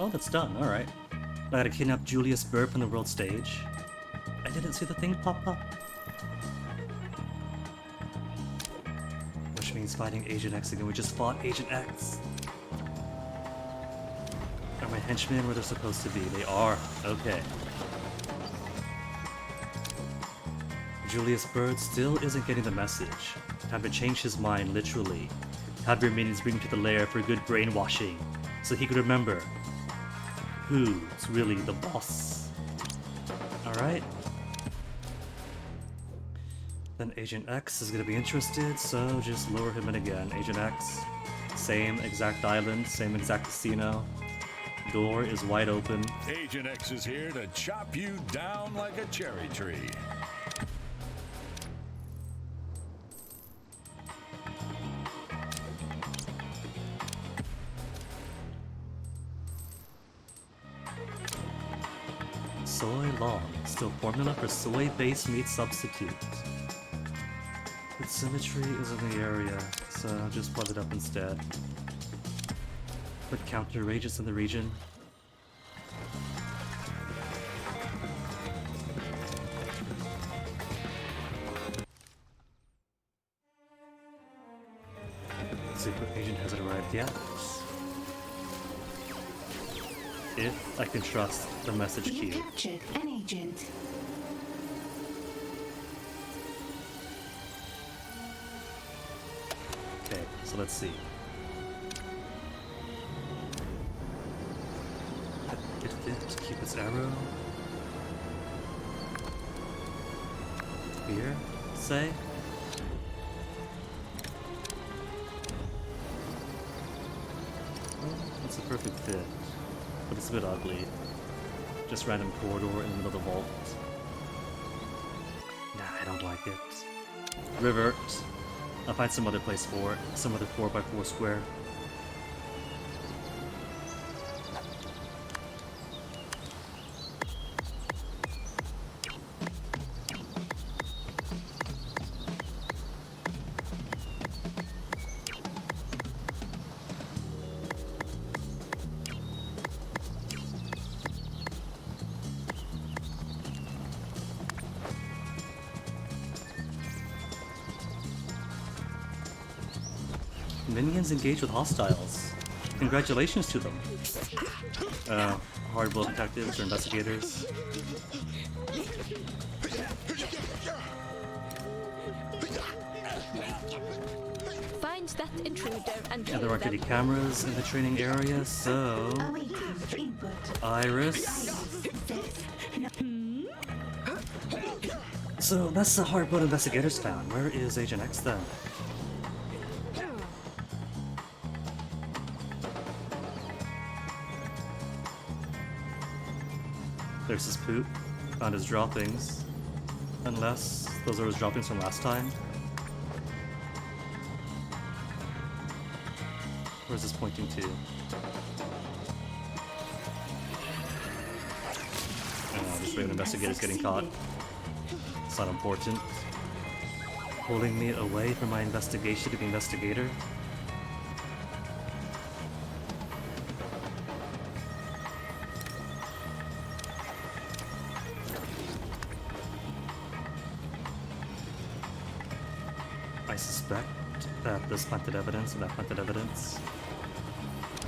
Oh, that's done, alright. I gotta kidnap Julius Bird from the world stage. I didn't see the thing pop up. Which means fighting Agent X again. We just fought Agent X. Are my henchmen where they're supposed to be? They are. Okay. Julius Bird still isn't getting the message. Time to change his mind, literally. Have your minions bring him to the lair for good brainwashing, so he could remember who's really the boss. Alright. Then Agent X is gonna be interested, so just lower him in again. Agent X, same exact island, same exact casino. Door is wide open. Agent X is here to chop you down like a cherry tree. Soy long. Still formula for soy-based meat substitute. Its symmetry is in the area, so I'll just plug it up instead. Put counter rages in the region. Secret agent hasn't arrived yet. If I can trust the message You queue. captured an agent. Okay, so let's see. It fit Cupid's arrow. Here, say. It's a perfect fit, but it's a bit ugly. Just random corridor in the middle of the vault. Nah, I don't like it. Revert. I'll find some other place for it. Some other 4x4 square. Minions engage with hostiles. Congratulations to them. Hardboiled detectives or investigators. Find that intruder and kill And there aren't any them. cameras in the training area, so... Iris. So that's the hardboiled investigators found. Where is Agent X then? There's his poop. Found his droppings. Unless those are his droppings from last time. Where's this pointing to? Just random investigators getting caught. It's not important. Pulling me away from my investigation to the investigator. I suspect that this planted evidence and that planted evidence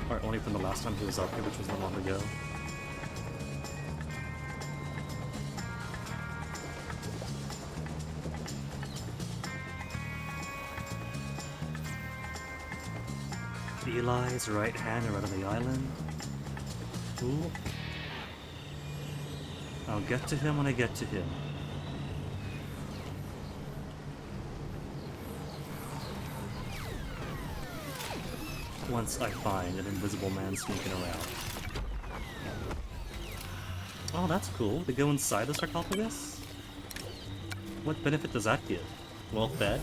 are only from the last time he was up here, which was not long ago. Eli's right hand around the island. Ooh. I'll get to him when I get to him. Once I find an invisible man sneaking around. Oh, that's cool. They go inside the sarcophagus? What benefit does that give? Well fed?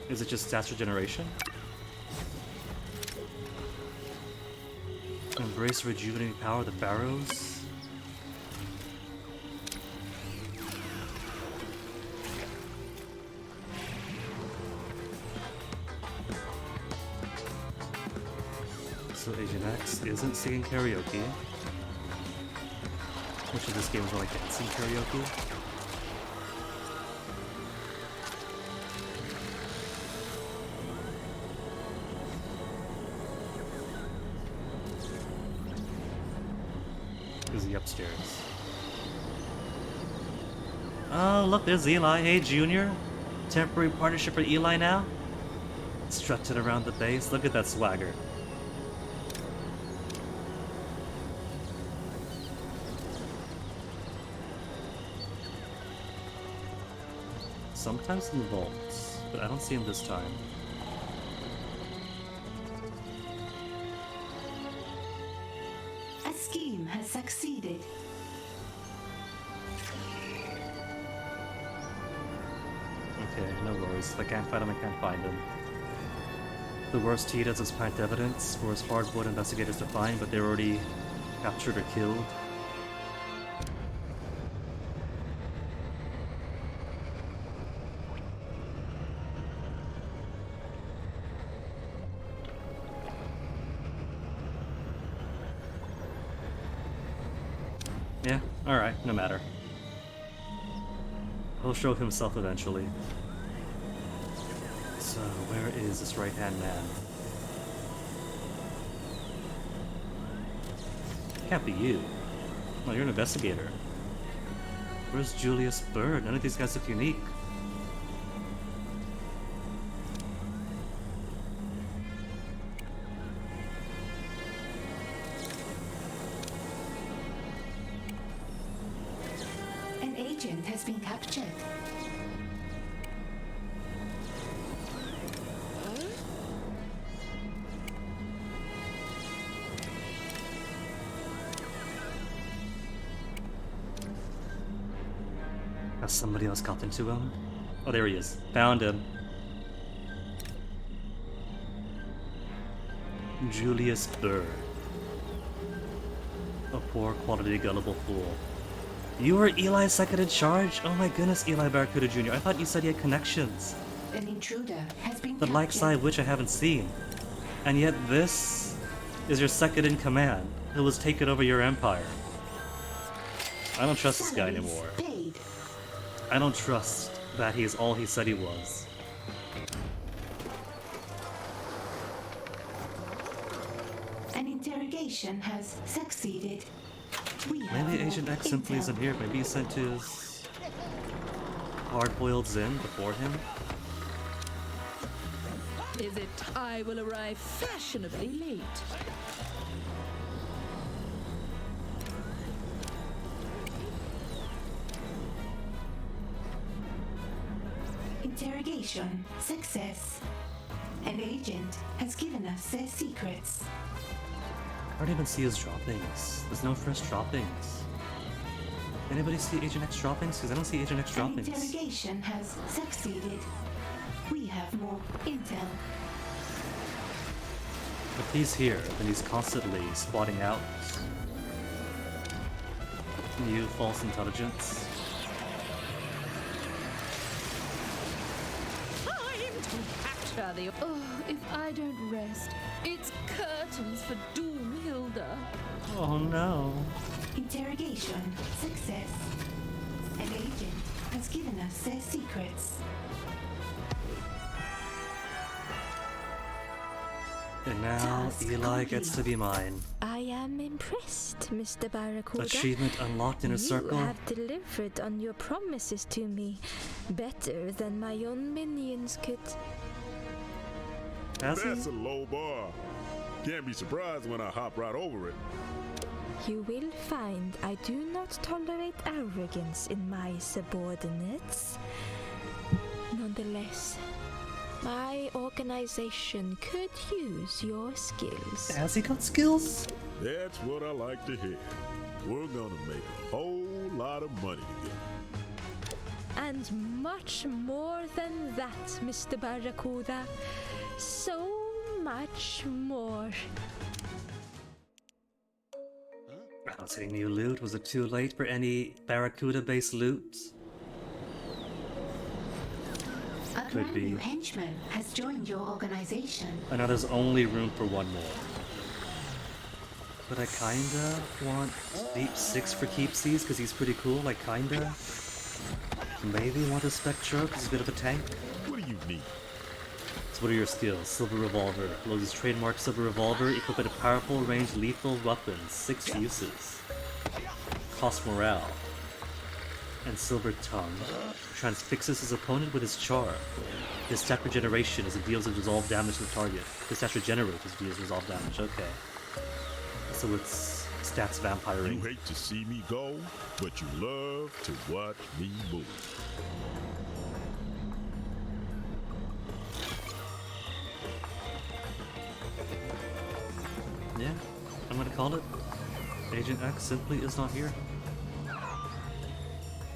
Is it just stats regeneration? Embrace rejuvenating power of the Pharaohs? So Agent X isn't singing karaoke. Which of this game is more like dancing karaoke? Is he upstairs? Oh, look, there's Eli. Hey, Junior. Temporary partnership for Eli now? Strutting around the base. Look at that swagger. Sometimes in the vaults, but I don't see him this time. A scheme has succeeded. Okay, no worries. If I can't find him, I can't find him. The worst he does is plant evidence for his hard-boiled investigators to find, but they're already captured or killed. Yeah, alright, no matter. He'll show himself eventually. So, where is this right-hand man? Can't be you. No, you're an investigator. Where's Julius Bird? None of these guys look unique. An agent has been captured. Has somebody else gotten to him? Oh, there he is. Found him. Julius Bird. A poor quality gullible fool. You were Eli's second in charge? Oh my goodness, Eli Barracuda Jr. I thought you said he had connections. An intruder has been The like captured. side of which I haven't seen. And yet this is your second in command, who was taking over your empire. I don't trust this guy anymore. Paid. I don't trust that he is all he said he was. An interrogation has succeeded. We have Maybe more Agent X simply intel. isn't here. Maybe he sent his hard-boiled Zin before him. Is it I will arrive fashionably late? Interrogation success. An agent has given us their secrets. I don't even see his droppings. There's no fresh droppings. Anybody see Agent X droppings? Because I don't see Agent X An droppings. interrogation has succeeded. We have more intel. If he's here, then he's constantly spotting out new false intelligence. Time to capture the. Oh, if I don't rest, it's curtains for Doomhilda. Oh no. Interrogation success. An agent has given us their secrets. And now Task Eli gets to be mine. I am impressed, Mr. Barracuda. Achievement unlocked in a circle. You have delivered on your promises to me better than my own minions could. Has he? That's a low bar. Can't be surprised when I hop right over it. You will find I do not tolerate arrogance in my subordinates. Nonetheless, my organization could use your skills. Has he got skills? That's what I like to hear. We're gonna make a whole lot of money together. And much more than that, Mr. Barracuda. So much more. I don't see any new loot. Was it too late for any Barracuda-based loot? A Could brand be. new henchman has joined your organization. I know there's only room for one more. But I kinda want Deep 6 for keepsies because he's pretty cool, like kinda. Maybe want a Spectro because he's a bit of a tank. What do you need? So what are your skills? Silver Revolver. Lowe's trademark Silver Revolver, equipped with a powerful ranged lethal weapon, 6 uses. Cost Morale. And Silver Tongue. Transfixes his opponent with his charm. His stat regeneration as it deals a resolve damage to the target. His stat regenerates as it deals resolve damage, okay. So it's stats vampiring. You hate to see me go, but you love to watch me move. Yeah, I'm gonna call it. Agent X simply is not here.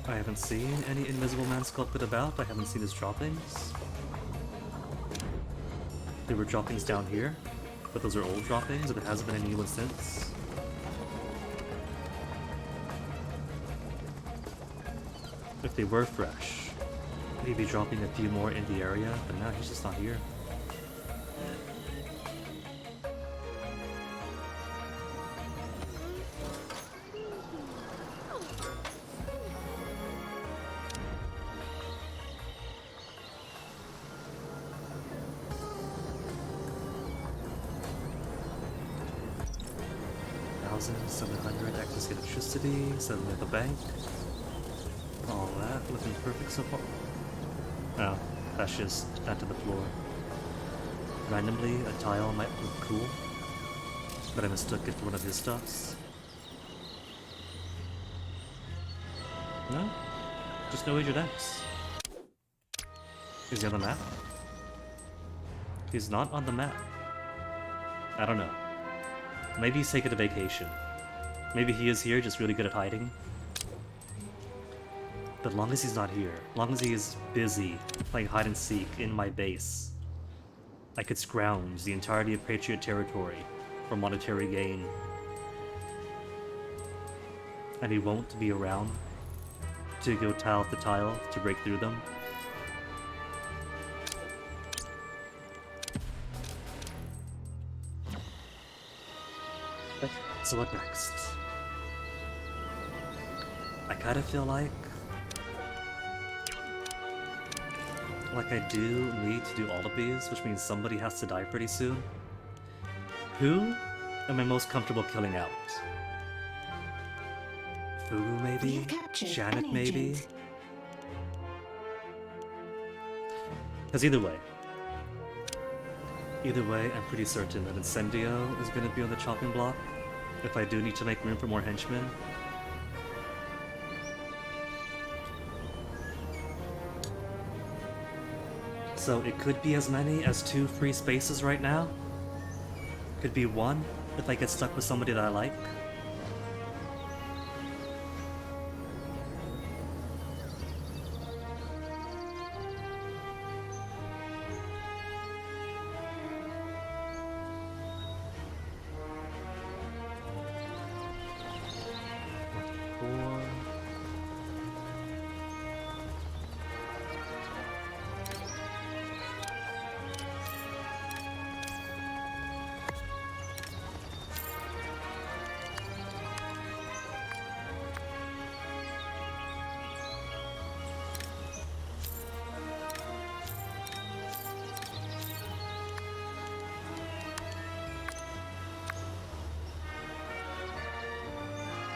I haven't seen any Invisible Man sculpted about. I haven't seen his droppings. There were droppings down here, but those are old droppings, and there hasn't been any new ones since. If they were fresh, he'd be dropping a few more in the area, but now he's just not here. 7,000, 700, access to electricity, 7 at the bank. All that looking perfect so far. Oh, that's just down to the floor. Randomly, a tile might look cool, but I mistook it for one of his stuffs. No? Just no Agent X. Is he on the map? He's not on the map. I don't know. Maybe he's taking a vacation. Maybe he is here, just really good at hiding. But long as he's not here, long as he is busy playing hide and seek in my base, I could scrounge the entirety of Patriot territory for monetary gain. And he won't be around to go tile after tile to break through them. So what next? I kind of feel like I do need to do all of these, which means somebody has to die pretty soon. Who am I most comfortable killing out? Fugu maybe? Janet maybe? Because either way, I'm pretty certain that Incendio is going to be on the chopping block if I do need to make room for more henchmen. So it could be as many as 2 free spaces right now. Could be 1 if I get stuck with somebody that I like.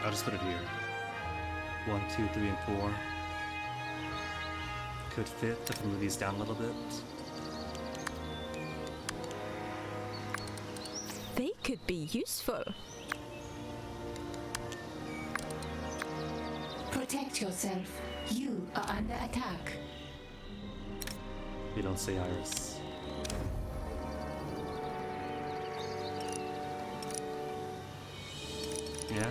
I'll just put it here. 1, 2, 3, and 4. Could fit if I move these down a little bit. They could be useful. Protect yourself. You are under attack. You don't say, Iris. Yeah?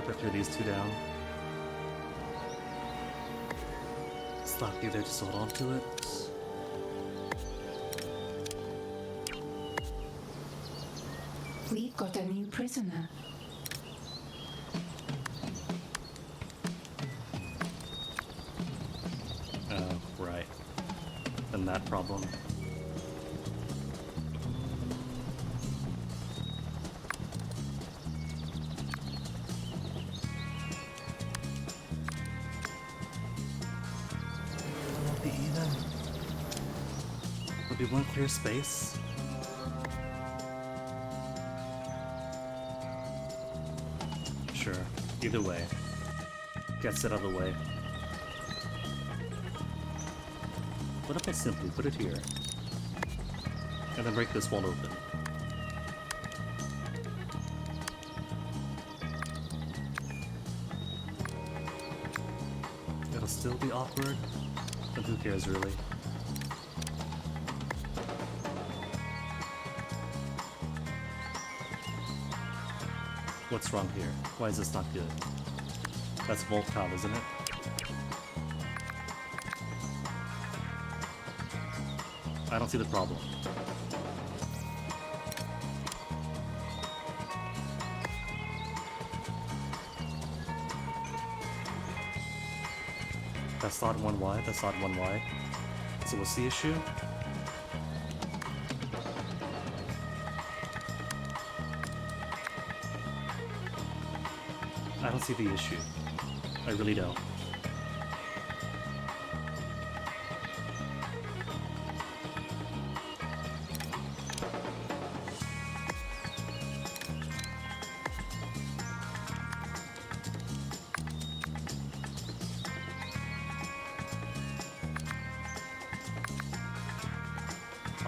I'll clear these 2 down. Slap you there, just hold on to it. We've got a new prisoner. Oh, right. And that problem. Be 1 clear space. Sure, either way. Gets it out of the way. What if I simply put it here? And then break this wall open? It'll still be awkward, but who cares really? What's wrong here? Why is this not good? That's Voltcom, isn't it? I don't see the problem. That's not 1Y, that's not 1Y. So what's the issue? I don't see the issue. I really don't.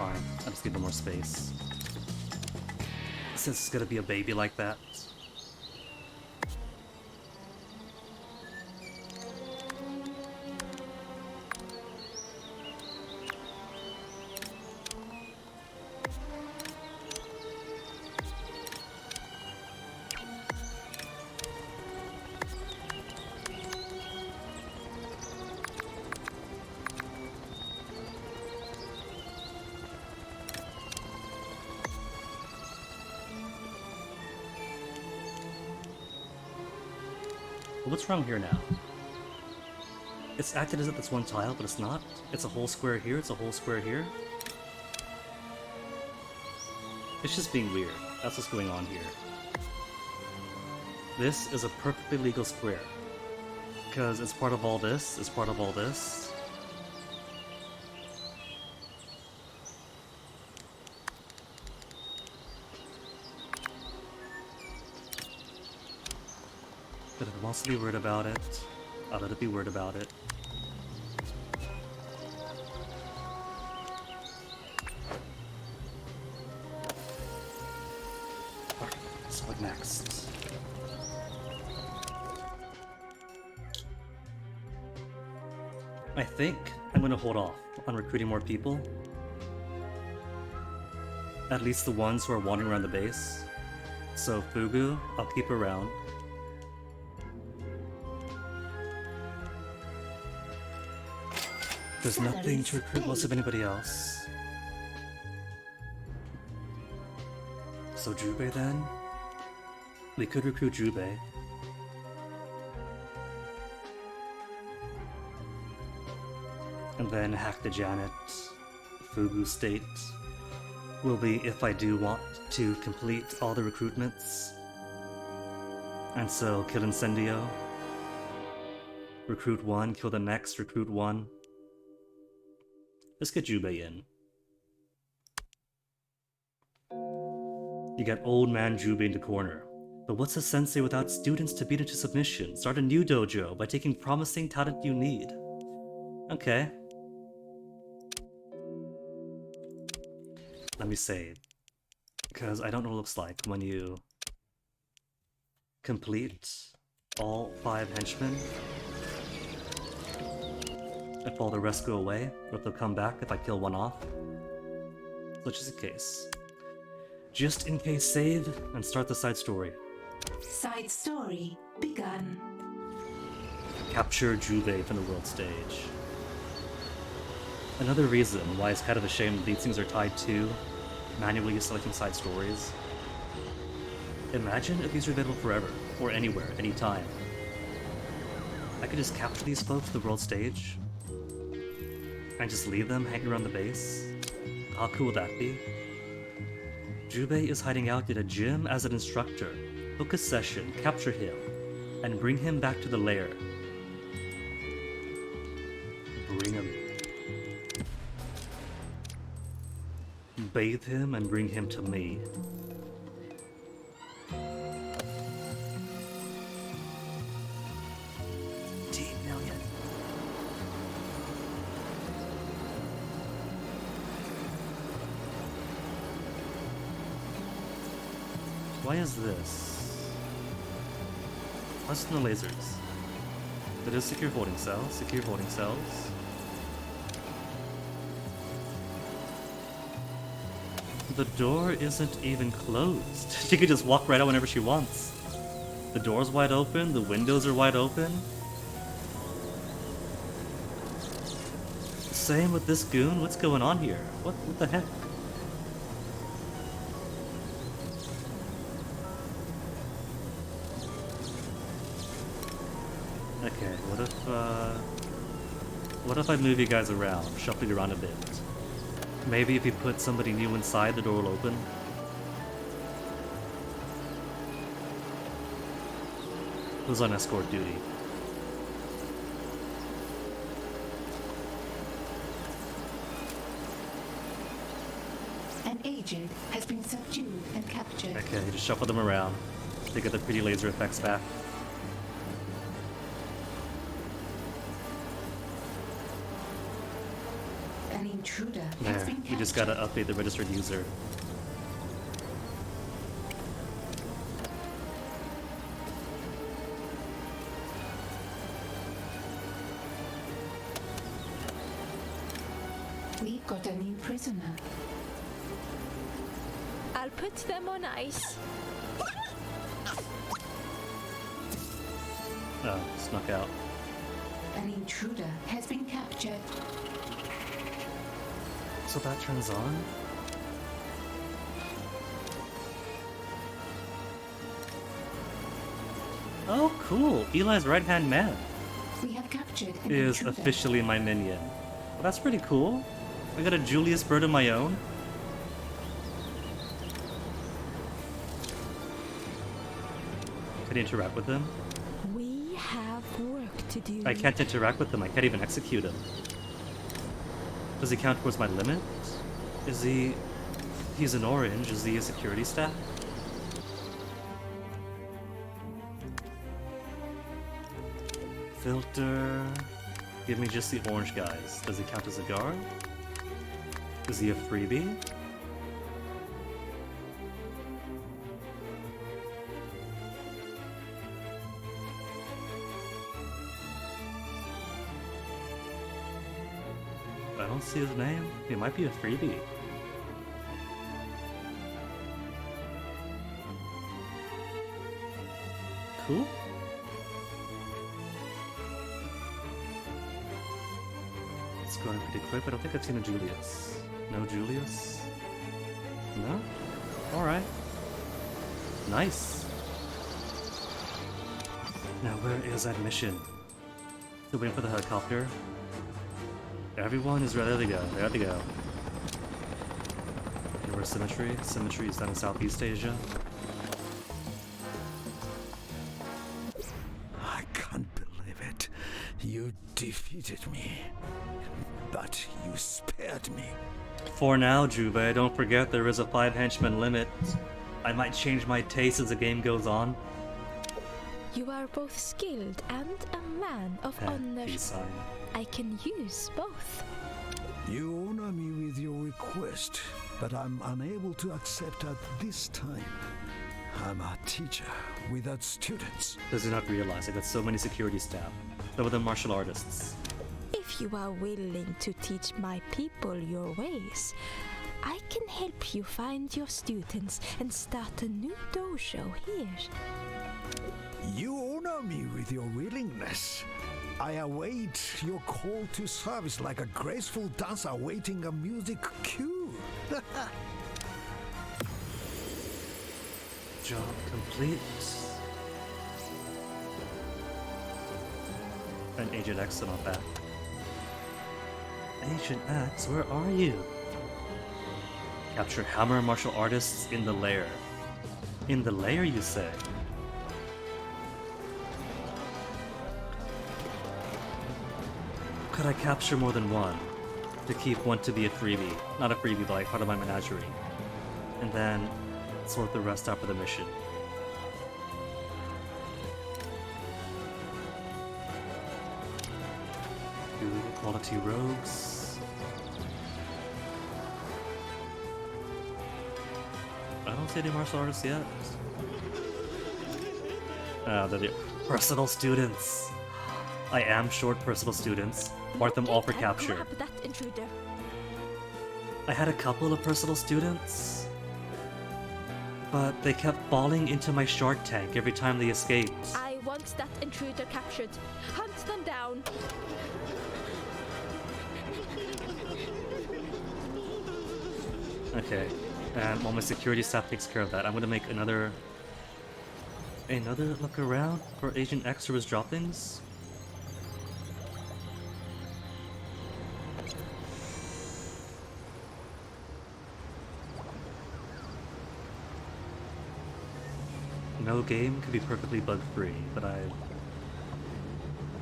fine. I'll just give him more space. Since it's gonna be a baby like that. What's wrong here now? It's acted as if it's one tile, but it's not. It's a whole square here, it's a whole square here. It's just being weird. That's what's going on here. This is a perfectly legal square. Because it's part of all this, it's part of all this. But if it wants to be weird about it, I'll let it be weird about it. Alright, so what next? I think I'm gonna hold off on recruiting more people. At least the ones who are wandering around the base. So Fugu, I'll keep around. There's nothing to recruit most of anybody else. So Jubei then? We could recruit Jubei. And then hack the Janet. Fugu state will be if I do want to complete all the recruitments. And so kill Incendio. Recruit one, kill the next, recruit one. Let's get Jubei in. You got old man Jubei in the corner. But what's a sensei without students to beat into submission? Start a new dojo by taking promising talent you need. Okay. Let me say, because I don't know what it looks like when you complete all 5 henchmen. If all the rest go away, or if they'll come back if I kill one off. Such is the case. Just in case, save and start the side story. Side story begun. Capture Jubei from the world stage. Another reason why it's kind of a shame that these things are tied to manually selecting side stories. Imagine if these are available forever, or anywhere, anytime. I could just capture these folks to the world stage, and just leave them hanging around the base. How cool would that be? Jubei is hiding out in a gym as an instructor. Book a session, capture him, and bring him back to the lair. Bring him. Bathe him and bring him to me. Why is this? What's in the lasers? That is secure holding cells, secure holding cells. The door isn't even closed. She could just walk right out whenever she wants. The door's wide open, the windows are wide open. Same with this goon, what's going on here? What the heck? Okay, what if I move you guys around, shuffle you around a bit? Maybe if you put somebody new inside, the door will open. Who's on escort duty? An agent has been subdued and captured. Okay, just shuffle them around to get the pretty laser effects back. An intruder There. has been We just gotta update the registered user. We've got a new prisoner. I'll put them on ice. Oh, snuck out. An intruder has been captured. So that turns on? Oh, cool! Eli's right-hand man We have captured an is intruder. officially my minion. Well, that's pretty cool. I got a Julius bird of my own. Can I interact with him? We have work to do. I can't interact with him. I can't even execute him. Does he count towards my limit? Is he... He's an orange. Is he a security staff? Filter... Give me just the orange guys. Does he count as a guard? Is he a freebie? I don't see his name. He might be a freebie. Cool. It's going pretty quick. I don't think I've seen a Julius. No Julius? No? Alright. Nice. Now where is that mission? Still waiting for the helicopter. Everyone is ready to go. Ready to go. Okay, where's Symmetry? Symmetry is down in Southeast Asia. I can't believe it. You defeated me. But you spared me. For now, Jubei, don't forget there is a 5 henchman limit. I might change my taste as the game goes on. You are both skilled and a man of honor. Peace sign. I can use both. You honor me with your request, but I'm unable to accept at this time. I'm a teacher without students. Does he not realize I got so many security staff? Some of them martial artists. If you are willing to teach my people your ways, I can help you find your students and start a new dojo here. You honor me with your willingness. I await your call to service like a graceful dancer awaiting a music cue. Job complete. And Agent X is not back. Agent X, where are you? Capture Hammer martial artists in the lair. In the lair, you say? Could I capture more than one? To keep one to be a freebie. Not a freebie, but like part of my menagerie. And then sort the rest out for the mission. Good quality rogues. I don't see any martial artists yet. They're the personal students. I am short personal students. Mark them all for capture. Grab that intruder. I had a couple of personal students, but they kept falling into my shark tank every time they escaped. I want that intruder captured. Hunt them down. Okay, and while my security staff takes care of that, I'm gonna make another look around for Agent X or his droppings. No game could be perfectly bug-free, but I've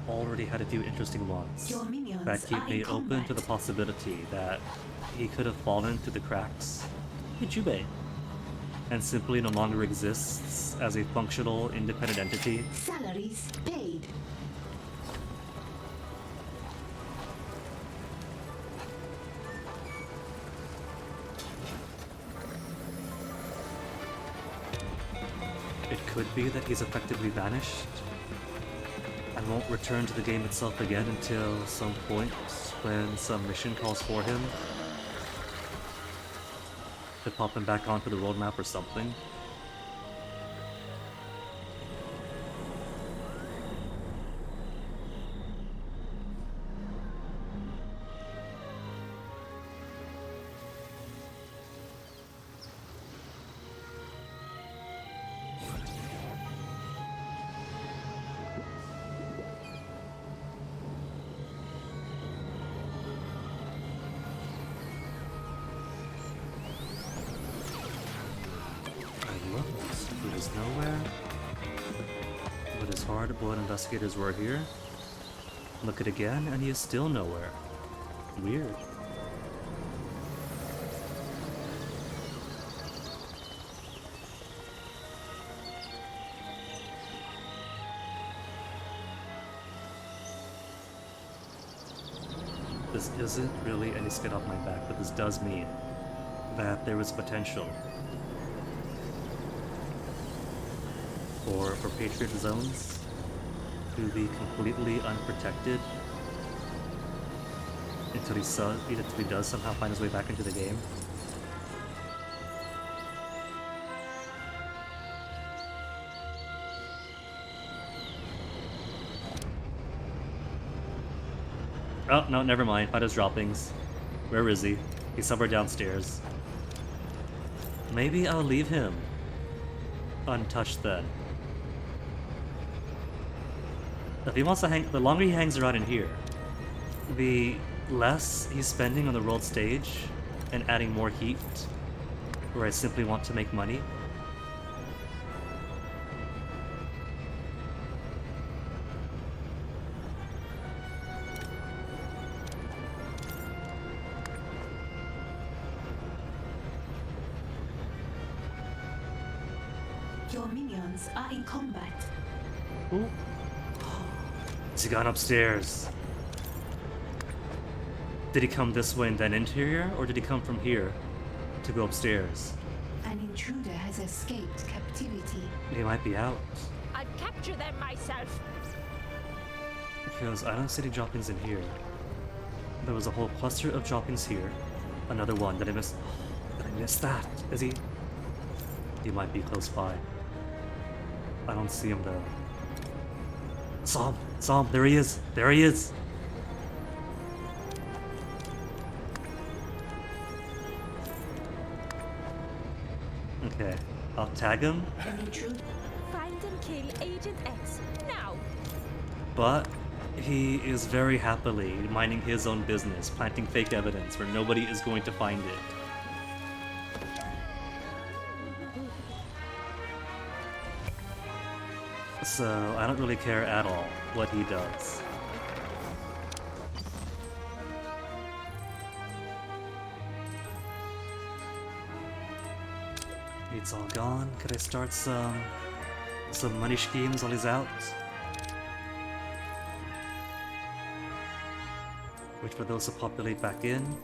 already had a few interesting ones Your minions that keep are me in open to combat. the possibility that he could have fallen through the cracks, Jubei, and simply no longer exists as a functional, independent entity. Salaries paid. could be that he's effectively vanished and won't return to the game itself again until some point when some mission calls for him to pop him back onto the roadmap or something. Investigators were here. Look it again, and he is still nowhere. Weird. This isn't really any skin off my back, but this does mean that there is potential for Patriot zones to be completely unprotected until he does somehow find his way back into the game. Oh, no, never mind. Find his droppings. Where is he? He's somewhere downstairs. Maybe I'll leave him untouched then. If he wants to hang, the longer he hangs around in here, the less he's spending on the world stage and adding more heat, where I simply want to make money. Your minions are in combat. Ooh. Has he gone upstairs? Did he come this way and then into here, or did he come from here to go upstairs? An intruder has escaped captivity. He might be out. I'd capture them myself. Because I don't see any droppings in here. There was a whole cluster of droppings here. Another one. Did I miss? Did I miss that? Is he? He might be close by. I don't see him though. Saw him, there he is, Okay, I'll tag him. Find and kill Agent X, now! But he is very happily minding his own business, planting fake evidence where nobody is going to find it. So, I don't really care at all what he does. It's all gone. Could I start some money schemes while he's out? Wait for those to populate back in.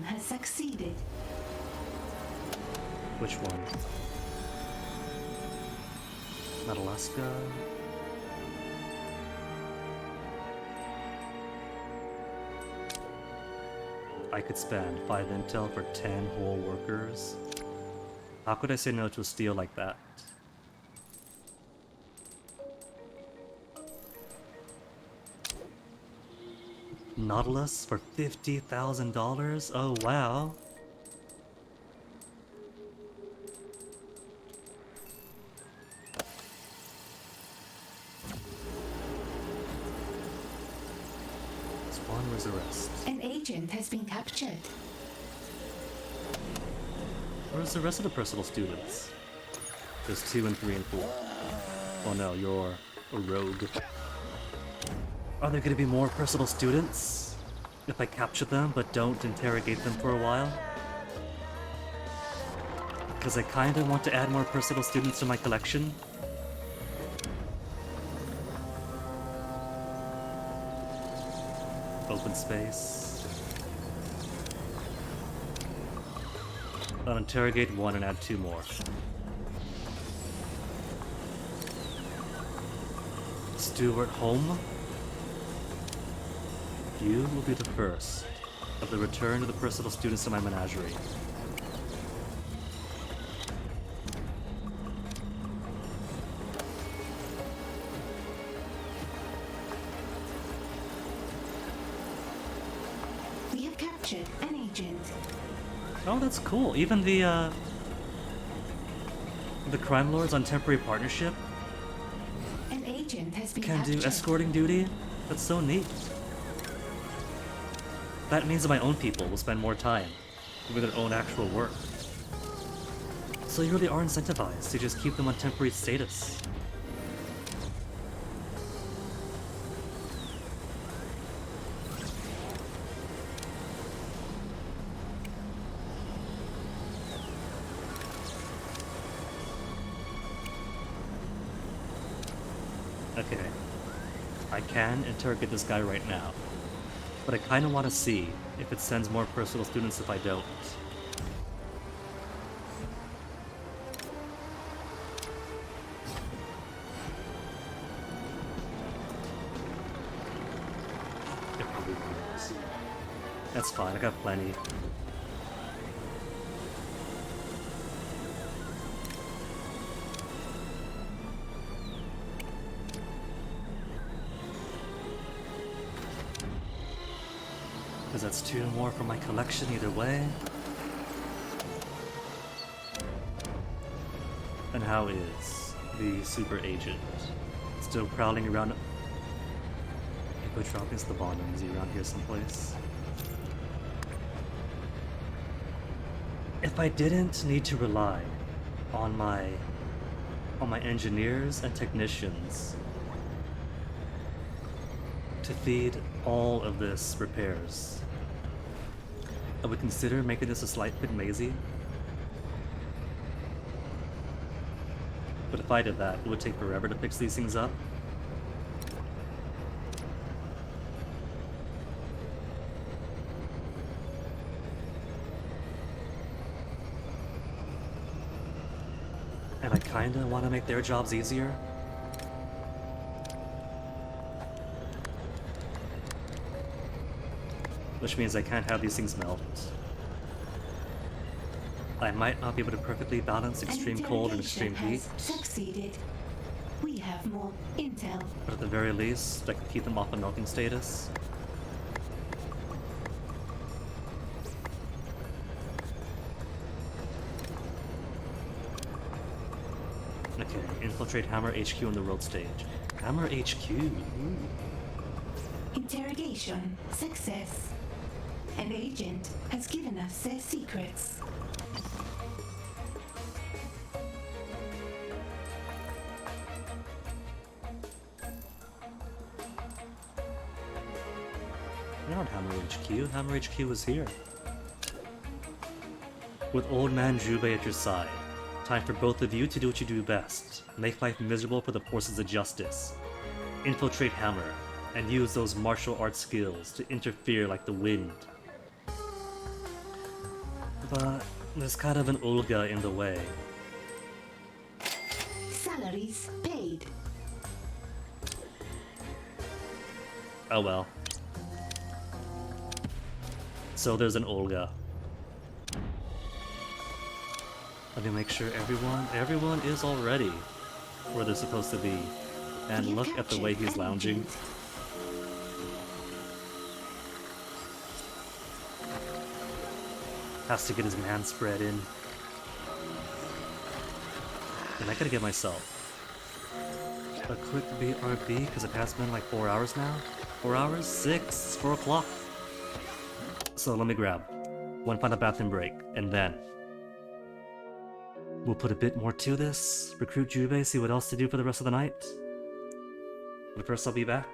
Has succeeded. Which one? Not Alaska? I could spend 5 intel for 10 whole workers. How could I say no to a steal like that? Nautilus for $50,000? Oh wow. Spawn was arrested. An agent has been captured. Where's the rest of the personal students? There's 2 and 3 and 4. Oh no, you're a rogue. Are there going to be more personal students if I capture them but don't interrogate them for a while? Because I kind of want to add more personal students to my collection. open space. I'll interrogate 1 and add 2 more. Stewart home. You will be the first of the return of the personal students in my menagerie. We have captured an agent. Oh, that's cool. Even the crime lords on temporary partnership An agent has been can do captured. escorting duty. That's so neat. That means that my own people will spend more time doing their own actual work. So you really are incentivized to just keep them on temporary status. Okay. I can interrogate this guy right now. But I kinda wanna see if it sends more personal students if I don't. It probably won't. That's fine, I got plenty. Because that's 2 more from my collection either way. And how is the super agent? Still prowling around? Ecotropics the Bond, is he around here someplace? If I didn't need to rely on my engineers and technicians to feed all of this repairs, I would consider making this a slight bit mazy. But if I did that, it would take forever to fix these things up. And I kinda want to make their jobs easier. Which means I can't have these things melt. I might not be able to perfectly balance extreme cold and extreme heat, Succeeded. We have more intel. but at the very least, I can keep them off a melting status. Okay, infiltrate Hammer HQ on the world stage. Hammer HQ? Ooh. Interrogation success. An agent has given us their secrets. You're not Hammer HQ. Hammer HQ is here. With old man Jubei at your side, time for both of you to do what you do best. Make life miserable for the forces of justice. Infiltrate Hammer, and use those martial arts skills to interfere like the wind. But there's kind of an Olga in the way. Salaries paid. Oh well. So there's an Olga. Let me make sure everyone is all ready where they're supposed to be. And look at the way he's lounging. Has to get his man spread in. And I gotta get myself a quick BRB because it has been like 4 hours now. 4 hours? 6? 4 o'clock. So let me grab one final bathroom break, and then we'll put a bit more to this, recruit Jubei, see what else to do for the rest of the night. But first I'll be back.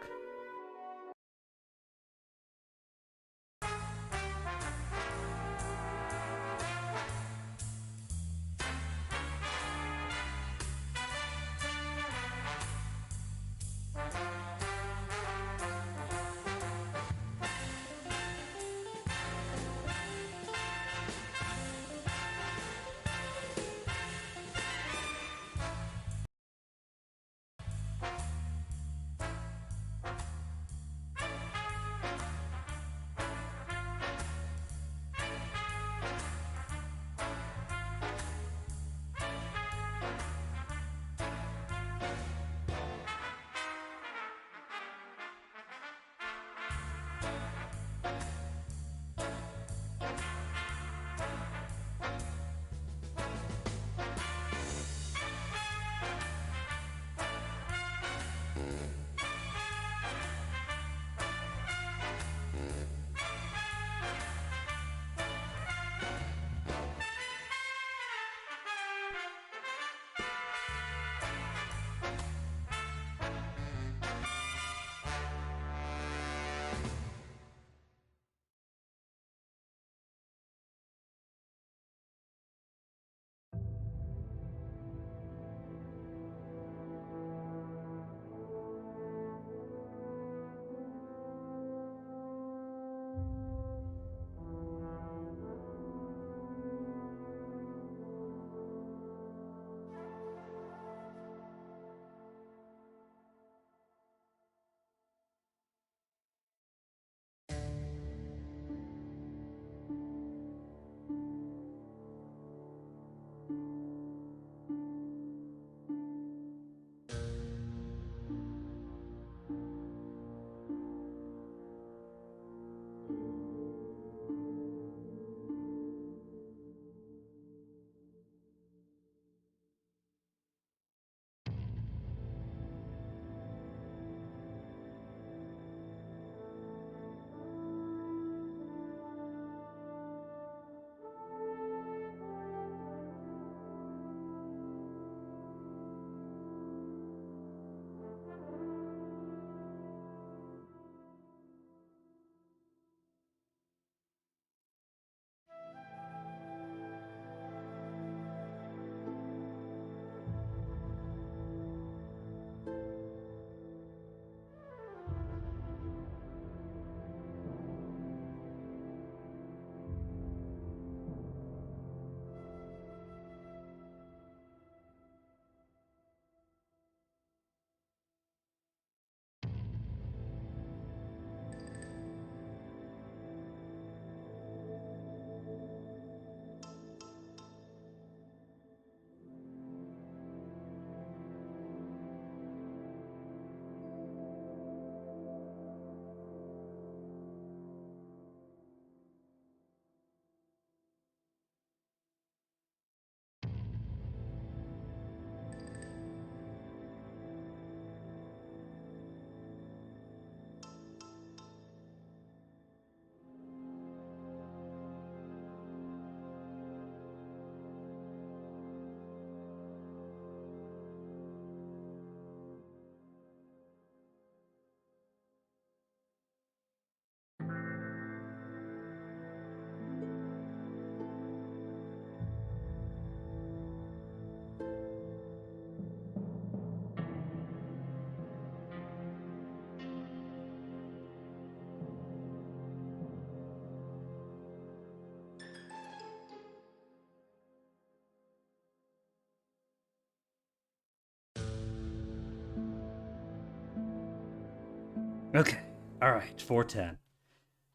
Okay, alright, 4:10.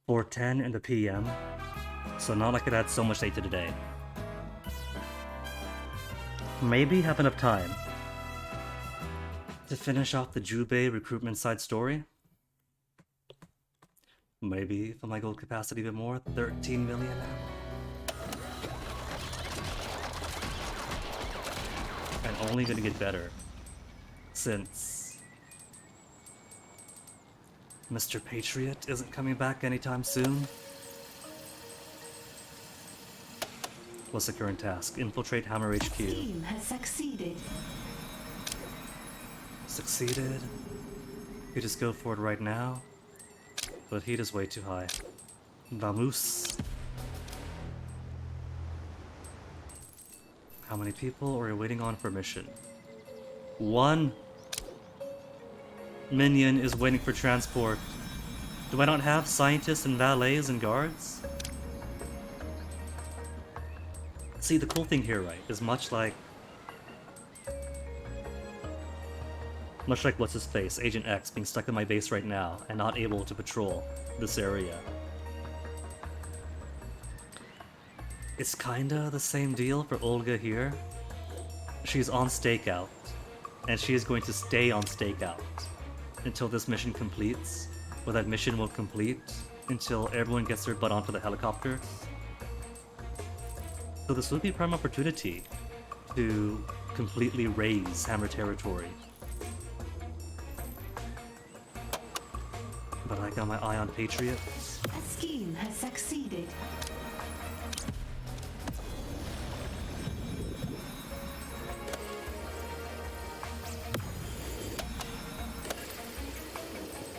4:10 in the PM. So not like it had so much later today. Maybe have enough time to finish off the Jubei recruitment side story. Maybe fill my gold capacity a bit more. 13 million now. And only gonna get better since Mr. Patriot isn't coming back anytime soon. What's the current task? Infiltrate Hammer HQ. Scheme has succeeded. Succeeded. You just go for it right now. But heat is way too high. Vamos. How many people are we waiting on for mission? 1 minion is waiting for transport. Do I not have scientists and valets and guards? See, the cool thing here, right, is much like what's his face, Agent X, being stuck in my base right now and not able to patrol this area. It's kinda the same deal for Olga here. She's on stakeout, and she is going to stay on stakeout until this mission completes, or that mission will complete until everyone gets their butt onto the helicopter. So this would be a prime opportunity to completely raise Hammer territory. But I got my eye on Patriot. A scheme has succeeded.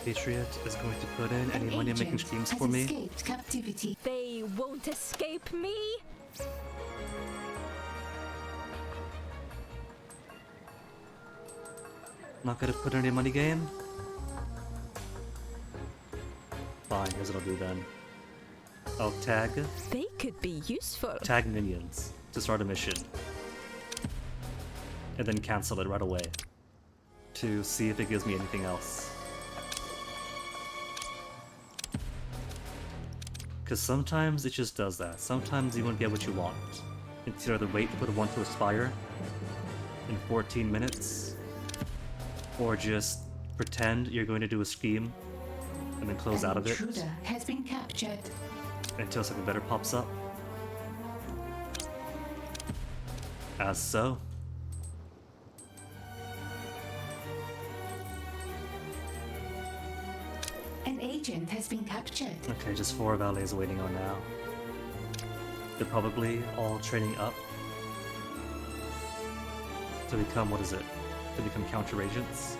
Patriot is going to put in any money-making schemes for me. Escaped captivity. They won't escape me. Not gonna put in any money game? Fine, here's what I'll do then. I'll tag. They could be useful. Tag minions to start a mission. And then cancel it right away. To see if it gives me anything else. Because sometimes it just does that. Sometimes you won't get what you want. It's either wait for the one to expire in 14 minutes, or just pretend you're going to do a scheme and then close out of it Intruder has been captured. until something better pops up. As so. An agent has been captured. Okay, just 4 valets waiting on now. They're probably all training up to become, what is it? To become counter agents.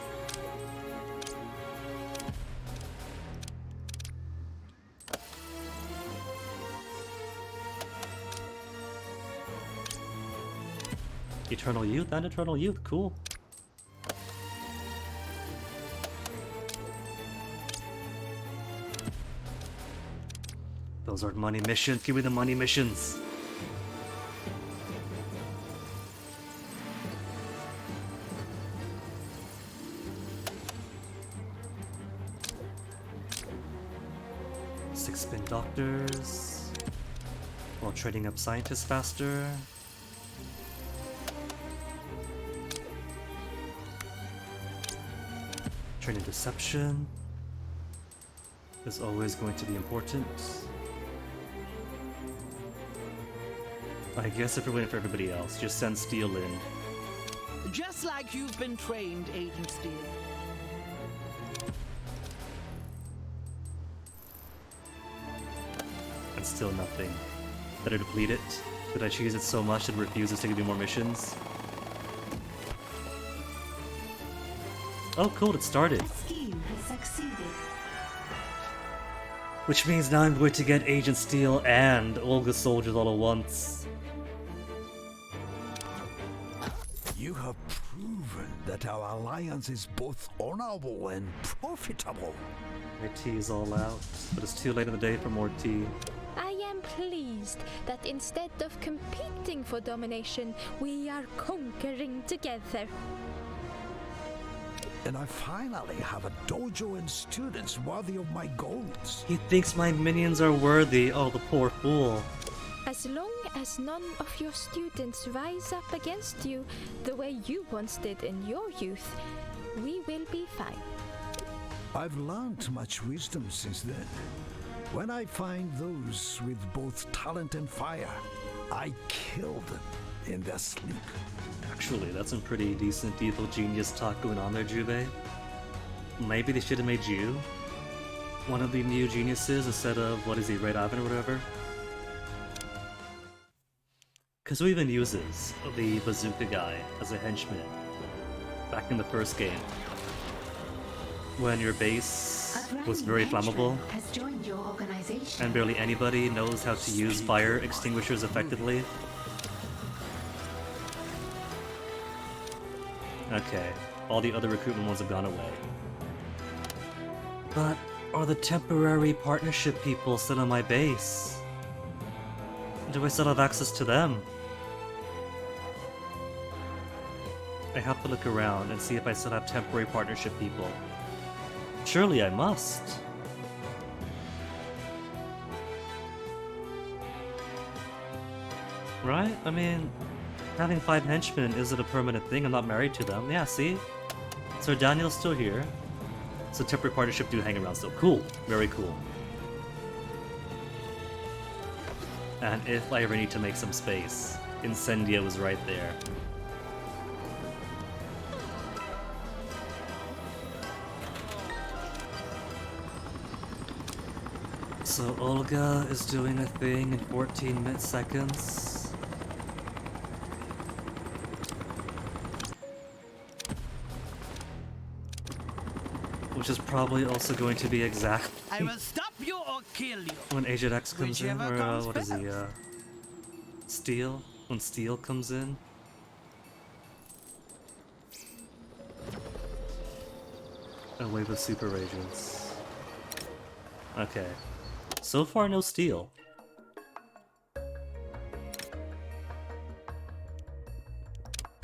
Eternal Youth and Eternal Youth, cool. Those aren't money missions, give me the money missions. Six-spin doctors, while trading up scientists faster. Training deception is always going to be important. I guess if we're waiting for everybody else, just send Steel in. Just like you've been trained, Agent Steel. And still nothing. Better deplete it. Did I cheese it so much it refuses to give me more missions? Oh cool, it started. Scheme has succeeded. Which means now I'm going to get Agent Steel and Olga soldiers all at once. You have proven that our alliance is both honorable and profitable. My tea is all out, but it's too late in the day for more tea. I am pleased that instead of competing for domination, we are conquering together. And I finally have a dojo and students worthy of my goals. He thinks my minions are worthy. Oh, the poor fool. As long as none of your students rise up against you the way you once did in your youth, we will be fine. I've learned much wisdom since then. When I find those with both talent and fire, I kill them in their sleep. Actually, that's some pretty decent evil genius talk going on there, Jubei. Maybe they should have made you one of the new geniuses instead of, what is he, Red Ivan or whatever? Because who even uses the bazooka guy as a henchman back in the first game? When your base was very flammable Has joined your organization. and barely anybody knows how to use fire extinguishers effectively. Okay, all the other recruitment ones have gone away. But are the temporary partnership people still on my base? Do I still have access to them? I have to look around and see if I still have temporary partnership people. Surely I must. Right? I mean, having 5 henchmen isn't a permanent thing. I'm not married to them. Yeah, see? Sir Daniel's still here. So temporary partnership do hang around still. Cool. Very cool. And if I ever need to make some space, Incendia was right there. So Olga is doing a thing in 14 seconds. Which is probably also going to be exact I will stop you or kill you. when Agent X comes in, Whichever or comes what is he, first. Steel? When Steel comes in? A wave of super agents. Okay. So far, no Steel.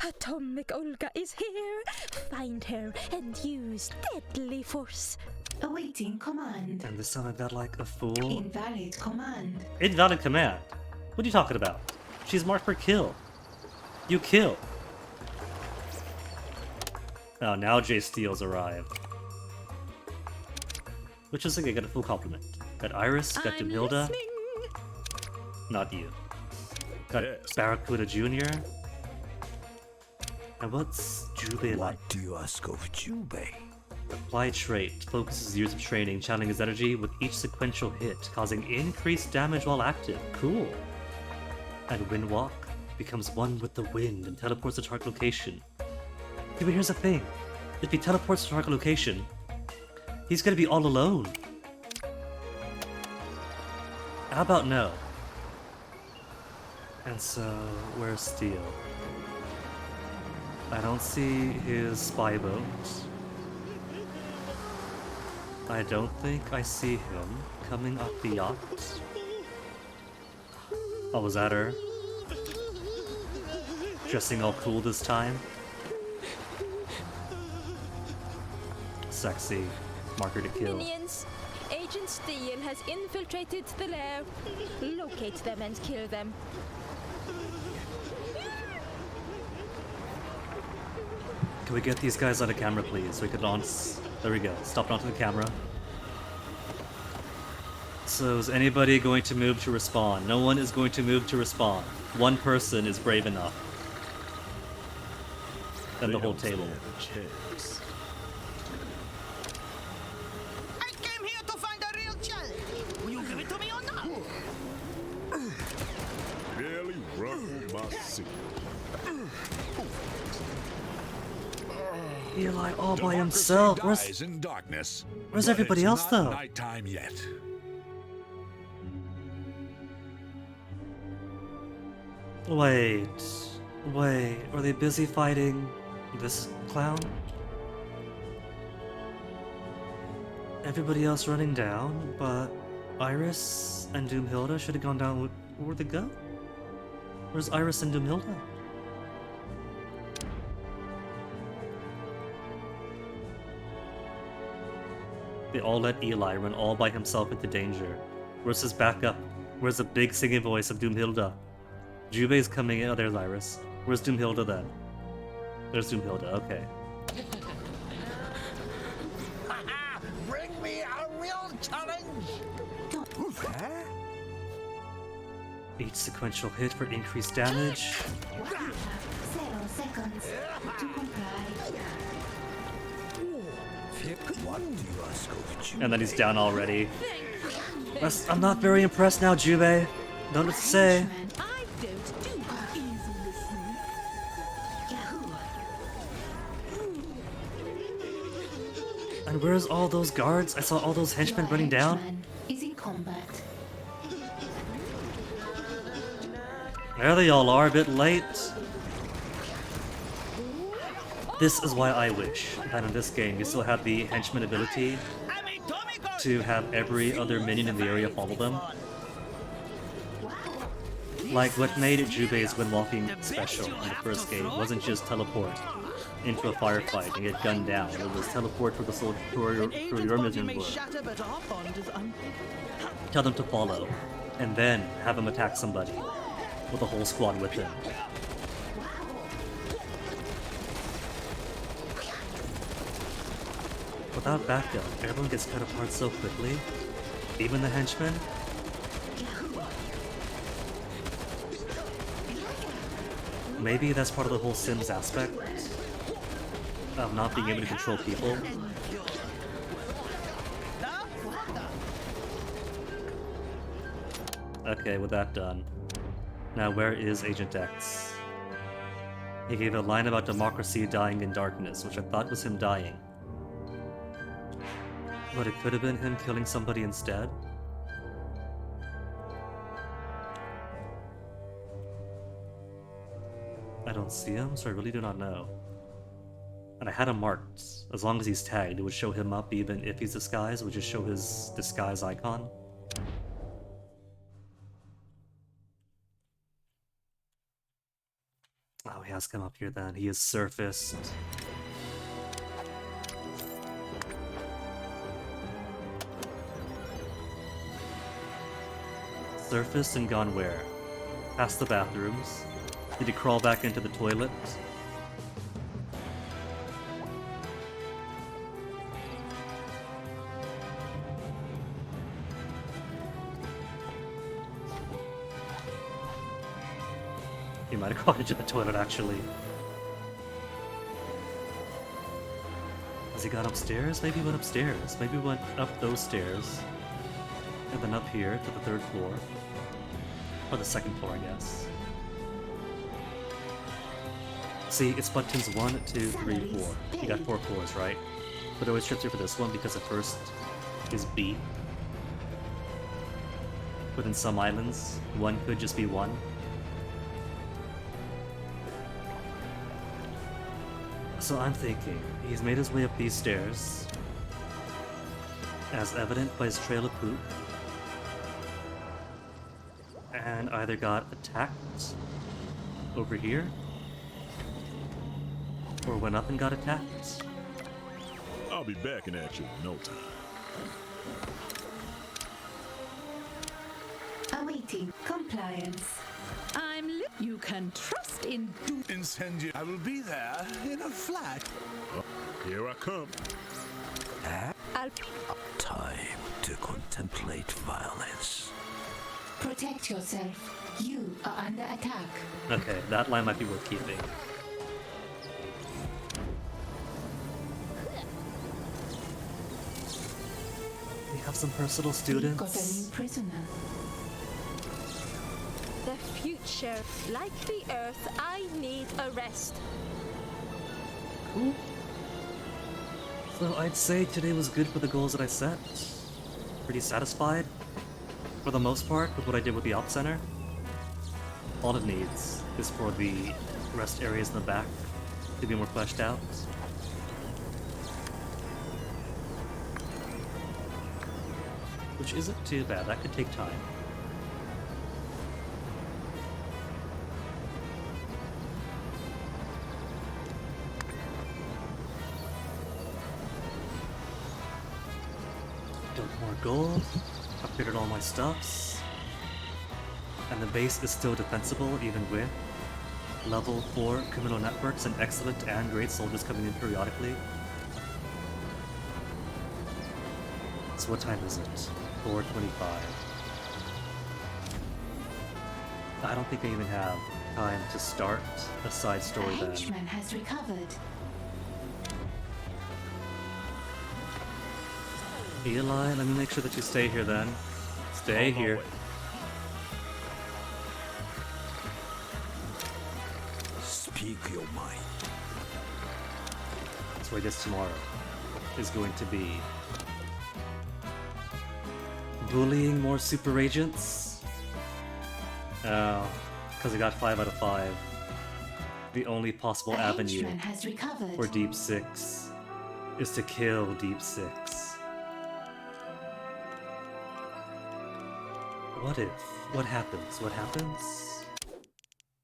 Atomic Olga is here. Find her and use deadly force. Awaiting command. And this time I got like a fool. Invalid command. Invalid command? What are you talking about? She's marked for kill. You kill. Oh, now Jay Steele's arrived. Which is like I got a full compliment. Got Iris, got Doomhilda. Not you. Got Barracuda Jr. And what's Jubei like? What do you ask of Jubei? Apply trait focuses years of training, channeling his energy with each sequential hit, causing increased damage while active. Cool. And Windwalk becomes one with the wind and teleports to target location. Yeah, but here's the thing. If he teleports to target location, he's gonna be all alone. How about no? And so, where's Steel? I don't see his spy boat. I don't think I see him coming up the yacht. Oh, was that her? Dressing all cool this time? Sexy. Marker to kill. Minions, Agent Steel has infiltrated the lair. Locate them and kill them. Can we get these guys on the camera, please? So we could launch. There we go. Stop onto the camera. So is anybody going to move to respawn? No one is going to move to respawn. One person is brave enough. Then the whole table. I came here to find a real child. Will you give it to me or not? Barely ruffled my secret. Eli all by himself. Dies in darkness, Where's but everybody it's else, not though? Nighttime yet. Wait. Are they busy fighting this clown? Everybody else running down, but Iris and Doomhilda should have gone down. Where'd they go? Where's Iris and Doomhilda? They all let Eli run all by himself into danger. Where's his backup? Where's the big singing voice of Doomhilda? Jubei's coming in. Oh, there's Iris. Where's Doomhilda then? There's Doomhilda, okay. Bring me a real challenge! Who's there? Each sequential hit for increased damage. 0 seconds to comply. What do you ask of Jubei? And then he's down already. I'm not very impressed now, Jubei. Don't know what to say. I don't do easy listening. And where's all those guards? I saw all those henchmen running down. Is in combat. There they all are, a bit late. This is why I wish that in this game you still have the henchman ability to have every other minion in the area follow them. Like what made Jubei's windwalking special in the first game wasn't just teleport into a firefight and get gunned down. It was teleport for the soldier for your minion would. Tell them to follow, and then have them attack somebody with a whole squad with him. Without backup, everyone gets cut apart so quickly. Even the henchmen. Maybe that's part of the whole Sims aspect of not being able to control people. Okay, with that done. Now where is Agent X? He gave a line about democracy dying in darkness, which I thought was him dying. But it could have been him killing somebody instead. I don't see him, so I really do not know. And I had him marked. As long as he's tagged, it would show him up even if he's disguised, it would just show his disguise icon. Oh, he has come up here then. He is surfaced. Surfaced and gone where? Past the bathrooms. Did he crawl back into the toilet? He might have crawled into the toilet, actually. Has he gone upstairs? Maybe he went upstairs. Maybe he went up those stairs. And then up here to the 3rd floor. Or the 2nd floor, I guess. See, it's buttons 1, 2, 3, 4. You got 4 floors, right? But it always trips you for this one because the first is B. But in some islands, 1 could just be 1. So I'm thinking, he's made his way up these stairs, as evident by his trail of poop, and either got attacked over here, or went up and got attacked. I'll be backing at you in no time. Awaiting compliance. You can trust in Incendio. I will be there in a flash. Here I come. Time to contemplate violence. Protect yourself. You are under attack. Okay, that line might be worth keeping. We have some personal students. Got a new prisoner. The future, like the Earth, I need a rest. Cool. So I'd say today was good for the goals that I set. Pretty satisfied, for the most part, with what I did with the Op Center. All it needs is for the rest areas in the back to be more fleshed out. Which isn't too bad, that could take time. More gold. Upgraded all my stuffs. And the base is still defensible even with level 4 criminal networks and excellent and great soldiers coming in periodically. So what time is it? 4:25. I don't think I even have time to start a side story The then. henchman has recovered. Eli, let me make sure that you stay here then. Stay here. Speak your mind. So I guess tomorrow is going to be bullying more super agents. Because I got 5 out of 5. The only possible The avenue henchman has recovered. for Deep 6 is to kill Deep 6. What if? What happens? What happens?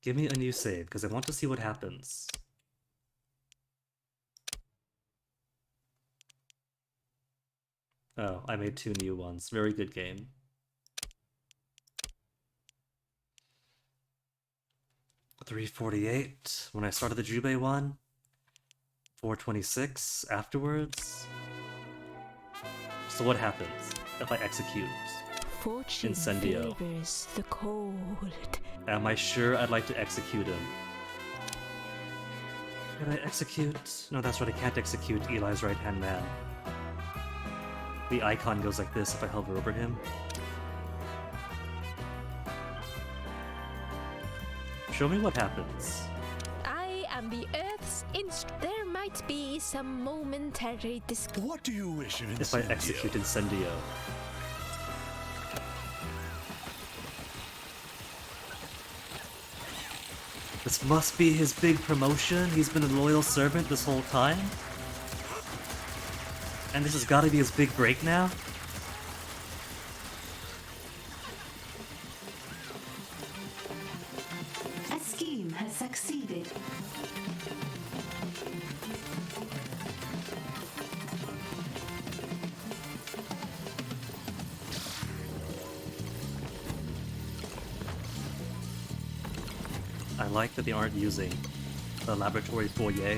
Give me a new save, because I want to see what happens. Oh, I made 2 new ones. Very good game. $348 when I started the Jubei one. $426 afterwards. So what happens if I execute Fortune Incendio? favors the cold. Am I sure I'd like to execute him? Can I execute? No, that's right, I can't execute Eli's right-hand man. The icon goes like this if I hover over him. Show me what happens. I am the Earth's There might be some momentary What do you wish of If I execute Incendio. This must be his big promotion. He's been a loyal servant this whole time. And this has got to be his big break now. A scheme has succeeded. I like that they aren't using the laboratory foyer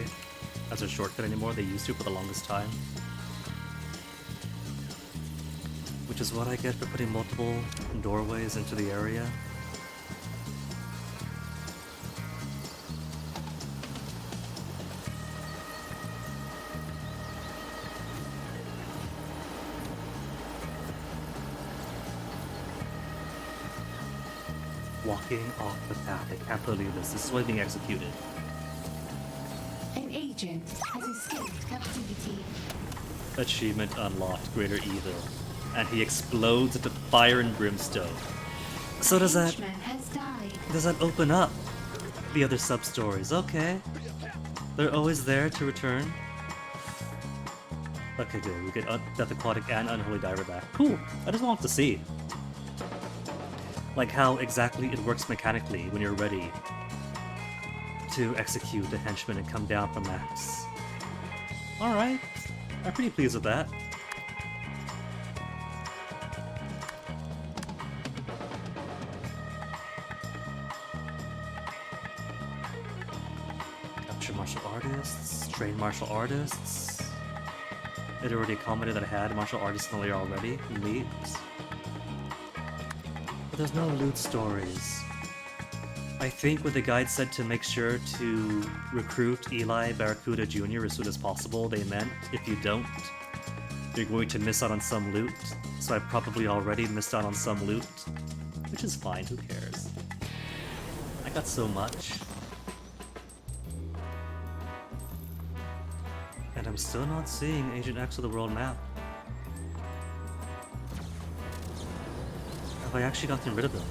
as a shortcut anymore. They used to for the longest time. Which is what I get for putting multiple doorways into the area. Walking off the path. I can't believe this. This is what's being executed. An agent has escaped captivity. Achievement unlocked, Greater Evil. And he explodes into fire and brimstone. So does that... Henchman has died. Does that open up the other sub-stories? Okay. They're always there to return. Okay, good. We get Death Aquatic and Unholy Diver back. Cool. I just want to see. Like how exactly it works mechanically when you're ready to execute a henchman and come down from max. Alright. I'm pretty pleased with that. Capture martial artists, train martial artists. It already commented that I had martial artists in the layer already. Neat. But there's no loot stories. I think what the guide said to make sure to recruit Eli Barracuda Jr. as soon as possible, they meant if you don't, you're going to miss out on some loot. So I've probably already missed out on some loot. Which is fine, who cares? I got so much. And I'm still not seeing Agent X of the world map. Have I actually gotten rid of them?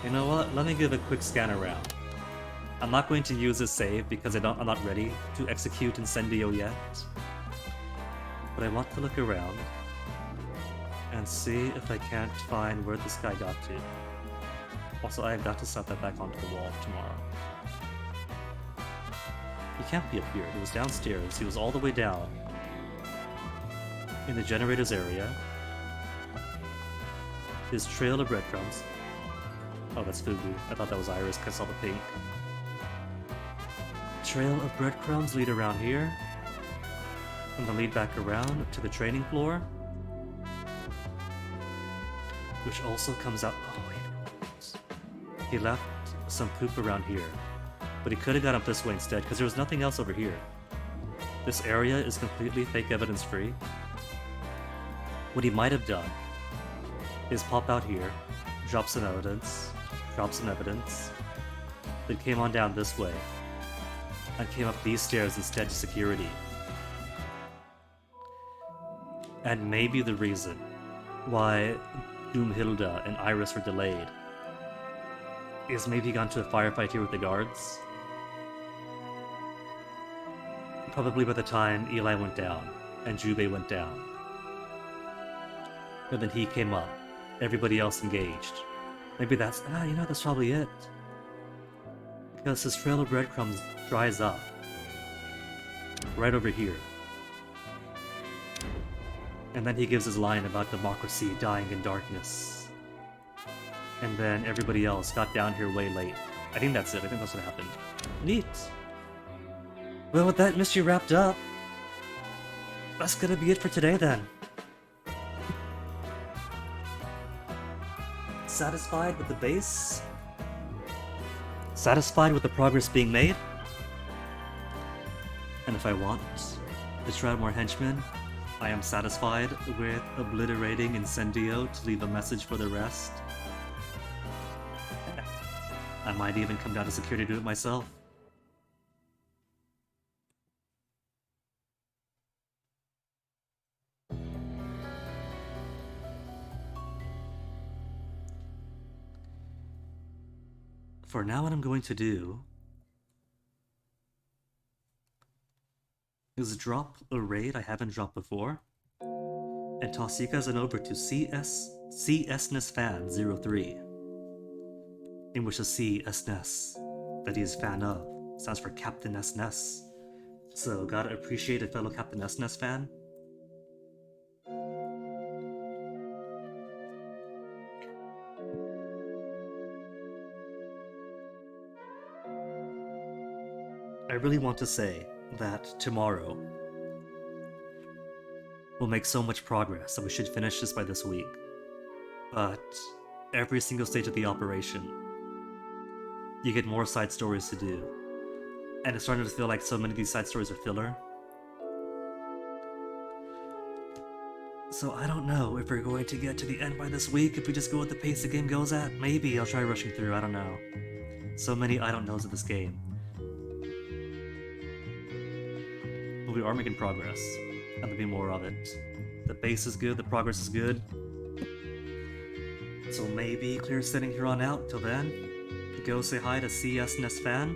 You know what? Let me give a quick scan around. I'm not going to use this save because I'm not ready to execute Incendio yet. But I want to look around and see if I can't find where this guy got to. Also, I've got to set that back onto the wall tomorrow. He can't be up here. He was downstairs. He was all the way down. in the generators area is Trail of Breadcrumbs. Oh, that's Fugu. I thought that was Iris because I saw the pink. Trail of Breadcrumbs lead around here, and then lead back around to the training floor, which also comes out. Oh wait, he left some poop around here, but he could have got up this way instead because there was nothing else over here. This area is completely fake evidence free. What he might have done is pop out here, drop some evidence, then came on down this way, and came up these stairs instead to security. And maybe the reason why Doomhilda and Iris were delayed is maybe he got into a firefight here with the guards. Probably by the time Eli went down and Jubei went down. And then he came up. Everybody else engaged. Maybe that's... that's probably it. Because his trail of breadcrumbs dries up. Right over here. And then he gives his line about democracy dying in darkness. And then everybody else got down here way late. I think that's it. I think that's what happened. Neat. Well, with that mystery wrapped up, that's gonna be it for today then. Satisfied with the base? Satisfied with the progress being made? And if I want to try more henchmen, I am satisfied with obliterating Incendio to leave a message for the rest. I might even come down to security to do it myself. For now, what I'm going to do is drop a raid I haven't dropped before and toss you guys on over to CSNessFan03, in which the CSNess that he is fan of stands for Captain SNES. So gotta appreciate a fellow Captain SNES fan. I really want to say that tomorrow we'll make so much progress that we should finish this by this week. But every single stage of the operation, you get more side stories to do. And it's starting to feel like so many of these side stories are filler. So I don't know if we're going to get to the end by this week, if we just go with the pace the game goes at. Maybe I'll try rushing through, I don't know. So many I don't knows of this game. But we are making progress, and there'll be more of it. The base is good, the progress is good. So maybe clear setting here on out. Till then, go say hi to CSNess Fan.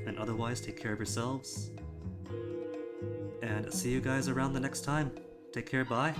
And otherwise, take care of yourselves. And see you guys around the next time. Take care, bye.